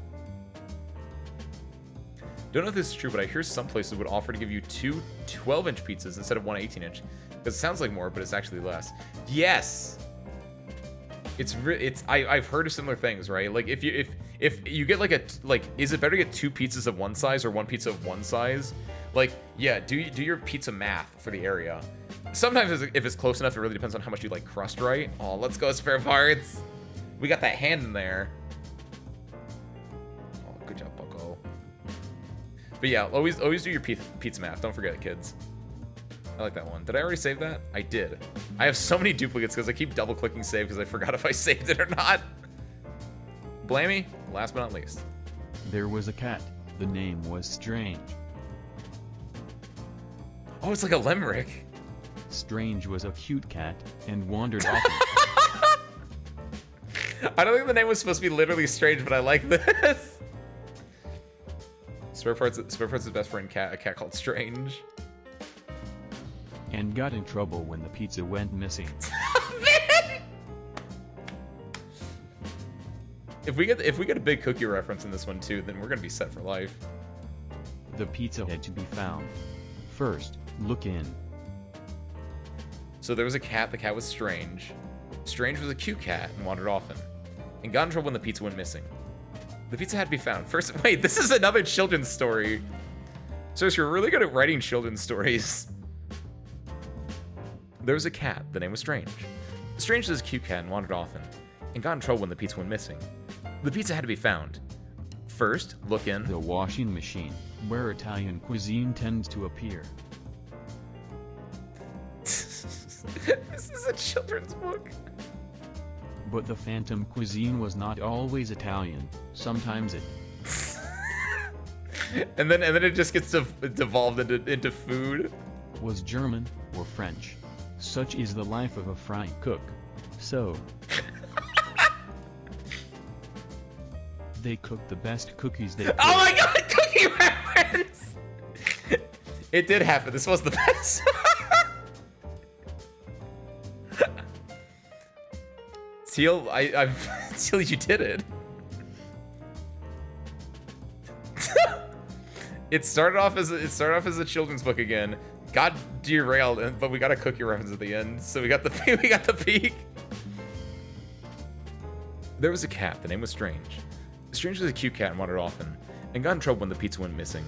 Don't know if this is true, but I hear some places would offer to give you 2 12-inch pizzas instead of 1 18-inch. Because it sounds like more, but it's actually less. Yes! I've heard of similar things, right? Like if you get is it better to get 2 pizzas of one size or 1 pizza of one size? Like, yeah, do your pizza math for the area. Sometimes if it's close enough, it really depends on how much you like crust, right? Oh, let's go spare parts. We got that hand in there. Oh, good job, bucko. But yeah, always do your pizza math. Don't forget it, kids. I like that one. Did I already save that? I did. I have so many duplicates because I keep double clicking save because I forgot if I saved it or not. Blammy, last but not least. There was a cat. The name was Strange. Oh, it's like a limerick. Strange was a cute cat and wandered off. I don't think the name was supposed to be literally Strange, but I like this. Spare Parts' best friend cat, a cat called Strange. And got in trouble when the pizza went missing. If we get a big cookie reference in this one too, then we're gonna be set for life. The pizza had to be found. First, look in. So there was a cat. The cat was Strange. Strange was a cute cat and wandered often, and got in trouble when the pizza went missing. The pizza had to be found. First, wait, this is another children's story. So you're really good at writing children's stories. There was a cat. The name was Strange. Strange was a cute cat and wandered often, and got in trouble when the pizza went missing. The pizza had to be found. First, look in the washing machine, where Italian cuisine tends to appear. This is a children's book. But the phantom cuisine was not always Italian. Sometimes it... and then it just gets devolved into food. Was German or French. Such is the life of a fry cook. So... they cooked the best cookies they could. Oh my god, cookie reference! It did happen. This was the best. Teal, Teal, you did it. It started off as a children's book again. Got derailed, but we got a cookie reference at the end, so we got the peak. There was a cat. The name was Strange. Strange was a cute cat and wandered often, and got in trouble when the pizza went missing.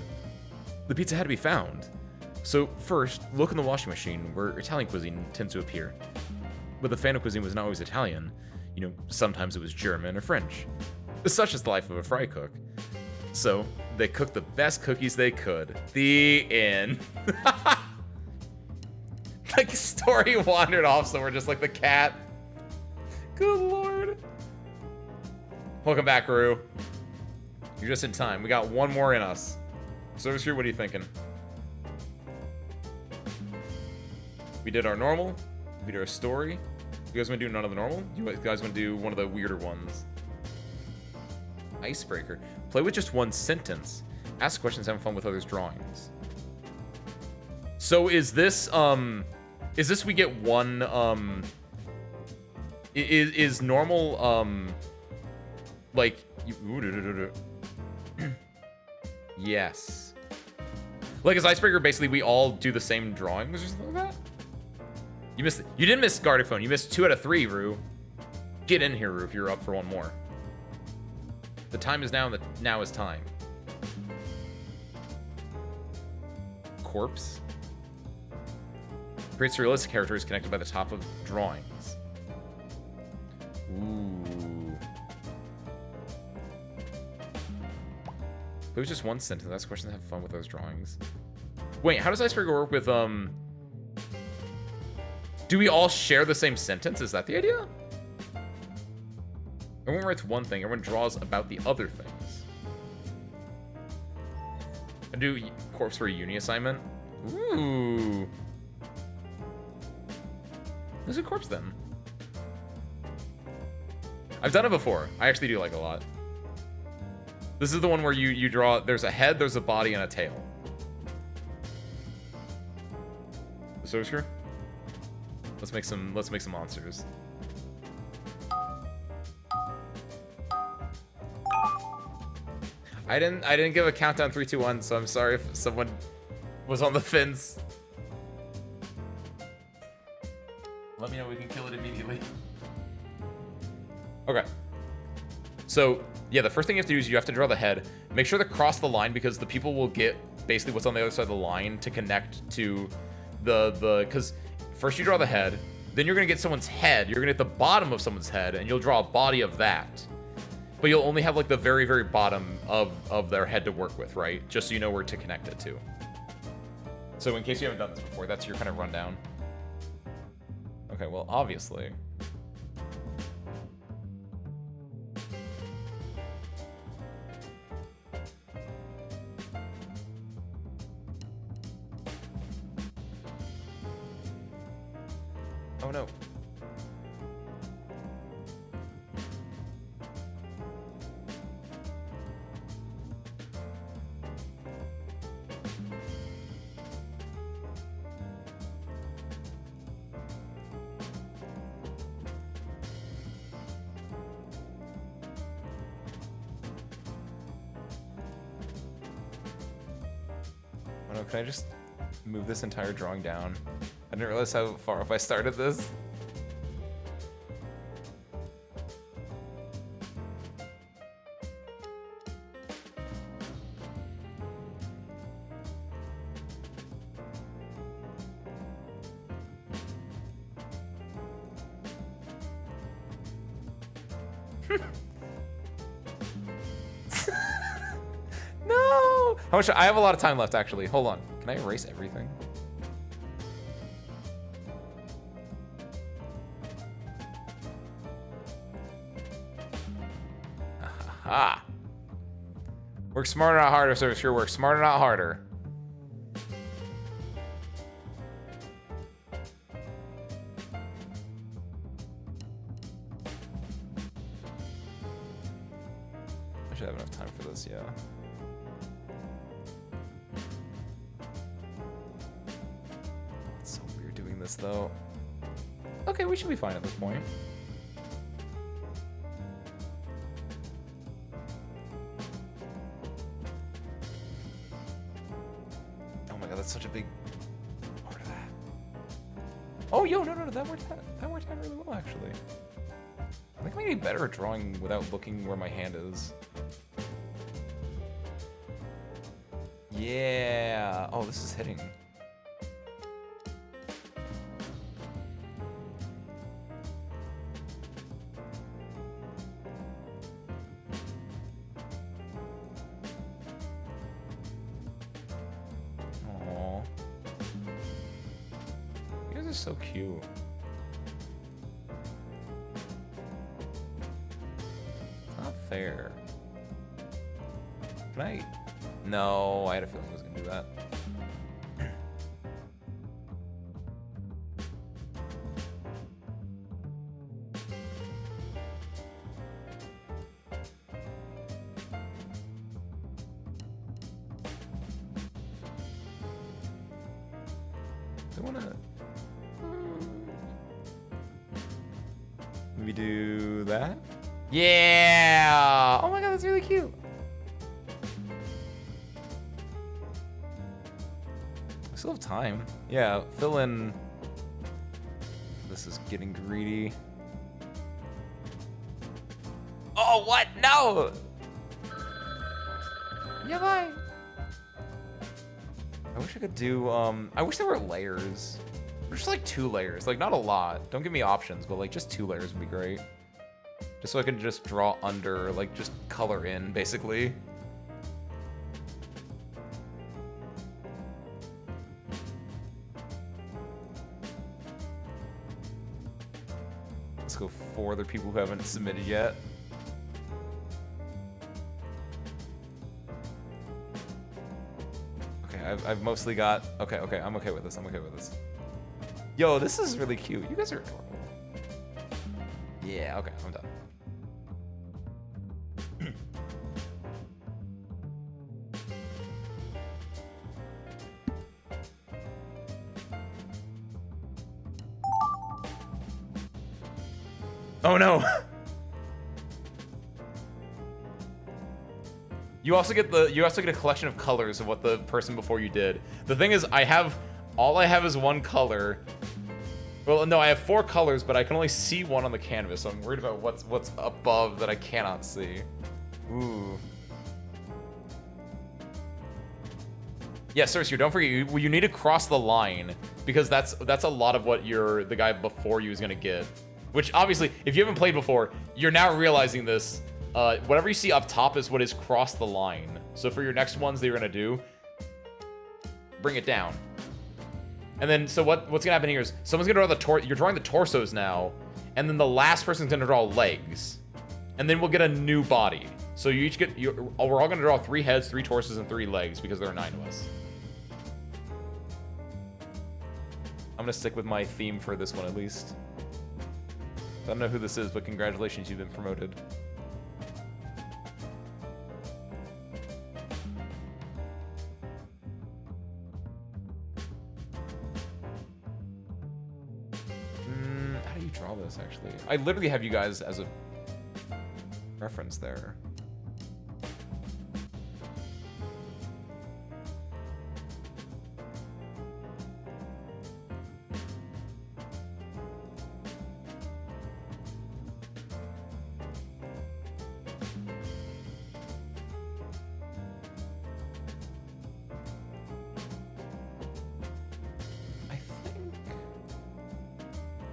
The pizza had to be found. So first, look in the washing machine where Italian cuisine tends to appear. But the phantom cuisine was not always Italian. You know, sometimes it was German or French. Such is the life of a fry cook. So, they cooked the best cookies they could. The end. Like, story wandered off somewhere just like the cat Good lord. Welcome back, Rue. You're just in time. We got one more in us. Service crew, what are you thinking? We did our normal. We did our story. You guys want to do none of the normal? You guys want to do one of the weirder ones? Icebreaker. Play with just one sentence. Ask questions, have fun with others' drawings. So is this we get one, is normal, like, yes. Like, is Icebreaker basically we all do the same drawings or something like that? You didn't miss Guarded Phone. You missed 2 out of 3, Rue. Get in here, Rue, if you're up for one more. The time is now, and now is time. Corpse. Creates realistic characters connected by the top of drawings. Ooh. It was just one sentence. That's questions. Have fun with those drawings. Wait, how does Icebreaker work with, do we all share the same sentence? Is that the idea? Everyone writes one thing. Everyone draws about the other things. I do corpse for a uni assignment. Ooh. Who's a corpse then? I've done it before. I actually do like it a lot. This is the one where you draw. There's a head, there's a body, and a tail. So screw. Let's make some monsters. I didn't give a countdown 3, 2, 1, so I'm sorry if someone was on the fence. Let me know, we can kill it immediately. Okay. So, yeah, the first thing you have to do is you have to draw the head. Make sure to cross the line because the people will get basically what's on the other side of the line to connect to because first you draw the head, then you're gonna get someone's head, you're gonna get the bottom of someone's head, and you'll draw a body of that. But you'll only have like the very, very bottom of their head to work with, right? Just so you know where to connect it to. So in case you haven't done this before, that's your kind of rundown. Okay, well, obviously. Oh no. Oh no, can I just move this entire drawing down? I didn't realize how far off I started this. No! How much? I have a lot of time left, actually. Hold on. Can I erase everything? Aha. Work smarter, not harder, so sure work smarter, not harder. I should have enough time for this, yeah. It's so weird doing this, though. Okay, we should be fine at this point. Oh my god, that's such a big part of that. Oh, yo, no, that worked out really well, actually. I think I might be better at drawing without looking where my hand is. Yeah. Oh, this is hitting. Aww. You guys are so cute. fair. Can I? No, I had a feeling I was gonna do that. Do I wanna? Maybe do that? Yeah! Oh my god, that's really cute. I still have time. Yeah, fill in. This is getting greedy. Oh, what? No! Yeah, bye. I wish I could do, I wish there were layers. Just like 2 layers, like not a lot. Don't give me options, but like just 2 layers would be great. Just so I can just draw under, like just color in, basically. Let's go 4 other people who haven't submitted yet. Okay, I've mostly got, okay, I'm okay with this, I'm okay with this. Yo, this is really cute. You guys are adorable. Yeah, okay, I'm done. Oh no! You also get a collection of colors of what the person before you did. The thing is, all I have is 1 color. Well, no, I have 4 colors, but I can only see 1 on the canvas, so I'm worried about what's above that I cannot see. Ooh. Yeah, Cersei, don't forget, you need to cross the line, because that's a lot of what the guy before you is gonna get. Which, obviously, if you haven't played before, you're now realizing this. Whatever you see up top is what is cross the line. So for your next ones that you're gonna do, bring it down. And then, so what's gonna happen here is someone's gonna draw you're drawing the torsos now, and then the last person's gonna draw legs. And then we'll get a new body. So you each get, we're all gonna draw 3 heads, 3 torsos, and 3 legs, because there are 9 of us. I'm gonna stick with my theme for this one at least. I don't know who this is, but congratulations, you've been promoted. How do you draw this, actually? I literally have you guys as a reference there.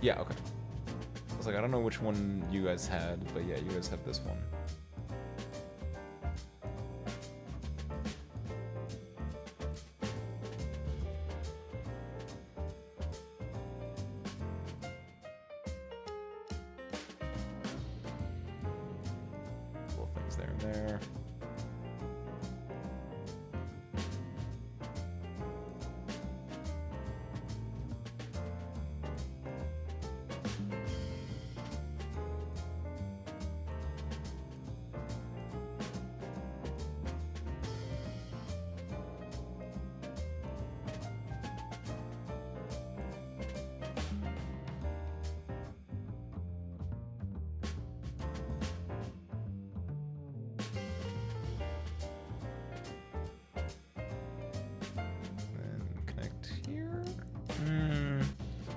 Yeah, okay. I was like, I don't know which one you guys had, but yeah, you guys have this one. Little things there and there.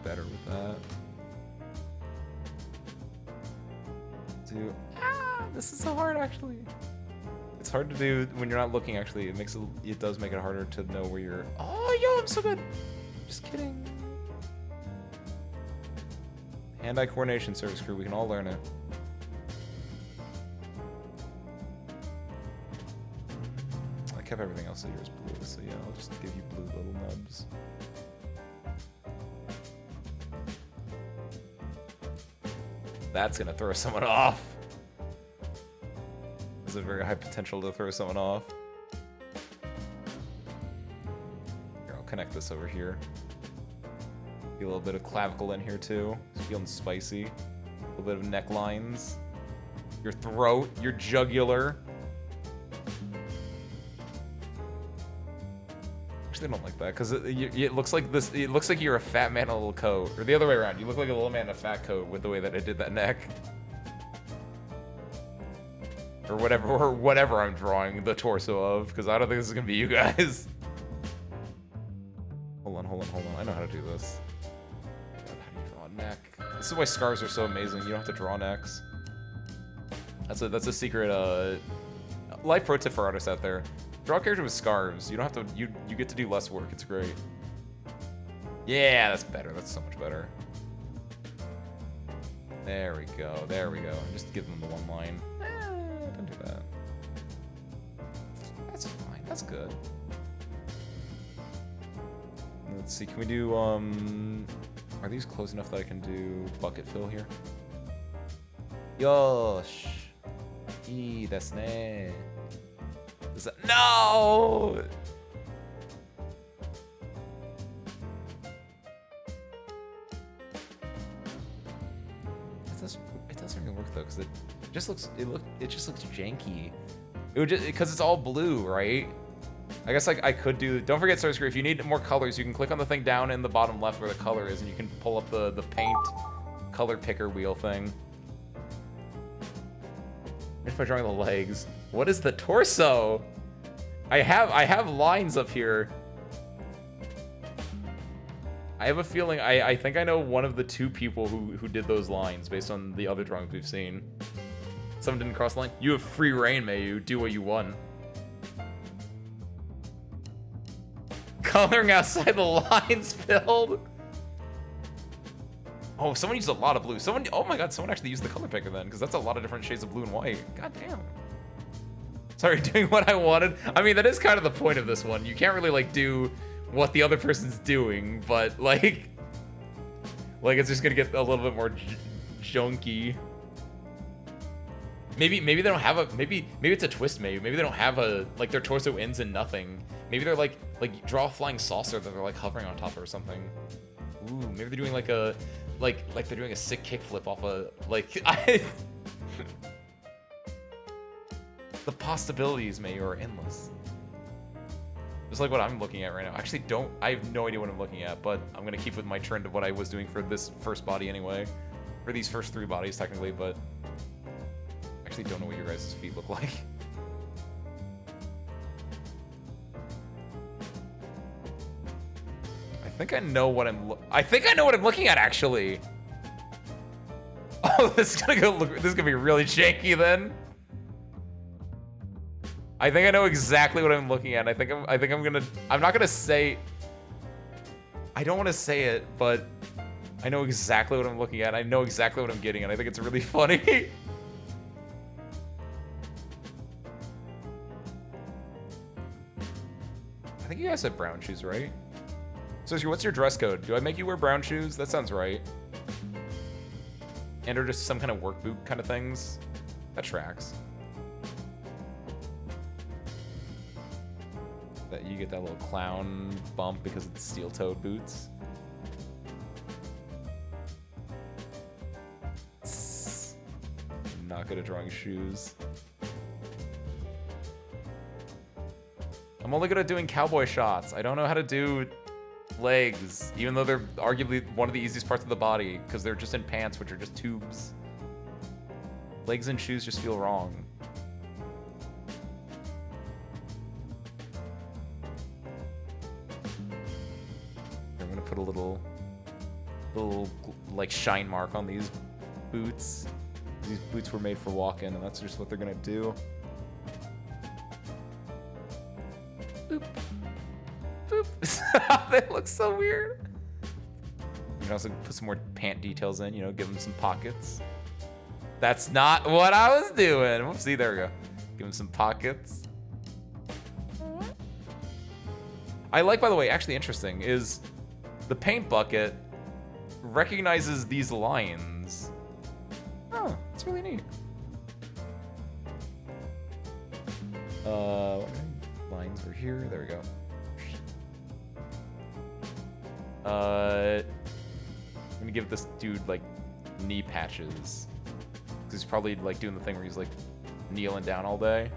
Better with that. This is so hard, actually. It's hard to do when you're not looking, actually. It does make it harder to know where you're. Oh, yo, I'm so good. Just kidding. Hand-eye coordination, service crew. We can all learn it. I kept everything else of yours blue, so yeah, I'll just give you blue little nubs. That's gonna throw someone off. has a very high potential to throw someone off. Here, I'll connect this over here. Get a little bit of clavicle in here too. It's feeling spicy. A little bit of necklines. Your throat, your jugular. Actually, I don't like that because it looks like this. It looks like you're a fat man in a little coat, or the other way around. You look like a little man in a fat coat with the way that I did that neck, or whatever I'm drawing the torso of. Because I don't think this is gonna be you guys. Hold on. I know how to do this. God, how do you draw a neck? This is why scars are so amazing. You don't have to draw necks. That's a secret life pro tip for artists out there. Draw a character with scarves. You don't have to. You get to do less work. It's great. Yeah, that's better. That's so much better. There we go. Just give them the one line. Don't do that. That's fine. That's good. Let's see. Can we do? Are these close enough that I can do bucket fill here? Yosh. Ii desu ne. No! It doesn't really work though, because it just looks janky. It would just because it's all blue, right? I guess like I could do. Don't forget, Sorcerer, if you need more colors, you can click on the thing down in the bottom left where the color is, and you can pull up the paint color picker wheel thing. Finish by drawing the legs. What is the torso? I have lines up here. I have a feeling I think I know one of the two people who did those lines based on the other drawings we've seen. Someone didn't cross the line. You have free reign, Mayu. Do what you want. Coloring outside the lines filled. Oh, someone used a lot of blue. Oh my god, someone actually used the color picker then, because that's a lot of different shades of blue and white. God damn. Sorry, doing what I wanted. I mean, that is kind of the point of this one. You can't really like do what the other person's doing, but like it's just gonna get a little bit more junky. Maybe they don't have a maybe it's a twist. Maybe they don't have a like their torso ends in nothing. Maybe they're like draw a flying saucer that they're like hovering on top of or something. Ooh, maybe they're doing like a like they're doing a sick kickflip off a The possibilities, Mayu, are endless. Just like what I'm looking at right now. Actually, I have no idea what I'm looking at, but I'm gonna keep with my trend of what I was doing for this first body anyway. For these first 3 bodies, technically, but I actually don't know what your guys' feet look like. I think I know what I'm looking at, actually. Oh, this is gonna be really shaky then. I think I know exactly what I'm looking at. I'm not gonna say. I don't want to say it, but I know exactly what I'm looking at. I know exactly what I'm getting, and I think it's really funny. I think you guys said brown shoes, right? So, what's your dress code? Do I make you wear brown shoes? That sounds right. And or just some kind of work boot kind of things? That tracks. That you get that little clown bump because it's steel-toed boots. I'm not good at drawing shoes. I'm only good at doing cowboy shots. I don't know how to do legs, even though they're arguably one of the easiest parts of the body, because they're just in pants, which are just tubes. Legs and shoes just feel wrong. I'm gonna put a little like shine mark on these boots. These boots were made for walking, and that's just what they're gonna do. Boop. Boop. They look so weird. You can also put some more pant details in, give them some pockets. That's not what I was doing. Whoopsie, there we go. Give them some pockets. I like, by the way, actually interesting, is the paint bucket recognizes these lines. Oh, it's really neat. Lines over here. There we go. I'm gonna give this dude like knee patches. Cause he's probably like doing the thing where he's like kneeling down all day.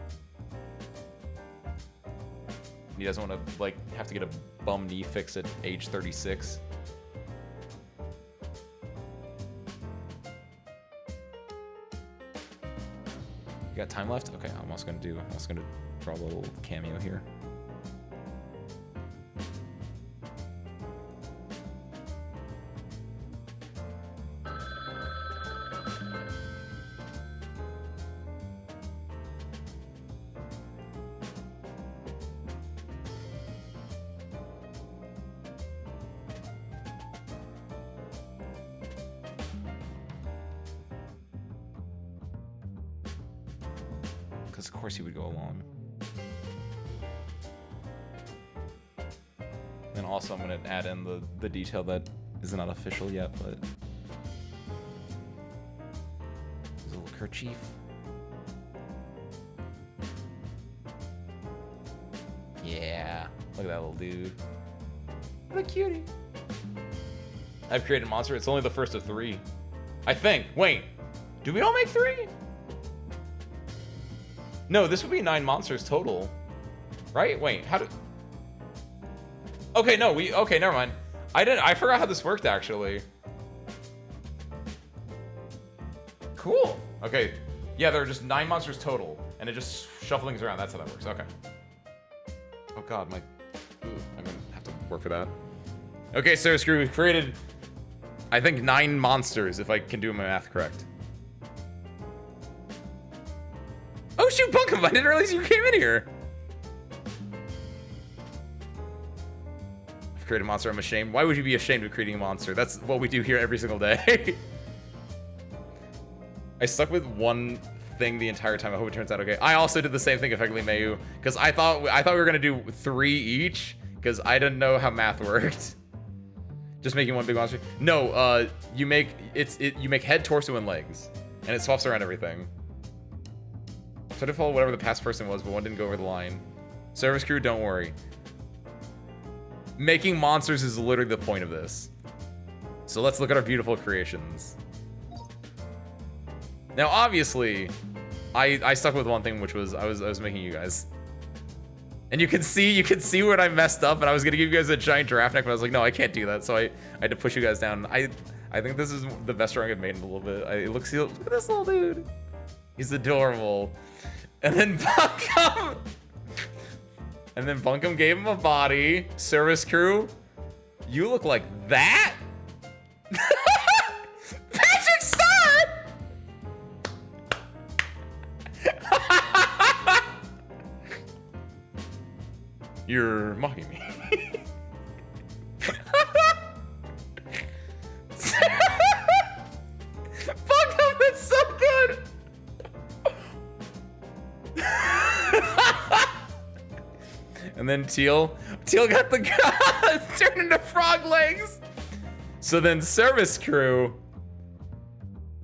He doesn't want to like have to get a bum knee fix at age 36. You got time left? Okay, I'm also gonna draw a little cameo here. Because of course he would go along. And also I'm gonna add in the detail that is not official yet, but his little kerchief. Yeah, look at that little dude. What a cutie. I've created a monster. It's only the first of 3. I think. Wait, do we all make 3? No, this would be 9 monsters total. Right? Wait, how do... Okay, no, okay, never mind. I forgot how this worked, actually. Cool. Okay. Yeah, there are just 9 monsters total, and it just shuffling things around. That's how that works. Okay. Oh god, I'm gonna have to work for that. Okay, so screw, we've created, I think, 9 monsters, if I can do my math correct. Oh shoot, Bunkum, I didn't realize you came in here. I've created a monster, I'm ashamed. Why would you be ashamed of creating a monster? That's what we do here every single day. I stuck with one thing the entire time. I hope it turns out okay. I also did the same thing, effectively, Mayu, because I thought we were gonna do 3 each, because I didn't know how math worked. Just making one big monster. No, you make head, torso, and legs, and it swaps around everything. Try to follow whatever the past person was, but one didn't go over the line. Service crew, don't worry. Making monsters is literally the point of this. So let's look at our beautiful creations. Now, obviously, I stuck with one thing, which was I was making you guys. And you can see when I messed up, and I was gonna give you guys a giant giraffe neck, but I was like, no, I can't do that. So I had to push you guys down. I think this is the best drawing I've made in a little bit. Look at this little dude. He's adorable. And then Bunkum gave him a body. Service crew, you look like that? Patrick Star! You're mocking me. Bunkum, that's so good! And then Teal got the guns turned into frog legs. So then service crew,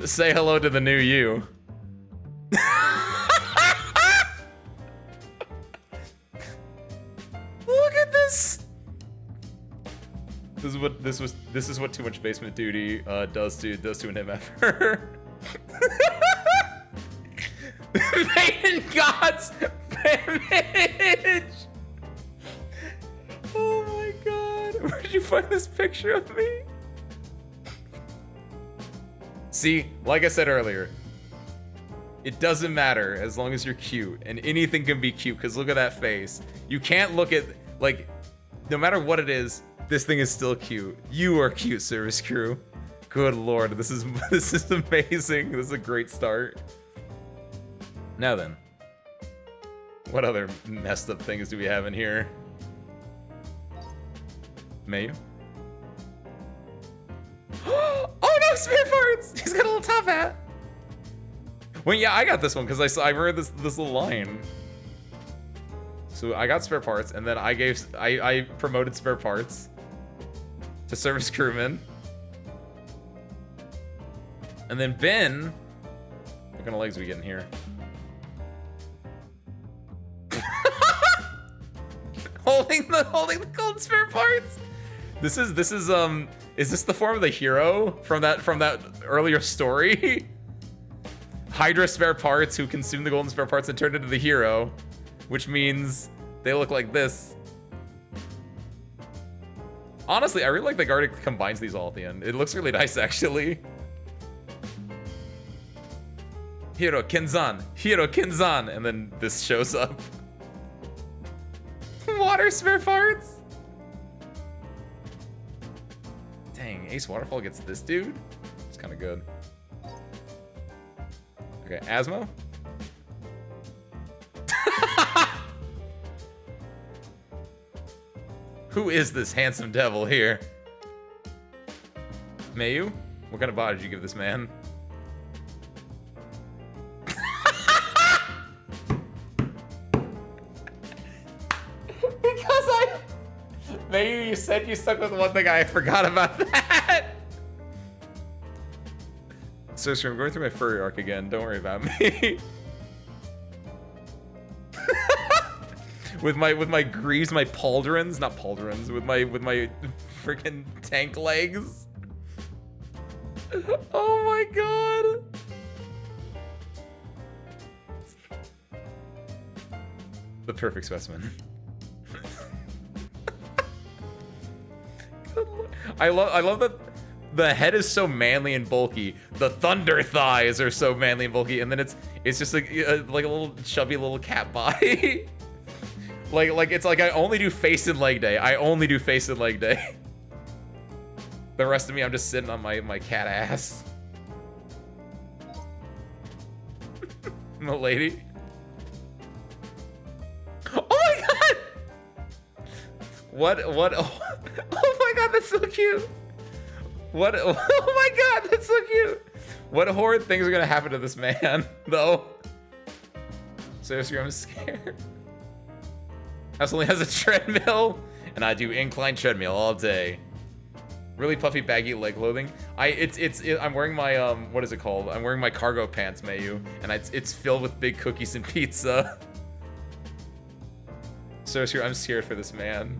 say hello to the new you. Look at this. This is what Too Much Basement Duty does to an MFer. Maiden God's image. Oh my god. Where did you find this picture of me? See, like I said earlier, it doesn't matter as long as you're cute, and anything can be cute, because look at that face. You can't look at, like, no matter what it is, this thing is still cute. You are cute, service crew. Good lord, this is amazing. This is a great start. Now then, what other messed up things do we have in here? Mayu? Oh no, spare parts! He's got a little top hat. Well, yeah, I got this one because I read this little line. So I got spare parts, and then I promoted spare parts to service crewman. And then Ben, what kind of legs we getting here? This is this the form of the hero from that earlier story? Hydra spare parts who consume the golden spare parts and turn into the hero, which means they look like this. Honestly, I really like the Gartic combines these all at the end. It looks really nice, actually. Hero Kinzan, and then this shows up. Water spare parts. Dang, Ace Waterfall gets this dude? It's kind of good. Okay, Asmo? Who is this handsome devil here? Mayu? What kind of body did you give this man? Mayu, you said you stuck with one thing. I forgot about that. So, I'm going through my furry arc again. Don't worry about me. with my greaves, my pauldrons, not pauldrons. With my freaking tank legs. Oh my god. The perfect specimen. I love that the head is so manly and bulky. The thunder thighs are so manly and bulky, and then it's just like a little chubby little cat body. like it's like I only do face and leg day. The rest of me, I'm just sitting on my cat ass. Milady. Oh my god! What? Oh my god, that's so cute. What? Oh my god, that's so cute. What horrid things are gonna happen to this man, though? Seriously, I'm scared. House only has a treadmill, and I do incline treadmill all day. Really puffy, baggy leg clothing. I'm wearing my what is it called? I'm wearing my cargo pants, Mayu, and it's filled with big cookies and pizza. Seriously, I'm scared for this man.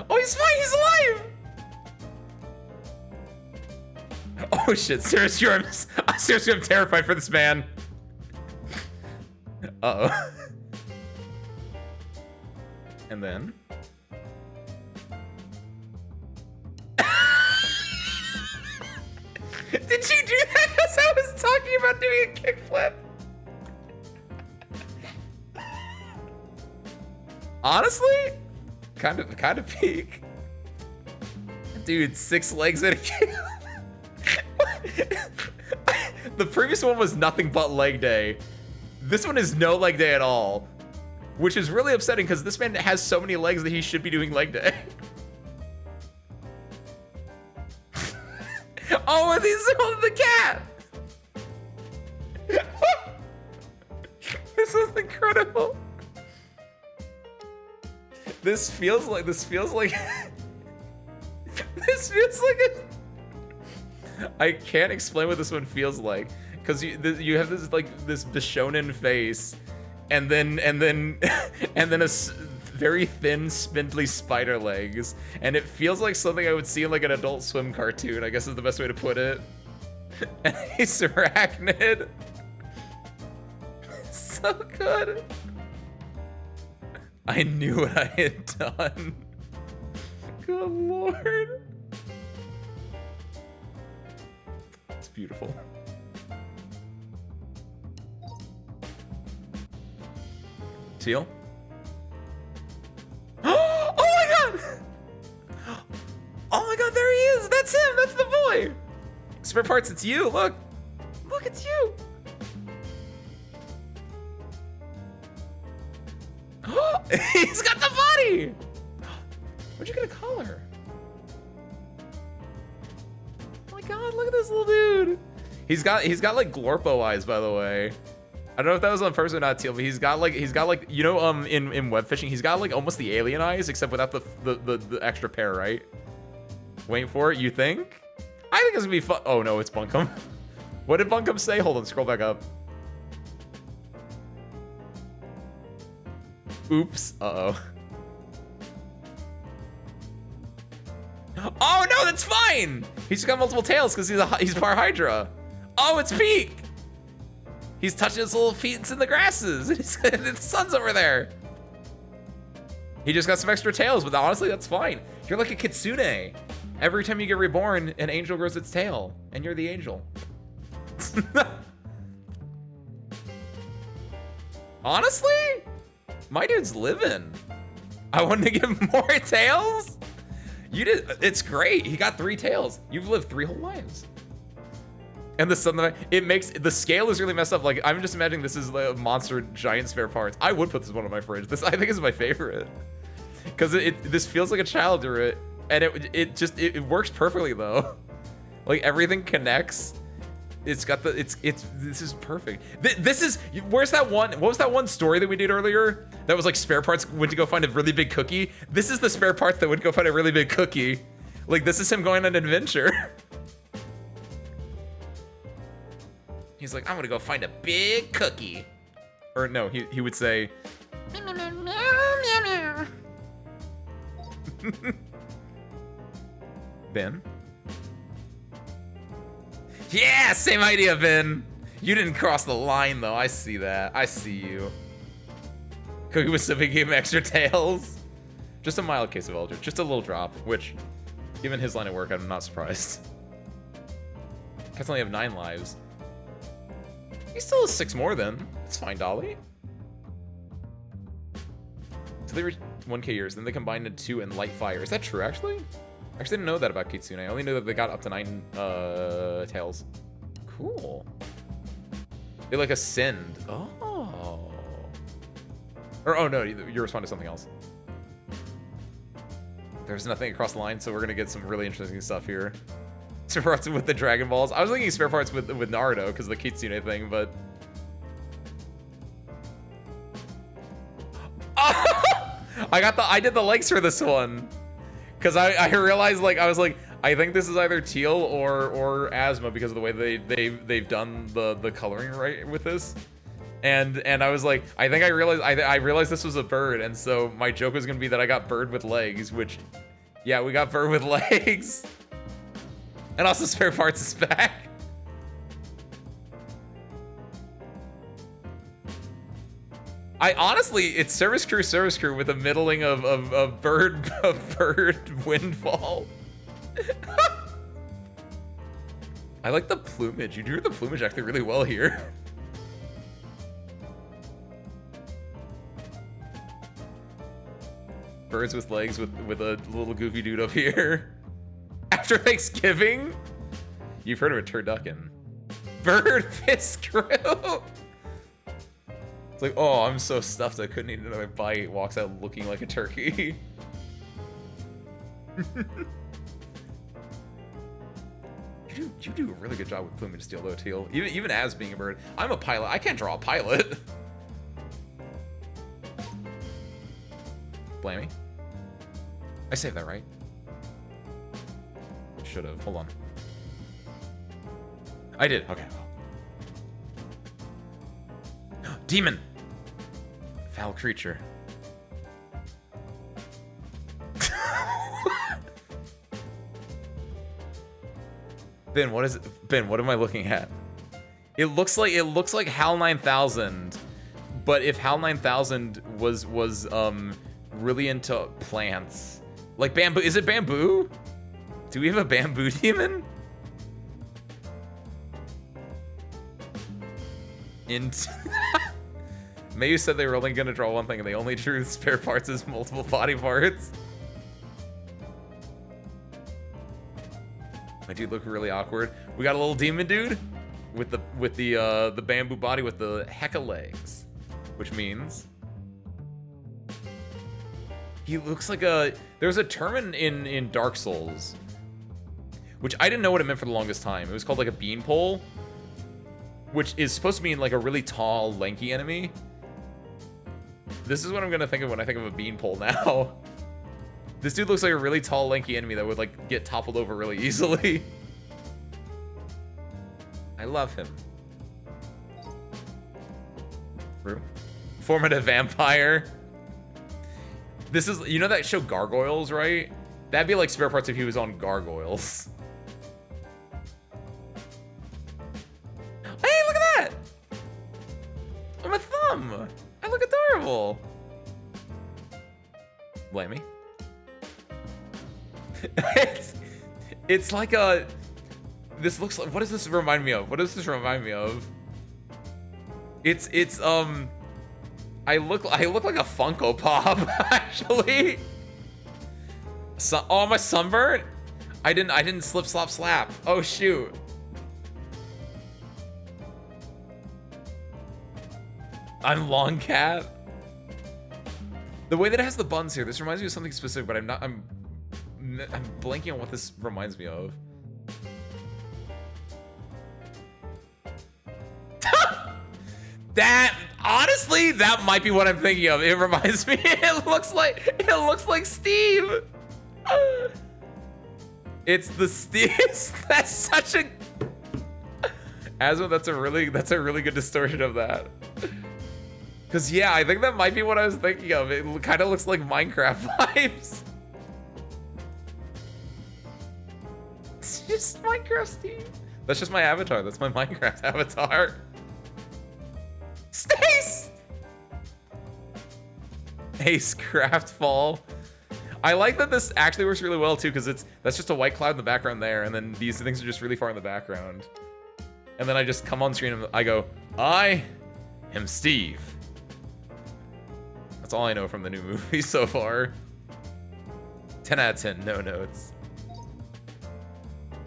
Oh, he's fine. He's alive. Oh shit, seriously, I'm terrified for this man. Uh-oh. And then did you do that because I was talking about doing a kickflip? Honestly, kind of peak. Dude, 6 legs and a kick. The previous one was nothing but leg day. This one is no leg day at all, which is really upsetting because this man has so many legs that he should be doing leg day. Oh, and he's holding the cat. This was incredible. This feels like I can't explain what this one feels like, because you have this Bishonen face, and then a very thin, spindly spider legs, and it feels like something I would see in like an Adult Swim cartoon, I guess is the best way to put it. And he's arachnid. So good. I knew what I had done. Good lord. It's beautiful. Teal? Oh my god! Oh my god, there he is! That's him! That's the boy! Spare parts, it's you! Look! Look, it's you! He's got the body! Where'd you get a collar? Oh my god, look at this little dude! He's got like Glorpo eyes, by the way. I don't know if that was on purpose or not, Teal, but he's got like you know in web fishing, he's got like almost the alien eyes, except without the extra pair, right? Waiting for it, you think? I think it's gonna be fun. Oh no, it's Bunkum. What did Bunkum say? Hold on, scroll back up. Oops. Uh-oh. Oh no, that's fine. He's just got multiple tails because he's part Hydra. Oh, it's Peak. He's touching his little feet in the grasses. The sun's over there. He just got some extra tails, but honestly, that's fine. You're like a kitsune. Every time you get reborn, an angel grows its tail, and you're the angel. Honestly, my dude's living. I wanted to give him more tails. You did. It's great. He got 3 tails. You've lived 3 whole lives. And the sun, it makes the scale is really messed up. Like I'm just imagining this is the monster giant spare parts. I would put this one on my fridge. This I think is my favorite because this feels like a child or it, and it works perfectly though. Like everything connects. It's got the this is perfect. This is where's that one? What was that one story that we did earlier? That was like spare parts went to go find a really big cookie. This is the spare parts that went to go find a really big cookie. Like this is him going on an adventure. He's like, I'm gonna go find a big cookie. Or no, he would say, Ben? Yeah, same idea, Ben. You didn't cross the line though, I see that. I see you. Cookie was so big, gave him extra tails. Just a mild case of Eldritch, just a little drop, which, given his line of work, I'm not surprised. Cats only have 9 lives. He still has 6 more then. It's fine, Dolly. So they reached 1k years, then they combined into 2 and light fire. Is that true, actually? I actually didn't know that about Kitsune. I only knew that they got up to 9 tails. Cool. They like ascend. Oh. Or, oh no, you're responding to something else. There's nothing across the line, so we're gonna get some really interesting stuff here. Spare parts with the Dragon Balls. I was thinking spare parts with Naruto because of the Kitsune thing, but I did the legs for this one because I realized I was like I think this is either Teal or Asma because of the way they've done the coloring right with this, and I was like I think I realized this was a bird, and so my joke was gonna be that I got bird with legs, which yeah, we got bird with legs. And also spare parts is back. I honestly, it's service crew with a middling of bird windfall. I like the plumage. You drew the plumage actually really well here. Birds with legs with a little goofy dude up here. After Thanksgiving? You've heard of a turducken. Bird fist crew! It's like, oh, I'm so stuffed I couldn't eat another bite. Walks out looking like a turkey. You do a really good job with plumage steel though, Teal. Even as being a bird. I'm a pilot. I can't draw a pilot. Blamey. I saved that, right? Should have. Hold on. I did. Okay. Demon. Foul creature. Ben, what is it? Ben, what am I looking at? It looks like HAL 9000, but if HAL 9000 was really into plants. Like bamboo. Is it bamboo? Do we have a bamboo demon? Mayu said they were only gonna draw one thing and they only drew spare parts as multiple body parts. My dude looked really awkward. We got a little demon dude with the bamboo body with the hecka legs, which means he looks like there's a term in Dark Souls, which I didn't know what it meant for the longest time. It was called like a beanpole, which is supposed to mean like a really tall, lanky enemy. This is what I'm gonna think of when I think of a beanpole now. This dude looks like a really tall, lanky enemy that would like get toppled over really easily. I love him. Rue? Formative vampire. This is, you know that show Gargoyles, right? That'd be like spare parts if he was on gargoyles. Hey, look at that! On my thumb! I look adorable! Blame me. it's like a... This looks like... What does this remind me of? What does this remind me of? It's I look like a Funko Pop, actually. Oh, my sunburn? I didn't slip, slop, slap. Oh, shoot. I'm Long Cat. The way that it has the buns here, this reminds me of something specific, but I'm blanking on what this reminds me of. That, honestly, that might be what I'm thinking of. It reminds me, it looks like Steve. It's the Steve. That's such a Asmo, that's a really good distortion of that. Cause yeah, I think that might be what I was thinking of. It kind of looks like Minecraft vibes. It's just Minecraft Steve. That's just my avatar. That's my Minecraft avatar. Stace! Ace Craftfall. I like that this actually works really well too, because that's just a white cloud in the background there, and then these things are just really far in the background. And then I just come on screen and I go, I am Steve. That's all I know from the new movie so far. 10 out of 10, no notes.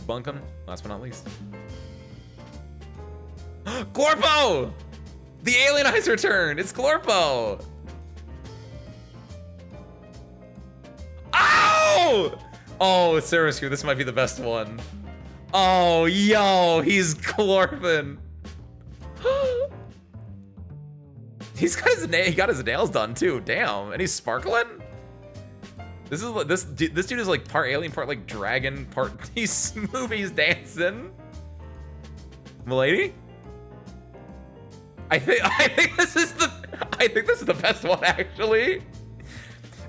Bunkum, last but not least. Glorpo! The alien eyes return! It's Glorpo! Ow! Oh, Service Crew, this might be the best one. Oh, yo, he's Glorpin. He got his nails done too. Damn, and he's sparkling. This dude is like part alien, part like dragon, part he's movies dancing. Milady? I think this is the best one actually.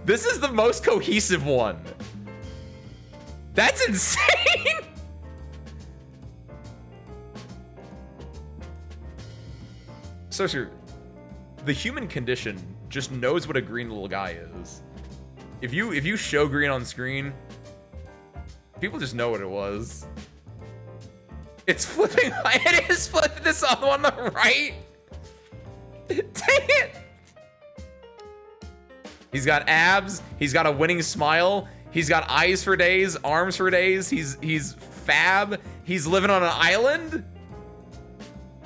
This is the most cohesive one. That's insane. So sure, the human condition just knows what a green little guy is. If you show green on screen, people just know what it was. It's flipping. It is flipping this on the one on the right. Dang it! He's got abs. He's got a winning smile. He's got eyes for days, arms for days. He's fab. He's living on an island.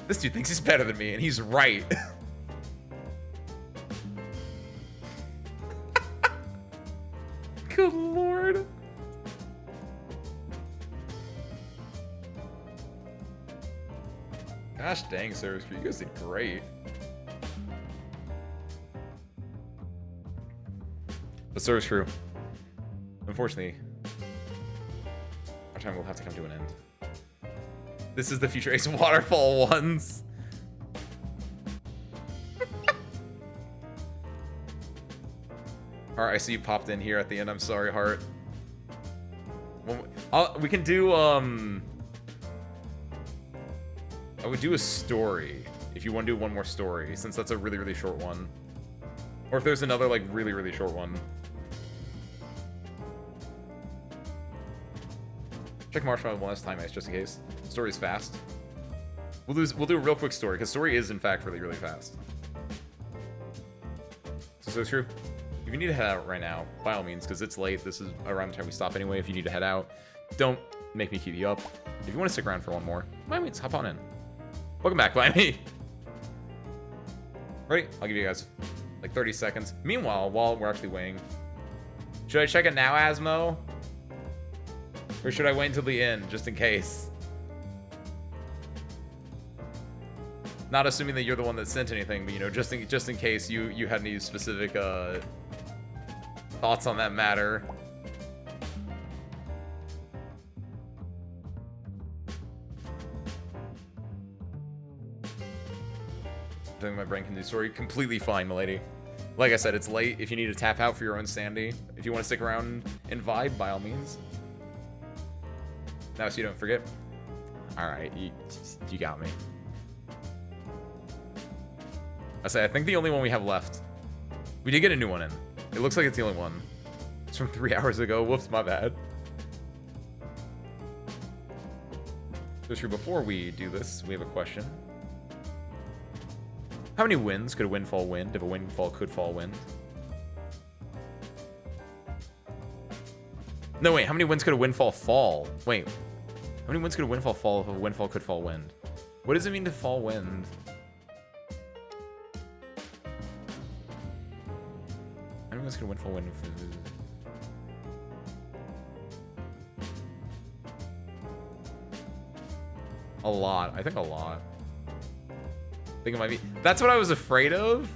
This dude thinks he's better than me, and he's right. Good lord. Gosh dang, Service Crew, you guys did great. But Service Crew, unfortunately, our time will have to come to an end. This is the Future Ace Waterfall ones. Heart, I see you popped in here at the end. I'm sorry, Heart. We can do, I would do a story if you want to do one more story, since that's a really, really short one. Or if there's another, like, really, really short one. Check Marshmallow one last time, Ice, just in case. Story's fast. We'll do a real quick story, because story is, in fact, really, really fast. So true. If you need to head out right now, by all means, because it's late. This is around the time we stop anyway. If you need to head out, don't make me keep you up. If you want to stick around for one more, by all means, hop on in. Welcome back, Blimey. Ready? I'll give you guys like 30 seconds. Meanwhile, while we're actually waiting, should I check it now, Asmo? Or should I wait until the end, just in case? Not assuming that you're the one that sent anything, but you know, just in case you had any specific thoughts on that matter. I think my brain can do story completely fine, milady. Like I said, it's late. If you need to tap out for your own sanity, if you want to stick around and vibe, by all means. Now, so you don't forget. All right, you got me. I think the only one we have left. We did get a new one in. It looks like it's the only one. It's from 3 hours ago. Whoops, my bad. So before we do this, we have a question. How many winds could a windfall wind if a windfall could fall wind? No, wait. How many winds could a windfall fall? Wait. How many winds could a windfall fall if a windfall could fall wind? What does it mean to fall wind? How many winds could a windfall wind? A lot. I think a lot. I think it might be. That's what I was afraid of.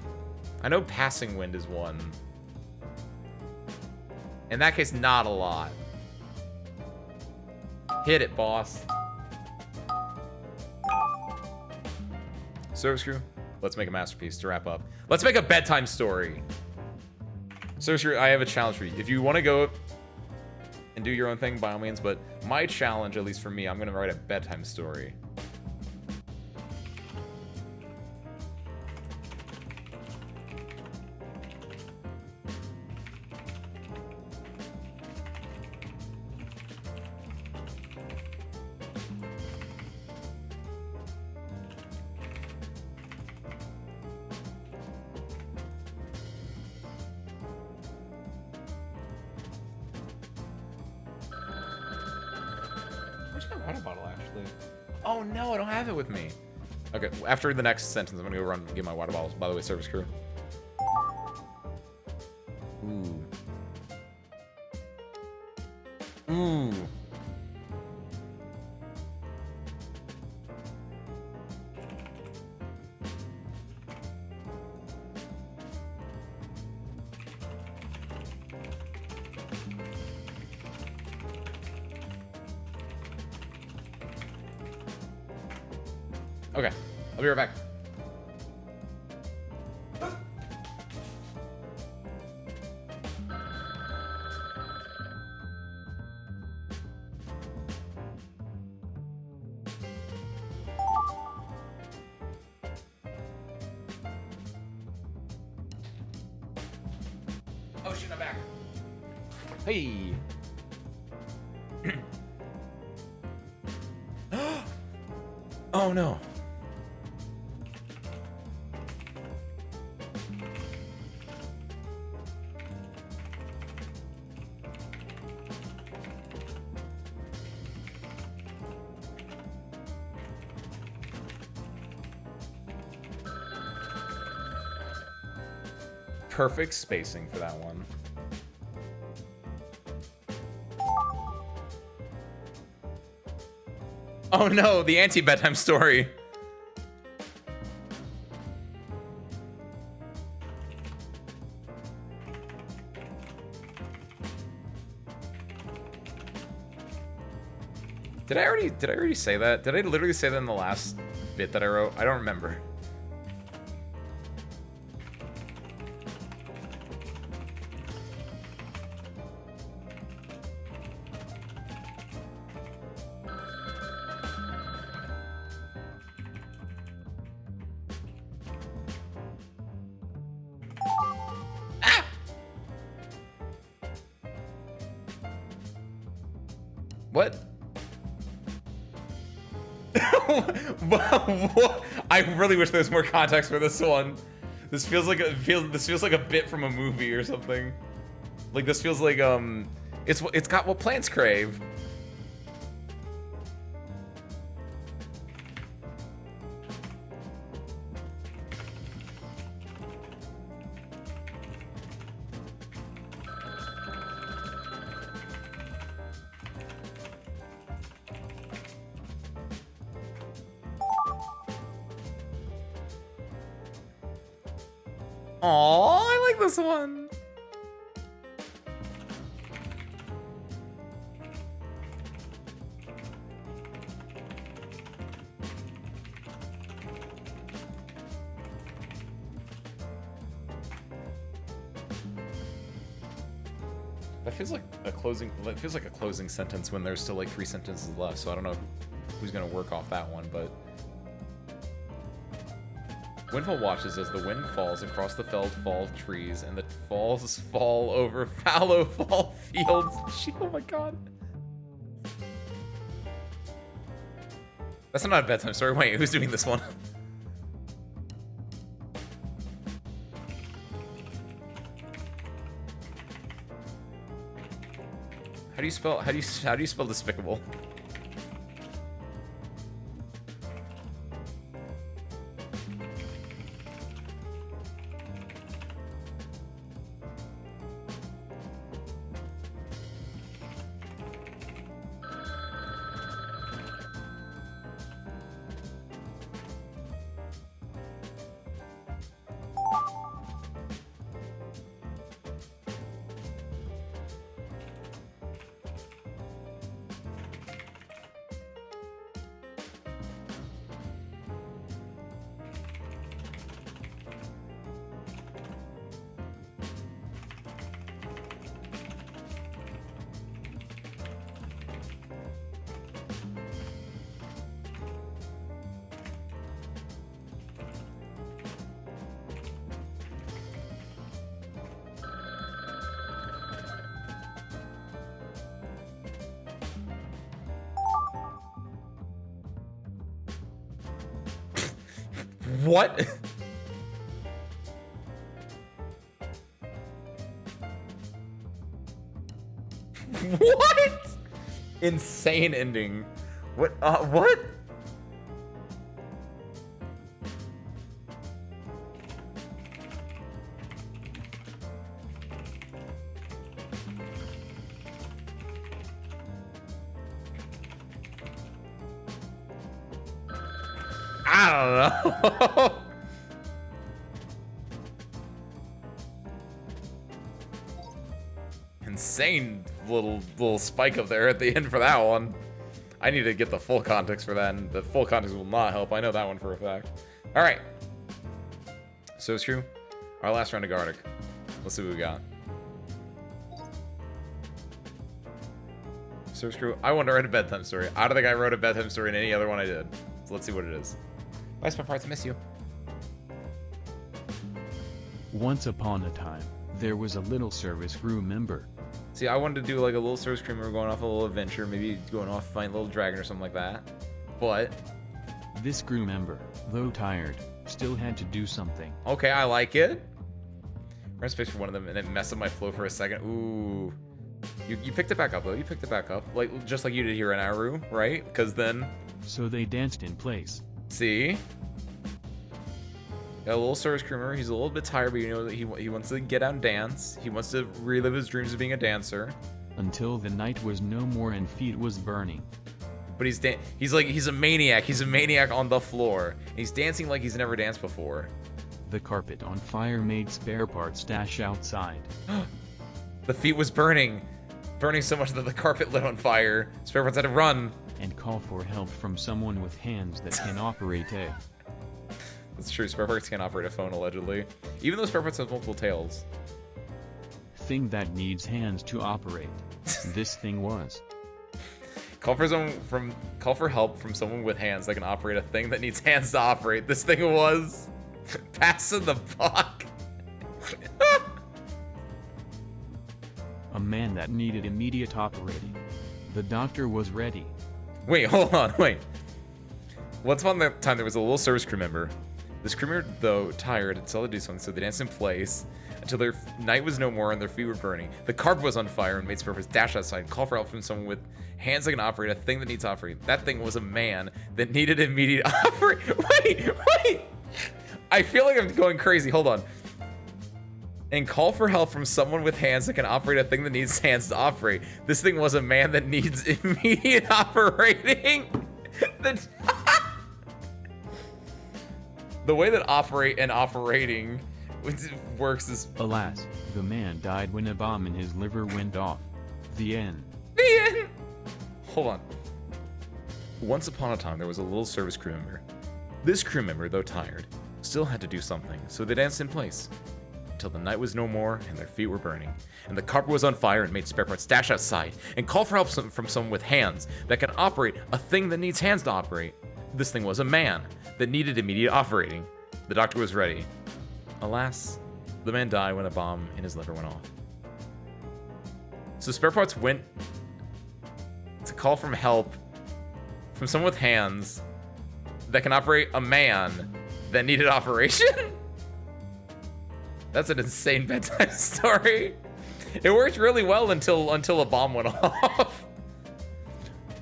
I know passing wind is one. In that case, not a lot. Hit it, boss. Service crew, let's make a masterpiece to wrap up. Let's make a bedtime story. Service crew, I have a challenge for you. If you want to go and do your own thing, by all means, but my challenge, at least for me, I'm going to write a bedtime story. Where's my water bottle, actually? Oh, no, I don't have it with me. Okay, after the next sentence, I'm gonna go run and get my water bottles. By the way, service crew. Ooh. Ooh. Okay, I'll be right back. Oh shit, I'm back. Hey. Oh no. Perfect spacing for that one. Oh no, the anti-bedtime story. Did I already say that? Did I literally say that in the last bit that I wrote? I don't remember. What? I really wish there was more context for this one. This feels like a bit from a movie or something. Like this feels like it's got what plants crave. Aw, I like this one. That feels like a closing. It feels like a closing sentence when there's still like 3 sentences left. So I don't know who's gonna work off that one, but. Windfall watches as the wind falls across the felled fall trees and the falls fall over fallow fall fields. Oh my god. That's not a bedtime story. Wait, who's doing this one? How do you spell despicable? What? What? Insane ending. What? What? I don't know. Insane little spike up there at the end for that one. I need to get the full context for that, and the full context will not help. I know that one for a fact. All right. So it's true. Our last round of Gartic. Let's see what we got. Service crew. I want to write a bedtime story. I don't think I wrote a bedtime story in any other one I did. So let's see what it is. Bye, spare parts. I miss you. Once upon a time, there was a little service crew member. See, I wanted to do like a little service crew member going off a little adventure, maybe going off find a little dragon or something like that. But this crew member, though tired, still had to do something. Okay, I like it. Rent space for one of them, and it messed up my flow for a second. Ooh. You picked it back up, though. You picked it back up. Like, just like you did here in Aru, right? Because then... So they danced in place. See? Got a little service crew member. He's a little bit tired, but you know that he wants to get out and dance. He wants to relive his dreams of being a dancer. Until the night was no more and feet was burning. But he's a maniac. He's a maniac on the floor. He's dancing like he's never danced before. The carpet on fire made spare parts dash outside. The feet was burning. Burning so much that the carpet lit on fire. Spare parts had to run. And call for help from someone with hands that can operate a... That's true, spare parts can't operate a phone, allegedly. Even though spare parts have multiple tails. Thing that needs hands to operate. This thing was. Call for help from someone with hands that can operate a thing that needs hands to operate. This thing was... passing the buck. A man that needed immediate operating. The doctor was ready. Wait, hold on, wait. Once upon a time, there was a little service crew member. This crew member, though tired, had to do something, so they danced in place until their night was no more and their feet were burning. The carpet was on fire and made spare parts dash outside. Call for help from someone with hands that can operate a thing that needs to operate. That thing was a man that needed immediate operate. Wait! I feel like I'm going crazy. Hold on. And call for help from someone with hands that can operate a thing that needs hands to operate. This thing was a man that needs immediate operating. The way that operate and operating works is... Alas, the man died when a bomb in his liver went off. The end. The end! Hold on. Once upon a time, there was a little service crew member. This crew member, though tired, still had to do something, so they danced in place. until the night was no more and their feet were burning, and the carpet was on fire and made spare parts dash outside and call for help from someone with hands that can operate a thing that needs hands to operate. This thing was a man that needed immediate operating. The doctor was ready. Alas, the man died when a bomb in his liver went off. So spare parts went to call from help from someone with hands that can operate a man that needed operation? That's an insane bedtime story. It worked really well until a bomb went off.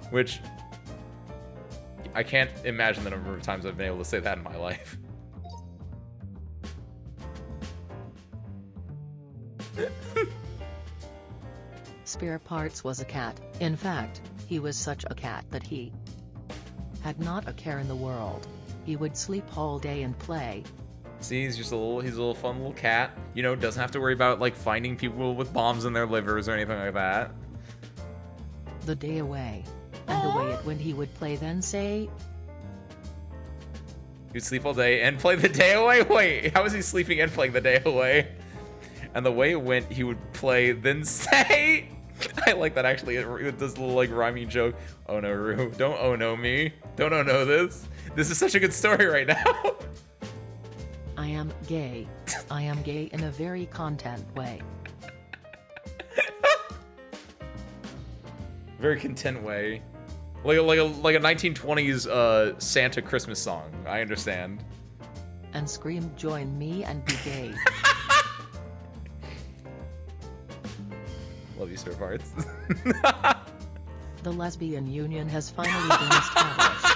Which, I can't imagine the number of times I've been able to say that in my life. Spare Parts was a cat. In fact, he was such a cat that he had not a care in the world. He would sleep all day and play. See, he's a little fun little cat. You know, doesn't have to worry about like finding people with bombs in their livers or anything like that. The day away. And the way it went, he would play then say, He'd sleep all day and play the day away? Wait, how is he sleeping and playing the day away? And the way it went, he would play then say... I like that actually. It does a little like rhyming joke. Oh no, Rue. Don't oh no me. Don't oh no this. This is such a good story right now. I am gay. I am gay in a very content way. Very content way. Like a 1920s Santa Christmas song. I understand. And scream, join me and be gay. Love you, Spare Parts. The lesbian union has finally been established.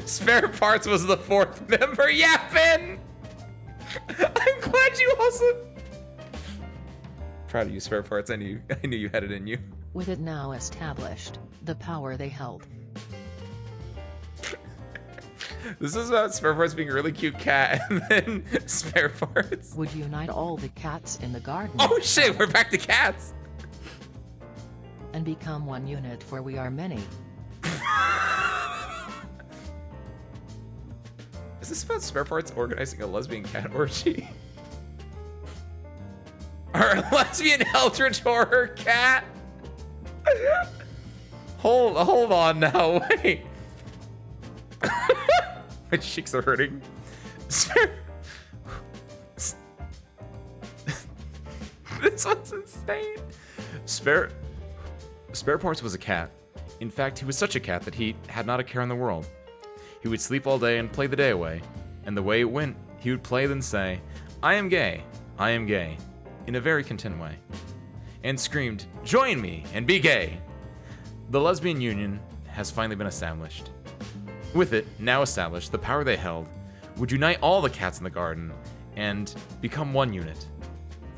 Spare Parts was the fourth member. Yeah, Ben! I'm glad you also... Proud of you, Spare Parts. I knew you had it in you. With it now established, the power they held. This is about Spare Parts being a really cute cat, and then Spare Parts would unite all the cats in the garden. Oh shit, we're back to cats! And become one unit, for we are many. Is this about Spare Parts organizing a lesbian cat orgy? Or a lesbian Eldritch horror cat? Hold on now, wait. My cheeks are hurting. This one's insane. Spare Parts was a cat. In fact, he was such a cat that he had not a care in the world. He would sleep all day and play the day away, and the way it went, he would play then say, I am gay, in a very content way, and screamed, join me and be gay. The lesbian union has finally been established. With it, now established, the power they held would unite all the cats in the garden and become one unit,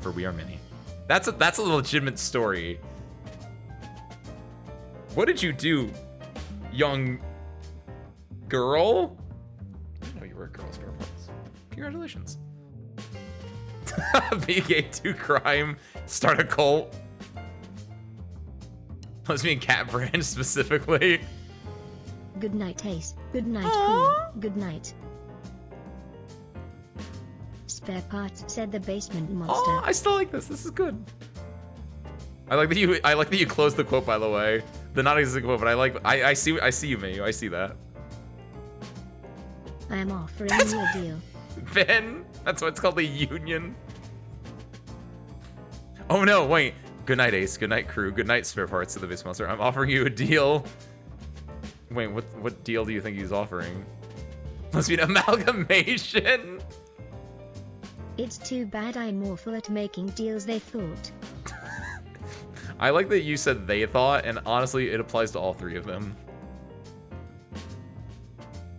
for we are many. That's a legitimate story. What did you do, young girl? I didn't know you were a girl, Spare Parts. Congratulations. Be gay, do crime, start a cult. Lesbian cat brand specifically. Good night, Ace. Good night, Queen. Good night. Spare Parts, said the basement monster. Oh, I still like this. This is good. I like that you closed the quote, by the way. The not existing quote, but I see you, Mayu. I see that. I am offering you a deal. Ben, that's why it's called the union. Oh no, wait. Good night, Ace. Good night, crew. Good night, Spare Parts to the base monster. I'm offering you a deal. Wait, what deal do you think he's offering? Must be an amalgamation. It's too bad I'm awful at making deals, they thought. I like that you said they thought, and honestly, it applies to all three of them.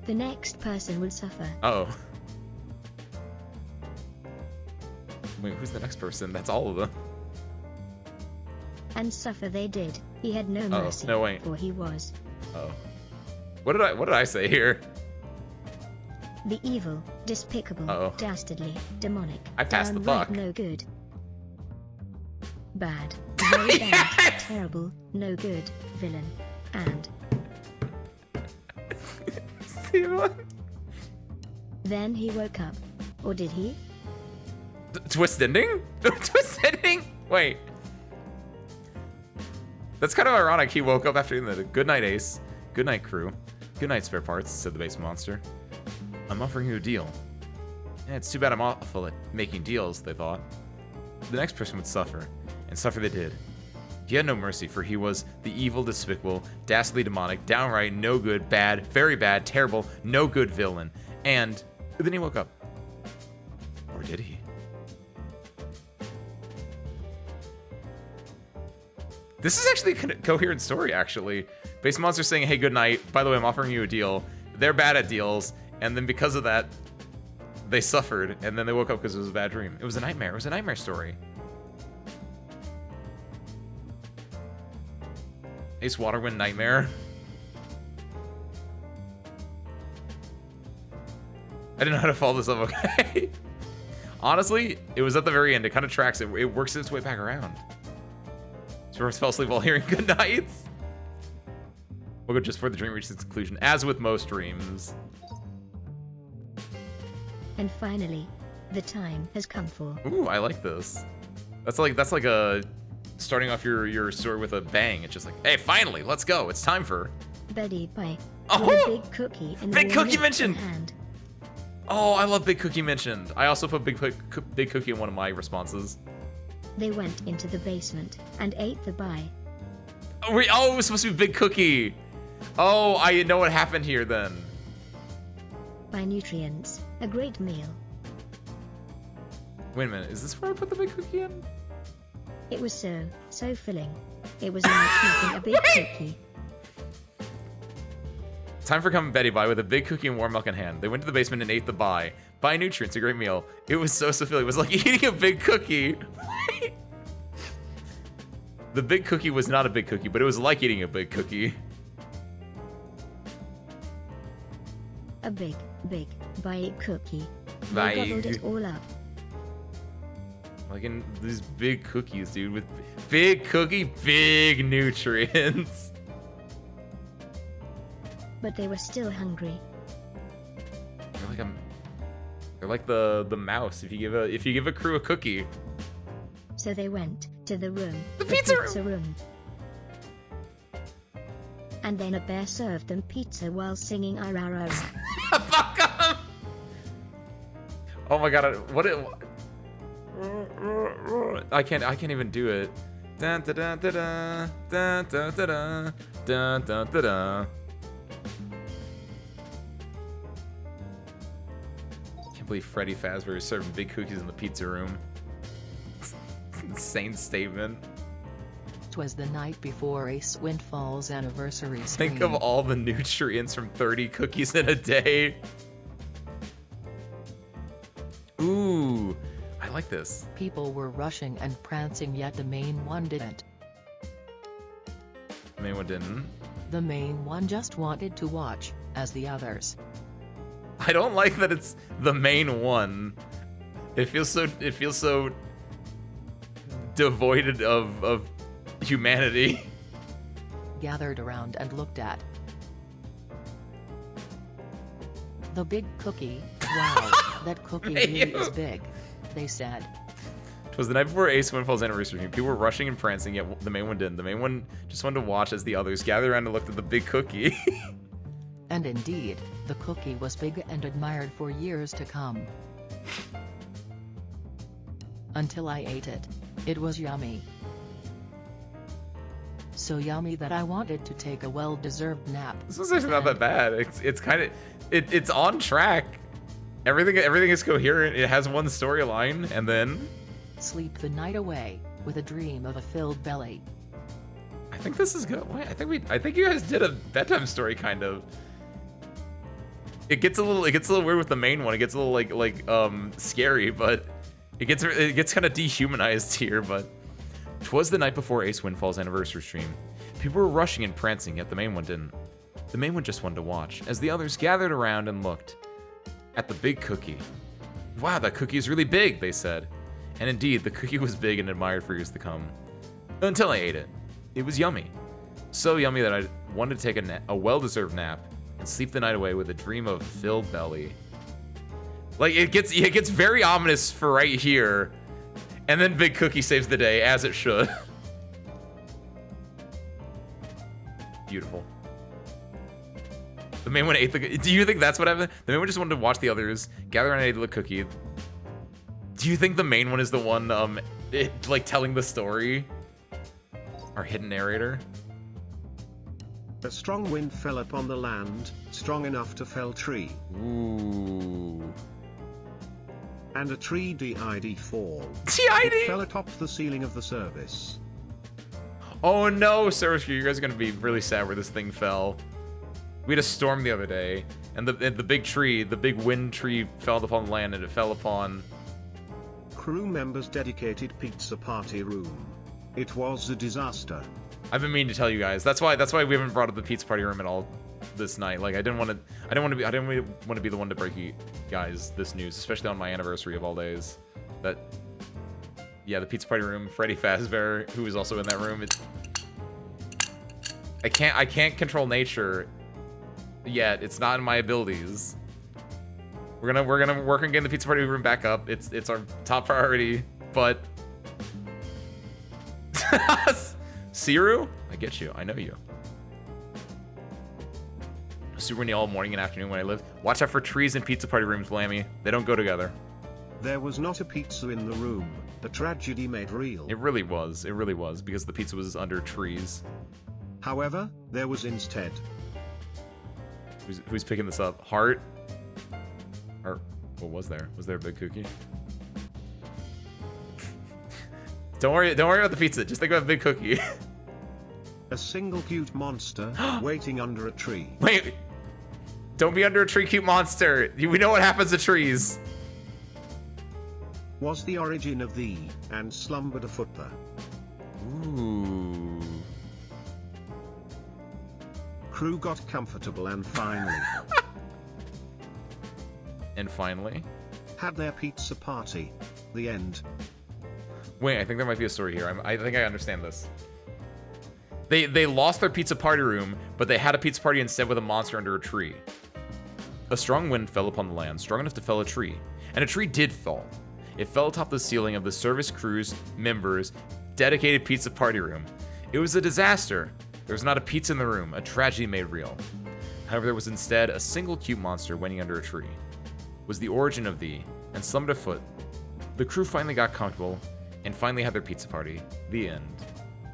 The next person will suffer. Uh-oh. Wait, who's the next person? That's all of them. And suffer they did. He had no mercy. No, wait. For he was. Oh. What did I say here? The evil, despicable, dastardly, demonic. I passed the buck. No good. Bad. Very bad. Terrible. No good. Villain. And. See what? Then he woke up. Or did he? Twist ending? Twist ending? Wait. That's kind of ironic. He woke up after the good night, Ace. Good night, crew. Good night, spare parts, said the base monster. I'm offering you a deal. Yeah, it's too bad I'm awful at making deals, they thought. The next person would suffer, and suffer they did. He had no mercy, for he was the evil, despicable, dastardly demonic, downright no good, bad, very bad, terrible, no good villain. And then he woke up. Or did he? This is actually a coherent story, actually. Base Monster saying, hey, good night. By the way, I'm offering you a deal. They're bad at deals. And then because of that, they suffered. And then they woke up because it was a bad dream. It was a nightmare. It was a nightmare story. Ace Waterwind Nightmare. I didn't know how to follow this up, okay? Honestly, it was at the very end. It kind of tracks it. It works its way back around. Spurs fell asleep while hearing good nights. We'll go just before the dream reaches its conclusion, as with most dreams. And finally, the time has come for. Ooh, I like this. That's like a starting off your story with a bang. It's just like, hey, finally, let's go. It's time for Betty Pie. Oh! With a big cookie in Big one Cookie mentioned! hand. Oh, I love Big Cookie mentioned. I also put Big Cookie in one of my responses. They went into the basement and ate the pie. Oh, it was supposed to be Big Cookie. Oh, I know what happened here then. By nutrients, a great meal. Wait a minute, is this where I put the Big Cookie in? It was so filling. It was like eating a big cookie. Time for coming Betty by with a big cookie and warm milk in hand. They went to the basement and ate the pie. By nutrients, a great meal. It was so filling. It was like eating a big cookie. The big cookie was not a big cookie, but it was like eating a big cookie. A big bite cookie. They Bite. gobbled it all up. Like in these big cookies, dude, with big cookie, big nutrients. But they were still hungry. They're like the mouse. If you give a crew a cookie. So they went to the room. The pizza room. And then a bear served them pizza while singing Araro. Fuck up! Oh my god! I can't even do it. Dun, dun, dun, dun, dun, dun, dun, dun, dun, dun, dun, dun. Can't believe Freddy Fazbear is serving big cookies in the pizza room. Insane statement. 'Twas the night before Ace Windfall's anniversary stream. Think of all the nutrients from 30 cookies in a day. Ooh, I like this. People were rushing and prancing, yet the main one didn't. The main one didn't. The main one just wanted to watch, as the others. I don't like that it's the main one. It feels so devoid of humanity. Gathered around and looked at the big cookie. Wow, that cookie really is big, they said. It was the night before Ace Windfall's anniversary. People were rushing and prancing, yet the main one didn't. The main one just wanted to watch as the others gathered around and looked at the big cookie. And indeed, the cookie was big and admired for years to come. Until I ate it. It was yummy. So yummy that I wanted to take a well-deserved nap. This was actually not that bad. It's kind of it's on track. Everything is coherent. It has one storyline, and then Sleep the night away with a dream of a filled belly. I think this is good. Wait, I think you guys did a bedtime story kind of. It gets a little weird with the main one. It gets a little like scary, but it gets kind of dehumanized here. But 'twas the night before Ace Windfall's anniversary stream. People were rushing and prancing, yet the main one didn't. The main one just wanted to watch as the others gathered around and looked at the big cookie. Wow, that cookie is really big, they said. And indeed, the cookie was big and admired for years to come. Until I ate it. It was yummy. So yummy that I wanted to take a well-deserved nap and sleep the night away with a dream of a filled belly. Like, it gets very ominous for right here. And then Big Cookie saves the day, as it should. Beautiful. The main one ate the... Do you think that's what happened? The main one just wanted to watch the others, gather around and ate the cookie. Do you think the main one is the one, like, telling the story? Our hidden narrator? A strong wind fell upon the land, strong enough to fell tree. Ooh. And a tree did fall. TID? It fell atop the ceiling of the service. Oh no, Service Crew, you guys are gonna be really sad where this thing fell. We had a storm the other day, and the big tree, the big wind tree fell upon the land, and it fell upon... Crew members dedicated pizza party room. It was a disaster. I've been meaning to tell you guys. That's why we haven't brought up the pizza party room at all this night. Like, I didn't want to be the one to break you guys this news, especially on my anniversary of all days. That, yeah, the pizza party room, Freddy Fazbear, who was also in that room. I can't control nature yet. It's not in my abilities. We're gonna work on getting the pizza party room back up. It's our top priority, but Siru, I get you. I know you. Super windy all morning and afternoon when I live. Watch out for trees and pizza party rooms, Blammy. They don't go together. There was not a pizza in the room. A tragedy made real. It really was. It really was, because the pizza was under trees. However, there was instead. Who's picking this up? Heart? Or what was there? Was there a Big Cookie? Don't worry about the pizza. Just think about Big Cookie. A single cute monster waiting under a tree. Wait. Don't be under a tree, cute monster. We know what happens to trees. Was the origin of the and slumbered afoot there. Ooh. Crew got comfortable and finally. And finally? Had their pizza party. The end. Wait, I think there might be a story here. I think I understand this. They lost their pizza party room, but they had a pizza party instead with a monster under a tree. A strong wind fell upon the land, strong enough to fell a tree. And a tree did fall. It fell atop the ceiling of the service crew's members' dedicated pizza party room. It was a disaster. There was not a pizza in the room, a tragedy made real. However, there was instead a single cute monster waiting under a tree. Was the origin of the and slumbered afoot. The crew finally got comfortable and finally had their pizza party. The end.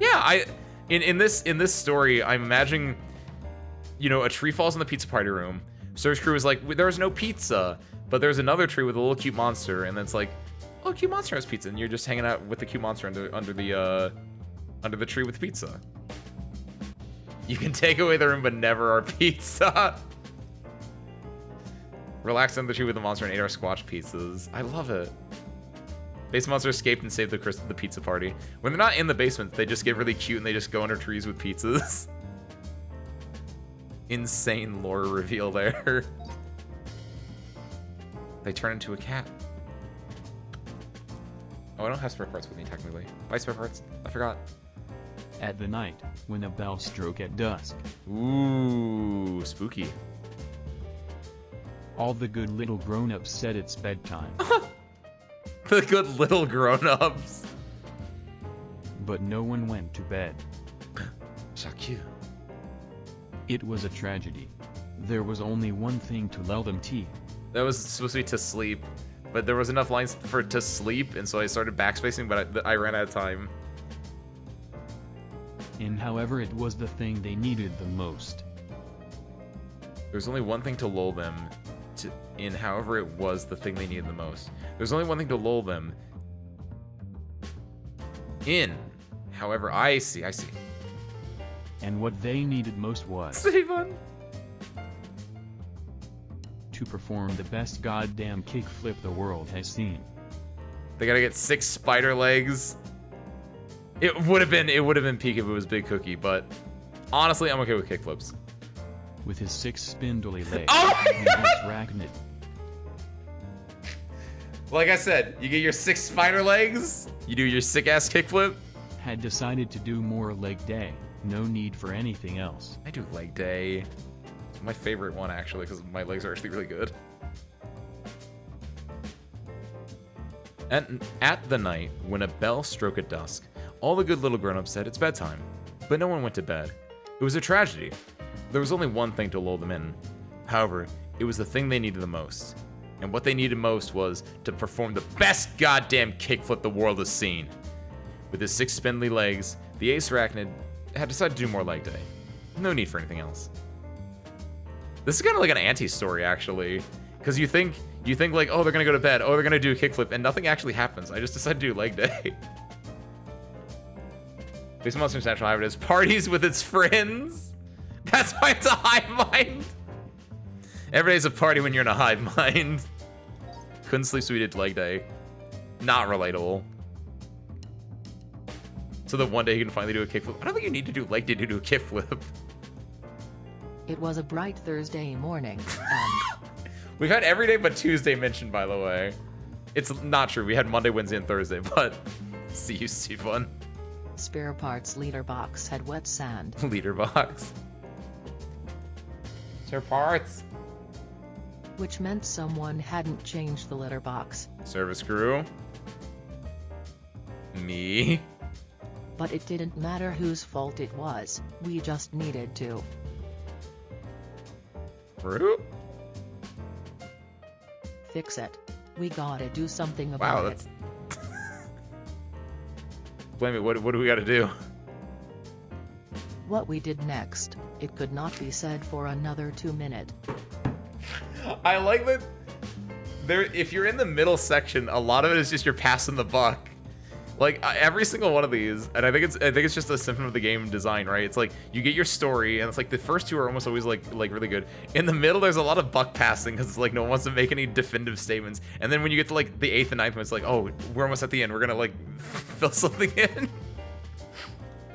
Yeah, in this story, I'm imagining, you know, a tree falls in the pizza party room. Service crew is like, there's no pizza, but there's another tree with a little cute monster, and then it's like, oh, cute monster has pizza, and you're just hanging out with the cute monster under the tree with pizza. You can take away the room, but never our pizza. Relax under the tree with the monster and ate our squash pizzas. I love it. Base monster escaped and saved the pizza party. When they're not in the basement, they just get really cute and they just go under trees with pizzas. Insane lore reveal there. They turn into a cat. Oh, I don't have spare parts with me, technically. Bye, spare parts. I forgot. At the night, when a bell stroke at dusk. Ooh, spooky. All the good little grown-ups said it's bedtime. The good little grown-ups. But no one went to bed. Shaq. It was a tragedy. There was only one thing to lull them to. That was supposed to be to sleep, but there was enough lines for to sleep, and so I started backspacing, but I ran out of time. And however, it was the thing they needed the most. There's only one thing to lull them however it was the thing they needed the most. There's only one thing to lull them in. However, I see. And what they needed most was Steven! to perform the best goddamn kickflip the world has seen. They gotta get 6 spider legs. It would have been peak if it was Big Cookie, but honestly, I'm okay with kickflips. With his 6 spindly legs, Oh and his arachnid. Like I said, you get your 6 spider legs, you do your sick ass kickflip. Had decided to do more leg day. No need for anything else. I do leg day. It's my favorite one actually, because my legs are actually really good. At the night, when a bell struck at dusk, all the good little grown-ups said it's bedtime. But no one went to bed. It was a tragedy. There was only one thing to lull them in. However, it was the thing they needed the most. And what they needed most was to perform the best goddamn kickflip the world has seen. With his 6 spindly legs, the ace arachnid had decided to do more leg day. No need for anything else. This is kind of like an anti-story, actually. Because you think like, oh, they're gonna go to bed, oh, they're gonna do a kickflip, and nothing actually happens. I just decided to do leg day. Base Monster's natural habit is parties with its friends. That's why it's a hive mind. Every day's a party when you're in a hive mind. Couldn't sleep so we did leg day. Not relatable. So that one day you can finally do a kickflip. I don't think you need to do leg day to do a kickflip. It was a bright Thursday morning, and We've had every day but Tuesday mentioned, by the way. It's not true. We had Monday, Wednesday, and Thursday, but see you, Stefan. spare parts leader box had wet sand. Leader box. Spare parts. Which meant someone hadn't changed the litter box. Service crew. Me. But it didn't matter whose fault it was, we just needed to. Crew? Fix it. We gotta do something Wow, about that's... it. Blame it, what do we gotta do? What we did next, it could not be said for another 2 minutes. I like that there, if you're in the middle section, a lot of it is just you're passing the buck. Like every single one of these, and I think it's just a symptom of the game design, right? It's like you get your story, and it's like the first two are almost always like really good. In the middle, there's a lot of buck passing because it's like no one wants to make any definitive statements. And then when you get to like the 8th and 9th one, it's like, oh, we're almost at the end. We're gonna like fill something in.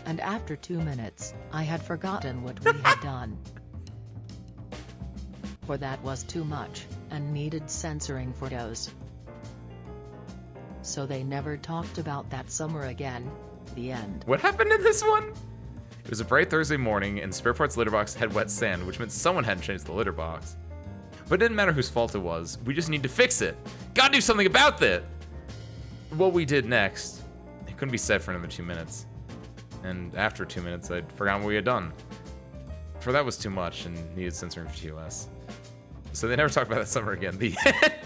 And after 2 minutes, I had forgotten what we had done. For that was too much, and needed censoring photos. So they never talked about that summer again. The end. What happened in this one? It was a bright Thursday morning, and spare parts litter box had wet sand, which meant someone hadn't changed the litter box. But it didn't matter whose fault it was. We just need to fix it. Gotta do something about that. What we did next, it couldn't be said for another 2 minutes. And after 2 minutes, I'd forgotten what we had done. For that was too much and needed censoring for TOS. So they never talked about that summer again. The end.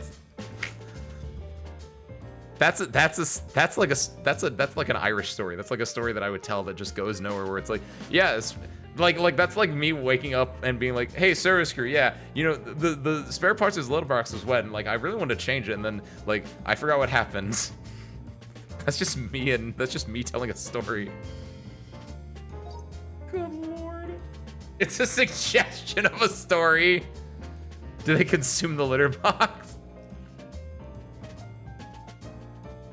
That's like an Irish story. That's like a story that I would tell that just goes nowhere. Where it's like, yeah, it's like that's like me waking up and being like, hey, service crew, yeah, you know, the spare parts of his little box was wet, and like I really wanted to change it, and then like I forgot what happened. That's just me telling a story. Good lord. It's a suggestion of a story. Do they consume the litter box?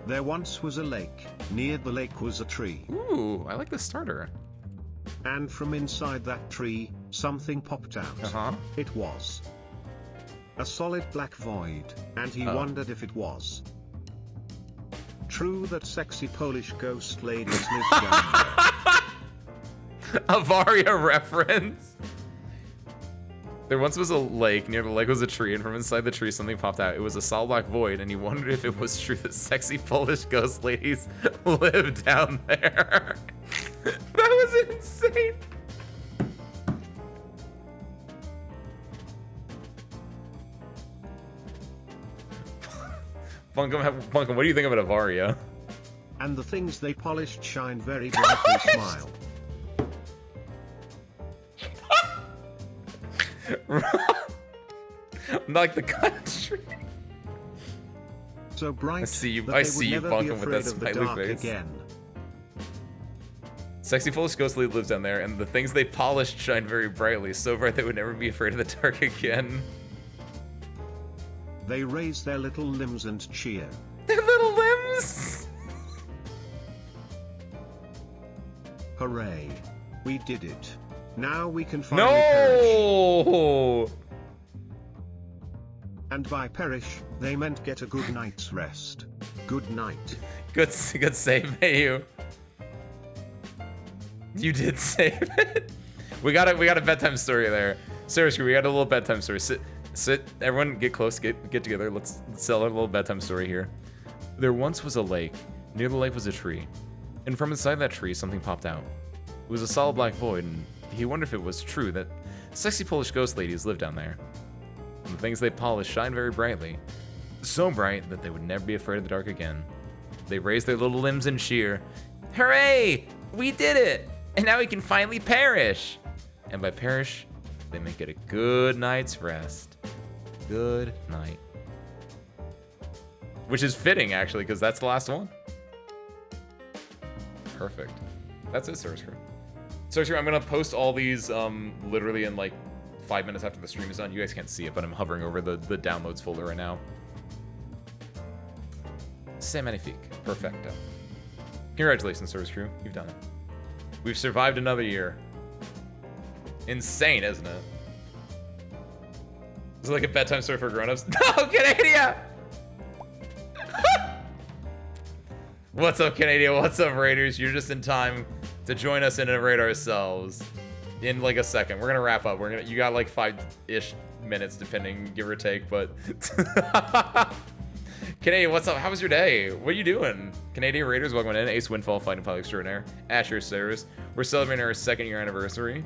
There once was a lake. Near the lake was a tree. Ooh, I like the starter. And from inside that tree, something popped out. Uh-huh. It was a solid black void, and he wondered if it was true that sexy Polish ghost ladies lived down there. A Varia reference. There once was a lake. Near the lake was a tree, and from inside the tree something popped out. It was a solid black void, and he wondered if it was true that sexy Polish ghost ladies lived down there. That was insane. Bunkum, what do you think about Avaria? And the things they polished shine very brightly. Smile. Like the country. So bright. I see you, that I they see would you never be bunking with that afraid of the smiley dark face. again. Sexy Polish ghost lady lives down there, and the things they polished shine very brightly, so bright they would never be afraid of the dark again. They raise their little limbs and cheer. Their little limbs! Hooray. We did it. Now we can finally perish. No! And by perish, they meant get a good night's rest. Good night. Good save, hey you. You did save it. We got a bedtime story there. Seriously, we got a little bedtime story. Sit, everyone get close, get together. Let's tell a little bedtime story here. There once was a lake. Near the lake was a tree. And from inside that tree, something popped out. It was a solid black void, and he wondered if it was true that sexy Polish ghost ladies lived down there. And the things they polished shine very brightly. So bright that they would never be afraid of the dark again. They raised their little limbs and cheer. Hooray! We did it! And now we can finally perish! And by perish, they make it a good night's rest. Good night. Which is fitting, actually, because that's the last one. Perfect. That's it, Service Crew. Service Crew, I'm going to post all these literally in like 5 minutes after the stream is done. You guys can't see it, but I'm hovering over the downloads folder right now. C'est magnifique. Perfecto. Congratulations, Service Crew. You've done it. We've survived another year. Insane, isn't it? Is it like a bedtime story for grown-ups? No, Canada! What's up, Canada? What's up, Raiders? You're just in time to join us and raid ourselves in like a second. We're gonna wrap up. You got like 5-ish minutes, depending, give or take, but Canadian, what's up? How was your day? What are you doing? Canadian Raiders, welcome in. Ace Windfall, Fighting Pilot Extraordinaire. Asher Service. We're celebrating our 2nd year anniversary.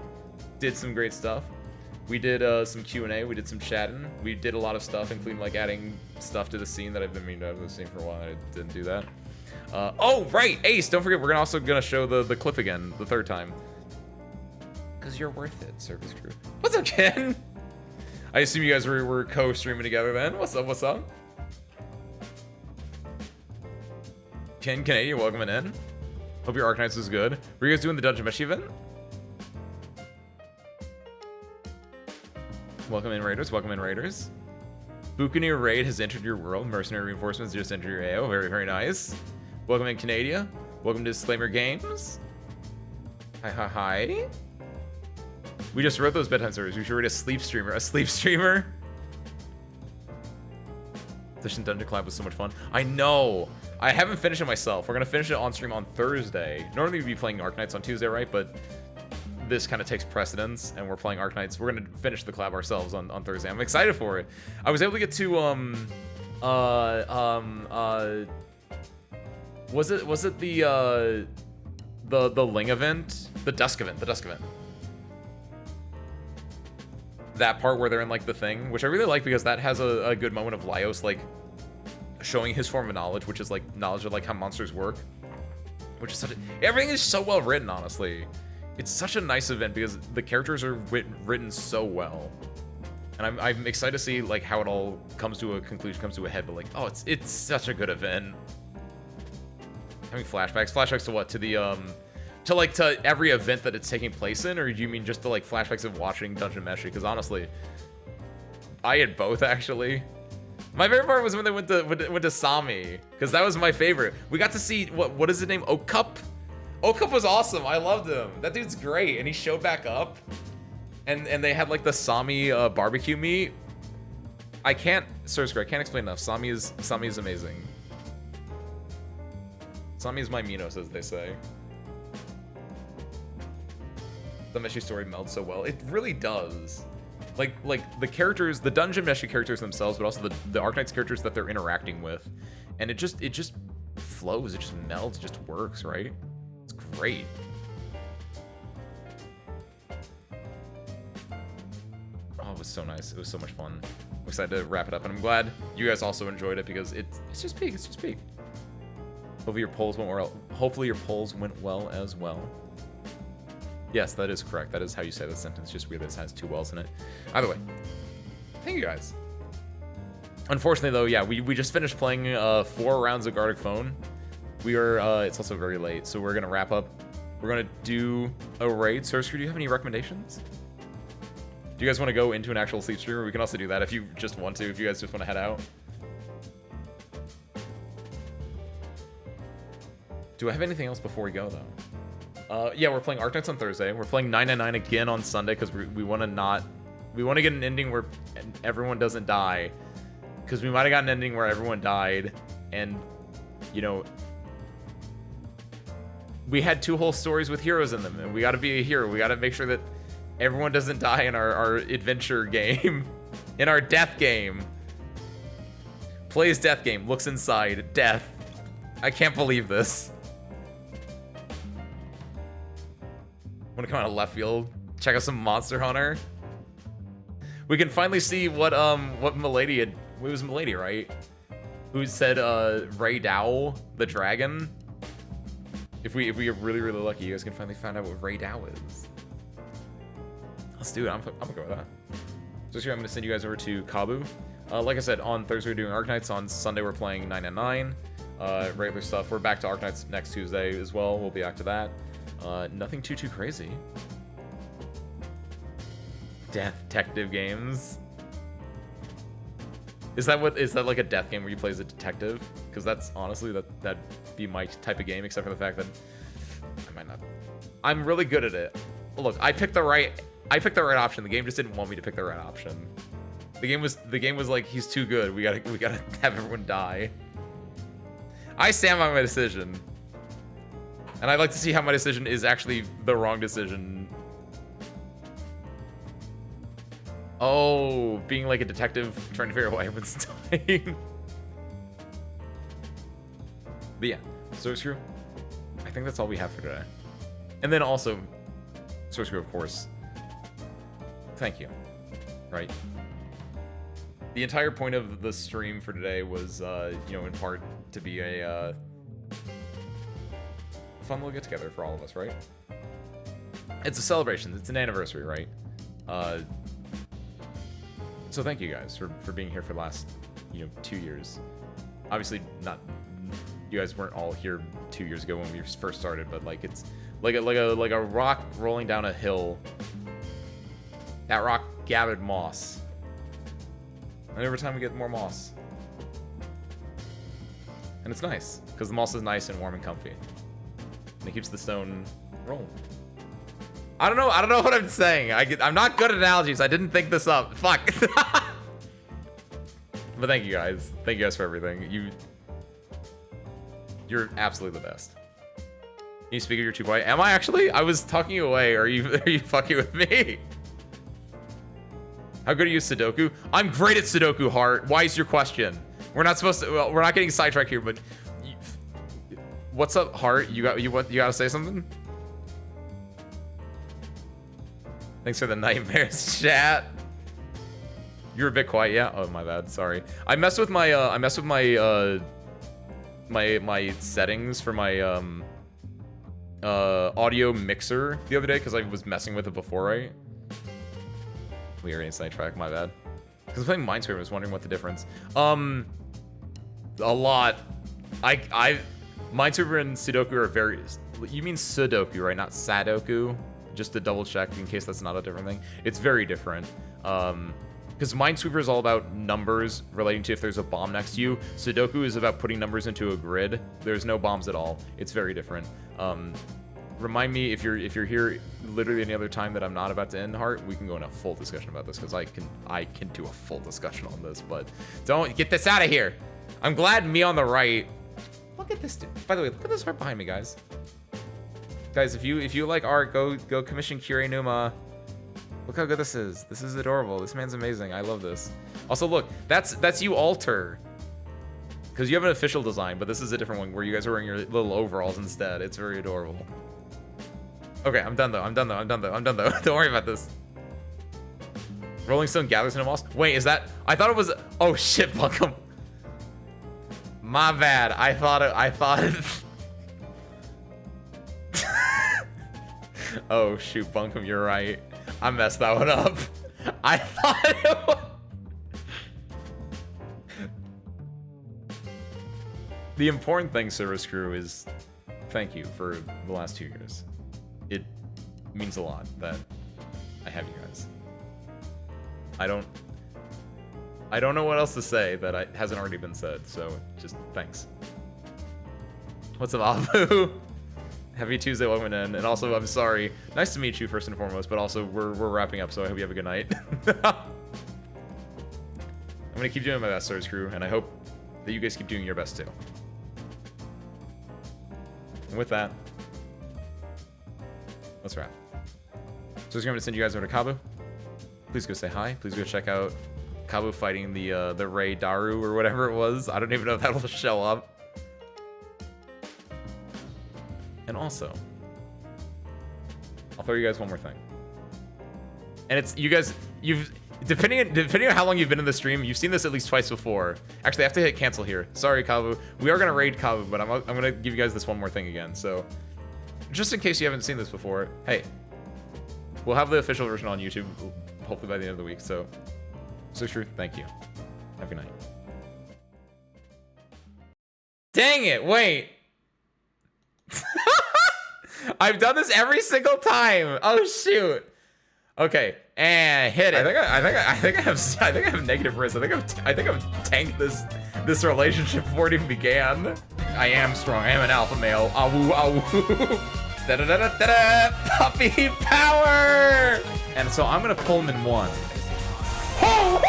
Did some great stuff. We did some Q&A. We did some chatting. We did a lot of stuff, including like adding stuff to the scene that I've been meaning to have to the scene for a while. I didn't do that. Oh, right, Ace, don't forget, we're also gonna show the clip again, the 3rd time. Because you're worth it, Service Crew. What's up, Ken? I assume you guys were co-streaming together then. What's up, what's up? Ken Canadian, welcome in. Hope your Arknights was good. Were you guys doing the Dungeon Mesh event? Welcome in, Raiders, welcome in, Raiders. Buccaneer Raid has entered your world. Mercenary Reinforcements just entered your AO. Very, very nice. Welcome in, Canada. Welcome to Disclaimer Games. Hi, hi, hi. We just wrote those bedtime stories. We should read a sleep streamer. A sleep streamer? Edition Dungeon Collab was so much fun. I know. I haven't finished it myself. We're going to finish it on stream on Thursday. Normally we'd be playing Arknights on Tuesday, right? But this kind of takes precedence, and we're playing Arknights. We're going to finish the collab ourselves on Thursday. I'm excited for it. I was able to get to, was it the Ling event? The Dusk event. That part where they're in, like, the thing, which I really like because that has a good moment of Laios, like, showing his form of knowledge, which is, like, knowledge of, like, how monsters work. Which is such a... Everything is so well written, honestly. It's such a nice event because the characters are written so well. And I'm excited to see, like, how it all comes to a conclusion, comes to a head, but, like, oh, it's such a good event. Having flashbacks to what? To the, to every event that it's taking place in, or do you mean just to, like, flashbacks of watching Dungeon Mesh? Because honestly, I had both, actually. My favorite part was when they went to Sami, because that was my favorite. We got to see, what is his name? Okup? Okup was awesome. I loved him. That dude's great, and he showed back up. And they had, like, the Sami barbecue meat. I can't explain enough. Sami is amazing. Sami is my Minos, as they say. The Meshi story melds so well. It really does. Like the characters, the Dungeon Meshi characters themselves, but also the Arknights characters that they're interacting with. And it just flows, it just melds, it just works, right? It's great. Oh, it was so nice. It was so much fun. I'm excited to wrap it up, and I'm glad you guys also enjoyed it because it's just peak. It's just peak. Hopefully your polls went well. Hopefully your polls went well as well. Yes, that is correct. That is how you say the sentence. Just weird that it has 2 wells in it. Either way, thank you guys. Unfortunately, though, yeah, we just finished playing 4 rounds of Gartic Phone. We are. It's also very late, so we're gonna wrap up. We're gonna do a raid. Sorcerer, do you have any recommendations? Do you guys want to go into an actual sleep streamer? We can also do that if you just want to. If you guys just want to head out. Do I have anything else before we go, though? Yeah, we're playing Arknights on Thursday. We're playing 999 again on Sunday because we want to get an ending where everyone doesn't die. Because we might have gotten an ending where everyone died, and, you know, we had 2 whole stories with heroes in them, and we got to be a hero. We got to make sure that everyone doesn't die in our adventure game, in our death game. Plays death game, looks inside, death. I can't believe this. Want to come out of left field? Check out some Monster Hunter. We can finally see what Milady had. It was Milady, right? Who said Ray Dow the dragon? If we get really lucky, you guys can finally find out what Ray Dow is. Let's do it. I'm gonna go with that. So here I'm gonna send you guys over to Kabu. Like I said, on Thursday we're doing Arknights. On Sunday we're playing 999. Regular stuff. We're back to Arknights next Tuesday as well. We'll be back to that. Nothing too crazy. Detective games. Is that like a death game where you play as a detective? Because that's honestly that'd be my type of game, except for the fact that I might not. I'm really good at it. Look, I picked the right option. The game just didn't want me to pick the right option. The game was like, he's too good. We gotta have everyone die. I stand by my decision. And I'd like to see how my decision is actually the wrong decision. Oh, being like a detective, trying to figure out why everyone's dying. But yeah, Source Crew, I think that's all we have for today. And then also, Source Crew, of course, thank you, right? The entire point of the stream for today was, you know, in part to be a fun little get-together for all of us, right? It's a celebration. It's an anniversary, right? So thank you guys for being here for the last, you know, 2 years. Obviously, not you guys weren't all here 2 years ago when we first started, but like it's like a rock rolling down a hill. That rock gathered moss, and every time we get more moss, and it's nice because the moss is nice and warm and comfy, and it keeps the stone rolling. I don't know what I'm saying. I'm not good at analogies. I didn't think this up. Fuck. But thank you guys. Thank you guys for everything. You're absolutely the best. Can you speak of your 2 quiet? Am I actually? I was talking you away. Are you fucking with me? How good are you at Sudoku? I'm great at Sudoku, Heart. Why is your question? We're not supposed to. Well, we're not getting sidetracked here, but what's up, Heart? You gotta say something? Thanks for the nightmares, chat. You're a bit quiet, yeah. Oh, my bad. Sorry. I messed with my my settings for my audio mixer the other day because I was messing with it before, right? We are getting sidetracked. My bad. Because I'm playing Minesweeper, I was wondering what the difference. A lot. Minesweeper and Sudoku are very. You mean Sudoku, right? Not Sadoku. Just to double check in case that's not a different thing. It's very different. Because Minesweeper is all about numbers relating to if there's a bomb next to you. Sudoku is about putting numbers into a grid. There's no bombs at all. It's very different. Remind me if you're here literally any other time that I'm not about to end, Heart. We can go in a full discussion about this because I can do a full discussion on this. But don't get this out of here. I'm glad me on the right. Look at this dude. By the way, look at this Heart behind me, guys. Guys, if you like art, go commission Kire Numa. Look how good this is. This is adorable. This man's amazing. I love this. Also, look, that's you, Alter. Because you have an official design, but this is a different one where you guys are wearing your little overalls instead. It's very adorable. Okay, I'm done though. Don't worry about this. Rolling Stone gathers in a moss. Wait, is that? I thought it was. Oh shit, Bunkum. My bad. I thought it. Oh shoot, Bunkum, you're right. I messed that one up. I thought it was... The important thing, Service Crew, is thank you for the last 2 years. It means a lot that I have you guys. I don't know what else to say that hasn't already been said, so just thanks. What's up, Abu? Happy Tuesday, welcome in. And also, I'm sorry. Nice to meet you, first and foremost, but also, we're wrapping up, so I hope you have a good night. I'm going to keep doing my best, Service Crew, and I hope that you guys keep doing your best, too. And with that, let's wrap. So I'm going to send you guys over to Kabu. Please go say hi. Please go check out Kabu fighting the Ray Daru or whatever it was. I don't even know if that'll show up. And also, I'll throw you guys one more thing. And it's, you guys, depending on how long you've been in the stream, you've seen this at least twice before. Actually, I have to hit cancel here. Sorry, Kavu. We are gonna raid Kavu, but I'm gonna give you guys this one more thing again. So, just in case you haven't seen this before, hey, we'll have the official version on YouTube, hopefully by the end of the week. So True, thank you. Have a good night. Dang it! Wait. I've done this every single time. Oh shoot. Okay, and hit it. I think I have negative risk. I think I've tanked this relationship before it even began. I am strong. I am an alpha male. Awoo awoo. Da da da da da da. Puppy power. And so I'm gonna pull him in one. Oh,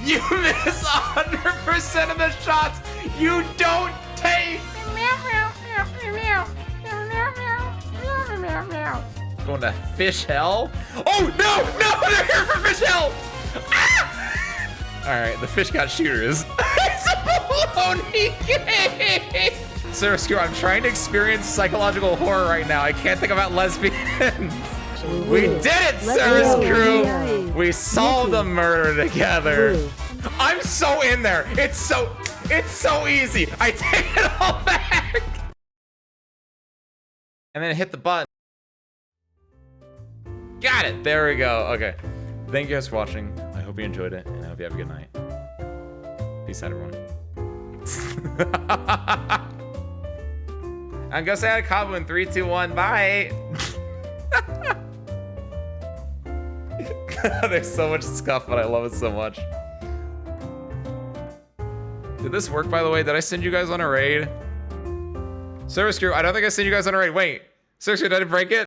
you miss 100% of the shots. You don't take. Going to fish hell. Oh no! They're here for fish hell. Ah! All right, the fish got shooters. It's a baloney game. Sir, screw. I'm trying to experience psychological horror right now. I can't think about lesbians. We did it, Sir Screw. We solved the murder together. I'm so in there. It's so easy. I take it all back. And then hit the button. Got it. There we go. Okay. Thank you guys for watching. I hope you enjoyed it, and I hope you have a good night. Peace out, everyone. I'm gonna say hi to Kabu in 3, 2, 1. Bye. There's so much scuff, but I love it so much. Did this work, by the way? Did I send you guys on a raid? Service crew, I don't think I sent you guys on a raid. Wait, Service crew, did I break it?